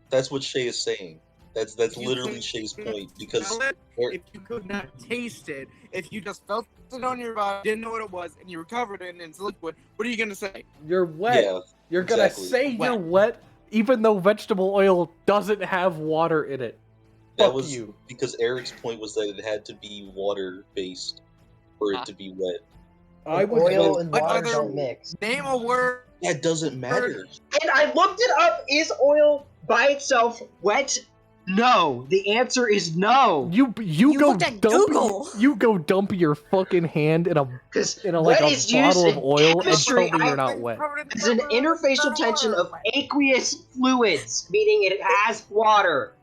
[SPEAKER 6] That's what Shay is saying. That's
[SPEAKER 4] You
[SPEAKER 6] literally
[SPEAKER 4] can-
[SPEAKER 6] Shay's point because
[SPEAKER 4] Smell it
[SPEAKER 6] Eric-
[SPEAKER 4] if you could not taste it, if you just felt it on your body, didn't know what it was, and you were covered in it's liquid, what are you gonna say?
[SPEAKER 1] You're wet.
[SPEAKER 6] yeah,
[SPEAKER 1] You're gonna
[SPEAKER 6] exactly.
[SPEAKER 1] say you're
[SPEAKER 4] Wet.
[SPEAKER 1] wet, even though vegetable oil doesn't have water in it.
[SPEAKER 6] that
[SPEAKER 1] Fuck
[SPEAKER 6] was
[SPEAKER 1] you.
[SPEAKER 6] because Eric's point was that it had to be water based for
[SPEAKER 8] Ah.
[SPEAKER 6] it to be wet.
[SPEAKER 1] I would
[SPEAKER 5] Oil
[SPEAKER 1] vote.
[SPEAKER 5] and
[SPEAKER 4] What
[SPEAKER 5] water
[SPEAKER 4] other-
[SPEAKER 5] don't mix.
[SPEAKER 4] Name a word.
[SPEAKER 6] That doesn't matter.
[SPEAKER 5] And I looked it up. Is oil by itself wet? No. The answer is no.
[SPEAKER 1] You
[SPEAKER 2] You
[SPEAKER 1] go
[SPEAKER 2] looked at
[SPEAKER 1] dump.
[SPEAKER 2] Google.
[SPEAKER 1] You go dump your fucking hand in a
[SPEAKER 5] Because
[SPEAKER 1] like
[SPEAKER 5] wet
[SPEAKER 1] a
[SPEAKER 5] is used
[SPEAKER 1] bottle of
[SPEAKER 5] in
[SPEAKER 1] oil and
[SPEAKER 5] chemistry.
[SPEAKER 1] tell me you're not wet.
[SPEAKER 5] It's an interfacial tension of aqueous fluids, meaning it has water.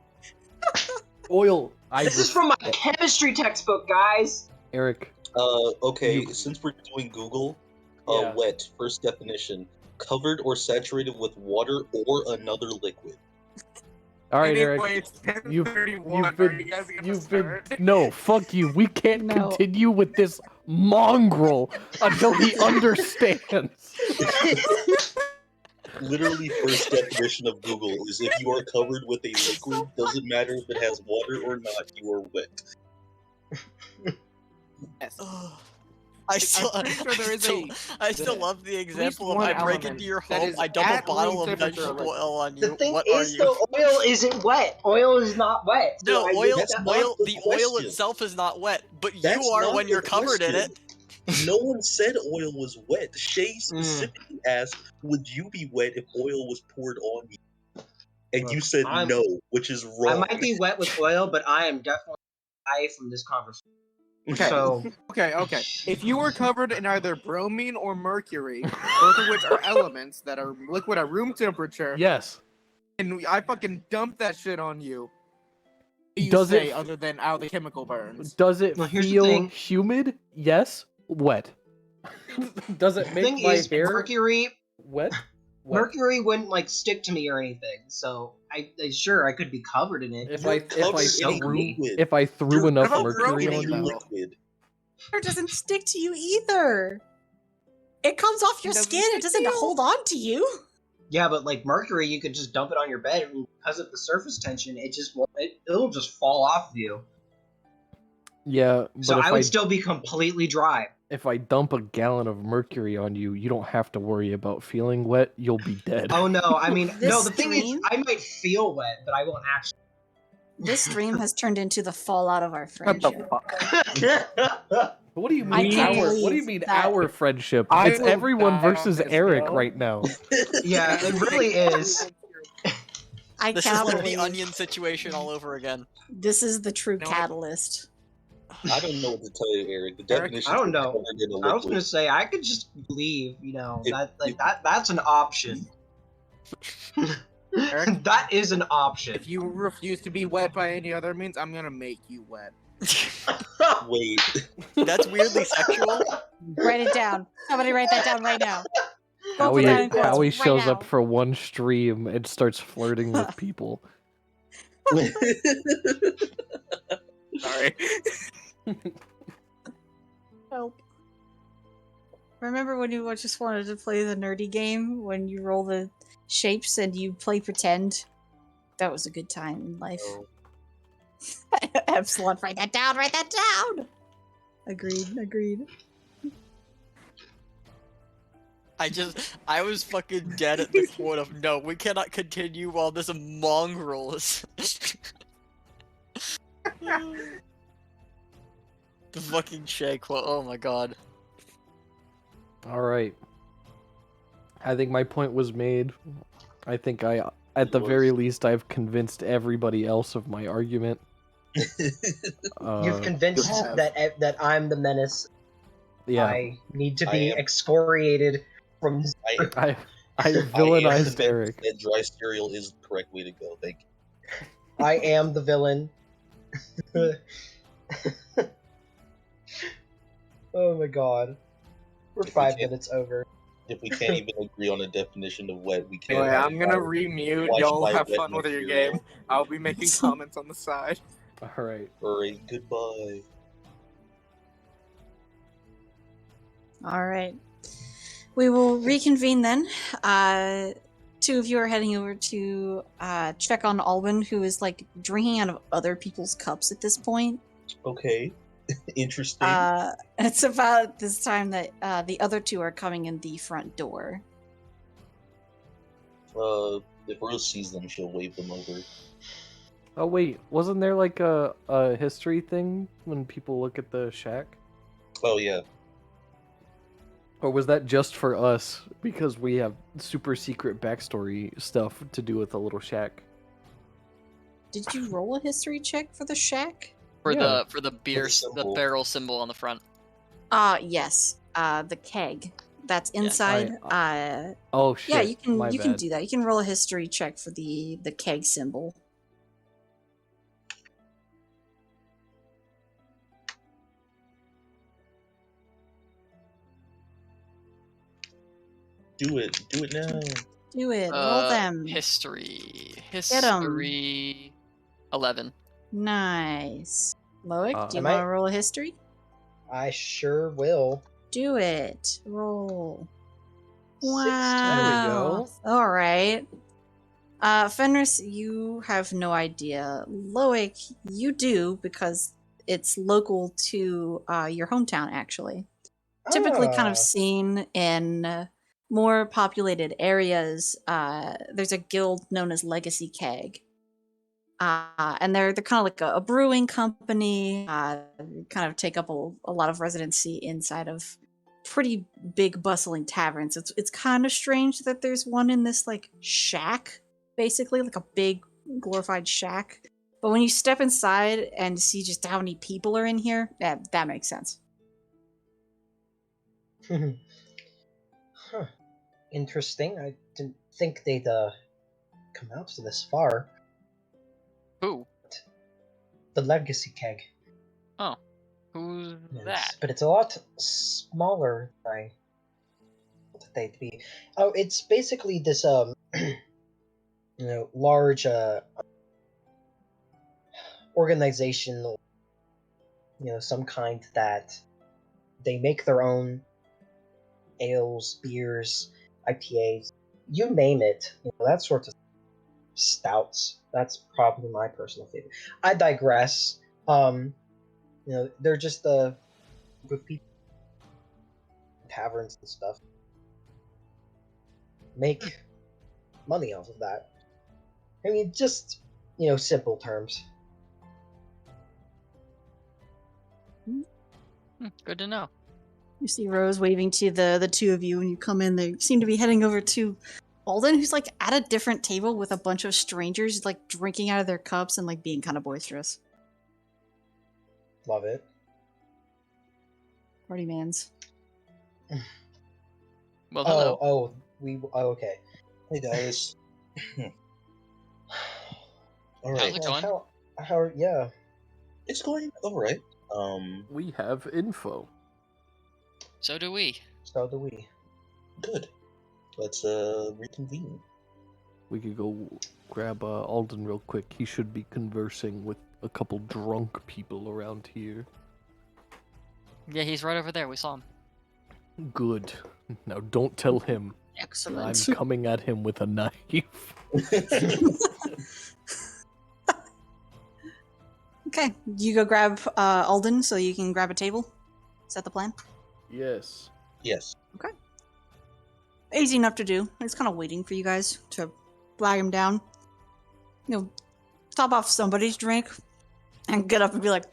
[SPEAKER 1] Oil.
[SPEAKER 5] This is from my chemistry textbook, guys.
[SPEAKER 1] Eric.
[SPEAKER 6] Okay,
[SPEAKER 1] You-
[SPEAKER 6] since we're doing Google,
[SPEAKER 1] Yeah.
[SPEAKER 6] wet, first definition, covered or saturated with water or another liquid.
[SPEAKER 1] All right, Eric.
[SPEAKER 4] Anyway, it's
[SPEAKER 1] You've
[SPEAKER 4] 10:31.
[SPEAKER 1] you've
[SPEAKER 4] Are
[SPEAKER 1] been
[SPEAKER 4] you guys gonna
[SPEAKER 1] you've been
[SPEAKER 4] start?
[SPEAKER 1] no fuck you. We can't
[SPEAKER 2] No.
[SPEAKER 1] continue with this mongrel until he understands.
[SPEAKER 6] Literally, first definition of Google is if you are covered with a liquid, doesn't matter if it has water or not, you are wet.
[SPEAKER 4] Yes.
[SPEAKER 8] I still,
[SPEAKER 4] pretty sure there is
[SPEAKER 8] I still love the example of
[SPEAKER 4] one
[SPEAKER 8] I break
[SPEAKER 4] element
[SPEAKER 8] into your
[SPEAKER 4] that
[SPEAKER 8] home,
[SPEAKER 4] is
[SPEAKER 8] I dump a
[SPEAKER 4] at
[SPEAKER 8] bottle
[SPEAKER 4] room
[SPEAKER 8] of
[SPEAKER 4] temperature
[SPEAKER 8] vegetable
[SPEAKER 4] liquid.
[SPEAKER 8] oil on
[SPEAKER 5] The
[SPEAKER 8] you.
[SPEAKER 5] thing
[SPEAKER 8] What
[SPEAKER 5] is,
[SPEAKER 8] are you?
[SPEAKER 5] though, oil isn't wet. Oil is not wet. So
[SPEAKER 8] No,
[SPEAKER 5] I
[SPEAKER 8] oil,
[SPEAKER 5] looked
[SPEAKER 6] That's
[SPEAKER 5] that
[SPEAKER 6] not
[SPEAKER 5] up.
[SPEAKER 6] the
[SPEAKER 8] the oil
[SPEAKER 6] question.
[SPEAKER 8] itself is not wet, but
[SPEAKER 6] That's
[SPEAKER 8] you are
[SPEAKER 6] not
[SPEAKER 8] when
[SPEAKER 6] the
[SPEAKER 8] you're covered in it.
[SPEAKER 6] question. No one said oil was wet. Shay specifically asked, "Would you be wet if oil was poured on you?" And
[SPEAKER 5] Look,
[SPEAKER 6] you said
[SPEAKER 5] I'm-
[SPEAKER 6] no, which is
[SPEAKER 5] I
[SPEAKER 6] wrong.
[SPEAKER 5] might be wet with oil, but I am definitely high from this conversation.
[SPEAKER 4] Okay.
[SPEAKER 5] So
[SPEAKER 4] Okay. If you were covered in either bromine or mercury, both of which are elements that are liquid at room temperature,
[SPEAKER 1] Yes.
[SPEAKER 4] and I fucking dumped that shit on you. What do you
[SPEAKER 1] Does
[SPEAKER 4] say
[SPEAKER 1] it-
[SPEAKER 4] other than the chemical burns?
[SPEAKER 1] Does it
[SPEAKER 5] Well, here's the
[SPEAKER 1] feel
[SPEAKER 5] thing.
[SPEAKER 1] humid? Yes. Wet. Does it
[SPEAKER 5] The
[SPEAKER 1] make
[SPEAKER 5] thing
[SPEAKER 1] my
[SPEAKER 5] is,
[SPEAKER 1] hair
[SPEAKER 5] Mercury
[SPEAKER 1] wet? Wet.
[SPEAKER 5] Mercury wouldn't like stick to me or anything. So sure I could be covered in it.
[SPEAKER 1] If
[SPEAKER 9] You're
[SPEAKER 1] I
[SPEAKER 9] covered in
[SPEAKER 5] soak
[SPEAKER 1] threw
[SPEAKER 5] me.
[SPEAKER 9] liquid.
[SPEAKER 1] if I threw
[SPEAKER 9] You're
[SPEAKER 1] enough
[SPEAKER 7] covered
[SPEAKER 1] mercury
[SPEAKER 7] in
[SPEAKER 1] on you,
[SPEAKER 9] liquid.
[SPEAKER 2] It doesn't stick to you either. It comes off your
[SPEAKER 7] It doesn't
[SPEAKER 2] skin. It
[SPEAKER 7] stick to
[SPEAKER 2] doesn't
[SPEAKER 7] you.
[SPEAKER 2] hold on to you.
[SPEAKER 5] Yeah, but like Mercury, you could just dump it on your bed, and because of the surface tension, it just won't. It'll just fall off of you.
[SPEAKER 1] yeah. But
[SPEAKER 5] So
[SPEAKER 1] if
[SPEAKER 5] I would still be completely dry.
[SPEAKER 1] if I dump a gallon of mercury on you, you don't have to worry about feeling wet. You'll be dead.
[SPEAKER 5] Oh no, I mean, no.
[SPEAKER 2] This
[SPEAKER 5] The thing is,
[SPEAKER 2] stream-
[SPEAKER 5] I might feel wet, but I won't actually.
[SPEAKER 2] This stream has turned into the fallout of our
[SPEAKER 7] What the
[SPEAKER 2] friendship.
[SPEAKER 7] fuck?
[SPEAKER 1] What do you
[SPEAKER 2] I
[SPEAKER 1] mean
[SPEAKER 2] can't
[SPEAKER 1] our? What do you
[SPEAKER 2] believe
[SPEAKER 1] mean
[SPEAKER 2] that-
[SPEAKER 1] our friendship?
[SPEAKER 7] I
[SPEAKER 1] It's
[SPEAKER 7] will
[SPEAKER 1] everyone
[SPEAKER 7] die
[SPEAKER 1] versus
[SPEAKER 7] on this
[SPEAKER 1] Eric
[SPEAKER 7] hill.
[SPEAKER 1] right now.
[SPEAKER 5] Yeah, it really is.
[SPEAKER 2] I
[SPEAKER 8] This is
[SPEAKER 2] cannot
[SPEAKER 8] like
[SPEAKER 2] believe
[SPEAKER 8] the onion situation all over again.
[SPEAKER 2] this is the true
[SPEAKER 7] No,
[SPEAKER 2] catalyst.
[SPEAKER 9] I don't know what to tell you, Eric. The
[SPEAKER 7] Eric,
[SPEAKER 9] definition
[SPEAKER 5] I don't
[SPEAKER 9] of
[SPEAKER 5] know.
[SPEAKER 9] covered in a
[SPEAKER 5] I was gonna
[SPEAKER 9] liquid.
[SPEAKER 5] say I could just leave. You know,
[SPEAKER 9] If-
[SPEAKER 5] that's an option.
[SPEAKER 7] Eric?
[SPEAKER 5] That is an option.
[SPEAKER 7] If you refuse to be wet by any other means, I'm gonna make you wet.
[SPEAKER 9] Wait.
[SPEAKER 8] That's weirdly sexual.
[SPEAKER 2] Write it down. Somebody write that down right now. Go put
[SPEAKER 1] Howie,
[SPEAKER 2] that in quotes
[SPEAKER 1] Howie
[SPEAKER 2] right
[SPEAKER 1] shows
[SPEAKER 2] now.
[SPEAKER 1] up for one stream and starts flirting with people.
[SPEAKER 7] Sorry.
[SPEAKER 2] Help. Remember when you just wanted to play the nerdy game when you roll the shapes and you play pretend? That was a good time in life.
[SPEAKER 9] Oh.
[SPEAKER 2] Epsilon, write that down, write that down! Agreed.
[SPEAKER 8] I was fucking dead at the quote of no, we cannot continue while this mongrel is. The fucking Shay quote, oh my god.
[SPEAKER 1] All right. I think my point was made. I think at the very least, I've convinced everybody else of my argument.
[SPEAKER 5] You've convinced
[SPEAKER 7] you have.
[SPEAKER 5] that I'm the menace.
[SPEAKER 1] Yeah,
[SPEAKER 5] I need to
[SPEAKER 9] I
[SPEAKER 5] be
[SPEAKER 9] am-
[SPEAKER 5] excoriated from.
[SPEAKER 1] I
[SPEAKER 9] I am
[SPEAKER 1] villainized
[SPEAKER 9] convinced
[SPEAKER 1] Eric.
[SPEAKER 9] that dry cereal is the correct way to go. Thank you.
[SPEAKER 5] I am the villain. Oh my god. We're
[SPEAKER 9] If we
[SPEAKER 5] 5
[SPEAKER 9] can't-
[SPEAKER 5] minutes over.
[SPEAKER 9] If we can't even agree on a definition of wet, we can't.
[SPEAKER 7] Anyway,
[SPEAKER 9] have
[SPEAKER 7] I'm gonna
[SPEAKER 9] fire.
[SPEAKER 7] remute.
[SPEAKER 9] Watch
[SPEAKER 7] Y'all
[SPEAKER 9] my
[SPEAKER 7] have
[SPEAKER 9] wet
[SPEAKER 7] fun with your
[SPEAKER 9] material.
[SPEAKER 7] game. I'll be making comments on the side.
[SPEAKER 1] All right.
[SPEAKER 9] Alright, goodbye.
[SPEAKER 2] Alright. We will reconvene then. Two of you are heading over to check on Alwyn, who is like drinking out of other people's cups at this point.
[SPEAKER 9] Okay. Interesting.
[SPEAKER 2] It's about this time that the other two are coming in the front door.
[SPEAKER 9] If Rose sees them, she'll wave them over.
[SPEAKER 1] Oh wait, wasn't there like a history thing when people look at the shack?
[SPEAKER 9] Oh yeah.
[SPEAKER 1] Or was that just for us because we have super secret backstory stuff to do with the little shack?
[SPEAKER 2] Did you roll a history check for the shack?
[SPEAKER 8] For
[SPEAKER 1] Yeah.
[SPEAKER 8] the beer, the
[SPEAKER 9] symbol.
[SPEAKER 8] barrel symbol on the front.
[SPEAKER 2] Yes. The keg. That's inside.
[SPEAKER 1] Oh shit.
[SPEAKER 2] Yeah, you can
[SPEAKER 1] my
[SPEAKER 2] you can
[SPEAKER 1] bad.
[SPEAKER 2] do that. You can roll a history check for the keg symbol.
[SPEAKER 9] Do it. Do it now.
[SPEAKER 2] Do it. Roll them.
[SPEAKER 8] History. 11.
[SPEAKER 2] Nice. Loic, do you
[SPEAKER 5] Am I-
[SPEAKER 2] want to roll a history?
[SPEAKER 5] I sure will.
[SPEAKER 2] Do it. Roll.
[SPEAKER 5] 16.
[SPEAKER 2] Wow. All right. Fenris, you have no idea. Loic, you do because it's local to your hometown, actually. Typically kind
[SPEAKER 5] Ah.
[SPEAKER 2] of seen in more populated areas. There's a guild known as Legacy Keg. And they're kind of like a brewing company, kind of take up a lot of residency inside of pretty big bustling taverns. It's kind of strange that there's one in this like shack, basically like a big glorified shack. But when you step inside and see just how many people are in here, that makes sense.
[SPEAKER 5] Huh. Interesting. I didn't think they'd come out to this far.
[SPEAKER 8] Who?
[SPEAKER 5] The legacy keg.
[SPEAKER 8] Who's
[SPEAKER 5] Yes,
[SPEAKER 8] that?
[SPEAKER 5] but it's a lot smaller than I thought they'd be. Oh, it's basically this large organization, some kind that they make their own ales, beers, IPAs, you name it, that sort of stouts. That's probably my personal favorite. I digress. They're just a group of people, taverns and stuff, make money off of that. I mean, just simple terms.
[SPEAKER 8] Good to know.
[SPEAKER 2] You see Rose waving to the two of you when you come in. They seem to be heading over to Alden, who's like at a different table with a bunch of strangers, like drinking out of their cups and like being kind of boisterous.
[SPEAKER 5] Love it.
[SPEAKER 2] Party mans.
[SPEAKER 8] Well, hello.
[SPEAKER 5] Okay.
[SPEAKER 9] Hey guys. All right.
[SPEAKER 8] How's it going?
[SPEAKER 5] Yeah.
[SPEAKER 9] It's going all right.
[SPEAKER 1] We have info.
[SPEAKER 8] So do we.
[SPEAKER 5] So do we.
[SPEAKER 9] Good. Let's reconvene.
[SPEAKER 1] We could go grab Alden real quick. He should be conversing with a couple drunk people around here.
[SPEAKER 8] Yeah, he's right over there. We saw him.
[SPEAKER 1] Good. Now don't tell him.
[SPEAKER 2] Excellent.
[SPEAKER 1] I'm coming at him with a knife.
[SPEAKER 2] Okay, you go grab Alden so you can grab a table. Is that the plan?
[SPEAKER 1] Yes.
[SPEAKER 9] Yes.
[SPEAKER 2] Easy enough to do. He's kind of waiting for you guys to flag him down. Top off somebody's drink and get up and be like,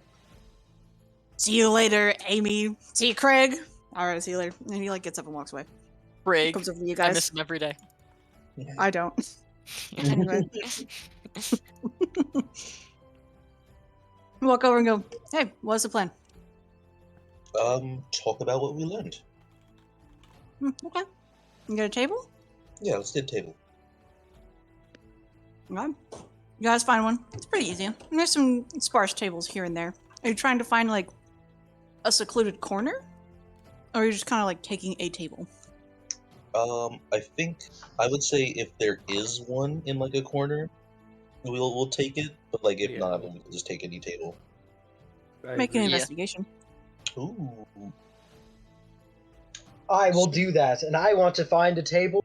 [SPEAKER 2] "See you later, Amy. See you, Craig. All right, see you later." And he like gets up and walks away.
[SPEAKER 8] Craig.
[SPEAKER 2] Comes over to you
[SPEAKER 8] I
[SPEAKER 2] guys.
[SPEAKER 8] miss him every day.
[SPEAKER 2] I don't. Anyway. Walk over and go, "Hey, what's the plan?"
[SPEAKER 9] Talk about what we learned.
[SPEAKER 2] Okay. You got a table?
[SPEAKER 9] Yeah, let's get a table.
[SPEAKER 2] Okay. You guys find one. It's pretty easy. And there's some sparse tables here and there. Are you trying to find like a secluded corner? Or are you just kind of like taking a table?
[SPEAKER 9] I think I would say if there is one in like a corner, we'll take it. But like if
[SPEAKER 1] Yeah.
[SPEAKER 9] not, then we can just take any table.
[SPEAKER 2] Make an
[SPEAKER 8] Yeah.
[SPEAKER 2] investigation.
[SPEAKER 9] Ooh.
[SPEAKER 5] I will do that, and I want to find a table,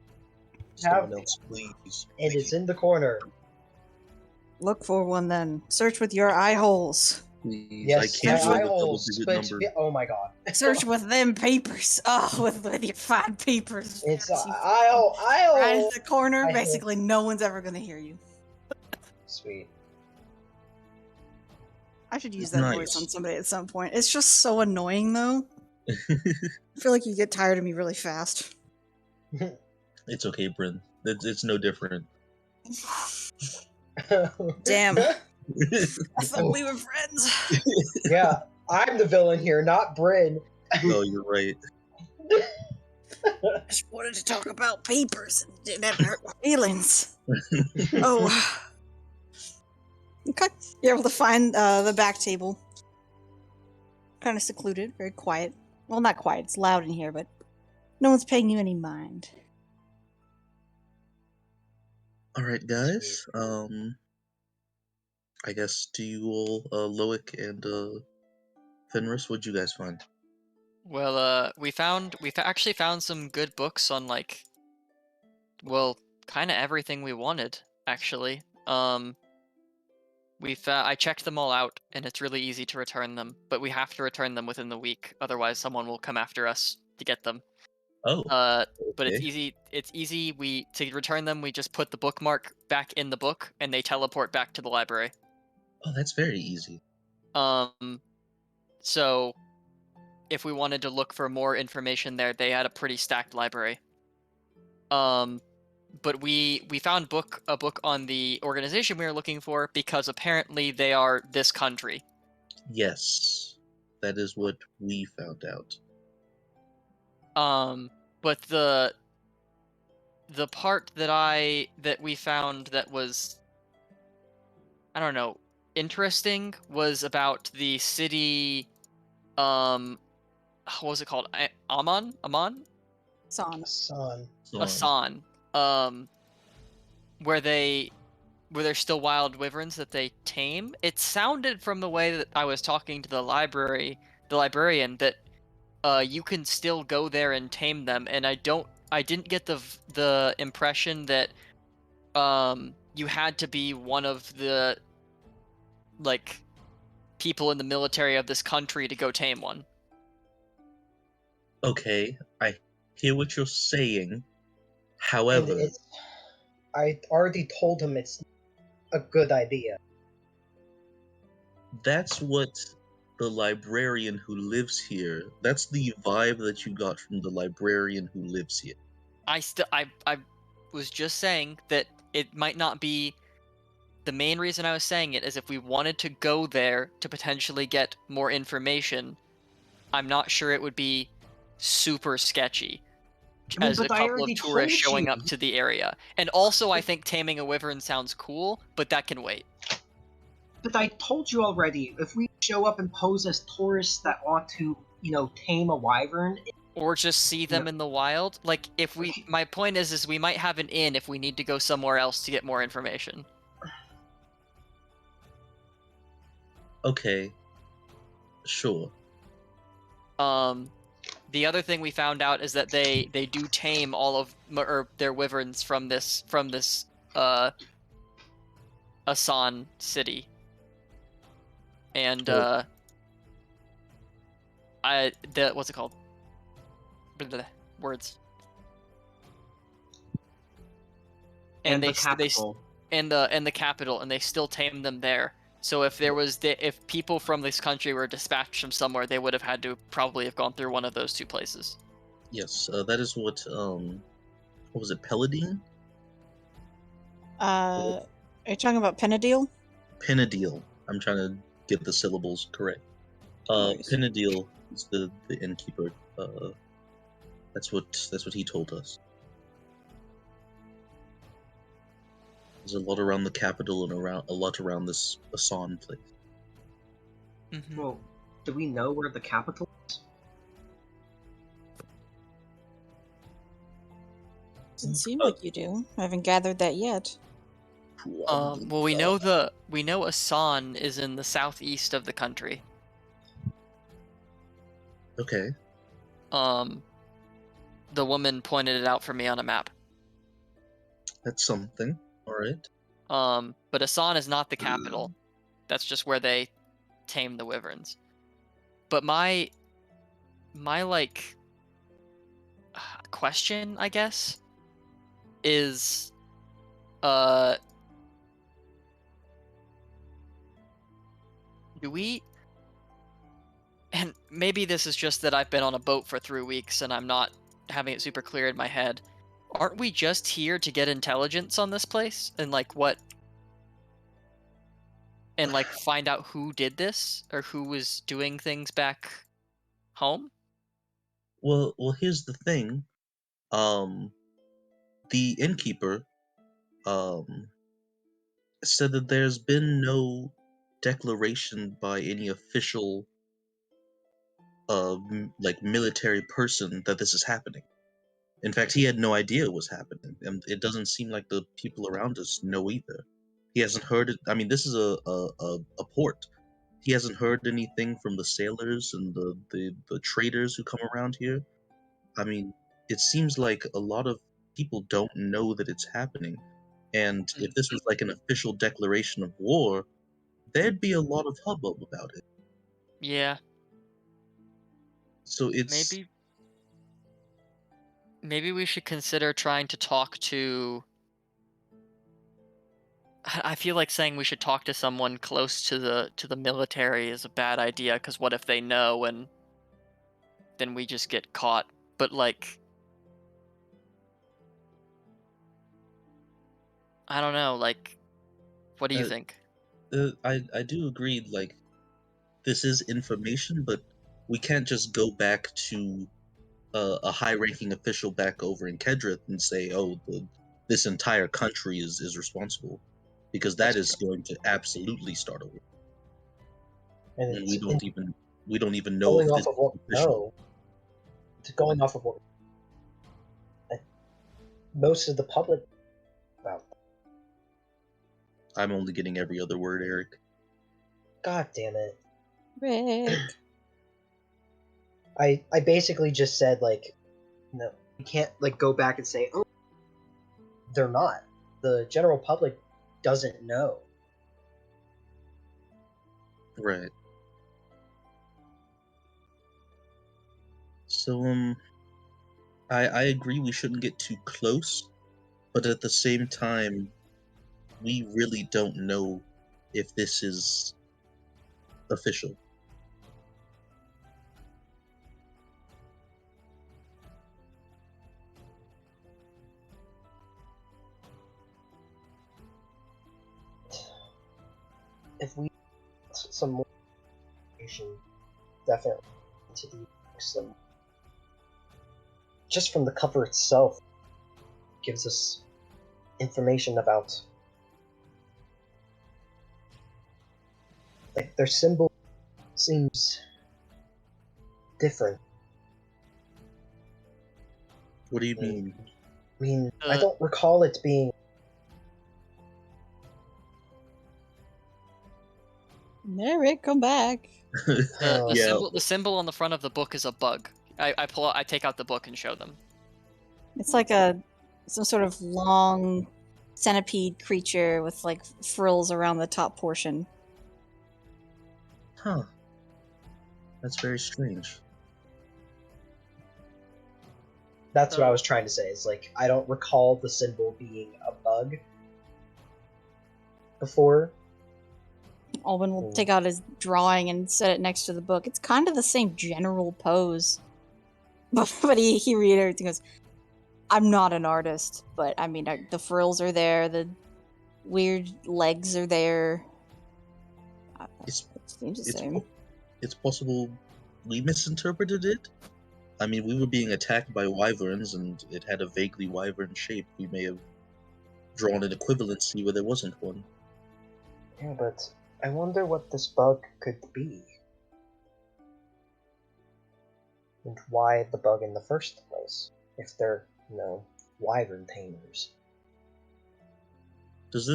[SPEAKER 9] Someone else, please.
[SPEAKER 5] and it's in the corner.
[SPEAKER 2] Look for one then. Search with your eye holes.
[SPEAKER 9] Please.
[SPEAKER 5] Yes,
[SPEAKER 9] I can't
[SPEAKER 2] my
[SPEAKER 9] roll a
[SPEAKER 5] eye holes,
[SPEAKER 9] double-digit
[SPEAKER 5] but
[SPEAKER 9] number.
[SPEAKER 5] oh my god,
[SPEAKER 2] Search with them papers. Oh, with your fine papers.
[SPEAKER 5] it's
[SPEAKER 2] You
[SPEAKER 5] eye hole,
[SPEAKER 2] right in the corner.
[SPEAKER 5] Eye hole.
[SPEAKER 2] Basically, no one's ever going to hear you.
[SPEAKER 5] Sweet.
[SPEAKER 2] I should use that voice
[SPEAKER 9] Nice.
[SPEAKER 2] on somebody at some point. It's just so annoying, though. I feel like you get tired of me really fast.
[SPEAKER 9] It's okay, Bryn. It's no different.
[SPEAKER 2] Damn. I thought we were friends.
[SPEAKER 5] Yeah, I'm the villain here, not Bryn.
[SPEAKER 9] No, you're right.
[SPEAKER 2] I just wanted to talk about papers and didn't have to hurt my feelings. Oh. Okay. You're able to find the back table. Kind of secluded, very quiet. Well, not quiet. It's loud in here, but no one's paying you any mind.
[SPEAKER 9] All right, guys. I guess do you all, Loic and Fenris, what'd you guys find?
[SPEAKER 8] Well, we actually found some good books on like, well, kind of everything we wanted actually. I checked them all out, and it's really easy to return them, but we have to return them within the week, otherwise someone will come after us to get them.
[SPEAKER 9] Oh,
[SPEAKER 8] But it's
[SPEAKER 9] okay.
[SPEAKER 8] easy. It's easy. To return them, we just put the bookmark back in the book, and they teleport back to the library.
[SPEAKER 9] Oh, that's very easy.
[SPEAKER 8] So if we wanted to look for more information there, they had a pretty stacked library. But we found a book on the organization we were looking for because apparently they are this country.
[SPEAKER 9] Yes, that is what we found out.
[SPEAKER 8] But the part that we found that was, I don't know, interesting was about the city what was it called? Amon?
[SPEAKER 2] Son.
[SPEAKER 5] Son.
[SPEAKER 8] Asan. Where there's still wild wyverns that they tame. It sounded from the way that I was talking to the librarian, that you can still go there and tame them, and I didn't get the impression that you had to be one of the like people in the military of this country to go tame one.
[SPEAKER 9] Okay, I hear what you're saying.
[SPEAKER 5] And
[SPEAKER 9] However,
[SPEAKER 5] I already told him it's a good idea.
[SPEAKER 9] that's what the librarian who lives here, that's the vibe that you got from the librarian who lives here.
[SPEAKER 8] I was just saying that it might not be. The main reason I was saying it is if we wanted to go there to potentially get more information, I'm not sure it would be super sketchy as a
[SPEAKER 5] but I
[SPEAKER 8] couple of
[SPEAKER 5] already
[SPEAKER 8] tourists
[SPEAKER 5] told
[SPEAKER 8] showing
[SPEAKER 5] you.
[SPEAKER 8] up to the area. And also, I think taming a wyvern sounds cool, but that can wait.
[SPEAKER 5] But I told you already, if we show up and pose as tourists that want to, tame a wyvern,
[SPEAKER 8] Or just see them in the wild. Like, my point is we might have an inn if we need to go somewhere else to get more information.
[SPEAKER 9] Okay, sure.
[SPEAKER 8] The other thing we found out is that they do tame all of their wyverns from this Asan city. And what's it called? Words.
[SPEAKER 5] and the
[SPEAKER 8] they
[SPEAKER 5] capital.
[SPEAKER 8] and the capital, and they still tame them there. So if if people from this country were dispatched from somewhere, they would have had to probably have gone through one of those two places.
[SPEAKER 9] Yes, that is what was it, Paladine?
[SPEAKER 2] Are you talking about Penadil?
[SPEAKER 9] Penadil. I'm trying to get the syllables correct.
[SPEAKER 2] Nice.
[SPEAKER 9] Penadil is the innkeeper. That's what he told us. There's a lot around the capital and a lot around this Asan place.
[SPEAKER 8] Mm-hmm.
[SPEAKER 5] Well, do we know where the capital is?
[SPEAKER 2] Doesn't seem like you do. I haven't gathered that yet.
[SPEAKER 8] Well, we know Asan is in the southeast of the country.
[SPEAKER 9] Okay.
[SPEAKER 8] The woman pointed it out for me on a map.
[SPEAKER 9] That's something. All right.
[SPEAKER 8] But Asan is not the capital. That's just where they tame the wyverns. But my like question, I guess, is do we, and maybe this is just that I've been on a boat for 3 weeks and I'm not having it super clear in my head. Aren't we just here to get intelligence on this place and find out who did this or who was doing things back home?
[SPEAKER 9] Well, here's the thing. The innkeeper said that there's been no declaration by any official military person that this is happening. In fact, he had no idea it was happening, and it doesn't seem like the people around us know either. He hasn't heard it. I mean, this is a port. He hasn't heard anything from the sailors and the traders who come around here. I mean, it seems like a lot of people don't know that it's happening. And if this was like an official declaration of war, there'd be a lot of hubbub about it.
[SPEAKER 8] Yeah.
[SPEAKER 9] So it's
[SPEAKER 8] Maybe we should consider trying to talk to... I feel like saying we should talk to someone close to the military is a bad idea, because what if they know and then we just get caught? But I don't know, what do you think?
[SPEAKER 9] I do agree, this is information, but we can't just go back to a high-ranking official back over in Kedrith and say, oh, this entire country is responsible, because that is going to absolutely start a war. And we don't even we don't even know
[SPEAKER 5] Going
[SPEAKER 9] if
[SPEAKER 5] off
[SPEAKER 9] this
[SPEAKER 5] of what?
[SPEAKER 9] is official.
[SPEAKER 5] No. It's going off of what most of the public about.
[SPEAKER 9] I'm only getting every other word, Eric.
[SPEAKER 5] God damn it.
[SPEAKER 2] Rick.
[SPEAKER 5] I basically just said, like, no, you can't, like, go back and say, oh, they're not. The general public doesn't know.
[SPEAKER 9] Right. So, I agree we shouldn't get too close, but at the same time, we really don't know if this is official.
[SPEAKER 5] If we some more information, definitely to the some just from the cover itself gives us information about, like, their symbol seems different.
[SPEAKER 9] What do you mean?
[SPEAKER 5] I mean, I don't recall it being.
[SPEAKER 2] There, Rick, come back.
[SPEAKER 8] The symbol on the front of the book is a bug. I take out the book and show them.
[SPEAKER 2] It's like some sort of long centipede creature with like frills around the top portion.
[SPEAKER 9] Huh. That's very strange.
[SPEAKER 5] That's what I was trying to say. It's like, I don't recall the symbol being a bug before.
[SPEAKER 2] Alvin will take out his drawing and set it next to the book. It's kind of the same general pose. But he reiterates and goes, I'm not an artist, but I mean, the frills are there, the weird legs are there.
[SPEAKER 9] It's,
[SPEAKER 2] it seems the same.
[SPEAKER 9] It's possible we misinterpreted it. I mean, we were being attacked by wyverns, and it had a vaguely wyvern shape. We may have drawn an equivalency where there wasn't one.
[SPEAKER 5] Yeah, but I wonder what this bug could be. And why the bug in the first place, if they're, wyvern tamers.
[SPEAKER 9] Does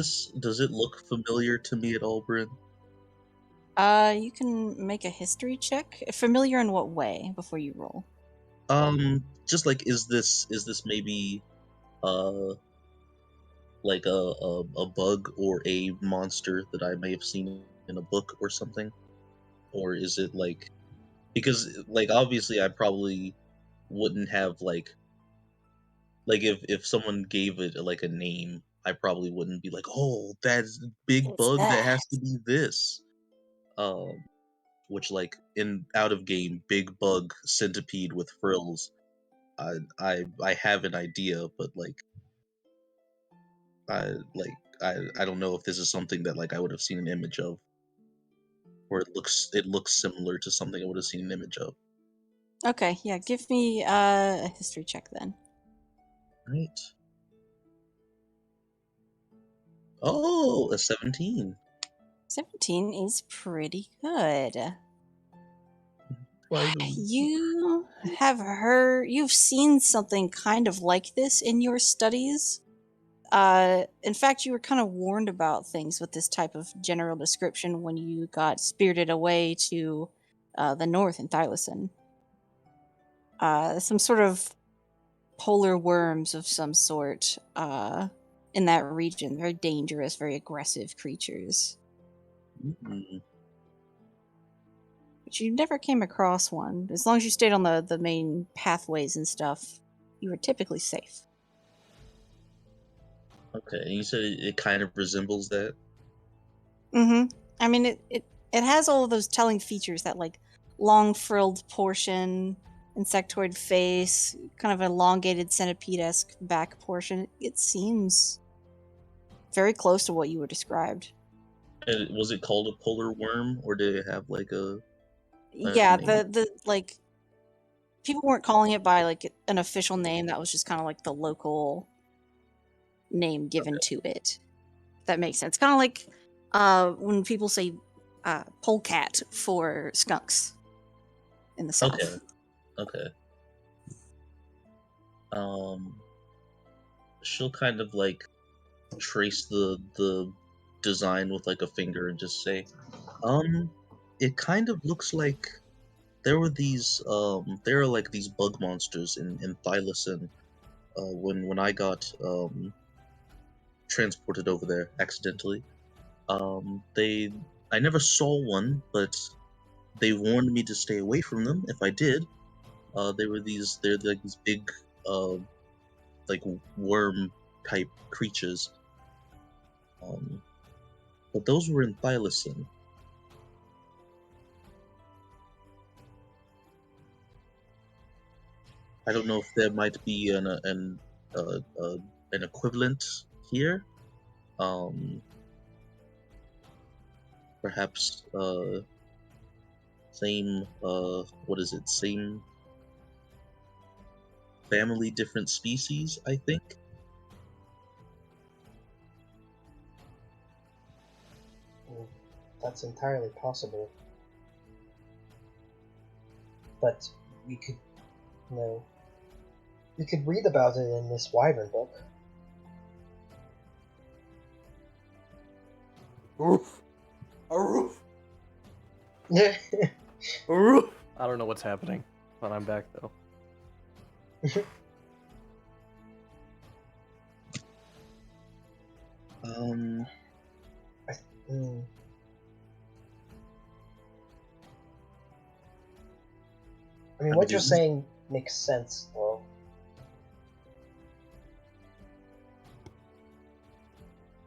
[SPEAKER 9] it look familiar to me at all, Bryn?
[SPEAKER 2] You can make a history check. Familiar in what way before you roll?
[SPEAKER 9] Just like, is this maybe like a bug or a monster that I may have seen in a book or something? Or is it like, because like obviously I probably wouldn't have like if someone gave it like a name, I probably wouldn't be like, oh, that's big
[SPEAKER 2] It's
[SPEAKER 9] bug, that
[SPEAKER 2] that.
[SPEAKER 9] has to be this. Which, like, in out of game, big bug centipede with frills, I have an idea, but like I don't know if this is something that like I would have seen an image of, or it looks similar to something I would have seen an image of.
[SPEAKER 2] Okay, yeah, give me a history check then.
[SPEAKER 9] Right. Oh, a 17.
[SPEAKER 2] 17 is pretty good.
[SPEAKER 9] Why?
[SPEAKER 2] You've seen something kind of like this in your studies. In fact, you were kind of warned about things with this type of general description when you got spirited away to the north in Thylacine. Some sort of polar worms of some sort in that region. Very dangerous, very aggressive creatures.
[SPEAKER 9] Mm-hmm.
[SPEAKER 2] But you never came across one. As long as you stayed on the main pathways and stuff, you were typically safe.
[SPEAKER 9] Okay, and you said it kind of resembles that.
[SPEAKER 2] Mm-hmm. I mean, it has all of those telling features, that like long frilled portion, insectoid face, kind of elongated centipede-esque back portion. It seems very close to what you were described.
[SPEAKER 9] And was it called a polar worm, or did it have like a?
[SPEAKER 2] Yeah,
[SPEAKER 9] name?
[SPEAKER 2] the like people weren't calling it by like an official name. That was just kind of like the local name given to it. If that makes sense. Kind of like when people say polecat for skunks. in the south.
[SPEAKER 9] Okay. She'll kind of like trace the design with like a finger and just say, it kind of looks like there are like these bug monsters in Thylacine, when I got transported over there accidentally. I never saw one, but they warned me to stay away from them if I did. They're like these big, like worm type creatures. But those were in Thylacine. I don't know if there might be an equivalent here. Perhaps same what is it? Same family, different species, I think.
[SPEAKER 5] That's entirely possible. But we could, we could read about it in this Wyvern book.
[SPEAKER 1] Oof. Oof. Oof. I don't know what's happening, but I'm back though.
[SPEAKER 5] I mean, what you're saying makes sense, though.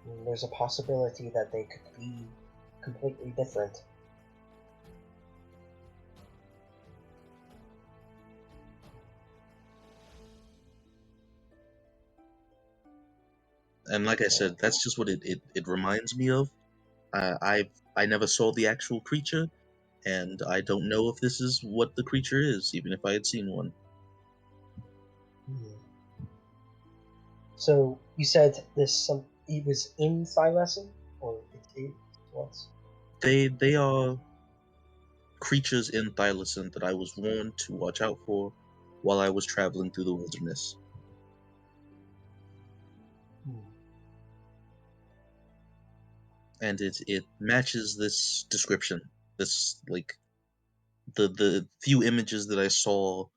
[SPEAKER 5] I mean, there's a possibility that they could be completely different.
[SPEAKER 9] And like I said, that's just what it reminds me of. I never saw the actual creature, and I don't know if this is what the creature is, even if I had seen one.
[SPEAKER 5] So you said it was in Thylacine, or it was?
[SPEAKER 9] They are creatures in Thylacine that I was warned to watch out for while I was traveling through the wilderness. And it matches this description. This, like, the few images that I saw,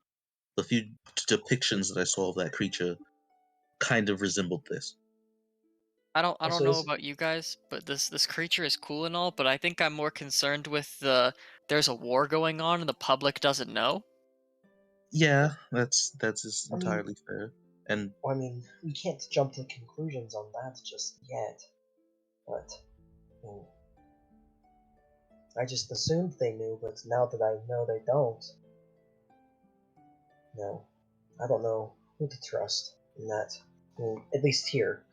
[SPEAKER 9] the few depictions that I saw of that creature kind of resembled this.
[SPEAKER 8] I don't know about you guys, but this creature is cool and all, but I think I'm more concerned with there's a war going on and the public doesn't know.
[SPEAKER 9] Yeah, that's entirely fair. And
[SPEAKER 5] I mean, we can't jump to conclusions on that just yet. But I just assumed they knew, but now that I know they don't, I don't know who to trust in that. I mean, at least here.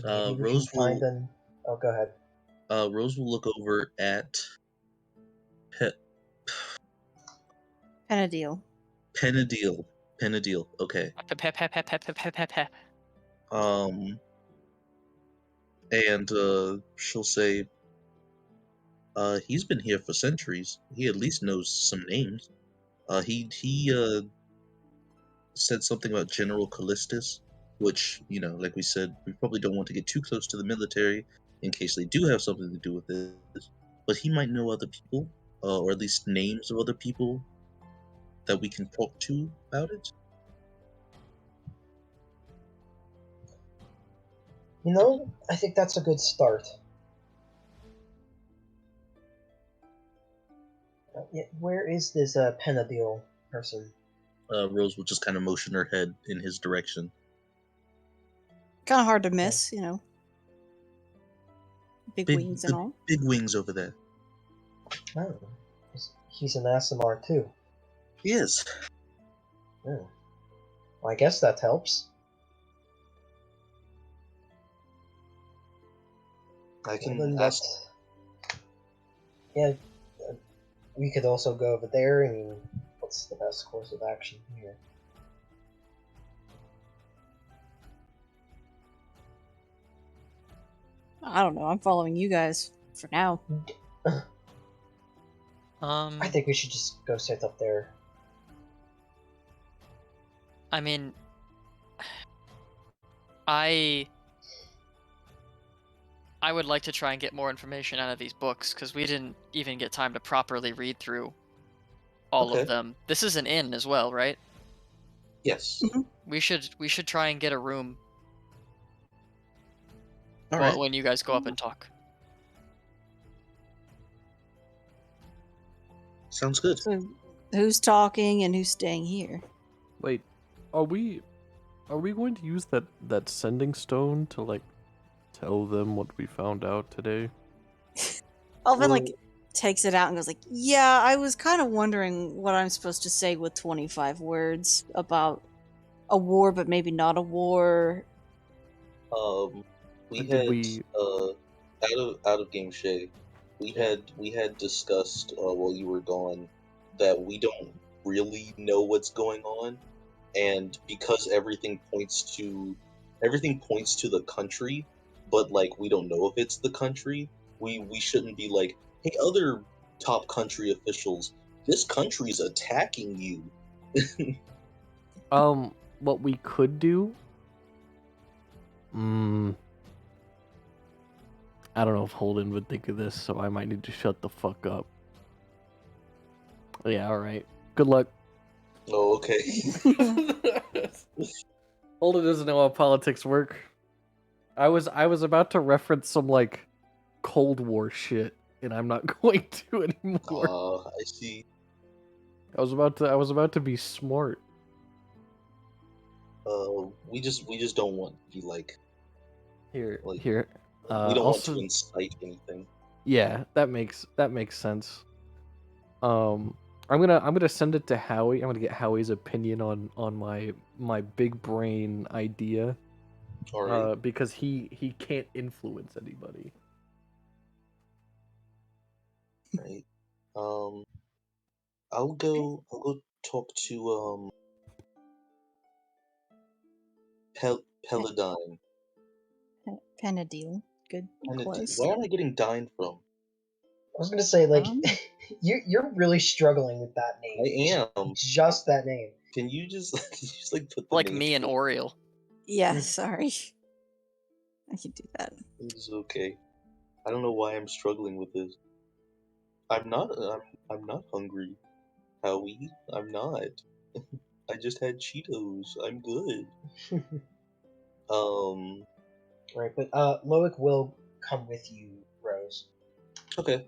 [SPEAKER 9] Rose will
[SPEAKER 5] Oh, go ahead.
[SPEAKER 9] Rose will look over at
[SPEAKER 2] Penadil.
[SPEAKER 9] Penadil. Okay. And she'll say, he's been here for centuries. He at least knows some names. He said something about General Callistus, which, like we said, we probably don't want to get too close to the military in case they do have something to do with this. But he might know other people, or at least names of other people that we can talk to about it.
[SPEAKER 5] I think that's a good start. Where is this Penadil person?
[SPEAKER 9] Rose will just kind of motion her head in his direction.
[SPEAKER 2] Kind of hard to miss, Big wings and all.
[SPEAKER 9] Big wings over there.
[SPEAKER 5] Oh, he's an ASMR too.
[SPEAKER 9] He is.
[SPEAKER 5] Oh. Well, I guess that helps.
[SPEAKER 9] I can ask.
[SPEAKER 5] Yeah, we could also go over there. I mean, what's the best course of action here?
[SPEAKER 2] I don't know. I'm following you guys for now.
[SPEAKER 5] I think we should just go sit up there.
[SPEAKER 8] I mean, I would like to try and get more information out of these books because we didn't even get time to properly read through all
[SPEAKER 6] Okay.
[SPEAKER 8] of them. This is an inn as well, right?
[SPEAKER 6] Yes.
[SPEAKER 8] We should try and get a room
[SPEAKER 6] All right.
[SPEAKER 8] when you guys go up and talk.
[SPEAKER 6] Sounds good.
[SPEAKER 2] So, who's talking and who's staying here?
[SPEAKER 1] Wait, are we going to use that sending stone to like tell them what we found out today?
[SPEAKER 2] Alvin like takes it out and goes like, "Yeah, I was kind of wondering what I'm supposed to say with 25 words about a war, but maybe not a war."
[SPEAKER 6] We
[SPEAKER 1] Did
[SPEAKER 6] had
[SPEAKER 1] we-
[SPEAKER 6] out of game Shay, we had discussed while you were gone that we don't really know what's going on, and because everything points to the country, but like we don't know if it's the country, we shouldn't be like, hey, other top country officials, this country's attacking you.
[SPEAKER 1] What we could do. I don't know if Holden would think of this, so I might need to shut the fuck up. Yeah, all right. Good luck.
[SPEAKER 6] Oh, okay.
[SPEAKER 1] Holden doesn't know how politics work. I was about to reference some like Cold War shit, and I'm not going to anymore.
[SPEAKER 6] I see.
[SPEAKER 1] I was about to be smart.
[SPEAKER 6] We just don't want to be like
[SPEAKER 1] Here.
[SPEAKER 6] we don't want to incite anything.
[SPEAKER 1] Yeah, that makes sense. I'm gonna send it to Howie. I'm gonna get Howie's opinion on my big brain idea.
[SPEAKER 6] All right.
[SPEAKER 1] Because he can't influence anybody.
[SPEAKER 6] Right. I'll go talk to Peladine.
[SPEAKER 2] Penadil. Good. Close.
[SPEAKER 6] Where am I getting Dine from?
[SPEAKER 5] I was gonna say, like, you're really struggling with that name.
[SPEAKER 6] I am.
[SPEAKER 5] Just that name.
[SPEAKER 6] Can you just like put the
[SPEAKER 8] Like
[SPEAKER 6] name
[SPEAKER 8] me and
[SPEAKER 6] to it?
[SPEAKER 8] Oriel.
[SPEAKER 2] Yeah, sorry. I can do that.
[SPEAKER 6] It's okay. I don't know why I'm struggling with this. I'm not hungry, Howie. I'm not. I just had Cheetos. I'm good.
[SPEAKER 5] Right, but Loic will come with you, Rose.
[SPEAKER 6] Okay.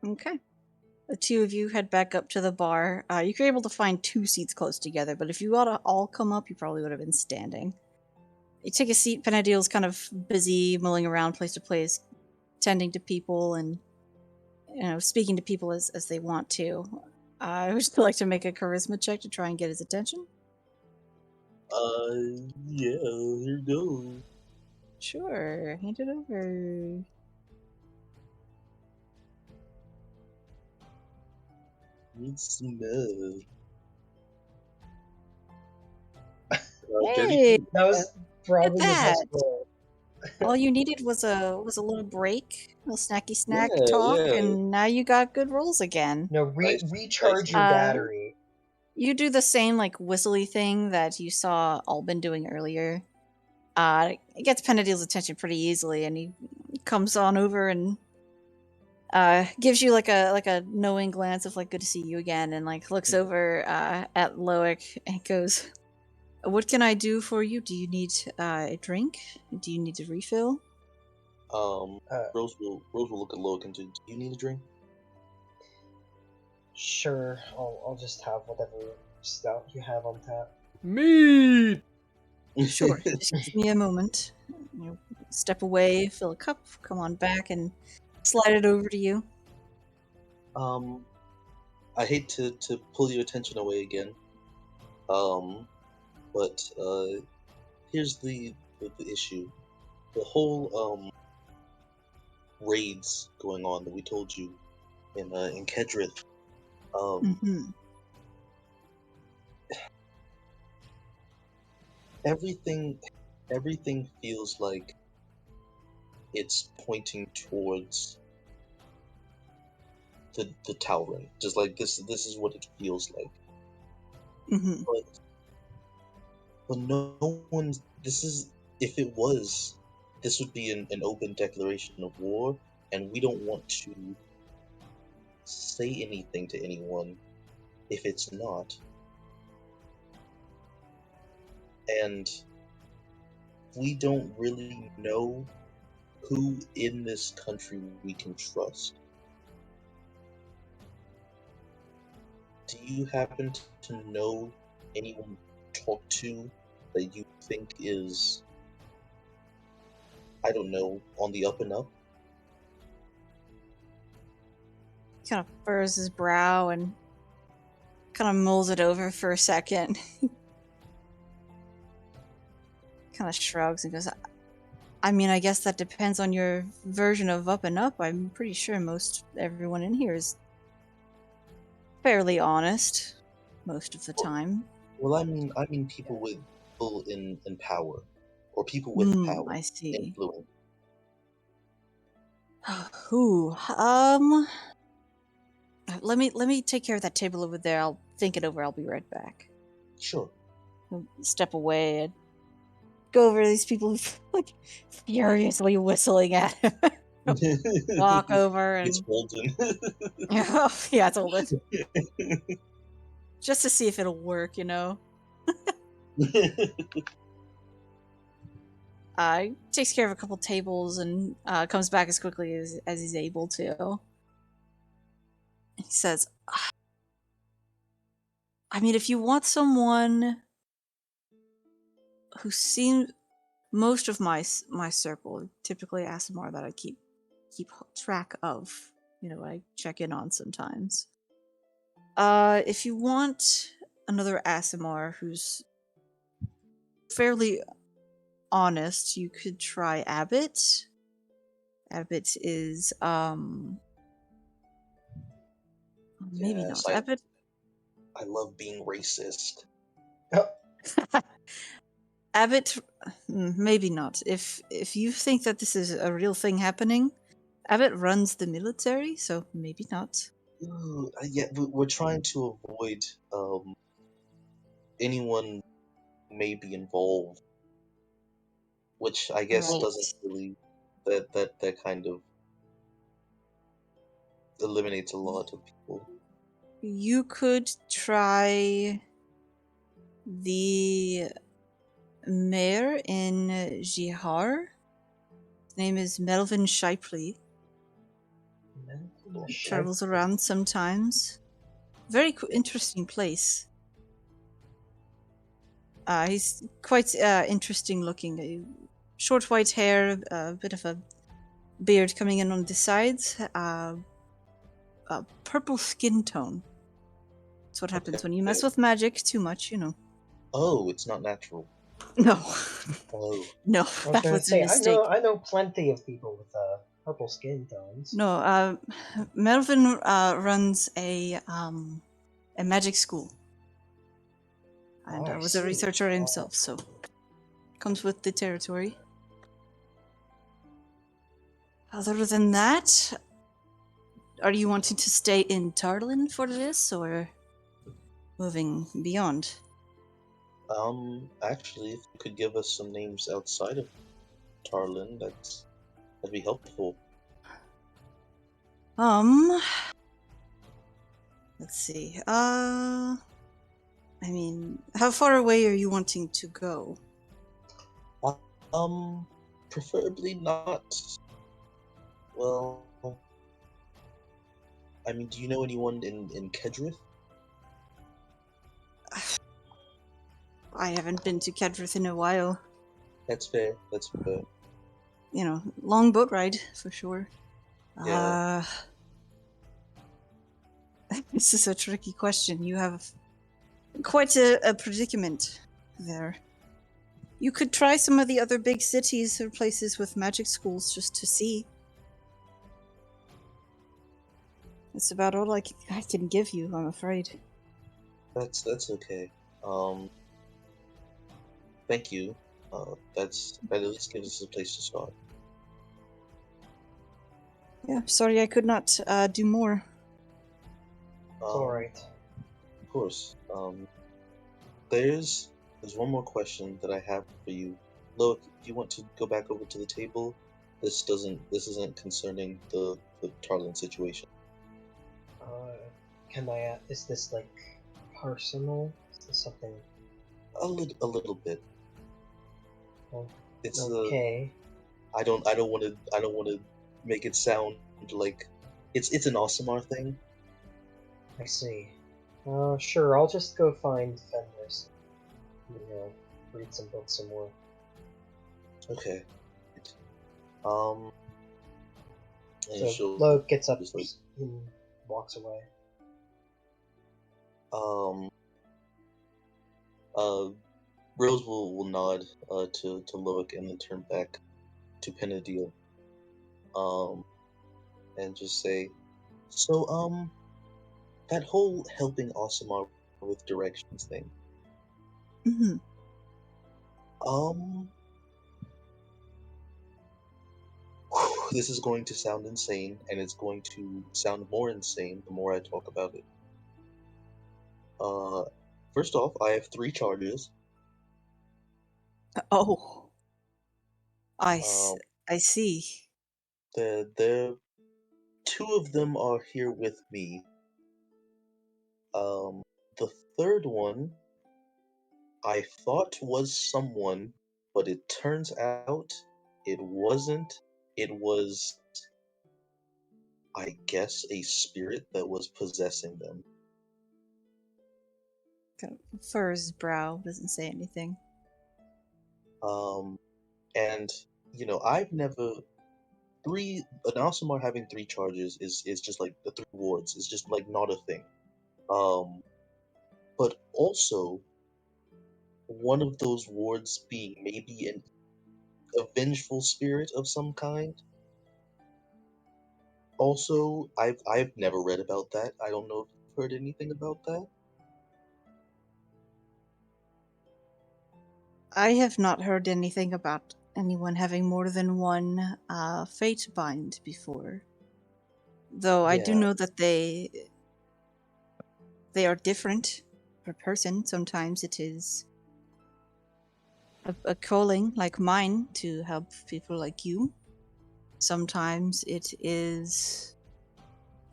[SPEAKER 2] Okay. The two of you head back up to the bar. You were able to find 2 seats close together, but if you ought to all come up, you probably would have been standing. You take a seat. Penadil's kind of busy mulling around place to place, tending to people and speaking to people as they want to. I would still like to make a charisma check to try and get his attention.
[SPEAKER 6] Yeah, here goes.
[SPEAKER 2] Sure, hand it over.
[SPEAKER 6] It's smell.
[SPEAKER 2] Hey,
[SPEAKER 5] That was probably the best
[SPEAKER 2] that.
[SPEAKER 5] roll.
[SPEAKER 2] All you needed was a little break, a little snacky snack
[SPEAKER 6] Yeah,
[SPEAKER 2] talk,
[SPEAKER 6] yeah.
[SPEAKER 2] and now you got good rolls again.
[SPEAKER 5] No, recharge your battery.
[SPEAKER 2] You do the same like whistly thing that you saw Albin doing earlier. It gets Penadil's attention pretty easily, and he comes on over and gives you like a knowing glance of like good to see you again, and like looks over at Loic and goes, "What can I do for you? Do you need a drink? Do you need a refill?"
[SPEAKER 6] Rose will look at Logan. Do you need a drink?
[SPEAKER 5] Sure, I'll just have whatever stout you have on tap.
[SPEAKER 1] Meat.
[SPEAKER 2] Sure. Just give me a moment. Step away, fill a cup, come on back, and slide it over to you.
[SPEAKER 6] I hate to pull your attention away again. But here's the issue. The whole raids going on that we told you in Kedrith.
[SPEAKER 9] everything feels like it's pointing towards the Tal'Ren. Just like this is what it feels like.
[SPEAKER 2] Mm-hmm.
[SPEAKER 9] But no one's. If it was, this would be an open declaration of war, and we don't want to say anything to anyone if it's not. And we don't really know who in this country we can trust. Do you happen to know anyone to talk to that you think is, I don't know, on the up and up?
[SPEAKER 2] Kind of furrows his brow and kind of mulls it over for a second. Kind of shrugs and goes, I mean, I guess that depends on your version of up and up. I'm pretty sure everyone in here is fairly honest most of the time.
[SPEAKER 9] Well, I mean people with people in power, or people with power,
[SPEAKER 2] I see.
[SPEAKER 9] influence.
[SPEAKER 2] Ooh, let me take care of that table over there. I'll think it over. I'll be right back.
[SPEAKER 9] Sure.
[SPEAKER 2] I'll step away and go over to these people who's like furiously whistling at him. Walk over and
[SPEAKER 9] It's Holden.
[SPEAKER 2] yeah, it's Holden. Just to see if it'll work, you know. Takes care of a couple tables and comes back as quickly as he's able to. He says, I mean, if you want someone who seems most of my circle, typically Asimar that I keep track of, you know, I check in on sometimes. If you want another Asimar who's fairly honest, you could try Abbott. Abbott is maybe
[SPEAKER 9] Yes,
[SPEAKER 2] not. Abbott.
[SPEAKER 9] I love being racist.
[SPEAKER 2] Abbott, maybe not. If you think that this is a real thing happening, Abbott runs the military, so maybe not.
[SPEAKER 9] Ooh, yeah, we're trying to avoid anyone who may be involved, which I guess
[SPEAKER 2] Right.
[SPEAKER 9] doesn't really that kind of eliminates a lot of people.
[SPEAKER 2] You could try the mayor in Jihar. His name is Melvin Shipley. Travels around sometimes. Very interesting place. He's quite interesting looking. Short white hair, a bit of a beard coming in on the sides. A purple skin tone. That's what happens when you mess with magic too much, you know.
[SPEAKER 9] Oh, it's not natural.
[SPEAKER 2] No.
[SPEAKER 9] Oh.
[SPEAKER 2] No,
[SPEAKER 5] I was
[SPEAKER 2] that
[SPEAKER 5] gonna
[SPEAKER 2] was a
[SPEAKER 5] say,
[SPEAKER 2] mistake.
[SPEAKER 5] I know plenty of people with purple skin tones.
[SPEAKER 2] No, Melvin runs a magic school. And
[SPEAKER 5] I
[SPEAKER 2] was a
[SPEAKER 5] see.
[SPEAKER 2] researcher himself, so comes with the territory. Other than that, are you wanting to stay in Tarlin for this, or moving beyond?
[SPEAKER 9] Actually, if you could give us some names outside of Tarlin, that'd be helpful.
[SPEAKER 2] Let's see. I mean, how far away are you wanting to go?
[SPEAKER 9] Preferably not. Well, I mean, do you know anyone in Kedrith?
[SPEAKER 2] I haven't been to Kedrith in a while.
[SPEAKER 9] That's fair. That's fair.
[SPEAKER 2] You know, long boat ride for sure.
[SPEAKER 9] Yeah.
[SPEAKER 2] This is a tricky question. You have quite a predicament there. You could try some of the other big cities or places with magic schools just to see. That's about all I can give you, I'm afraid.
[SPEAKER 9] That's okay.
[SPEAKER 6] thank you. That at least gives us a place to start.
[SPEAKER 2] Yeah, sorry I could not do more.
[SPEAKER 5] It's alright.
[SPEAKER 6] Of course. There's one more question that I have for you. Look, if you want to go back over to the table, this isn't concerning the Tarlin situation.
[SPEAKER 5] Can I? Is this like personal? Is this something?
[SPEAKER 6] A little bit.
[SPEAKER 5] Oh,
[SPEAKER 6] It's
[SPEAKER 5] okay.
[SPEAKER 6] I don't want to make it sound like it's an Osimar thing.
[SPEAKER 5] I see. Sure. I'll just go find Fenris. Read some books some more.
[SPEAKER 6] Okay. And
[SPEAKER 5] So
[SPEAKER 6] she'll
[SPEAKER 5] Lo gets up
[SPEAKER 6] just like
[SPEAKER 5] and walks away.
[SPEAKER 6] Rose will nod to Loic and then turn back to Penadil. And just say, so that whole helping Osimar with directions thing.
[SPEAKER 2] Mm-hmm.
[SPEAKER 6] This is going to sound insane, and it's going to sound more insane the more I talk about it. First off, I have 3 charges.
[SPEAKER 2] Oh, I
[SPEAKER 6] Um,
[SPEAKER 2] see.
[SPEAKER 6] the 2 of them are here with me. The third one I thought was someone, but it turns out it wasn't. It was, I guess, a spirit that was possessing them.
[SPEAKER 2] Kind of furs brow, doesn't say anything.
[SPEAKER 6] And I've never an Alcimar having 3 charges is just like the 3 wards. It's just like not a thing. But also one of those wards being maybe a vengeful spirit of some kind. Also, I've never read about that. I don't know if you've heard anything about that.
[SPEAKER 2] I have not heard anything about anyone having more than one fate bind before. Though I do
[SPEAKER 6] Yeah.
[SPEAKER 2] know that they are different per person. Sometimes it is a calling like mine to help people like you. Sometimes it is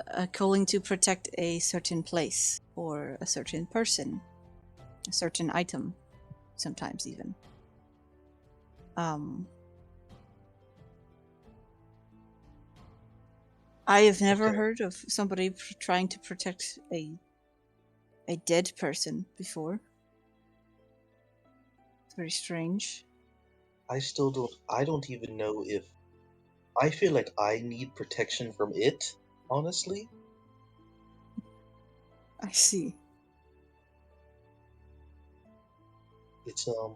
[SPEAKER 2] a calling to protect a certain place or a certain person, a certain item, sometimes even. I have never
[SPEAKER 6] Okay.
[SPEAKER 2] heard of somebody trying to protect a dead person before. It's very strange.
[SPEAKER 6] I don't even know if I feel like I need protection from it, honestly.
[SPEAKER 2] I see.
[SPEAKER 6] It's a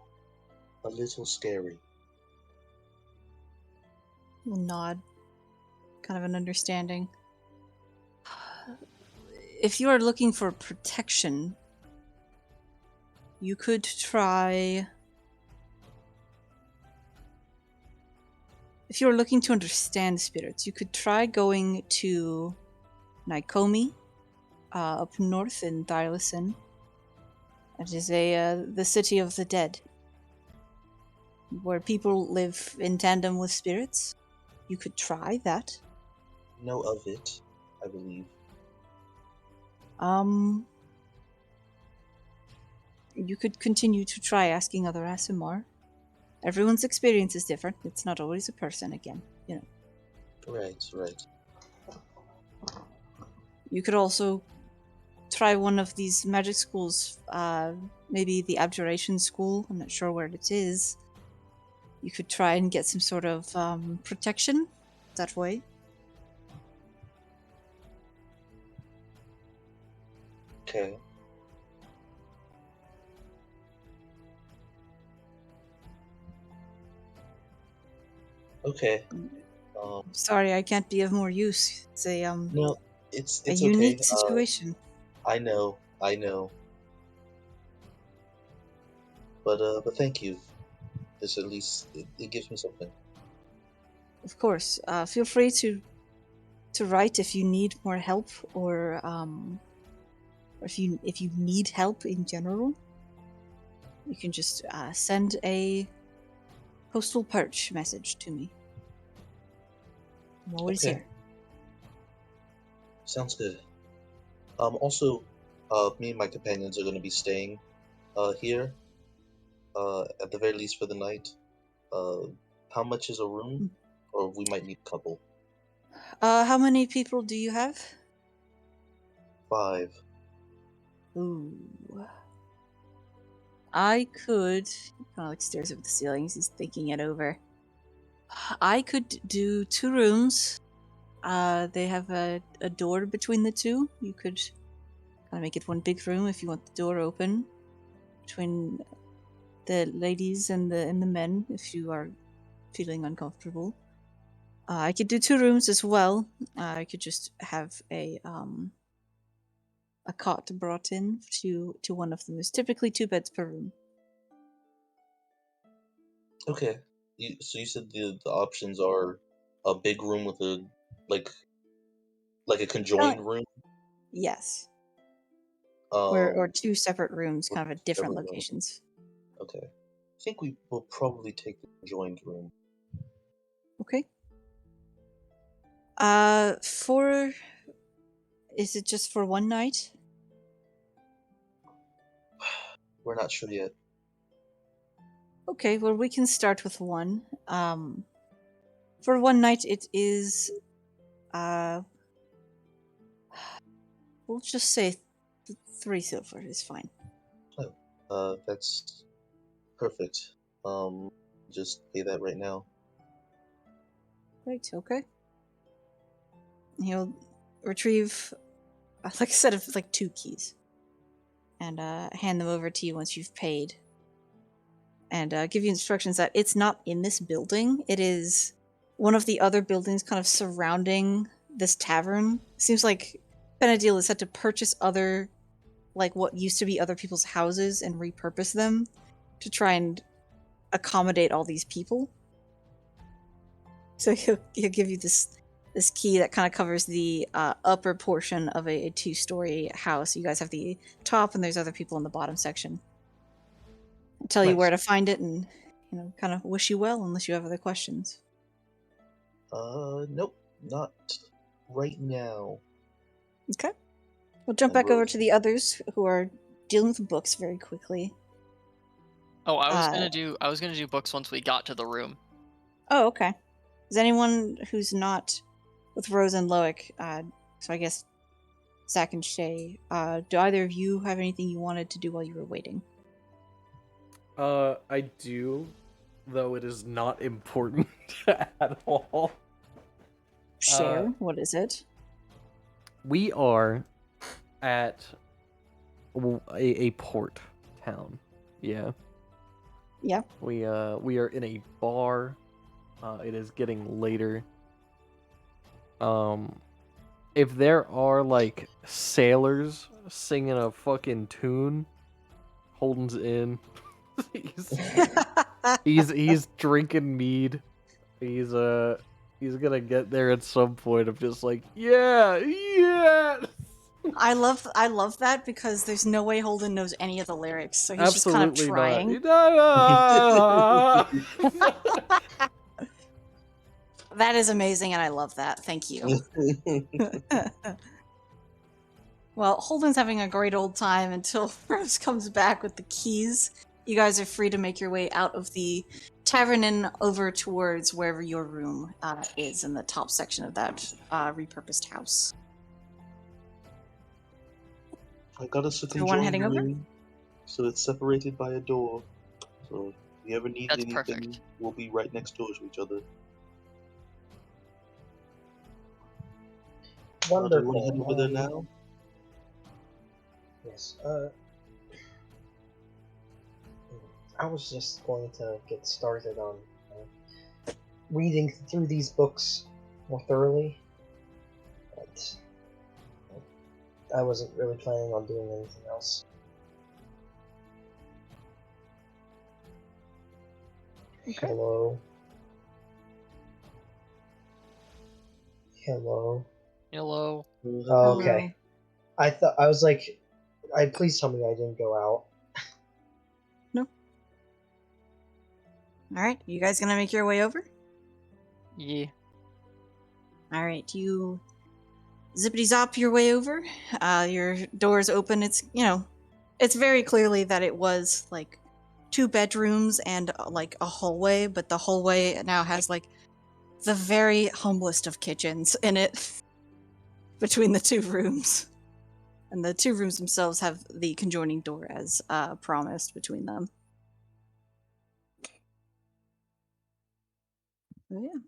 [SPEAKER 6] little scary.
[SPEAKER 2] A nod. Kind of an understanding. If you are looking for protection, you could try. If you're looking to understand spirits, you could try going to Nikomi, up north in Thylacin. It is the city of the dead, where people live in tandem with spirits. You could try that.
[SPEAKER 6] Know of it, I believe.
[SPEAKER 2] You could continue to try asking other Asimar. Everyone's experience is different. It's not always a person again,
[SPEAKER 6] Right.
[SPEAKER 2] You could also try one of these magic schools, maybe the Abjuration School. I'm not sure where it is. You could try and get some sort of protection that way.
[SPEAKER 6] Okay. Okay.
[SPEAKER 2] Sorry, I can't be of more use. It's
[SPEAKER 6] No, it's
[SPEAKER 2] a
[SPEAKER 6] okay.
[SPEAKER 2] unique situation.
[SPEAKER 6] I know. But thank you. This at least it gives me something.
[SPEAKER 2] Of course. Feel free to write if you need more help, or if you need help in general. You can just send a postal perch message to me. I'm always
[SPEAKER 6] Okay.
[SPEAKER 2] here.
[SPEAKER 6] Sounds good. Also, me and my companions are going to be staying here, at the very least for the night. How much is a room? Or we might need a couple.
[SPEAKER 2] How many people do you have?
[SPEAKER 6] 5.
[SPEAKER 2] Ooh. I could. Kind of like stares up at the ceilings. He's thinking it over. I could do 2 rooms. They have a door between the two. You could kind of make it one big room if you want the door open between the ladies and the men if you are feeling uncomfortable. I could do 2 rooms as well. I could just have a cot brought in to one of them. There's typically 2 beds per room.
[SPEAKER 6] Okay. So you said the options are a big room with a like a conjoined room.
[SPEAKER 2] Yes.
[SPEAKER 6] Um,
[SPEAKER 2] Or 2 separate rooms,
[SPEAKER 6] with
[SPEAKER 2] kind of at different
[SPEAKER 6] separate rooms.
[SPEAKER 2] locations.
[SPEAKER 6] Okay. I think we will probably take the conjoined room.
[SPEAKER 2] Okay. Is it just for one night?
[SPEAKER 6] We're not sure yet.
[SPEAKER 2] Okay, well we can start with 1. For one night it is we'll just say 3 silver is fine.
[SPEAKER 6] That's perfect. Just pay that right now.
[SPEAKER 2] Right, okay. He'll retrieve, like a set of 2 keys, and hand them over to you once you've paid. And give you instructions that it's not in this building. It is one of the other buildings kind of surrounding this tavern. Seems like Benadil has had to purchase other, what used to be other people's houses and repurpose them to try and accommodate all these people. So he'll give you this key that kind of covers the upper portion of a 2-story house. You guys have the top, and there's other people in the bottom section. I'll tell you
[SPEAKER 6] Nice.
[SPEAKER 2] where to find it, and kind of wish you well, unless you have other questions.
[SPEAKER 6] Nope, not right now.
[SPEAKER 2] Okay. We'll jump back over to the others who are dealing with books very quickly.
[SPEAKER 8] Oh, I was gonna do books once we got to the room.
[SPEAKER 2] Oh, okay. Is anyone who's not with Rose and Loic, so I guess Zach and Shay, do either of you have anything you wanted to do while you were waiting?
[SPEAKER 1] I do, though it is not important at all.
[SPEAKER 2] Share. What is it?
[SPEAKER 1] We are at a port town. Yeah.
[SPEAKER 2] Yeah.
[SPEAKER 1] We are in a bar. It is getting later. If there are sailors singing a fucking tune, Holden's in. he's drinking mead. He's gonna get there at some point of just yeah.
[SPEAKER 2] I love that because there's no way Holden knows any of the lyrics, so he's just kind of trying.
[SPEAKER 1] Not.
[SPEAKER 2] That is amazing, and I love that. Thank you. Well, Holden's having a great old time until Rose comes back with the keys. You guys are free to make your way out of the tavern and over towards wherever your room is in the top section of that repurposed house.
[SPEAKER 6] I got us a
[SPEAKER 2] Everyone
[SPEAKER 6] conjoined
[SPEAKER 2] heading over?
[SPEAKER 6] room, so it's separated by a door. So if you ever need
[SPEAKER 8] That's
[SPEAKER 6] anything,
[SPEAKER 8] perfect.
[SPEAKER 6] we'll be right next door to each other.
[SPEAKER 5] Wonderful.
[SPEAKER 6] Do you want to head over there now?
[SPEAKER 5] Yes. I was just going to get started on reading through these books more thoroughly, but I wasn't really planning on doing anything else.
[SPEAKER 2] Okay.
[SPEAKER 5] Hello. Hello.
[SPEAKER 8] Hello.
[SPEAKER 5] Oh, okay. I was like, please tell me I didn't go out.
[SPEAKER 2] All right, you guys gonna make your way over?
[SPEAKER 8] Yeah.
[SPEAKER 2] All right, you zippity zop your way over. Your doors open. It's it's very clearly that it was like 2 bedrooms and like a hallway, but the hallway now has like the very humblest of kitchens in it between the 2 rooms, and the 2 rooms themselves have the conjoining door as promised between them. Oh yeah.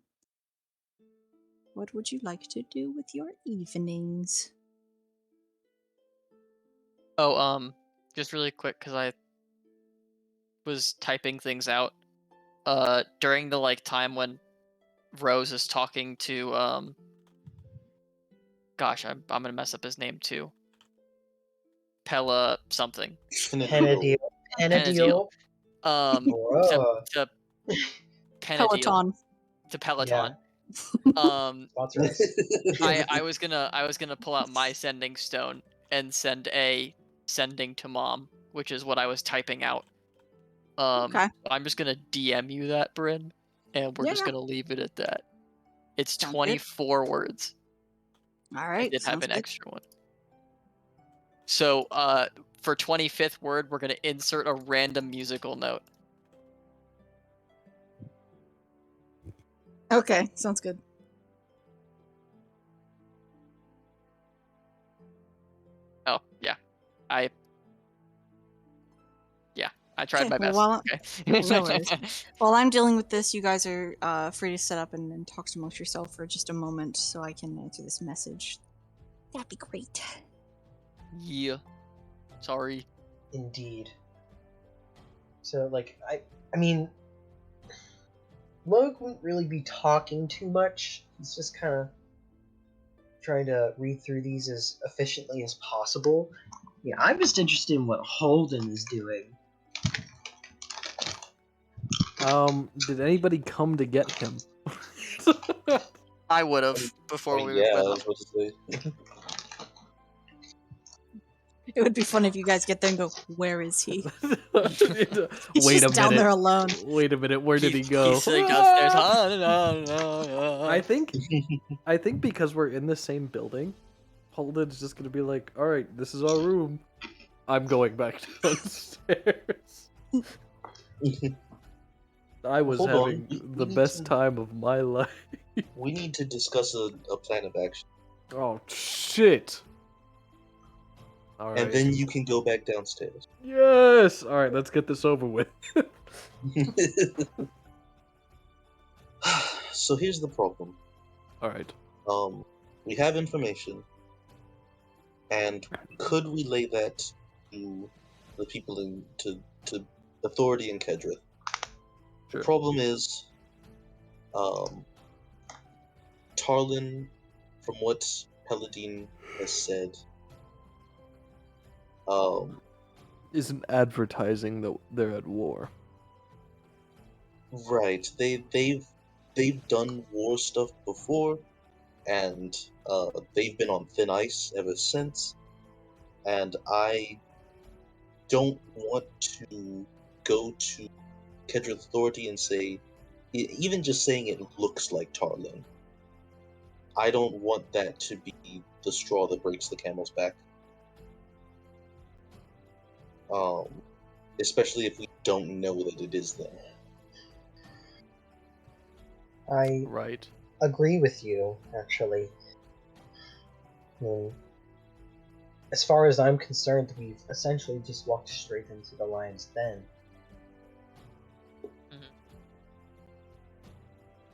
[SPEAKER 2] What would you like to do with your evenings?
[SPEAKER 8] Oh, just really quick, because I was typing things out. During the like time when Rose is talking to gosh, I'm gonna mess up his name too. Pella something.
[SPEAKER 5] Penadil.
[SPEAKER 8] Penadil.
[SPEAKER 5] Bruh.
[SPEAKER 8] To Penadil.
[SPEAKER 2] Peloton.
[SPEAKER 8] To Peloton.
[SPEAKER 5] Sponsor us.
[SPEAKER 8] I was gonna pull out my sending stone and send a sending to mom, which is what I was typing out.
[SPEAKER 2] Okay.
[SPEAKER 8] I'm just gonna DM you that, Bryn, and we're just
[SPEAKER 2] Yeah.
[SPEAKER 8] gonna leave it at that. It's
[SPEAKER 2] Sounds good.
[SPEAKER 8] 24 words.
[SPEAKER 2] All
[SPEAKER 8] I
[SPEAKER 2] right.
[SPEAKER 8] did have
[SPEAKER 2] Sounds
[SPEAKER 8] an
[SPEAKER 2] good.
[SPEAKER 8] extra one. So, for 25th word, we're gonna insert a random musical note.
[SPEAKER 2] Okay. Sounds good.
[SPEAKER 8] Oh, yeah. I tried
[SPEAKER 2] Okay,
[SPEAKER 8] my
[SPEAKER 2] well,
[SPEAKER 8] best.
[SPEAKER 2] while
[SPEAKER 8] Okay.
[SPEAKER 2] no worries. While I'm dealing with this, you guys are free to set up and talk amongst yourself for just a moment so I can answer this message. That'd be great.
[SPEAKER 8] Yeah. Sorry.
[SPEAKER 5] Indeed. So, like, I mean, Logue wouldn't really be talking too much. He's just kind of trying to read through these as efficiently as possible. Yeah, I'm just interested in what Holden is doing.
[SPEAKER 1] Did anybody come to get him?
[SPEAKER 8] I would have before we
[SPEAKER 9] yeah, I
[SPEAKER 8] went
[SPEAKER 9] was
[SPEAKER 8] up.
[SPEAKER 9] about to say.
[SPEAKER 2] It would be fun if you guys get there and go, "Where is he?" He's
[SPEAKER 1] Wait
[SPEAKER 2] just
[SPEAKER 1] a
[SPEAKER 2] down
[SPEAKER 1] minute.
[SPEAKER 2] there alone.
[SPEAKER 1] Wait a minute. Where did he go?
[SPEAKER 8] He's sitting downstairs.
[SPEAKER 1] I think because we're in the same building, Holden's just gonna be like, "All right, this is our room. I'm going back downstairs." I was
[SPEAKER 9] Hold on,
[SPEAKER 1] having
[SPEAKER 9] we
[SPEAKER 1] the
[SPEAKER 9] need
[SPEAKER 1] best
[SPEAKER 9] to-
[SPEAKER 1] time of my life.
[SPEAKER 9] We need to discuss a plan of action.
[SPEAKER 1] Oh shit! All right.
[SPEAKER 9] And then you can go back downstairs.
[SPEAKER 1] Yes. All right. Let's get this over with.
[SPEAKER 9] So here's the problem.
[SPEAKER 1] All right.
[SPEAKER 9] We have information, and could relay that to the people to authority in Kedrith.
[SPEAKER 1] Sure.
[SPEAKER 9] The problem is, Tarlin, from what Paladin has said,
[SPEAKER 1] Isn't advertising that they're at war.
[SPEAKER 9] right? They've done war stuff before, and they've been on thin ice ever since. And I don't want to go to Kedrith Authority and say, even just saying it looks like Tarlin. I don't want that to be the straw that breaks the camel's back. Especially if we don't know that it is them.
[SPEAKER 5] I
[SPEAKER 1] Right.
[SPEAKER 5] agree with you, actually. I mean, as far as I'm concerned, we've essentially just walked straight into the lion's den.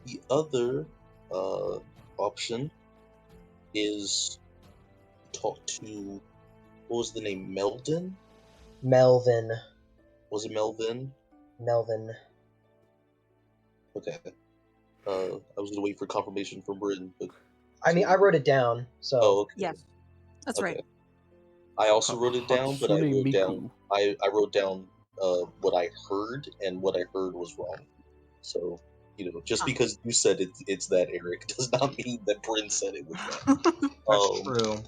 [SPEAKER 9] The other option is talk to, what was the name, Melvin?
[SPEAKER 5] Melvin.
[SPEAKER 9] Was it Melvin?
[SPEAKER 5] Melvin.
[SPEAKER 9] Okay. I was gonna wait for confirmation from Britain, but
[SPEAKER 5] I mean, I wrote it down, so.
[SPEAKER 9] oh, okay.
[SPEAKER 2] Yes, that's
[SPEAKER 9] Okay.
[SPEAKER 2] right.
[SPEAKER 9] I also wrote it down, but I
[SPEAKER 1] Hatsune
[SPEAKER 9] wrote
[SPEAKER 1] Miku.
[SPEAKER 9] down I wrote down what I heard, and what I heard was wrong. So, just because you said it's that, Eric, does not mean that Bryn said it was that.
[SPEAKER 5] That's true.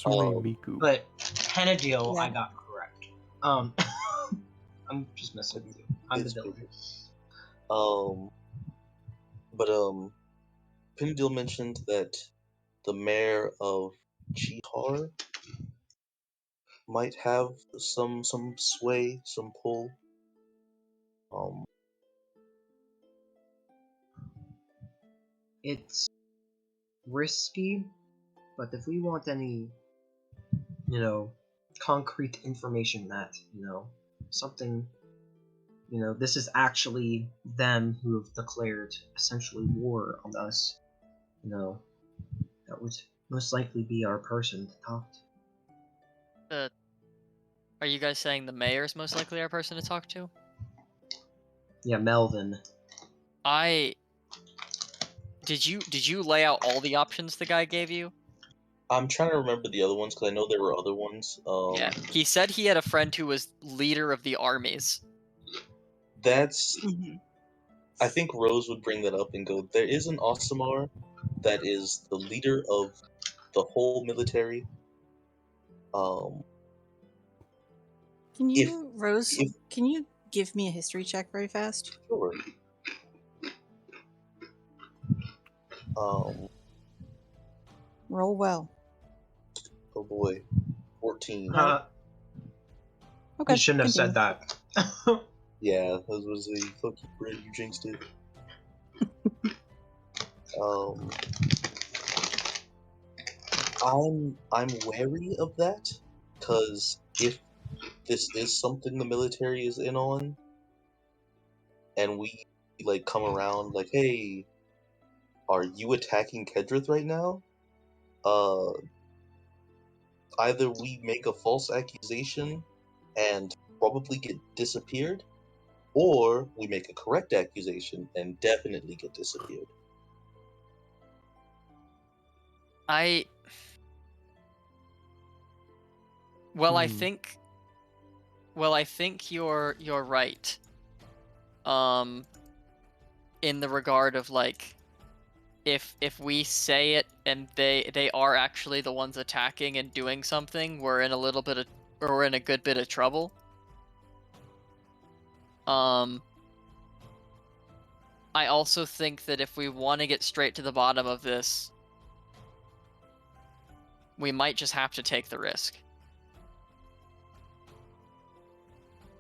[SPEAKER 1] Hatsune Miku.
[SPEAKER 5] But Henadil,
[SPEAKER 2] Yeah.
[SPEAKER 5] I got correct. I'm just messing with you. I'm the villain.
[SPEAKER 9] But Pinadil mentioned that the mayor of Chihar might have some sway, some pull.
[SPEAKER 5] It's risky, but if we want any, concrete information that, something, this is actually them who have declared essentially war on us, that would most likely be our person to talk to.
[SPEAKER 8] Are you guys saying the mayor's most likely our person to talk to?
[SPEAKER 5] Yeah, Melvin.
[SPEAKER 8] Did you lay out all the options the guy gave you?
[SPEAKER 9] I'm trying to remember the other ones because I know there were other ones.
[SPEAKER 8] Yeah, he said he had a friend who was leader of the armies.
[SPEAKER 9] That's.
[SPEAKER 2] Mhm.
[SPEAKER 9] I think Rose would bring that up and go, there is an Osamar that is the leader of the whole military.
[SPEAKER 2] Can you, Rose? Can you give me a history check very fast?
[SPEAKER 9] Sure.
[SPEAKER 2] Roll well.
[SPEAKER 9] Oh boy, 14.
[SPEAKER 2] Right. Okay.
[SPEAKER 5] You shouldn't have said that.
[SPEAKER 9] Yeah, that was a fuck you, Brent, you jinxed it. I'm wary of that, because if this is something the military is in on, and we come around like, hey, are you attacking Kedrith right now? Either we make a false accusation and probably get disappeared, or we make a correct accusation and definitely get disappeared.
[SPEAKER 8] I think you're right. In the regard of if we say it and they are actually the ones attacking and doing something, we're in a good bit of trouble. I also think that if we want to get straight to the bottom of this, we might just have to take the risk.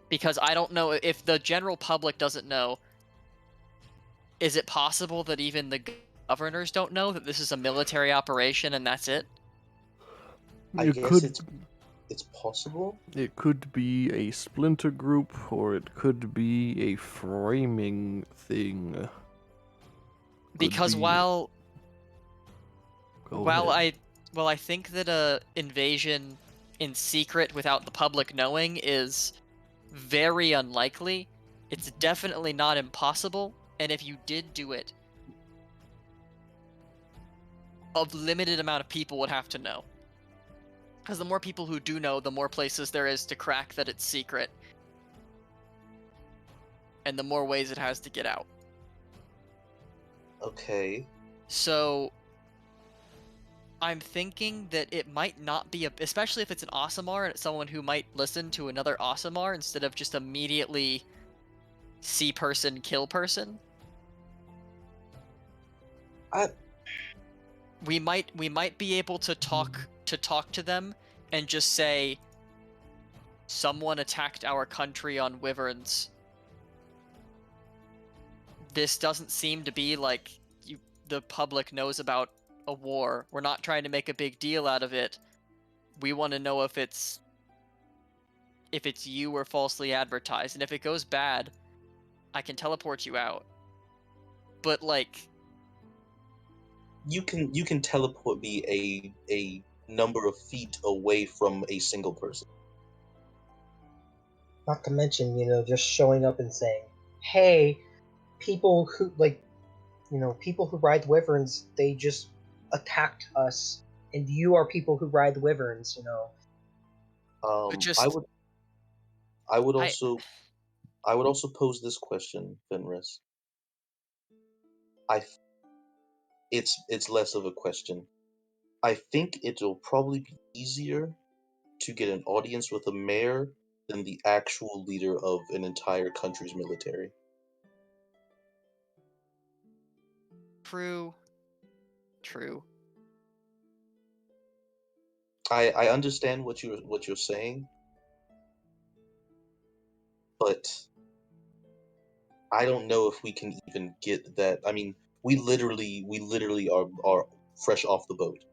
[SPEAKER 8] Because I don't know if the general public doesn't know. Is it possible that even the governors don't know that this is a military operation and that's it?
[SPEAKER 9] I guess it's possible.
[SPEAKER 1] It could be a splinter group, or it could be a framing thing.
[SPEAKER 8] Because
[SPEAKER 1] I
[SPEAKER 8] think that a invasion in secret without the public knowing is very unlikely. It's definitely not impossible, and if you did do it, a limited amount of people would have to know. Because the more people who do know, the more places there is to crack that it's secret. And the more ways it has to get out.
[SPEAKER 9] Okay.
[SPEAKER 8] So, I'm thinking that it might not be especially if it's an Aasimar and it's someone who might listen to another Aasimar instead of just immediately see person, kill person. We might be able to talk to them and just say, someone attacked our country on wyverns. This doesn't seem to be like the public knows about a war. We're not trying to make a big deal out of it. We want to know if it's you or falsely advertised, and if it goes bad, I can teleport you out. But
[SPEAKER 9] you can teleport me a number of feet away from a single person.
[SPEAKER 5] Not to mention, just showing up and saying, hey, people who people who ride wyverns, they just attacked us, and you are people who ride wyverns.
[SPEAKER 8] But just
[SPEAKER 9] I would also I would also pose this question, Fenris. I th- it's less of a question. I think it'll probably be easier to get an audience with a mayor than the actual leader of an entire country's military.
[SPEAKER 8] True. True.
[SPEAKER 9] I understand what you're saying, but I don't know if we can even get that. I mean, we literally are fresh off the boat.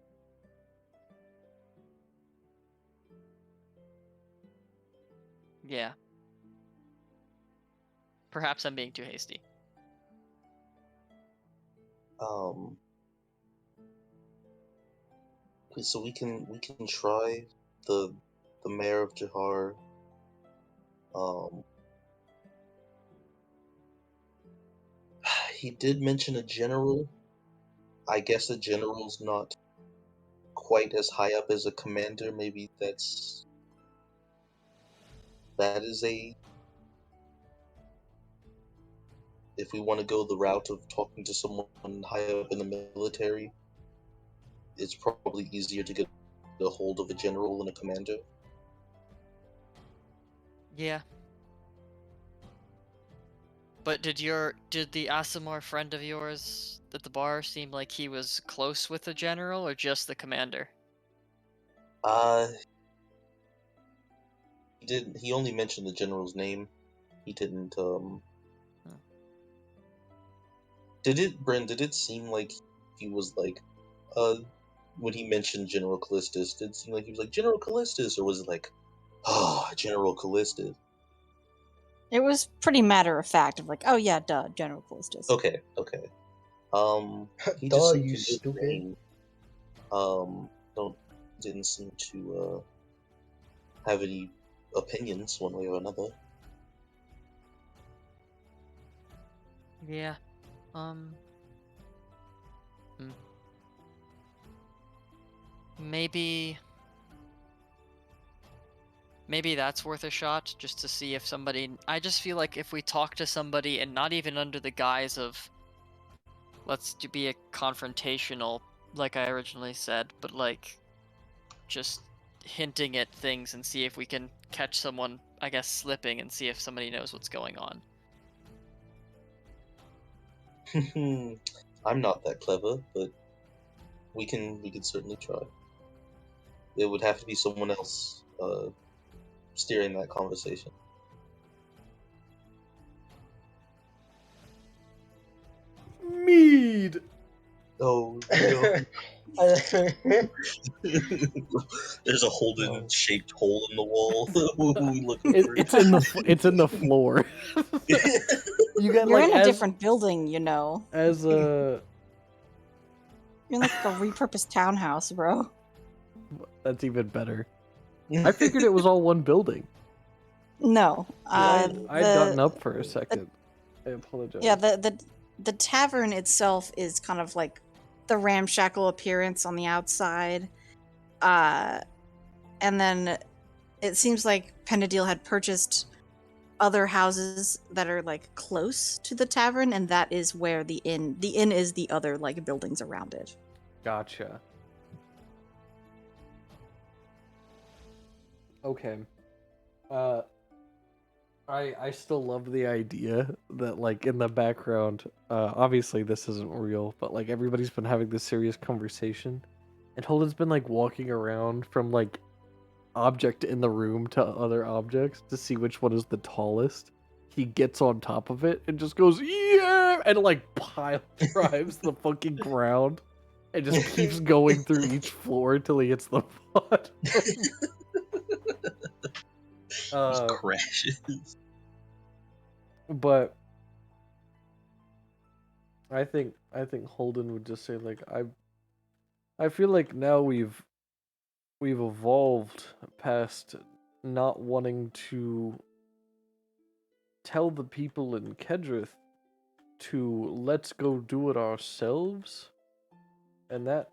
[SPEAKER 8] Yeah. Perhaps I'm being too hasty.
[SPEAKER 9] So we can try the mayor of Jahar. Um, he did mention a general. I guess a general's not quite as high up as a commander. Maybe that is a. If we want to go the route of talking to someone high up in the military, it's probably easier to get a hold of a general than a commander.
[SPEAKER 8] Yeah. But did the Asimar friend of yours at the bar seem like he was close with the general or just the commander?
[SPEAKER 9] He only mentioned the general's name. He didn't Did it seem like he was like when he mentioned General Callistus, did it seem like he was like General Callistus, or was it like General Callistus?
[SPEAKER 2] It was pretty matter of fact of like, oh yeah, duh, General Callistus.
[SPEAKER 9] Okay. He
[SPEAKER 5] Duh,
[SPEAKER 9] just seemed
[SPEAKER 5] you
[SPEAKER 9] to
[SPEAKER 5] stupid.
[SPEAKER 9] name. Didn't seem to have any opinions one way or another.
[SPEAKER 8] Yeah. Maybe that's worth a shot, just to see if somebody... I just feel like if we talk to somebody, and not even under the guise of let's be a confrontational, like I originally said, but like just hinting at things and see if we can catch someone, I guess, slipping, and see if somebody knows what's going on.
[SPEAKER 9] I'm not that clever, but we can certainly try. It would have to be someone else steering that conversation.
[SPEAKER 1] Mead.
[SPEAKER 9] Oh no. There's a Holden-shaped hole in the wall. We looking for
[SPEAKER 1] It's in the floor. You got
[SPEAKER 2] You're
[SPEAKER 1] like
[SPEAKER 2] in a different building, you know.
[SPEAKER 1] as a.
[SPEAKER 2] You're in like a repurposed townhouse, bro.
[SPEAKER 1] That's even better. I figured it was all one building.
[SPEAKER 2] No.
[SPEAKER 1] I'd gotten up for a second. I apologize.
[SPEAKER 2] Yeah, the tavern itself is kind of like the ramshackle appearance on the outside. And then it seems like Penadil had purchased other houses that are like close to the tavern, and that is where the inn is the other like buildings around it.
[SPEAKER 1] Gotcha. Okay. I still love the idea that like in the background, obviously this isn't real, but like everybody's been having this serious conversation, and Holden's been like walking around from like object in the room to other objects to see which one is the tallest. He gets on top of it and just goes, yeah, and like pile drives the fucking ground and just keeps going through each floor until he hits the bottom.
[SPEAKER 9] He crashes.
[SPEAKER 1] But I think Holden would just say like I feel like now we've evolved past not wanting to tell the people in Kedrith to let's go do it ourselves, and that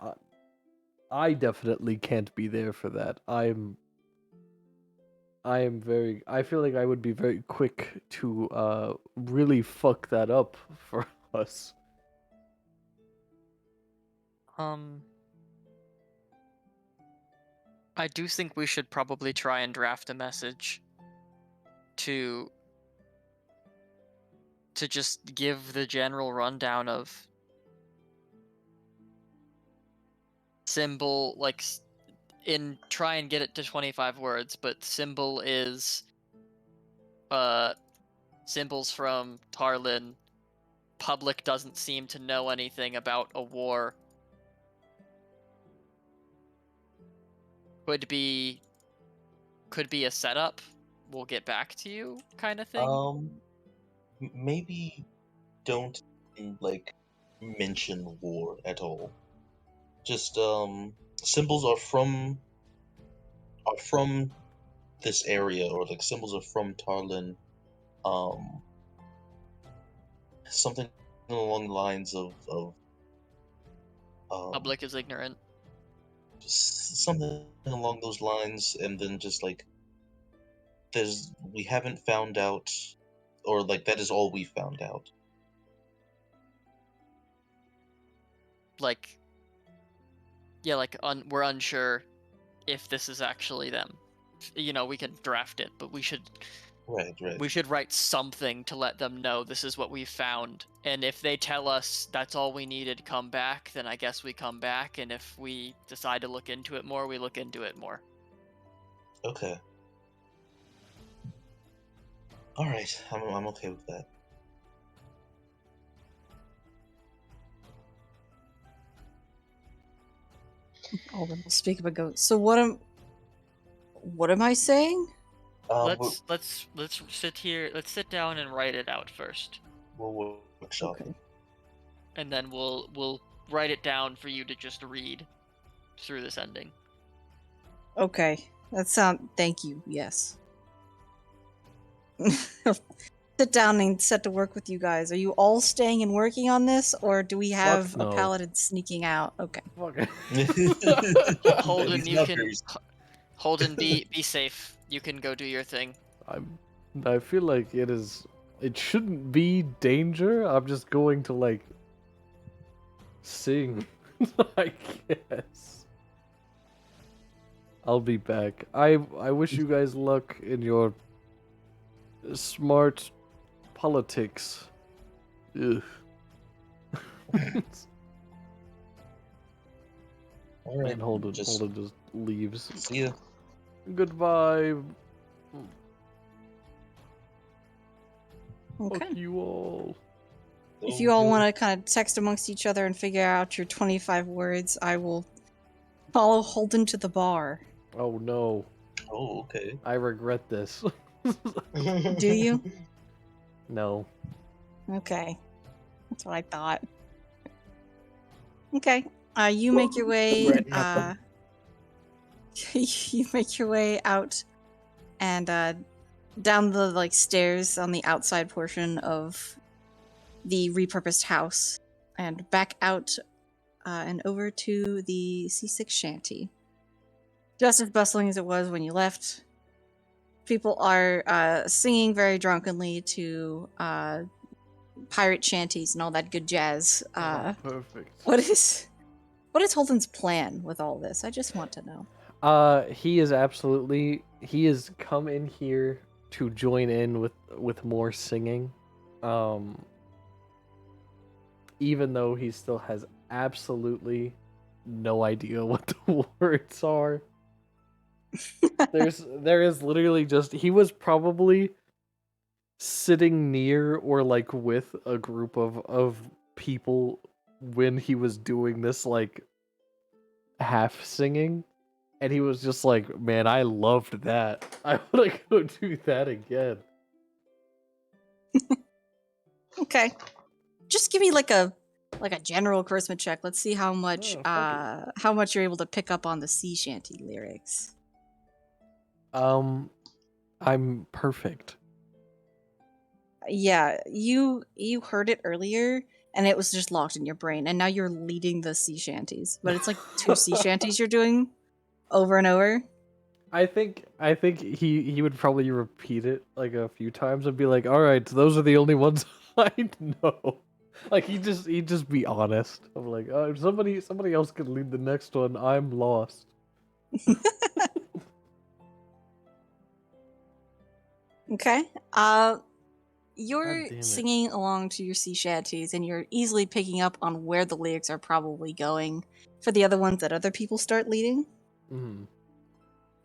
[SPEAKER 1] I definitely can't be there for that. I feel like I would be very quick to really fuck that up for us.
[SPEAKER 8] I do think we should probably try and draft a message to just give the general rundown of symbol, like try and get it to 25 words, but symbol is symbols from Tarlin. Public doesn't seem to know anything about a war. Could be a setup. We'll get back to you, kind of thing.
[SPEAKER 9] Maybe don't like mention war at all. Just symbols are from this area, or like symbols are from Tarlin. Something along the lines of
[SPEAKER 8] Public is ignorant.
[SPEAKER 9] something along those lines, and then just like we haven't found out, or like that is all we found out.
[SPEAKER 8] Like, yeah, like we're unsure if this is actually them. You know, we can draft it, but we should write something to let them know this is what we found. And if they tell us that's all we needed, come back, then I guess we come back. And if we decide to look into it more, we look into it more.
[SPEAKER 9] Okay. All right, I'm okay with that.
[SPEAKER 2] Oh, then we'll speak of a goat. So what am I saying?
[SPEAKER 8] Let's sit here. Let's sit down and write it out first.
[SPEAKER 9] We'll workshop
[SPEAKER 2] Okay.
[SPEAKER 9] it.
[SPEAKER 8] And then we'll write it down for you to just read through this ending.
[SPEAKER 2] Okay. Thank you. Yes. Sit down and set to work with you guys. Are you all staying and working on this, or do we have
[SPEAKER 1] no.
[SPEAKER 2] a paladin sneaking out? Okay.
[SPEAKER 8] Holden,
[SPEAKER 9] He's
[SPEAKER 8] you
[SPEAKER 9] not
[SPEAKER 8] can.
[SPEAKER 9] very-
[SPEAKER 8] Holden, be safe. You can go do your thing.
[SPEAKER 1] I feel like it shouldn't be danger. I'm just going to like sing, I guess. I'll be back. I wish you guys luck in your smart politics. Ugh.
[SPEAKER 9] All right,
[SPEAKER 1] And Holden
[SPEAKER 9] just
[SPEAKER 1] just leaves.
[SPEAKER 9] see ya.
[SPEAKER 1] Goodbye.
[SPEAKER 2] Okay.
[SPEAKER 1] Fuck you all.
[SPEAKER 2] If you all want to kind of text amongst each other and figure out your 25 words, I will follow Holden to the bar.
[SPEAKER 1] Oh no.
[SPEAKER 9] Oh, okay.
[SPEAKER 1] I regret this.
[SPEAKER 2] Do you?
[SPEAKER 1] No.
[SPEAKER 2] Okay. That's what I thought. Okay. You make your way.
[SPEAKER 7] Regret nothing.
[SPEAKER 2] You make your way out and down the stairs on the outside portion of the repurposed house, and back out and over to the C6 shanty. Just as bustling as it was when you left. People are singing very drunkenly to pirate shanties and all that good jazz.
[SPEAKER 1] Perfect.
[SPEAKER 2] What is Holden's plan with all this? I just want to know.
[SPEAKER 1] He has come in here to join in with more singing. Even though he still has absolutely no idea what the words are. There is literally just, he was probably sitting near or like with a group of people when he was doing this like half singing, and he was just like, man, I loved that. I want to go do that again.
[SPEAKER 2] Okay. Just give me like a general charisma check. Let's see how much how much you're able to pick up on the sea shanty lyrics.
[SPEAKER 1] I'm perfect.
[SPEAKER 2] Yeah, you heard it earlier and it was just locked in your brain, and now you're leading the sea shanties. But it's like two sea shanties you're doing over and over.
[SPEAKER 1] I think he would probably repeat it like a few times and be like, "All right, those are the only ones I know." Like he'd just be honest. I'm like, somebody else could lead the next one. I'm lost.
[SPEAKER 2] Okay. You're
[SPEAKER 1] damn it.
[SPEAKER 2] singing along to your sea shanties, and you're easily picking up on where the lyrics are probably going for the other ones that other people start leading.
[SPEAKER 1] Mm.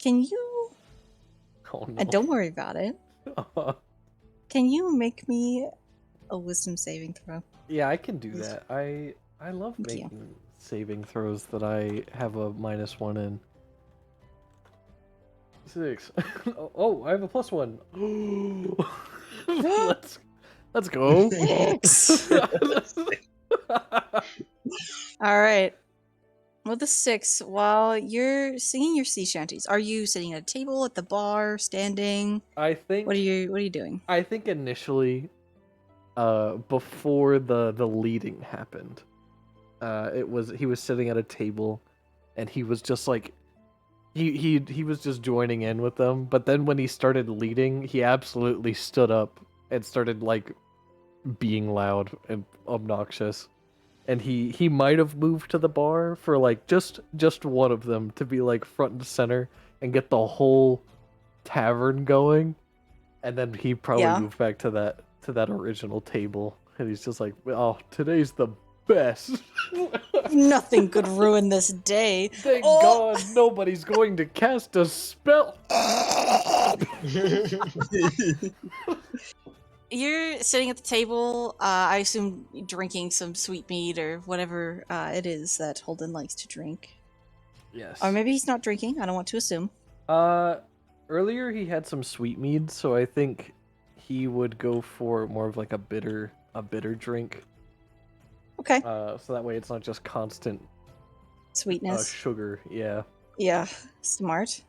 [SPEAKER 2] Can you?
[SPEAKER 1] Oh no.
[SPEAKER 2] Don't worry about it. Can you make me a wisdom saving throw?
[SPEAKER 1] Yeah, I can do that. I love
[SPEAKER 2] Thank you.
[SPEAKER 1] making saving throws that I have a -1 in. 6. Oh, I have a +1. Let's go.
[SPEAKER 2] All right. With the 6, while you're singing your sea shanties, are you sitting at a table, at the bar, standing?
[SPEAKER 1] I think
[SPEAKER 2] What are you doing?
[SPEAKER 1] I think initially, before the leading happened, he was sitting at a table, and he was just like, he was just joining in with them. But then when he started leading, he absolutely stood up and started like being loud and obnoxious. And he might have moved to the bar for like just one of them to be like front and center and get the whole tavern going. And then he probably moved back to that original table, and he's just like, "Oh, today's the best.
[SPEAKER 2] Nothing could ruin this day.
[SPEAKER 1] Thank God nobody's going to cast a spell."
[SPEAKER 2] You're sitting at the table, I assume drinking some sweet mead or whatever it is that Holden likes to drink.
[SPEAKER 1] Yes.
[SPEAKER 2] Or maybe he's not drinking, I don't want to assume.
[SPEAKER 1] Earlier he had some sweet mead, so I think he would go for more of like a bitter drink.
[SPEAKER 2] Okay.
[SPEAKER 1] So that way it's not just constant
[SPEAKER 2] Sweetness.
[SPEAKER 1] sugar, yeah.
[SPEAKER 2] Yeah, smart.
[SPEAKER 1] So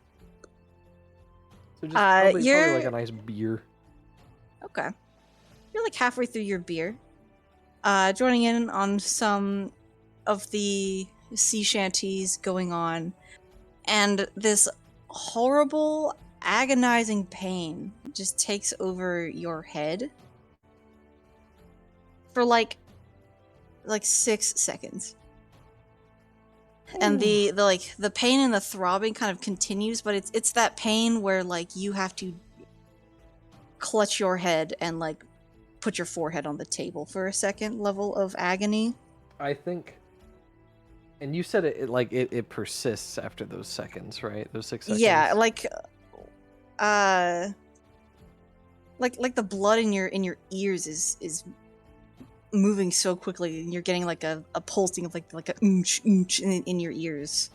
[SPEAKER 1] just probably
[SPEAKER 2] you're
[SPEAKER 1] like a nice beer.
[SPEAKER 2] Okay. You're like halfway through your beer. Joining in on some of the sea shanties going on, and this horrible, agonizing pain just takes over your head for like 6 seconds. And the pain and the throbbing kind of continues, but it's that pain where like you have to clutch your head and like put your forehead on the table for a second level of agony.
[SPEAKER 1] I think, and you said it persists after those seconds, right? Those 6 seconds.
[SPEAKER 2] Yeah, like the blood in your ears is moving so quickly, and you're getting like a pulsing of like a oonch in your ears.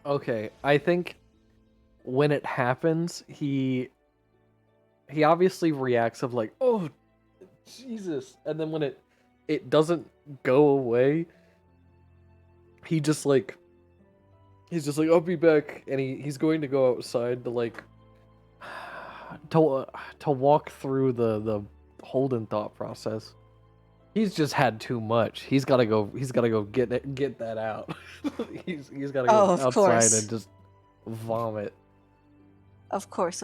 [SPEAKER 1] Okay, I think when it happens, he obviously reacts of like, "Oh, Jesus," and then when it doesn't go away, he's just like, "I'll be back," and he's going to go outside to like to walk through the Holden thought process. He's just had too much. He's gotta go get that out. he's gotta go outside and just vomit.
[SPEAKER 2] Of course.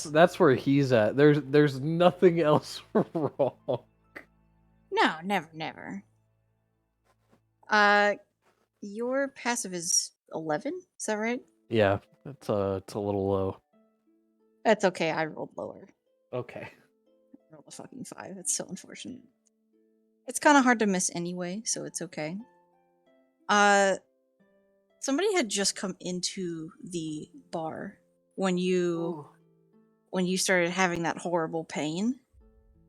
[SPEAKER 1] That's where he's at. There's nothing else wrong.
[SPEAKER 2] No, never. Your passive is 11. Is that right?
[SPEAKER 1] Yeah, it's a little low.
[SPEAKER 2] That's okay. I rolled lower.
[SPEAKER 1] Okay.
[SPEAKER 2] I rolled a fucking 5. It's so unfortunate. It's kind of hard to miss anyway, so it's okay. Somebody had just come into the bar when you started having that horrible pain,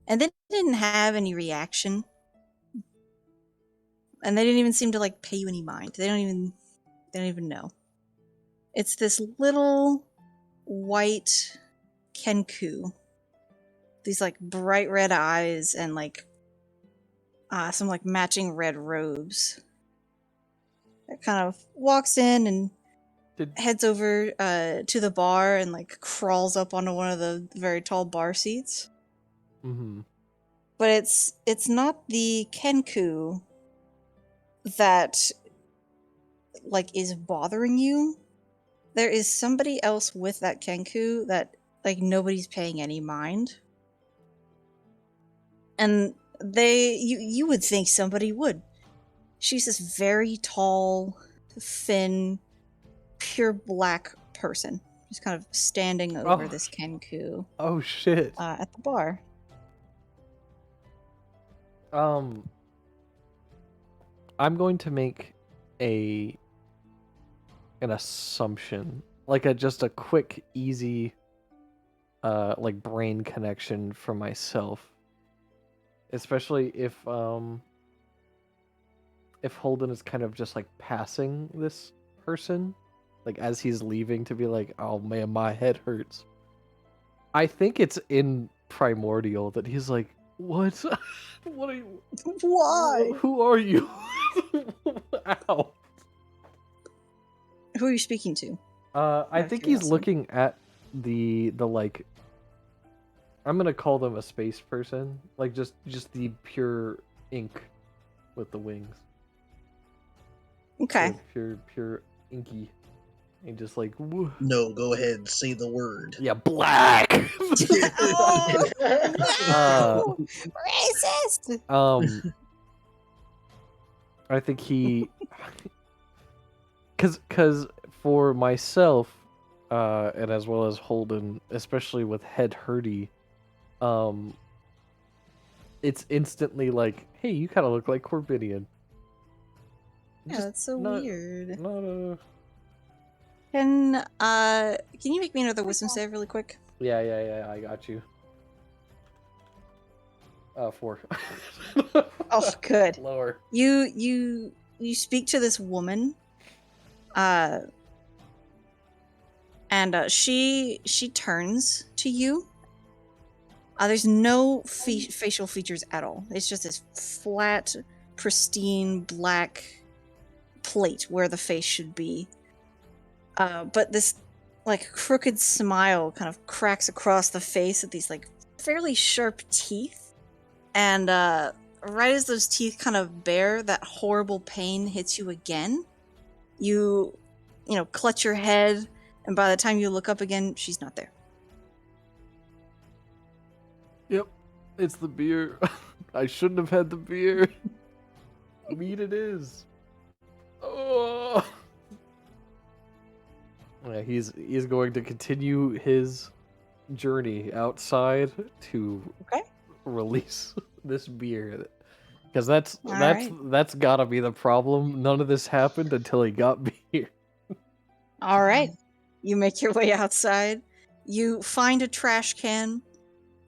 [SPEAKER 2] and they didn't have any reaction, and they didn't even seem to like pay you any mind. They don't even know. It's this little white Kenku, these like bright red eyes and like some like matching red robes, that kind of walks in and heads over to the bar and like crawls up onto one of the very tall bar seats.
[SPEAKER 1] Mm-hmm.
[SPEAKER 2] But it's not the Kenku that like is bothering you. there is somebody else with that Kenku that like nobody's paying any mind. And you would think somebody would. She's this very tall, thin, pure black person. Just kind of standing over
[SPEAKER 1] Oh.
[SPEAKER 2] this Kenku
[SPEAKER 1] Oh shit.
[SPEAKER 2] at the bar.
[SPEAKER 1] I'm going to make an assumption, like just a quick, easy, like brain connection for myself. Especially if Holden is kind of just like passing this person, like as he's leaving to be like, oh man, my head hurts. I think it's in Primordial that he's like, what? What are you?
[SPEAKER 2] Why?
[SPEAKER 1] Who are you? Ow.
[SPEAKER 2] Who are you speaking to?
[SPEAKER 1] I
[SPEAKER 2] of
[SPEAKER 1] think he's
[SPEAKER 2] curiosity.
[SPEAKER 1] looking at the like. I'm gonna call them a space person, like just the pure ink with the wings.
[SPEAKER 2] Okay.
[SPEAKER 1] Pure inky, and just like woo.
[SPEAKER 9] No, go ahead, say the word.
[SPEAKER 1] Yeah, black.
[SPEAKER 2] Oh, no! Racist!
[SPEAKER 1] I think he, cause for myself, and as well as Holden, especially with head hurty, it's instantly like, hey, you kind of look like Corbinian.
[SPEAKER 2] Yeah, that's so weird. Can you make me another wisdom save really quick?
[SPEAKER 1] Yeah, I got you. 4.
[SPEAKER 2] Oh, good.
[SPEAKER 1] Lower.
[SPEAKER 2] You speak to this woman, and she turns to you. There's no facial features at all. It's just this flat, pristine black plate where the face should be. But this like crooked smile kind of cracks across the face of these like fairly sharp teeth. And right as those teeth kind of bare, that horrible pain hits you again. You clutch your head, and by the time you look up again, she's not there.
[SPEAKER 1] Yep, it's the beer. I shouldn't have had the beer. Meat it is. Oh. Yeah, he's going to continue his journey outside to release this beer, because that's gotta be the problem. None of this happened until he got beer.
[SPEAKER 2] All right, you make your way outside. You find a trash can.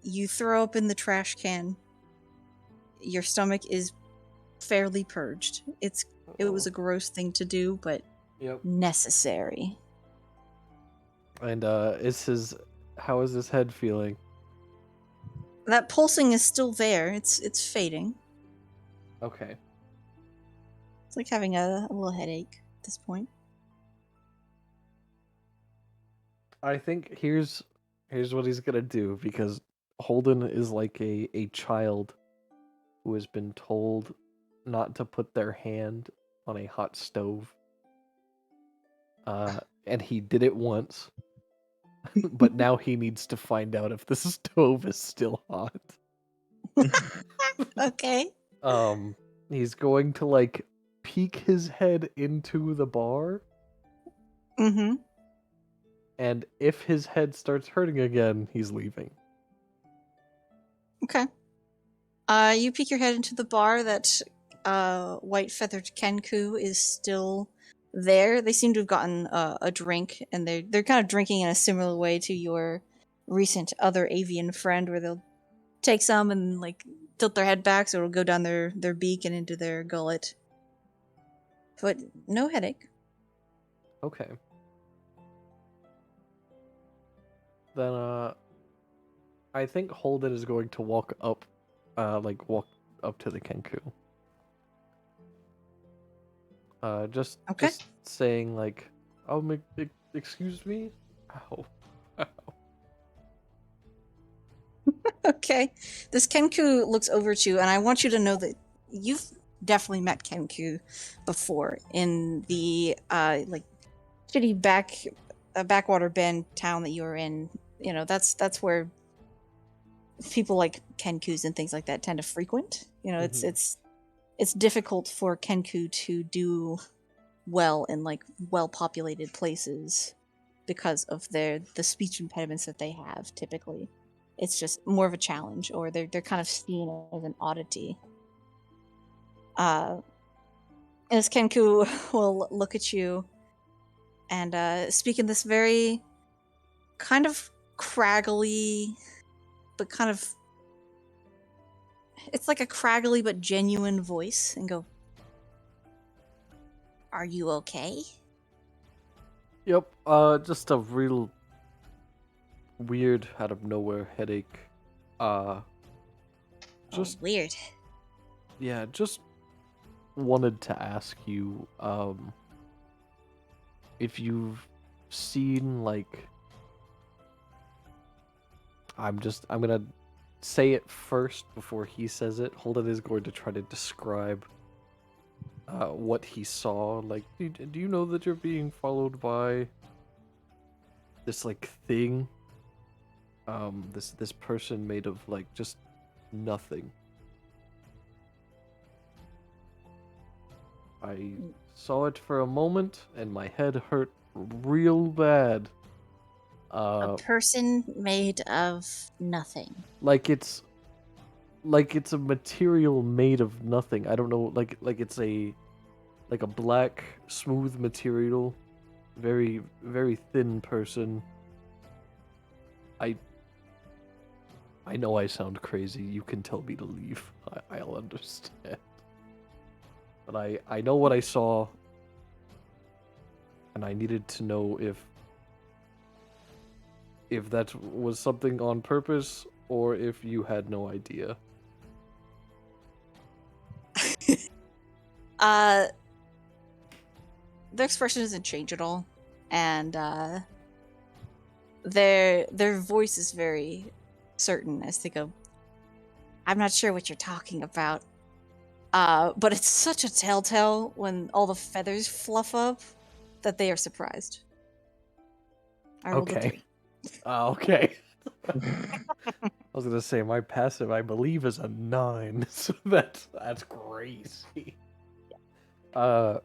[SPEAKER 2] You throw up in the trash can. Your stomach is fairly purged. It was a gross thing to do, but necessary.
[SPEAKER 1] And how is his head feeling?
[SPEAKER 2] That pulsing is still there. It's fading.
[SPEAKER 1] Okay.
[SPEAKER 2] It's like having a little headache at this point.
[SPEAKER 1] I think here's what he's gonna do, because Holden is like a child who has been told not to put their hand on a hot stove. And he did it once, but now he needs to find out if the stove is still hot.
[SPEAKER 2] Okay.
[SPEAKER 1] He's going to like peek his head into the bar.
[SPEAKER 2] Mm-hmm.
[SPEAKER 1] And if his head starts hurting again, he's leaving.
[SPEAKER 2] Okay. You peek your head into the bar. That white feathered Kenku is still there. They seem to have gotten a drink, and they're kind of drinking in a similar way to your recent other avian friend, where they'll take some and like tilt their head back so it'll go down their beak and into their gullet. But no headache.
[SPEAKER 1] Okay. Then I think Holden is going to walk up to the Kenku. Just saying like, "Oh, excuse me." Ow.
[SPEAKER 2] Okay. This Kenku looks over at you, and I want you to know that you've definitely met Kenku before in the like shitty back backwater bend town that you were in, you know, that's where people like Kenkus and things like that tend to frequent. You know,
[SPEAKER 1] Mhm.
[SPEAKER 2] it's difficult for Kenku to do well in like well populated places because of the speech impediments that they have typically. It's just more of a challenge, or they're kind of seen as an oddity. As Kenku will look at you and speak in this very kind of craggly, but kind of, it's like a craggly but genuine voice, and go, "Are you okay?"
[SPEAKER 1] Yep. Just a real weird out of nowhere headache. Just
[SPEAKER 2] Weird.
[SPEAKER 1] yeah, just wanted to ask you if you've seen like I'm gonna say it first before he says it. Holden is going to try to describe what he saw. Like, do you know that you're being followed by this like thing? This person made of like just nothing. I saw it for a moment and my head hurt real bad.
[SPEAKER 2] A person made of nothing.
[SPEAKER 1] Like it's a material made of nothing. I don't know, like it's a black smooth material, very very thin person. I know I sound crazy. You can tell me to leave. I'll understand. But I know what I saw, and I needed to know if that was something on purpose or if you had no idea.
[SPEAKER 2] Their expression doesn't change at all, and their voice is very certain as they go, "I'm not sure what you're talking about." But it's such a telltale when all the feathers fluff up that they are surprised. I rolled a
[SPEAKER 1] Okay.
[SPEAKER 2] 3.
[SPEAKER 1] Okay. I was gonna say my passive, I believe, is a 9, so that's crazy. I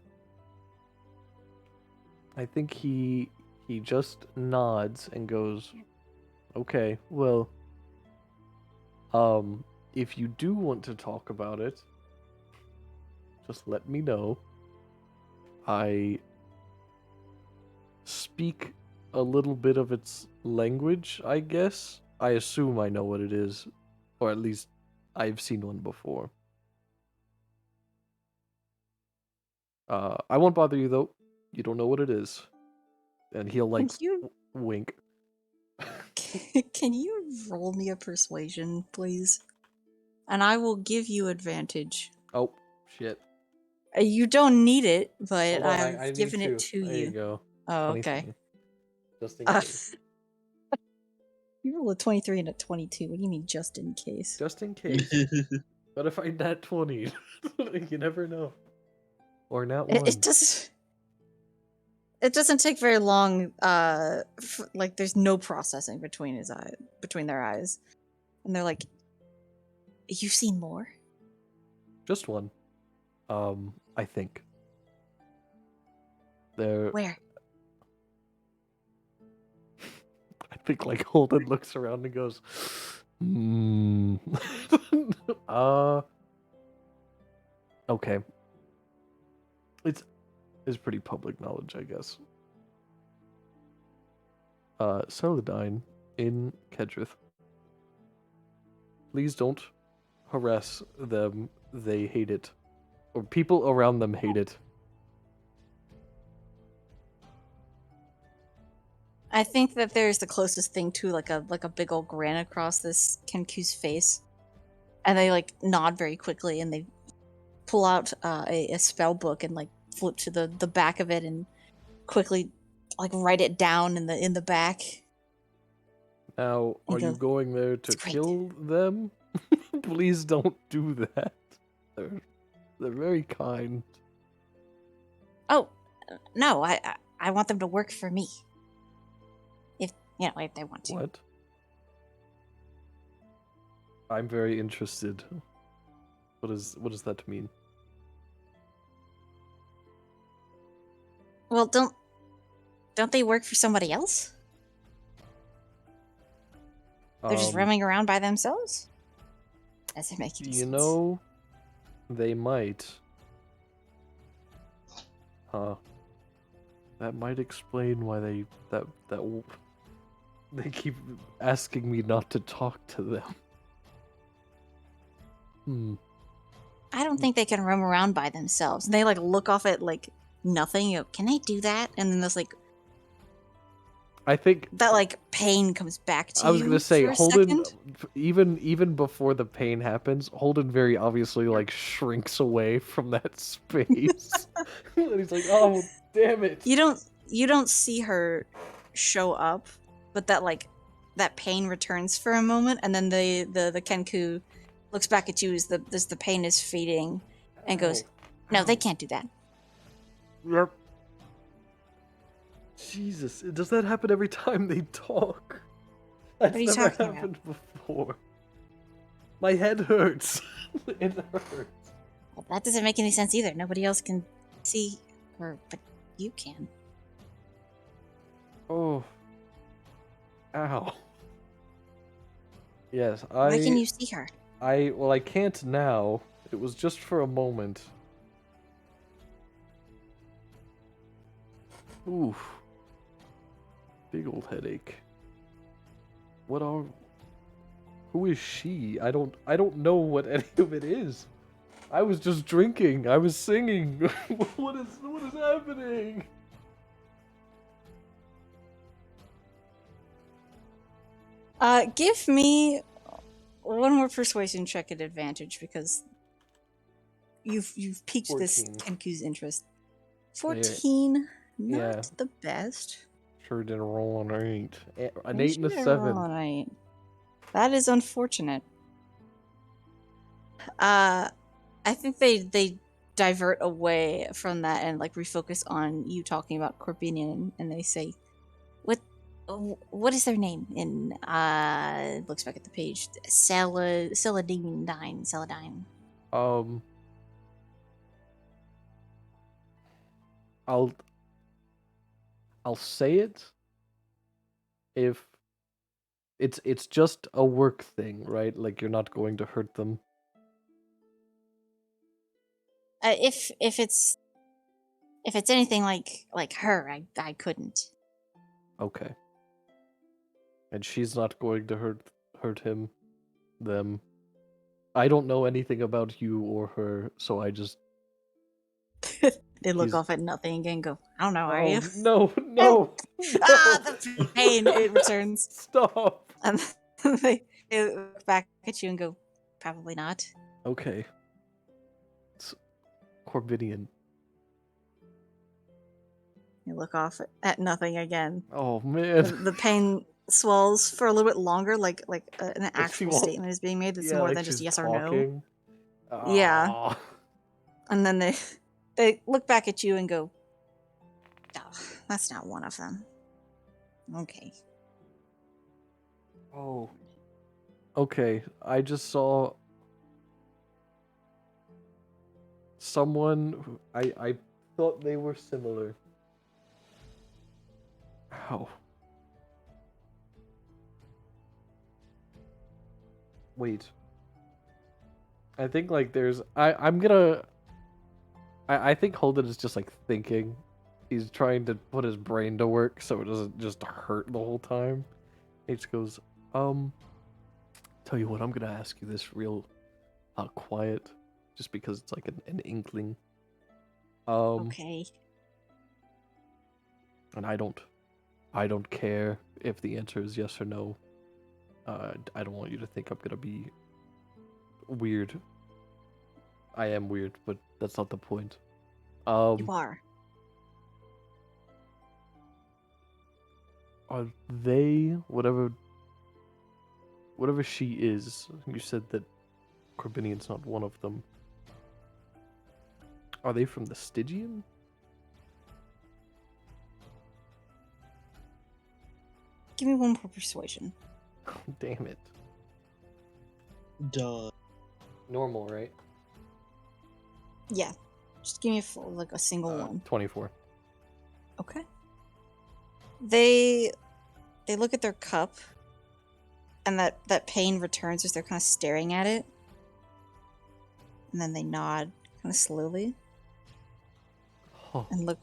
[SPEAKER 1] think he just nods and goes, "Okay, well, if you do want to talk about it, just let me know. I speak a little bit of its language, I guess. I assume I know what it is, or at least I've seen one before. I won't bother you though. You don't know what it is." And he'll like
[SPEAKER 2] Can you
[SPEAKER 1] wink.
[SPEAKER 2] can you roll me a persuasion, please? And I will give you advantage.
[SPEAKER 1] Oh, shit.
[SPEAKER 2] You don't need it, but
[SPEAKER 1] Hold on, I
[SPEAKER 2] I've
[SPEAKER 1] need
[SPEAKER 2] given it
[SPEAKER 1] to.
[SPEAKER 2] to
[SPEAKER 1] There
[SPEAKER 2] you.
[SPEAKER 1] you go.
[SPEAKER 2] Oh,
[SPEAKER 1] 23.
[SPEAKER 2] okay.
[SPEAKER 1] Just in
[SPEAKER 2] Uh,
[SPEAKER 1] case.
[SPEAKER 2] you roll a 23 and a 22. What do you mean, just in case?
[SPEAKER 1] Just in case. But if I nat 20, you never know. Or nat 1.
[SPEAKER 2] It doesn't take very long. Like there's no processing between their eyes, and they're like, "You've seen more?"
[SPEAKER 1] Just one. I think. There.
[SPEAKER 2] Where?
[SPEAKER 1] I think like Holden looks around and goes, hmm. Okay. It's pretty public knowledge, I guess. Celadine in Kedrith. Please don't harass them. They hate it. Or people around them hate it.
[SPEAKER 2] I think that there's the closest thing to like a big old grin across this Kenku's face, and they like nod very quickly, and they pull out a spell book and like flip to the back of it and quickly like write it down in the back.
[SPEAKER 1] Now,
[SPEAKER 2] And
[SPEAKER 1] are you
[SPEAKER 2] go,
[SPEAKER 1] going there to
[SPEAKER 2] "It's great."
[SPEAKER 1] kill them? Please don't do that. They're very kind.
[SPEAKER 2] Oh, no, I want them to work for me. You know, if they want to.
[SPEAKER 1] What? I'm very interested. What does that mean?
[SPEAKER 2] Well, don't they work for somebody else? They're just roaming around by themselves? Doesn't make any sense.
[SPEAKER 1] You know, they might. Huh. That might explain why they keep asking me not to talk to them.
[SPEAKER 2] I don't think they can roam around by themselves. They like look off at like nothing. You know, can they do that? And then there's like
[SPEAKER 1] I think
[SPEAKER 2] that like pain comes back to you.
[SPEAKER 1] I was gonna say
[SPEAKER 2] for a
[SPEAKER 1] Holden,
[SPEAKER 2] second.
[SPEAKER 1] even before the pain happens, Holden very obviously like shrinks away from that space. And he's like, "Oh, damn it!"
[SPEAKER 2] You don't see her show up, but that pain returns for a moment, and then the Kenku looks back at you as the pain is fading, and goes, "No, they can't do that."
[SPEAKER 1] Yep. Jesus, does that happen every time they talk? That's
[SPEAKER 2] What are you
[SPEAKER 1] never
[SPEAKER 2] talking about?
[SPEAKER 1] happened before. My head hurts. It hurts.
[SPEAKER 2] Well, that doesn't make any sense either. Nobody else can see her, but you can.
[SPEAKER 1] Oh. Ow. Yes,
[SPEAKER 2] Why can you see her?
[SPEAKER 1] I can't now. It was just for a moment. Oof. Big old headache. Who is she? I don't know what any of it is. I was just drinking. I was singing. What is happening?
[SPEAKER 2] Give me one more persuasion check at advantage because you've piqued this
[SPEAKER 1] 14.
[SPEAKER 2] Kenku's interest. 14, not
[SPEAKER 1] Yeah.
[SPEAKER 2] the best.
[SPEAKER 1] Sure didn't roll on an 8. An
[SPEAKER 2] You
[SPEAKER 1] 8 and a
[SPEAKER 2] should've
[SPEAKER 1] 7.
[SPEAKER 2] rolled an 8. That is unfortunate. I think they divert away from that and like refocus on you talking about Corbinian, and they say, what is their name? And looks back at the page. Celadine.
[SPEAKER 1] I'll say it if it's just a work thing, right? Like you're not going to hurt them.
[SPEAKER 2] If it's anything like her, I couldn't.
[SPEAKER 1] Okay. And she's not going to hurt him, them. I don't know anything about you or her, so I just
[SPEAKER 2] They look
[SPEAKER 1] He's-
[SPEAKER 2] off at nothing again and go, I don't know, are you?
[SPEAKER 1] No.
[SPEAKER 2] The pain, it returns.
[SPEAKER 1] Stop.
[SPEAKER 2] And they look back at you and go, probably not.
[SPEAKER 1] Okay. It's Corbidian.
[SPEAKER 2] You look off at nothing again.
[SPEAKER 1] Oh man.
[SPEAKER 2] The pain swells for a little bit longer, like an
[SPEAKER 1] she
[SPEAKER 2] actual
[SPEAKER 1] won't-
[SPEAKER 2] statement is being made that's
[SPEAKER 1] Yeah,
[SPEAKER 2] more
[SPEAKER 1] like
[SPEAKER 2] than just
[SPEAKER 1] she's
[SPEAKER 2] yes or no.
[SPEAKER 1] talking.
[SPEAKER 2] Yeah.
[SPEAKER 1] Aw.
[SPEAKER 2] And then they look back at you and go, oh, that's not one of them. Okay.
[SPEAKER 1] Oh. Okay, I just saw someone who I thought they were similar. Ow. Wait. I think like there's I think Holden is just like thinking. He's trying to put his brain to work so it doesn't just hurt the whole time. He just goes, tell you what, I'm gonna ask you this real quiet, just because it's like an inkling.
[SPEAKER 2] Okay.
[SPEAKER 1] And I don't care if the answer is yes or no. I don't want you to think I'm gonna be weird. I am weird, but that's not the point.
[SPEAKER 2] You are.
[SPEAKER 1] Are they whatever she is? You said that Corbinian's not one of them. Are they from the Stygian?
[SPEAKER 2] Give me one more persuasion.
[SPEAKER 1] Damn it.
[SPEAKER 9] Duh.
[SPEAKER 1] Normal, right?
[SPEAKER 2] Yeah. Just give me a single one.
[SPEAKER 1] 24.
[SPEAKER 2] Okay. They look at their cup, and that pain returns as they're kind of staring at it. And then they nod kind of slowly.
[SPEAKER 1] Oh.
[SPEAKER 2] And look,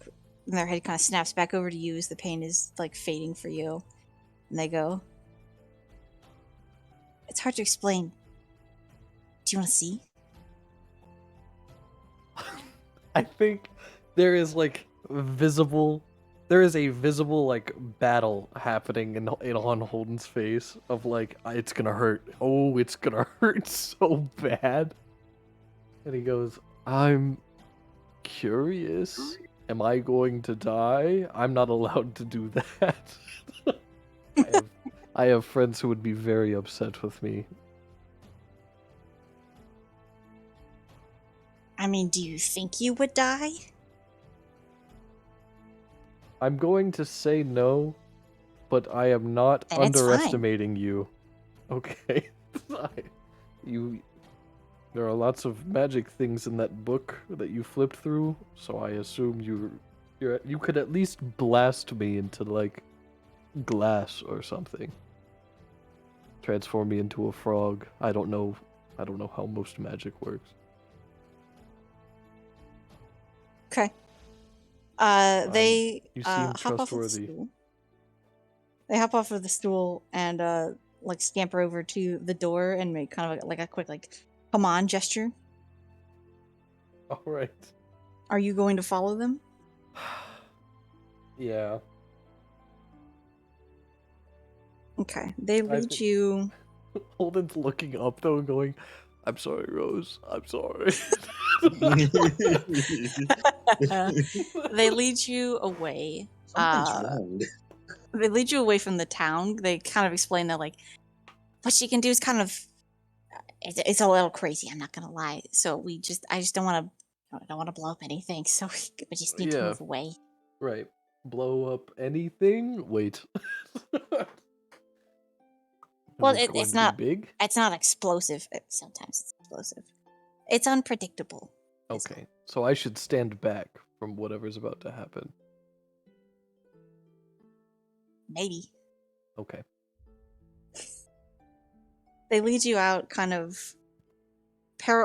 [SPEAKER 2] and their head kind of snaps back over to you as the pain is like fading for you. And they go, "It's hard to explain. Do you want to see?"
[SPEAKER 1] I think there is there is a visible like battle happening on Holden's face of like, it's gonna hurt. Oh, it's gonna hurt so bad. And he goes, "I'm curious. Am I going to die? I'm not allowed to do that." I have friends who would be very upset with me.
[SPEAKER 2] I mean, do you think you would die?
[SPEAKER 1] I'm going to say no, but I am not
[SPEAKER 2] And it's fine.
[SPEAKER 1] underestimating you. Okay. There are lots of magic things in that book that you flipped through, so I assume you could at least blast me into like glass or something. Transform me into a frog. I don't know how most magic works.
[SPEAKER 2] Okay. They
[SPEAKER 1] You seem
[SPEAKER 2] hop off of the
[SPEAKER 1] trustworthy.
[SPEAKER 2] stool. They hop off of the stool and like scamper over to the door and make kind of like a quick like come on gesture.
[SPEAKER 1] All right.
[SPEAKER 2] Are you going to follow them?
[SPEAKER 1] Yeah.
[SPEAKER 2] Okay. They lead
[SPEAKER 1] think-
[SPEAKER 2] you.
[SPEAKER 1] Holden's looking up though and going, "I'm sorry, Rose. I'm sorry."
[SPEAKER 2] They lead you away.
[SPEAKER 6] Something's wrong.
[SPEAKER 2] They lead you away from the town. They kind of explain that like what she can do is kind of it's a little crazy. I'm not gonna lie. So I just don't want to blow up anything. So we just need to
[SPEAKER 1] Yeah.
[SPEAKER 2] move away.
[SPEAKER 1] Right. Blow up anything? Wait.
[SPEAKER 2] Well,
[SPEAKER 1] Is it going
[SPEAKER 2] it's
[SPEAKER 1] to be
[SPEAKER 2] not.
[SPEAKER 1] big?
[SPEAKER 2] It's not explosive. Sometimes it's explosive. It's unpredictable. is
[SPEAKER 1] Okay. So I should stand back from whatever's about to happen.
[SPEAKER 2] Maybe.
[SPEAKER 1] Okay.
[SPEAKER 2] They lead you out kind of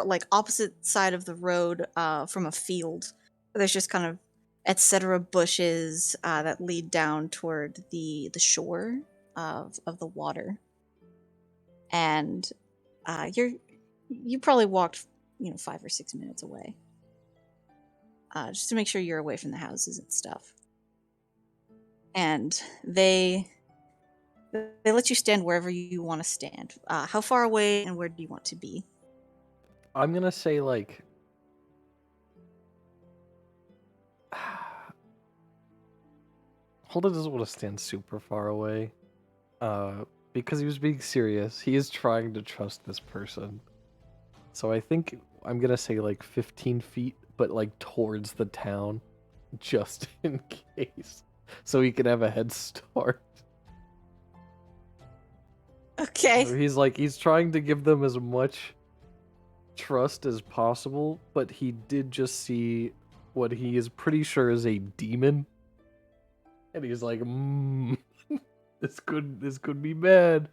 [SPEAKER 2] like opposite side of the road from a field. There's just kind of etc. bushes that lead down toward the shore of the water. And you probably walked 5 or 6 minutes away. Just to make sure you're away from the houses and stuff. And they let you stand wherever you want to stand. How far away and where do you want to be?
[SPEAKER 1] I'm gonna say like Holden doesn't want to stand super far away. Because he was being serious. He is trying to trust this person. So I think I'm gonna say like 15 feet, but like towards the town, just in case. So he can have a head start.
[SPEAKER 2] Okay.
[SPEAKER 1] So he's trying to give them as much trust as possible, but he did just see what he is pretty sure is a demon. And he's like, this could be bad.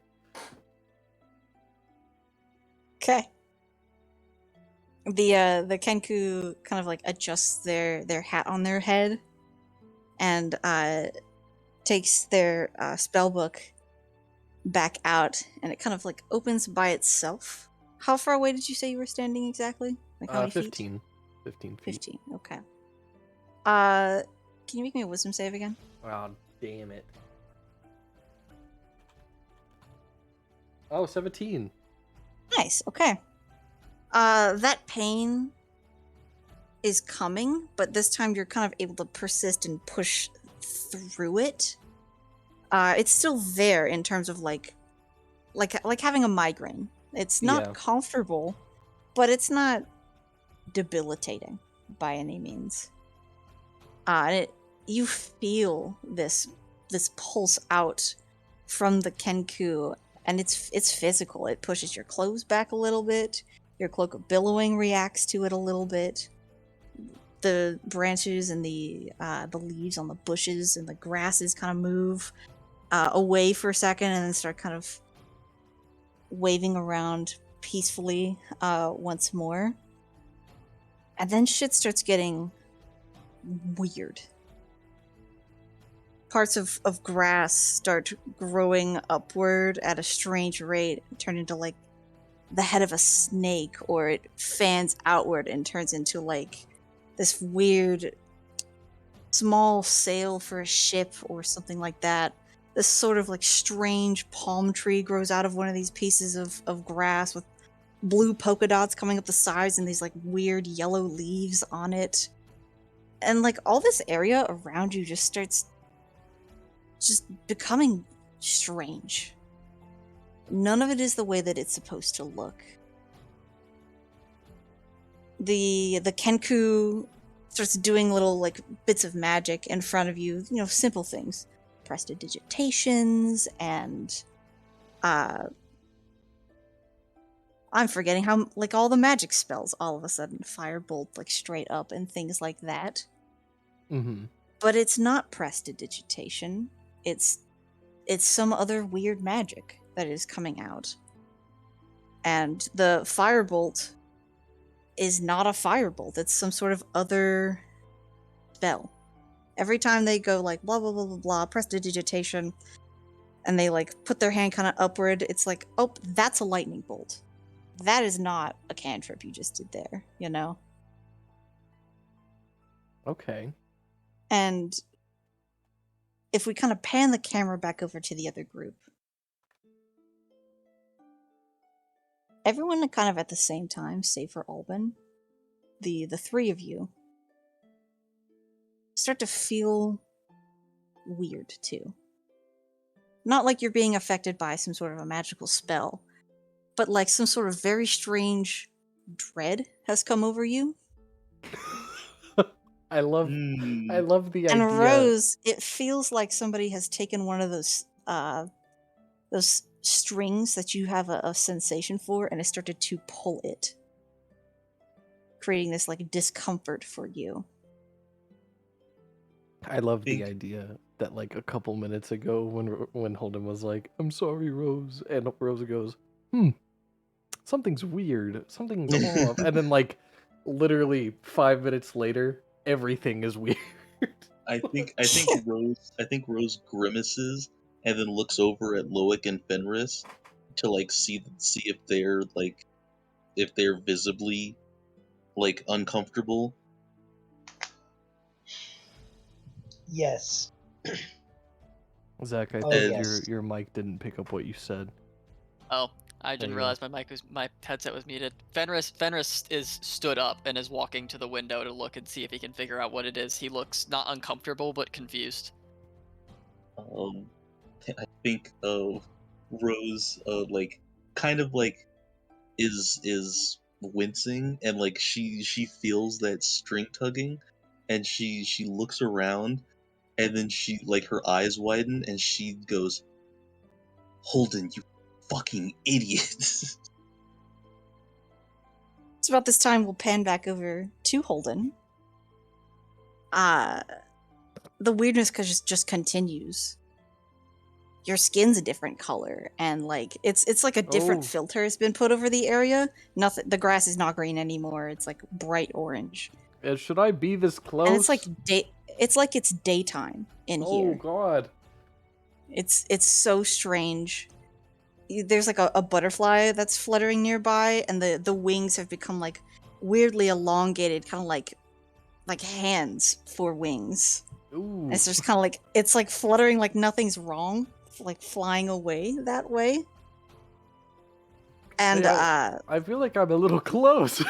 [SPEAKER 2] Okay. The Kenku kind of like adjusts their hat on their head and takes their spell book back out, and it kind of like opens by itself. How far away did you say you were standing exactly? Like how many
[SPEAKER 1] 15.
[SPEAKER 2] feet?
[SPEAKER 1] 15 feet.
[SPEAKER 2] 15. Okay. Can you make me a wisdom save again?
[SPEAKER 1] Oh, damn it. Oh, 17.
[SPEAKER 2] Nice. Okay. That pain is coming, but this time you're kind of able to persist and push through it. It's still there in terms of like having a migraine. It's not
[SPEAKER 1] Yeah.
[SPEAKER 2] comfortable, but it's not debilitating by any means. You feel this pulse out from the Kenku, and it's physical. It pushes your clothes back a little bit. Your cloak of billowing reacts to it a little bit. The branches and the leaves on the bushes and the grasses kind of move away for a second and then start kind of waving around peacefully once more. And then shit starts getting weird. Parts of grass start growing upward at a strange rate, turn into like the head of a snake, or it fans outward and turns into like this weird small sail for a ship or something like that. This sort of like strange palm tree grows out of one of these pieces of grass with blue polka dots coming up the sides and these like weird yellow leaves on it. And like all this area around you just starts just becoming strange. None of it is the way that it's supposed to look. The Kenku starts doing little like bits of magic in front of you, you know, simple things. Prestidigitations and I'm forgetting how like all the magic spells all of a sudden firebolt like straight up and things like that.
[SPEAKER 1] Mm-hmm.
[SPEAKER 2] But it's not prestidigitation. It's some other weird magic that is coming out. And the firebolt is not a firebolt. It's some sort of other spell. Every time they go like blah blah blah blah blah prestidigitation, and they like put their hand kind of upward, it's like, oh, that's a lightning bolt. That is not a cantrip you just did there, you know?
[SPEAKER 1] Okay.
[SPEAKER 2] And if we kind of pan the camera back over to the other group, everyone kind of at the same time, save for Alban, the three of you start to feel weird too. Not like you're being affected by some sort of a magical spell, but like some sort of very strange dread has come over you.
[SPEAKER 1] I love the
[SPEAKER 2] And
[SPEAKER 1] idea.
[SPEAKER 2] Rose, it feels like somebody has taken one of those strings that you have a sensation for and has started to pull it, creating this like discomfort for you.
[SPEAKER 1] I love the idea that like a couple minutes ago when Holden was like, "I'm sorry, Rose," and Rose goes, something's weird, something's off," and then like literally 5 minutes later, everything is weird.
[SPEAKER 9] I think Rose grimaces and then looks over at Loic and Fenris to like see if they're visibly like uncomfortable.
[SPEAKER 5] Yes.
[SPEAKER 1] Zach, I
[SPEAKER 5] Oh,
[SPEAKER 1] think
[SPEAKER 5] yes.
[SPEAKER 1] your mic didn't pick up what you said.
[SPEAKER 8] Oh, I
[SPEAKER 1] There
[SPEAKER 8] didn't
[SPEAKER 1] you
[SPEAKER 8] realize my headset was muted. Fenris is stood up and is walking to the window to look and see if he can figure out what it is. He looks not uncomfortable but confused.
[SPEAKER 9] I think Rose like kind of like is wincing and like she feels that string tugging and she looks around and then she like her eyes widen and she goes, "Holden, you fucking idiot."
[SPEAKER 2] It's about this time we'll pan back over to Holden. The weirdness just continues. Your skin's a different color, and like it's like a different filter has been put over the area. Nothing, the grass is not green anymore. It's like bright orange.
[SPEAKER 1] Should I be this close?
[SPEAKER 2] And it's like it's daytime in here.
[SPEAKER 1] Oh God!
[SPEAKER 2] It's so strange. There's like a butterfly that's fluttering nearby, and the wings have become like weirdly elongated, kind of like hands for wings.
[SPEAKER 1] Ooh.
[SPEAKER 2] And it's just kind of like it's like fluttering like nothing's wrong, like flying away that way. And
[SPEAKER 1] yeah, I feel like I'm a little close.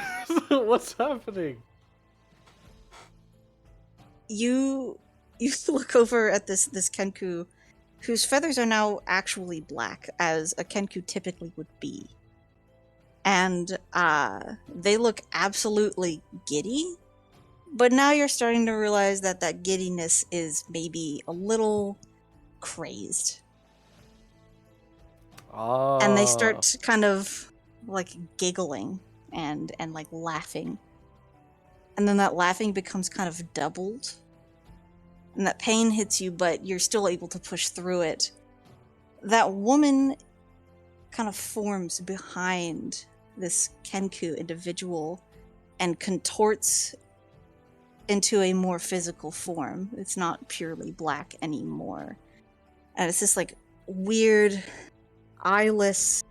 [SPEAKER 1] What's happening?
[SPEAKER 2] You look over at this Kenku, whose feathers are now actually black, as a Kenku typically would be. And they look absolutely giddy, but now you're starting to realize that giddiness is maybe a little crazed. and they
[SPEAKER 1] Ah.
[SPEAKER 2] start kind of like giggling and like laughing. And then that laughing becomes kind of doubled. And that pain hits you, but you're still able to push through it. That woman kind of forms behind this Kenku individual and contorts into a more physical form. It's not purely black anymore. And it's this like weird, eyeless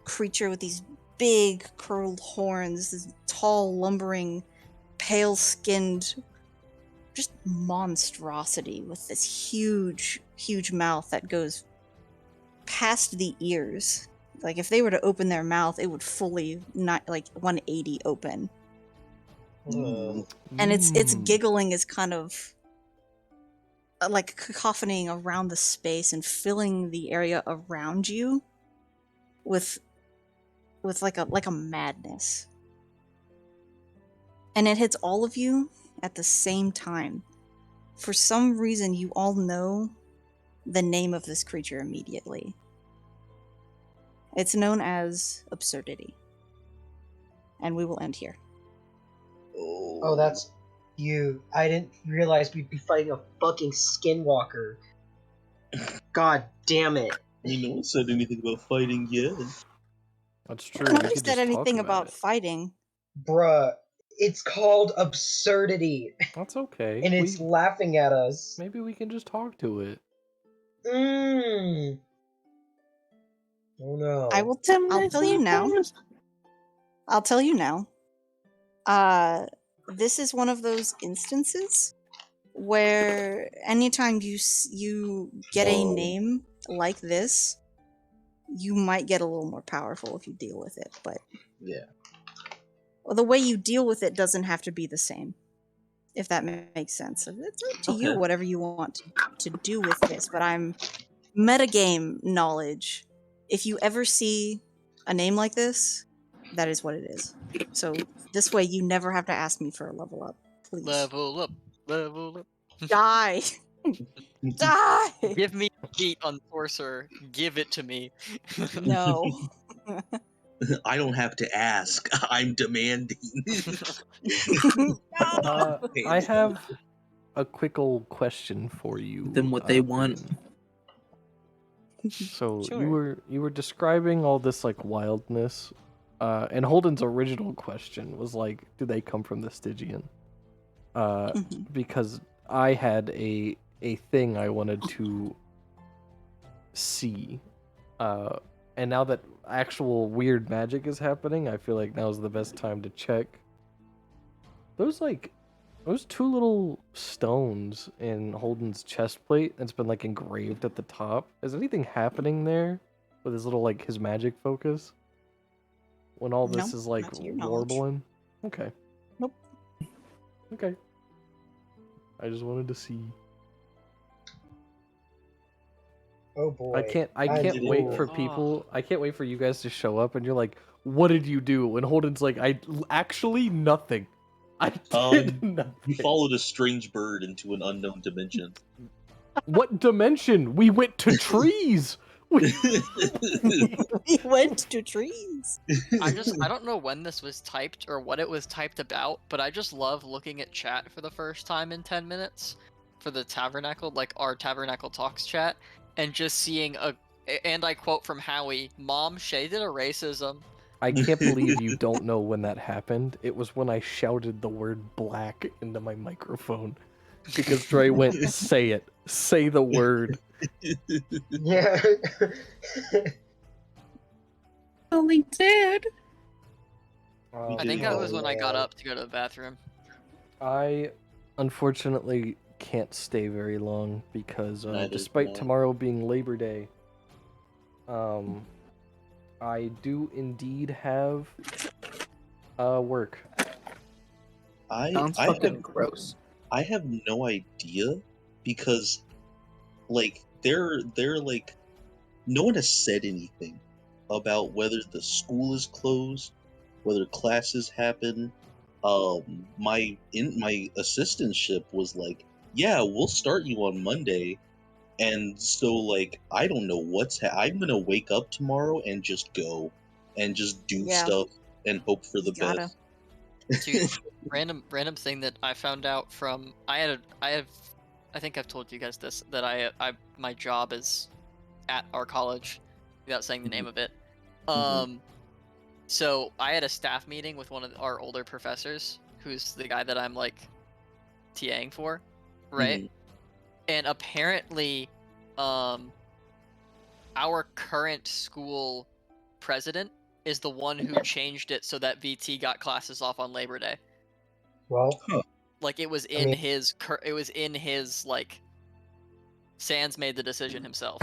[SPEAKER 2] creature with these big curled horns, this tall, lumbering, pale-skinned, just monstrosity with this huge, huge mouth that goes past the ears. Like if they were to open their mouth, it would fully not like 180 open. And its giggling is kind of like cacophonying around the space and filling the area around you with like a madness. And it hits all of you at the same time. For some reason, you all know the name of this creature immediately. It's known as Absurdity. And we will end here.
[SPEAKER 5] Oh, that's you. I didn't realize we'd be fighting a fucking skinwalker. God damn it.
[SPEAKER 9] No one said anything about fighting yet.
[SPEAKER 1] That's true.
[SPEAKER 2] Nobody
[SPEAKER 1] We could
[SPEAKER 2] said
[SPEAKER 1] just
[SPEAKER 2] anything
[SPEAKER 1] talk
[SPEAKER 2] about
[SPEAKER 1] it.
[SPEAKER 2] fighting.
[SPEAKER 5] Bruh, it's called Absurdity.
[SPEAKER 1] That's okay.
[SPEAKER 5] And it's laughing at us.
[SPEAKER 1] Maybe we can just talk to it.
[SPEAKER 5] Oh no.
[SPEAKER 2] I'll tell you now. I'll tell you now. This is one of those instances where anytime you get a name like this, you might get a little more powerful if you deal with it. But
[SPEAKER 5] yeah,
[SPEAKER 2] well, the way you deal with it doesn't have to be the same. If that makes sense. It's up to you, whatever you want to do with this. But I'm metagame knowledge. If you ever see a name like this, that is what it is. So this way, you never have to ask me for a level up. Please.
[SPEAKER 8] Level up. Level up.
[SPEAKER 2] Die. Die.
[SPEAKER 8] Give me a beat on Sorcerer. Give it to me.
[SPEAKER 2] No.
[SPEAKER 6] I don't have to ask. I'm demanding.
[SPEAKER 1] I have a quick old question for you.
[SPEAKER 7] Them what they want.
[SPEAKER 1] So
[SPEAKER 2] Sure.
[SPEAKER 1] you were describing all this like wildness, and Holden's original question was like, do they come from the Stygian? Because I had a thing I wanted to see, and now that actual weird magic is happening, I feel like now's the best time to check. Those two little stones in Holden's chest plate that's been like engraved at the top. Is anything happening there with his little like his magic focus? When all this
[SPEAKER 2] No,
[SPEAKER 1] is like
[SPEAKER 2] not to your knowledge.
[SPEAKER 1] warbling? Okay.
[SPEAKER 2] Nope.
[SPEAKER 1] Okay. I just wanted to see.
[SPEAKER 5] Oh boy.
[SPEAKER 1] I can't wait for people. I can't wait for you guys to show up and you're like, "What did you do?" And Holden's like, "I actually nothing. I did nothing."
[SPEAKER 9] You followed a strange bird into an unknown dimension.
[SPEAKER 1] What dimension? We went to trees.
[SPEAKER 2] We went to trees.
[SPEAKER 8] I don't know when this was typed or what it was typed about, but I just love looking at chat for the first time in 10 minutes for the Tabernacle, like our Tabernacle Talks chat, and just seeing and I quote from Howie, "Mom shaded a racism."
[SPEAKER 1] I can't believe you don't know when that happened. It was when I shouted the word black into my microphone. Because Dre went, say it. Say the word.
[SPEAKER 5] Yeah.
[SPEAKER 7] Only did.
[SPEAKER 8] I think that was when I got up to go to the bathroom.
[SPEAKER 1] I unfortunately can't stay very long because despite
[SPEAKER 9] fine.
[SPEAKER 1] tomorrow being Labor Day, I do indeed have work.
[SPEAKER 7] Sounds fucking gross.
[SPEAKER 9] I have no idea because, like, they're like, no one has said anything about whether the school is closed, whether classes happen. My assistantship was like, yeah, we'll start you on Monday,
[SPEAKER 6] And so, like, I don't know I'm gonna wake up tomorrow and just go and just do
[SPEAKER 2] Yeah.
[SPEAKER 6] stuff and hope for the
[SPEAKER 2] You gotta.
[SPEAKER 6] best.
[SPEAKER 8] Dude, random thing that I found out from I think I've told you guys this, that my job is at our college, without saying the name of it. So I had a staff meeting with one of our older professors, who's the guy that I'm like TAing for, right? And apparently, our current school president is the one who changed it so that VT got classes off on Labor Day.
[SPEAKER 5] Well,
[SPEAKER 8] Like it was in his like. Sans made the decision himself.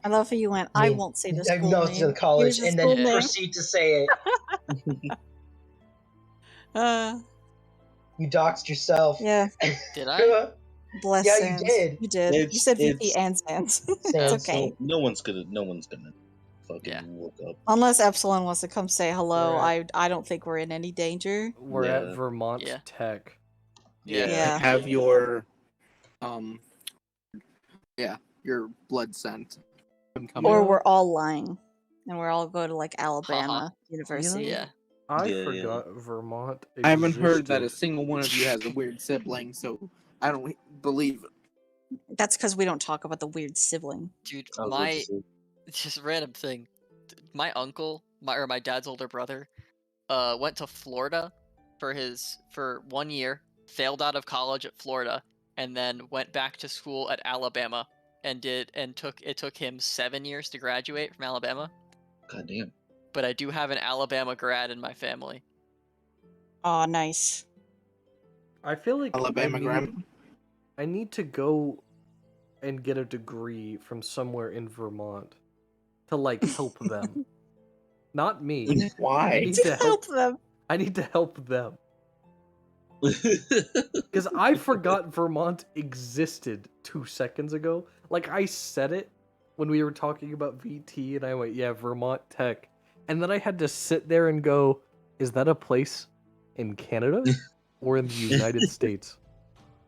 [SPEAKER 2] I love how you went. I won't say the
[SPEAKER 5] I
[SPEAKER 2] school
[SPEAKER 5] know
[SPEAKER 2] name.
[SPEAKER 5] to the college
[SPEAKER 2] Here's
[SPEAKER 5] and
[SPEAKER 2] the
[SPEAKER 5] then
[SPEAKER 2] school name.
[SPEAKER 5] proceed to say it. You doxed yourself.
[SPEAKER 2] Yeah.
[SPEAKER 8] Did I?
[SPEAKER 2] Bless
[SPEAKER 5] Yeah,
[SPEAKER 2] Sans.
[SPEAKER 5] you did.
[SPEAKER 2] You did. You said VP and Sans. It's okay.
[SPEAKER 6] No one's gonna fucking look up.
[SPEAKER 2] Unless Epsilon wants to come say hello,
[SPEAKER 1] We're
[SPEAKER 2] I don't think we're in any danger.
[SPEAKER 1] We're at Vermont
[SPEAKER 8] Yeah.
[SPEAKER 1] Tech.
[SPEAKER 2] Yeah.
[SPEAKER 7] Have your your blood scent.
[SPEAKER 2] Or we're all lying. And we're all going to like Alabama University.
[SPEAKER 8] Yeah.
[SPEAKER 1] I forgot Vermont existed.
[SPEAKER 7] I haven't heard that a single one of you has a weird sibling, so I don't believe it.
[SPEAKER 2] That's because we don't talk about the weird sibling.
[SPEAKER 8] Dude, just random thing. My uncle, my dad's older brother, went to Florida for 1 year, failed out of college at Florida, and then went back to school at Alabama and it took him 7 years to graduate from Alabama.
[SPEAKER 6] God damn.
[SPEAKER 8] But I do have an Alabama grad in my family.
[SPEAKER 2] Aw, nice.
[SPEAKER 1] I feel like
[SPEAKER 7] Alabama
[SPEAKER 1] I need to go and get a degree from somewhere in Vermont to like help them. Not me.
[SPEAKER 7] Why?
[SPEAKER 1] I need
[SPEAKER 2] to help them.
[SPEAKER 1] I need to help them. Because I forgot Vermont existed 2 seconds ago. Like, I said it when we were talking about VT, and I went, yeah, Vermont Tech. And then I had to sit there and go, is that a place in Canada or in the United States?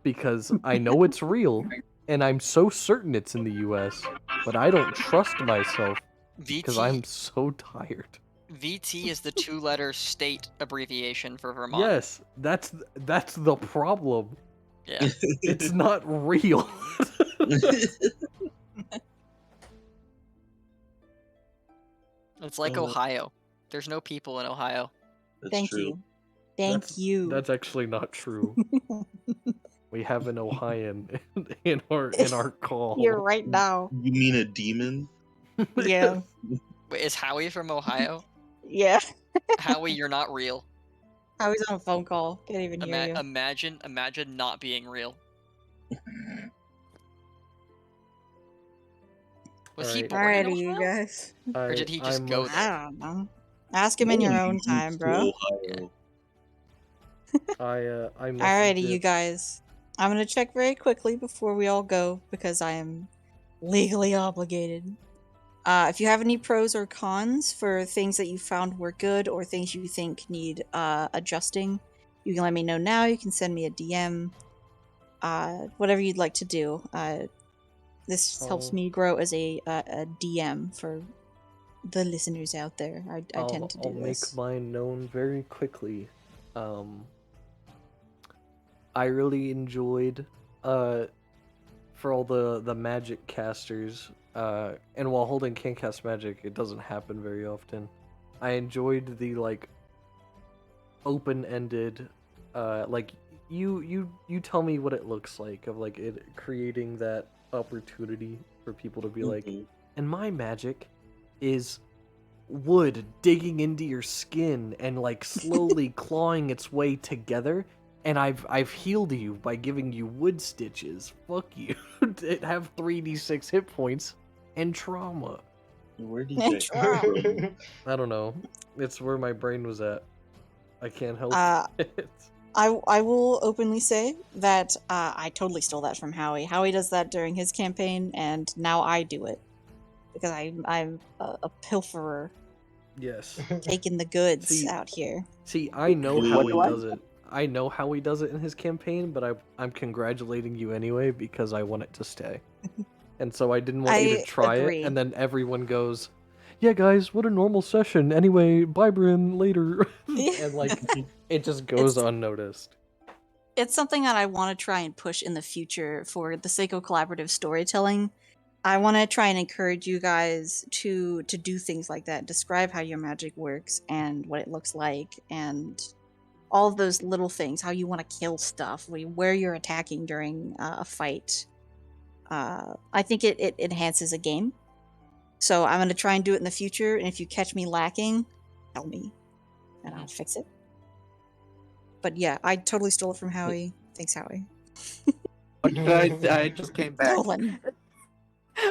[SPEAKER 1] Because I know it's real, and I'm so certain it's in the US, but I don't trust myself because I'm so tired.
[SPEAKER 8] VT is the 2-letter state abbreviation for Vermont.
[SPEAKER 1] Yes, that's the problem.
[SPEAKER 8] Yeah.
[SPEAKER 1] It's not real.
[SPEAKER 8] It's like Ohio. There's no people in Ohio.
[SPEAKER 2] Thank you. Thank you.
[SPEAKER 1] That's actually not true. We have an Ohioan in our call.
[SPEAKER 2] You're right now.
[SPEAKER 6] You mean a demon?
[SPEAKER 2] Yeah.
[SPEAKER 8] Wait, is Howie from Ohio?
[SPEAKER 2] Yeah.
[SPEAKER 8] Howie, you're not real.
[SPEAKER 2] Howie's on a phone call. Can't even hear you.
[SPEAKER 8] Imagine not being real. Was he born in
[SPEAKER 2] Alrighty, you
[SPEAKER 8] Ohio?
[SPEAKER 2] guys.
[SPEAKER 8] Or did he just go there?
[SPEAKER 2] I don't know. Ask him in your own time, bro. Alrighty, you guys. I'm gonna check very quickly before we all go because I am legally obligated. If you have any pros or cons for things that you found were good or things you think need adjusting, you can let me know now. You can send me a DM. Whatever you'd like to do. This helps me grow as a DM for the listeners out there. I tend to do this.
[SPEAKER 1] I'll make mine known very quickly. I really enjoyed for all the magic casters, and while holding can't cast magic, it doesn't happen very often. I enjoyed the like open-ended, like you tell me what it looks like of like it creating that opportunity for people to be like, and my magic is wood digging into your skin and like slowly clawing its way together, and I've healed you by giving you wood stitches. Fuck you. It have 3d6 hit points and trauma.
[SPEAKER 6] Where did you get
[SPEAKER 1] I don't know. It's where my brain was at. I can't help it.
[SPEAKER 2] I will openly say that I totally stole that from Howie. Howie does that during his campaign, and now I do it because I'm a pilferer.
[SPEAKER 1] Yes.
[SPEAKER 2] Taking the goods out here.
[SPEAKER 1] See, I know Howie does it. I know how he does it in his campaign, but I'm congratulating you anyway because I want it to stay. And so I didn't want you to
[SPEAKER 2] I
[SPEAKER 1] try
[SPEAKER 2] agree.
[SPEAKER 1] it, and then everyone goes, "Yeah, guys, what a normal session. Anyway, bye, Bryn, later." And like, it just goes unnoticed.
[SPEAKER 2] It's something that I want to try and push in the future for the sake of collaborative storytelling. I want to try and encourage you guys to do things like that, describe how your magic works and what it looks like, and all of those little things, how you want to kill stuff, where you're attacking during a fight. I think it enhances a game. So I'm going to try and do it in the future, and if you catch me lacking, tell me, and I'll fix it. But yeah, I totally stole it from Howie. Thanks, Howie.
[SPEAKER 7] I just came back.
[SPEAKER 2] Nolan.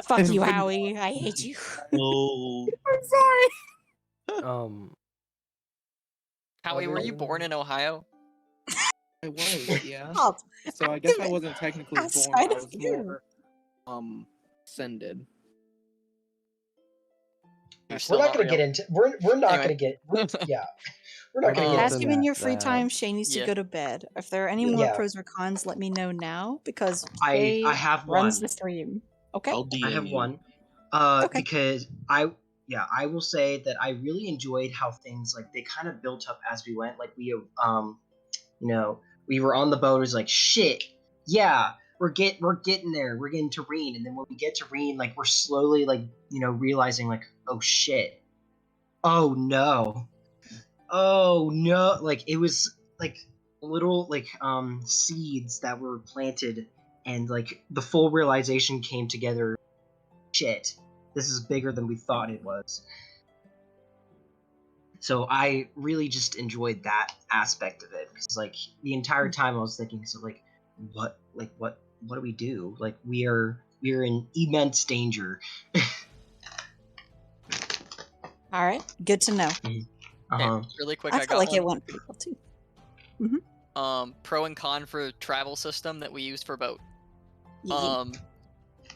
[SPEAKER 2] Fuck you, Howie. I hate you.
[SPEAKER 9] Oh,
[SPEAKER 7] I'm sorry.
[SPEAKER 8] Howie, were you born in Ohio?
[SPEAKER 7] I was, yeah.
[SPEAKER 2] Oh,
[SPEAKER 7] So I guess I wasn't technically born.
[SPEAKER 2] outside
[SPEAKER 7] I
[SPEAKER 2] of
[SPEAKER 7] was
[SPEAKER 2] you.
[SPEAKER 7] more ascended.
[SPEAKER 8] You're
[SPEAKER 5] We're
[SPEAKER 8] still
[SPEAKER 5] not gonna
[SPEAKER 8] real.
[SPEAKER 5] get into. We're not
[SPEAKER 8] Anyway.
[SPEAKER 5] gonna get. Yeah, we're not gonna
[SPEAKER 1] Okay,
[SPEAKER 5] get
[SPEAKER 2] Ask
[SPEAKER 5] into
[SPEAKER 2] him in
[SPEAKER 5] that.
[SPEAKER 2] your free time. Shane needs to
[SPEAKER 8] Yeah.
[SPEAKER 2] go to bed. If there are any more
[SPEAKER 5] Yeah.
[SPEAKER 2] pros or cons, let me know now because
[SPEAKER 5] I
[SPEAKER 2] Jay
[SPEAKER 5] have
[SPEAKER 2] runs
[SPEAKER 5] one.
[SPEAKER 2] the stream. Okay.
[SPEAKER 9] I'll DM
[SPEAKER 5] I have
[SPEAKER 9] you.
[SPEAKER 5] one.
[SPEAKER 2] Okay.
[SPEAKER 5] Because I will say that I really enjoyed how things like they kind of built up as we went. Like we we were on the boat. It was like shit. Yeah, we're getting there. We're getting to Reen, and then when we get to Reen, like we're slowly like realizing like oh shit, oh no, like it was like little like seeds that were planted, and like the full realization came together. Shit, this is bigger than we thought it was. So I really just enjoyed that aspect of it because like the entire time I was thinking, so like what do we do? Like we're in immense danger.
[SPEAKER 2] All right. Good to know.
[SPEAKER 5] Uh-huh.
[SPEAKER 8] Hey, really quick,
[SPEAKER 2] I
[SPEAKER 8] I
[SPEAKER 2] felt
[SPEAKER 8] got
[SPEAKER 2] like
[SPEAKER 8] one.
[SPEAKER 2] it went pretty well too.
[SPEAKER 8] Pro and con for travel system that we used for boat.
[SPEAKER 2] Yeah.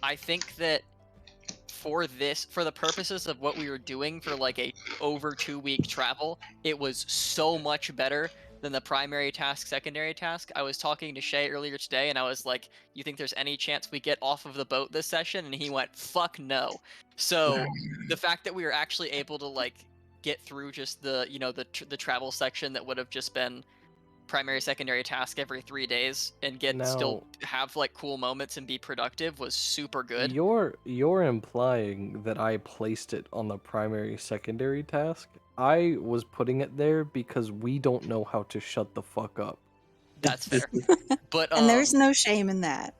[SPEAKER 8] I think that for the purposes of what we were doing for like a over 2-week travel, it was so much better than the primary task, secondary task. I was talking to Shay earlier today, and I was like, "You think there's any chance we get off of the boat this session?" And he went, "Fuck no." So the fact that we were actually able to like get through just the the travel section that would have just been primary secondary task every 3 days and still have like cool moments and be productive was super good.
[SPEAKER 1] You're implying that I placed it on the primary secondary task. I was putting it there because we don't know how to shut the fuck up.
[SPEAKER 8] That's fair. But
[SPEAKER 2] And there's no shame in that.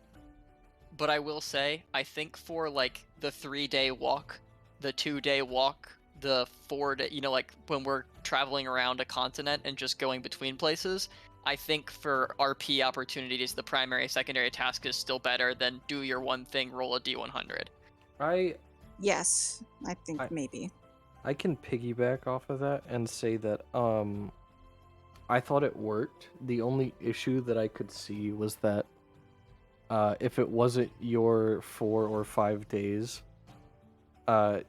[SPEAKER 8] But I will say, I think for like the 3-day walk, the 2-day walk, the 4-day, like when we're traveling around a continent and just going between places, I think for RP opportunities, the primary secondary task is still better than do your one thing, roll a D100.
[SPEAKER 2] Yes, I think maybe.
[SPEAKER 1] I can piggyback off of that and say that I thought it worked. The only issue that I could see was that if it wasn't your 4 or 5 days,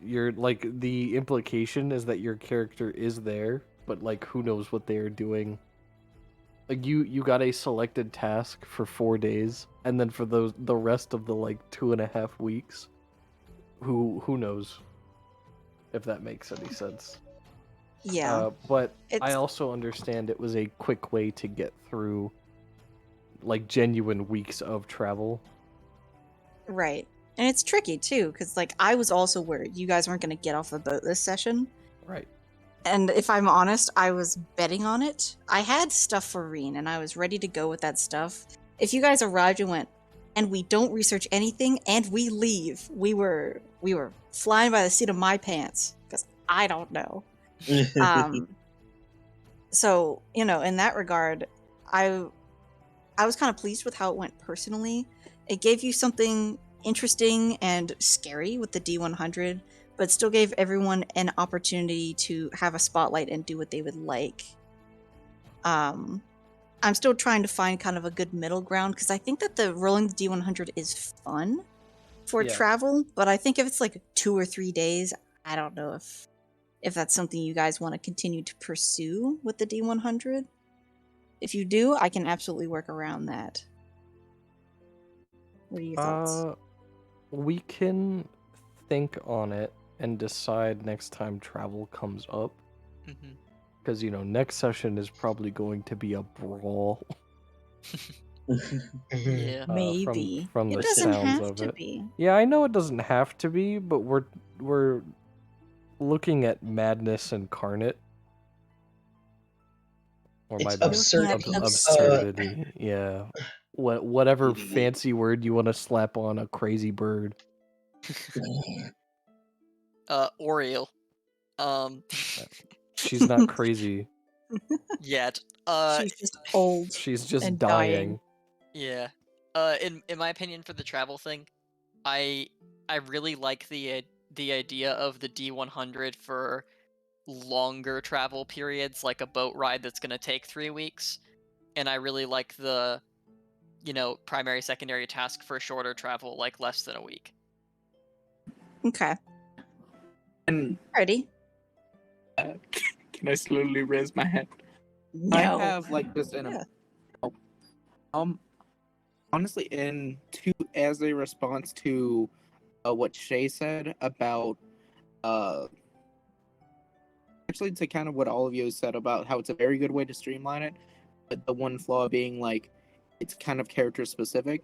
[SPEAKER 1] you're like the implication is that your character is there, but like who knows what they are doing. Like you got a selected task for 4 days, and then for the rest of the like 2.5 weeks, who knows if that makes any sense.
[SPEAKER 2] Yeah.
[SPEAKER 1] But I also understand it was a quick way to get through like genuine weeks of travel.
[SPEAKER 2] Right. And it's tricky too, because like I was also worried you guys weren't going to get off the boat this session.
[SPEAKER 1] Right.
[SPEAKER 2] And if I'm honest, I was betting on it. I had stuff for Reen, and I was ready to go with that stuff. If you guys arrived and went, and we don't research anything, and we leave, we were flying by the seat of my pants, because I don't know. So, in that regard, I was kind of pleased with how it went personally. It gave you something interesting and scary with the D100, but still gave everyone an opportunity to have a spotlight and do what they would like. I'm still trying to find kind of a good middle ground, because I think that the rolling the D100 is fun for travel, but I think if it's like 2 or 3 days, I don't know if that's something you guys want to continue to pursue with the D100. if you do, I can absolutely work around that. What are your thoughts?
[SPEAKER 1] We can think on it and decide next time travel comes up.
[SPEAKER 8] Mhm.
[SPEAKER 1] Because, next session is probably going to be a brawl.
[SPEAKER 8] Yeah.
[SPEAKER 2] Maybe.
[SPEAKER 1] From
[SPEAKER 2] It
[SPEAKER 1] the
[SPEAKER 2] doesn't
[SPEAKER 1] sounds
[SPEAKER 2] have
[SPEAKER 1] of
[SPEAKER 2] to
[SPEAKER 1] it.
[SPEAKER 2] be.
[SPEAKER 1] Yeah, I know it doesn't have to be, but we're looking at madness incarnate. Or
[SPEAKER 5] It's
[SPEAKER 1] my bad.
[SPEAKER 5] absurdity.
[SPEAKER 1] Absurdity. Yeah. Whatever
[SPEAKER 6] Idiot.
[SPEAKER 1] fancy word you want to slap on a crazy bird.
[SPEAKER 8] Oriel.
[SPEAKER 1] She's not crazy.
[SPEAKER 8] Yet.
[SPEAKER 2] She's just old.
[SPEAKER 1] She's just
[SPEAKER 2] and
[SPEAKER 1] dying.
[SPEAKER 8] Yeah. In my opinion, for the travel thing, I really like the idea of the D100 for longer travel periods, like a boat ride that's gonna take 3 weeks, and I really like the, primary secondary task for shorter travel, like less than a week.
[SPEAKER 2] Okay.
[SPEAKER 7] And
[SPEAKER 2] Ready?
[SPEAKER 7] can I slowly raise my hand?
[SPEAKER 2] No.
[SPEAKER 7] I have like just in
[SPEAKER 2] Yeah.
[SPEAKER 7] honestly, as a response to what Shay said about actually to kind of what all of you said about how it's a very good way to streamline it, but the one flaw being like it's kind of character specific.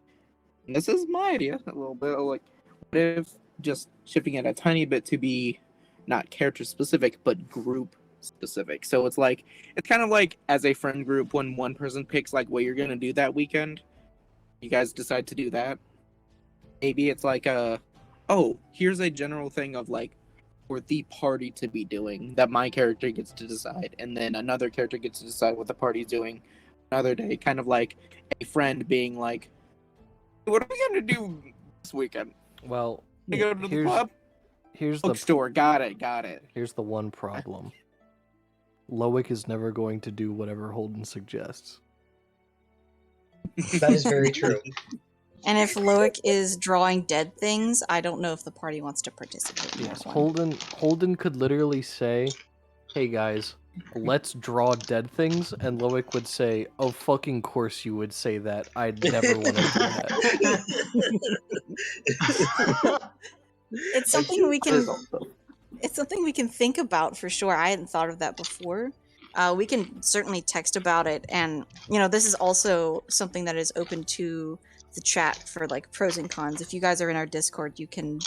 [SPEAKER 7] And this is my idea a little bit. Like, what if just shifting it a tiny bit to be not character specific but group specific? So it's kind of like as a friend group when one person picks like what you're gonna do that weekend, you guys decide to do that. Maybe it's like here's a general thing of like for the party to be doing that my character gets to decide, and then another character gets to decide what the party's doing another day, kind of like a friend being like, what are we gonna do this weekend?
[SPEAKER 1] Well,
[SPEAKER 7] We go to the club?
[SPEAKER 1] Here's the
[SPEAKER 7] Bookstore. Got it.
[SPEAKER 1] Here's the one problem. Loic is never going to do whatever Holden suggests.
[SPEAKER 5] That is very true.
[SPEAKER 2] And if Loic is drawing dead things, I don't know if the party wants to participate in
[SPEAKER 1] Yes,
[SPEAKER 2] that one.
[SPEAKER 1] Holden could literally say, "Hey guys, let's draw dead things," and Loic would say, "Oh, fucking course you would say that. I'd never want to do that."
[SPEAKER 2] It's something we can. It's something we can think about for sure. I hadn't thought of that before. We can certainly text about it, and this is also something that is open to the chat for like pros and cons. If you guys are in our Discord, you can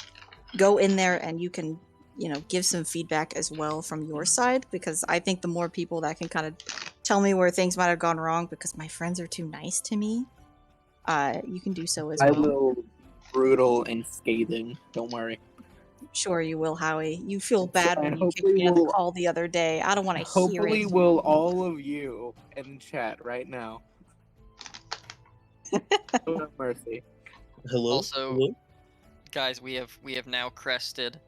[SPEAKER 2] go in there and you can give some feedback as well from your side, because I think the more people that can kind of tell me where things might have gone wrong because my friends are too nice to me, you can do so as well.
[SPEAKER 7] I will be brutal and scathing. Don't worry.
[SPEAKER 2] Sure you will, Howie. You feel bad
[SPEAKER 7] And
[SPEAKER 2] when you kicked me on the call the other day. I don't want to hear
[SPEAKER 7] Hopefully,
[SPEAKER 2] it.
[SPEAKER 7] will all of you in chat right now. No mercy.
[SPEAKER 6] Hello.
[SPEAKER 8] Also,
[SPEAKER 6] Hello?
[SPEAKER 8] guys, we have now crested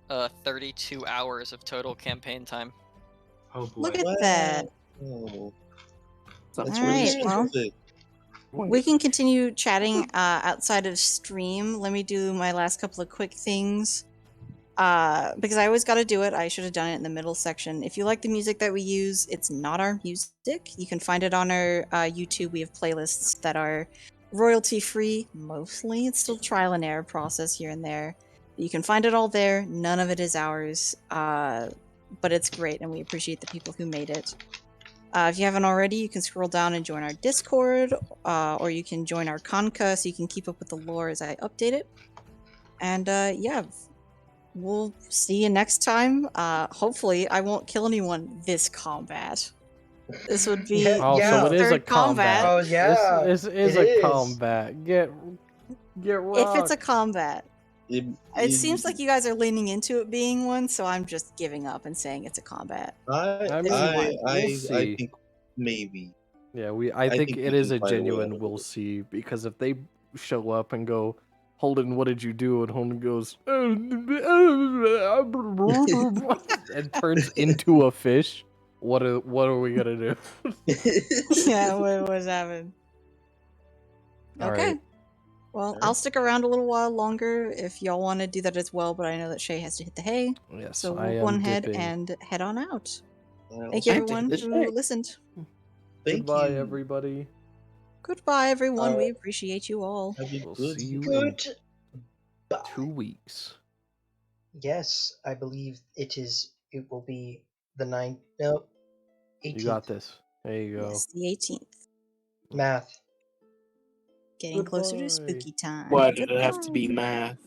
[SPEAKER 8] 32 hours of total campaign time.
[SPEAKER 5] Oh boy.
[SPEAKER 2] Look at that.
[SPEAKER 6] Oh,
[SPEAKER 7] That's
[SPEAKER 6] that's
[SPEAKER 2] All
[SPEAKER 6] really
[SPEAKER 2] right, well,
[SPEAKER 6] specific.
[SPEAKER 2] we can continue chatting outside of stream. Let me do my last couple of quick things. Because I always got to do it. I should have done it in the middle section. If you like the music that we use, it's not our music. You can find it on our YouTube. We have playlists that are royalty free, mostly. It's still trial and error process here and there. You can find it all there. None of it is ours. But it's great, and we appreciate the people who made it. If you haven't already, you can scroll down and join our Discord, or you can join our Conca so you can keep up with the lore as I update it. And yeah, we'll see you next time. Hopefully, I won't kill anyone this combat. This would be
[SPEAKER 1] Oh, so it is a
[SPEAKER 2] third
[SPEAKER 1] combat.
[SPEAKER 5] Oh yeah.
[SPEAKER 1] This is
[SPEAKER 5] it
[SPEAKER 1] a combat. Get rocked.
[SPEAKER 2] If it's a combat. It seems like you guys are leaning into it being one, so I'm just giving up and saying it's a combat.
[SPEAKER 1] I mean, we'll see.
[SPEAKER 6] I think maybe.
[SPEAKER 1] Yeah, I think
[SPEAKER 6] think
[SPEAKER 1] it
[SPEAKER 6] we
[SPEAKER 1] is
[SPEAKER 6] can
[SPEAKER 1] a
[SPEAKER 6] find a way
[SPEAKER 1] genuine
[SPEAKER 6] out of
[SPEAKER 1] we'll
[SPEAKER 6] it.
[SPEAKER 1] see, because if they show up and go, Holden, what did you do? And Holden goes, and turns into a fish. What are we gonna do?
[SPEAKER 2] Yeah, what's happened?
[SPEAKER 1] All
[SPEAKER 2] Okay.
[SPEAKER 1] right.
[SPEAKER 2] Well, I'll stick around a little while longer if y'all want to do that as well, but I know that Shay has to hit the hay.
[SPEAKER 1] Yes,
[SPEAKER 2] So
[SPEAKER 1] I
[SPEAKER 2] we'll go
[SPEAKER 1] am
[SPEAKER 2] ahead
[SPEAKER 1] dipping.
[SPEAKER 2] and head on out.
[SPEAKER 6] Well,
[SPEAKER 2] Thank you
[SPEAKER 7] I have to
[SPEAKER 2] everyone
[SPEAKER 7] hit the
[SPEAKER 2] who
[SPEAKER 7] hay.
[SPEAKER 2] listened.
[SPEAKER 6] Thank
[SPEAKER 1] Goodbye,
[SPEAKER 6] you.
[SPEAKER 1] everybody.
[SPEAKER 2] Goodbye, everyone. We
[SPEAKER 5] Uh,
[SPEAKER 2] appreciate you all.
[SPEAKER 6] Have a
[SPEAKER 1] We'll
[SPEAKER 6] good
[SPEAKER 1] see you
[SPEAKER 5] Good.
[SPEAKER 1] in 2 weeks.
[SPEAKER 5] Yes, I believe it is. It will be the 9th. No,
[SPEAKER 1] You
[SPEAKER 5] 18th.
[SPEAKER 1] got this. There you go.
[SPEAKER 2] Yes, the 18th.
[SPEAKER 5] Math.
[SPEAKER 2] Getting closer to
[SPEAKER 1] Goodbye.
[SPEAKER 2] spooky time.
[SPEAKER 7] Why did it have to
[SPEAKER 2] Goodbye.
[SPEAKER 7] be math?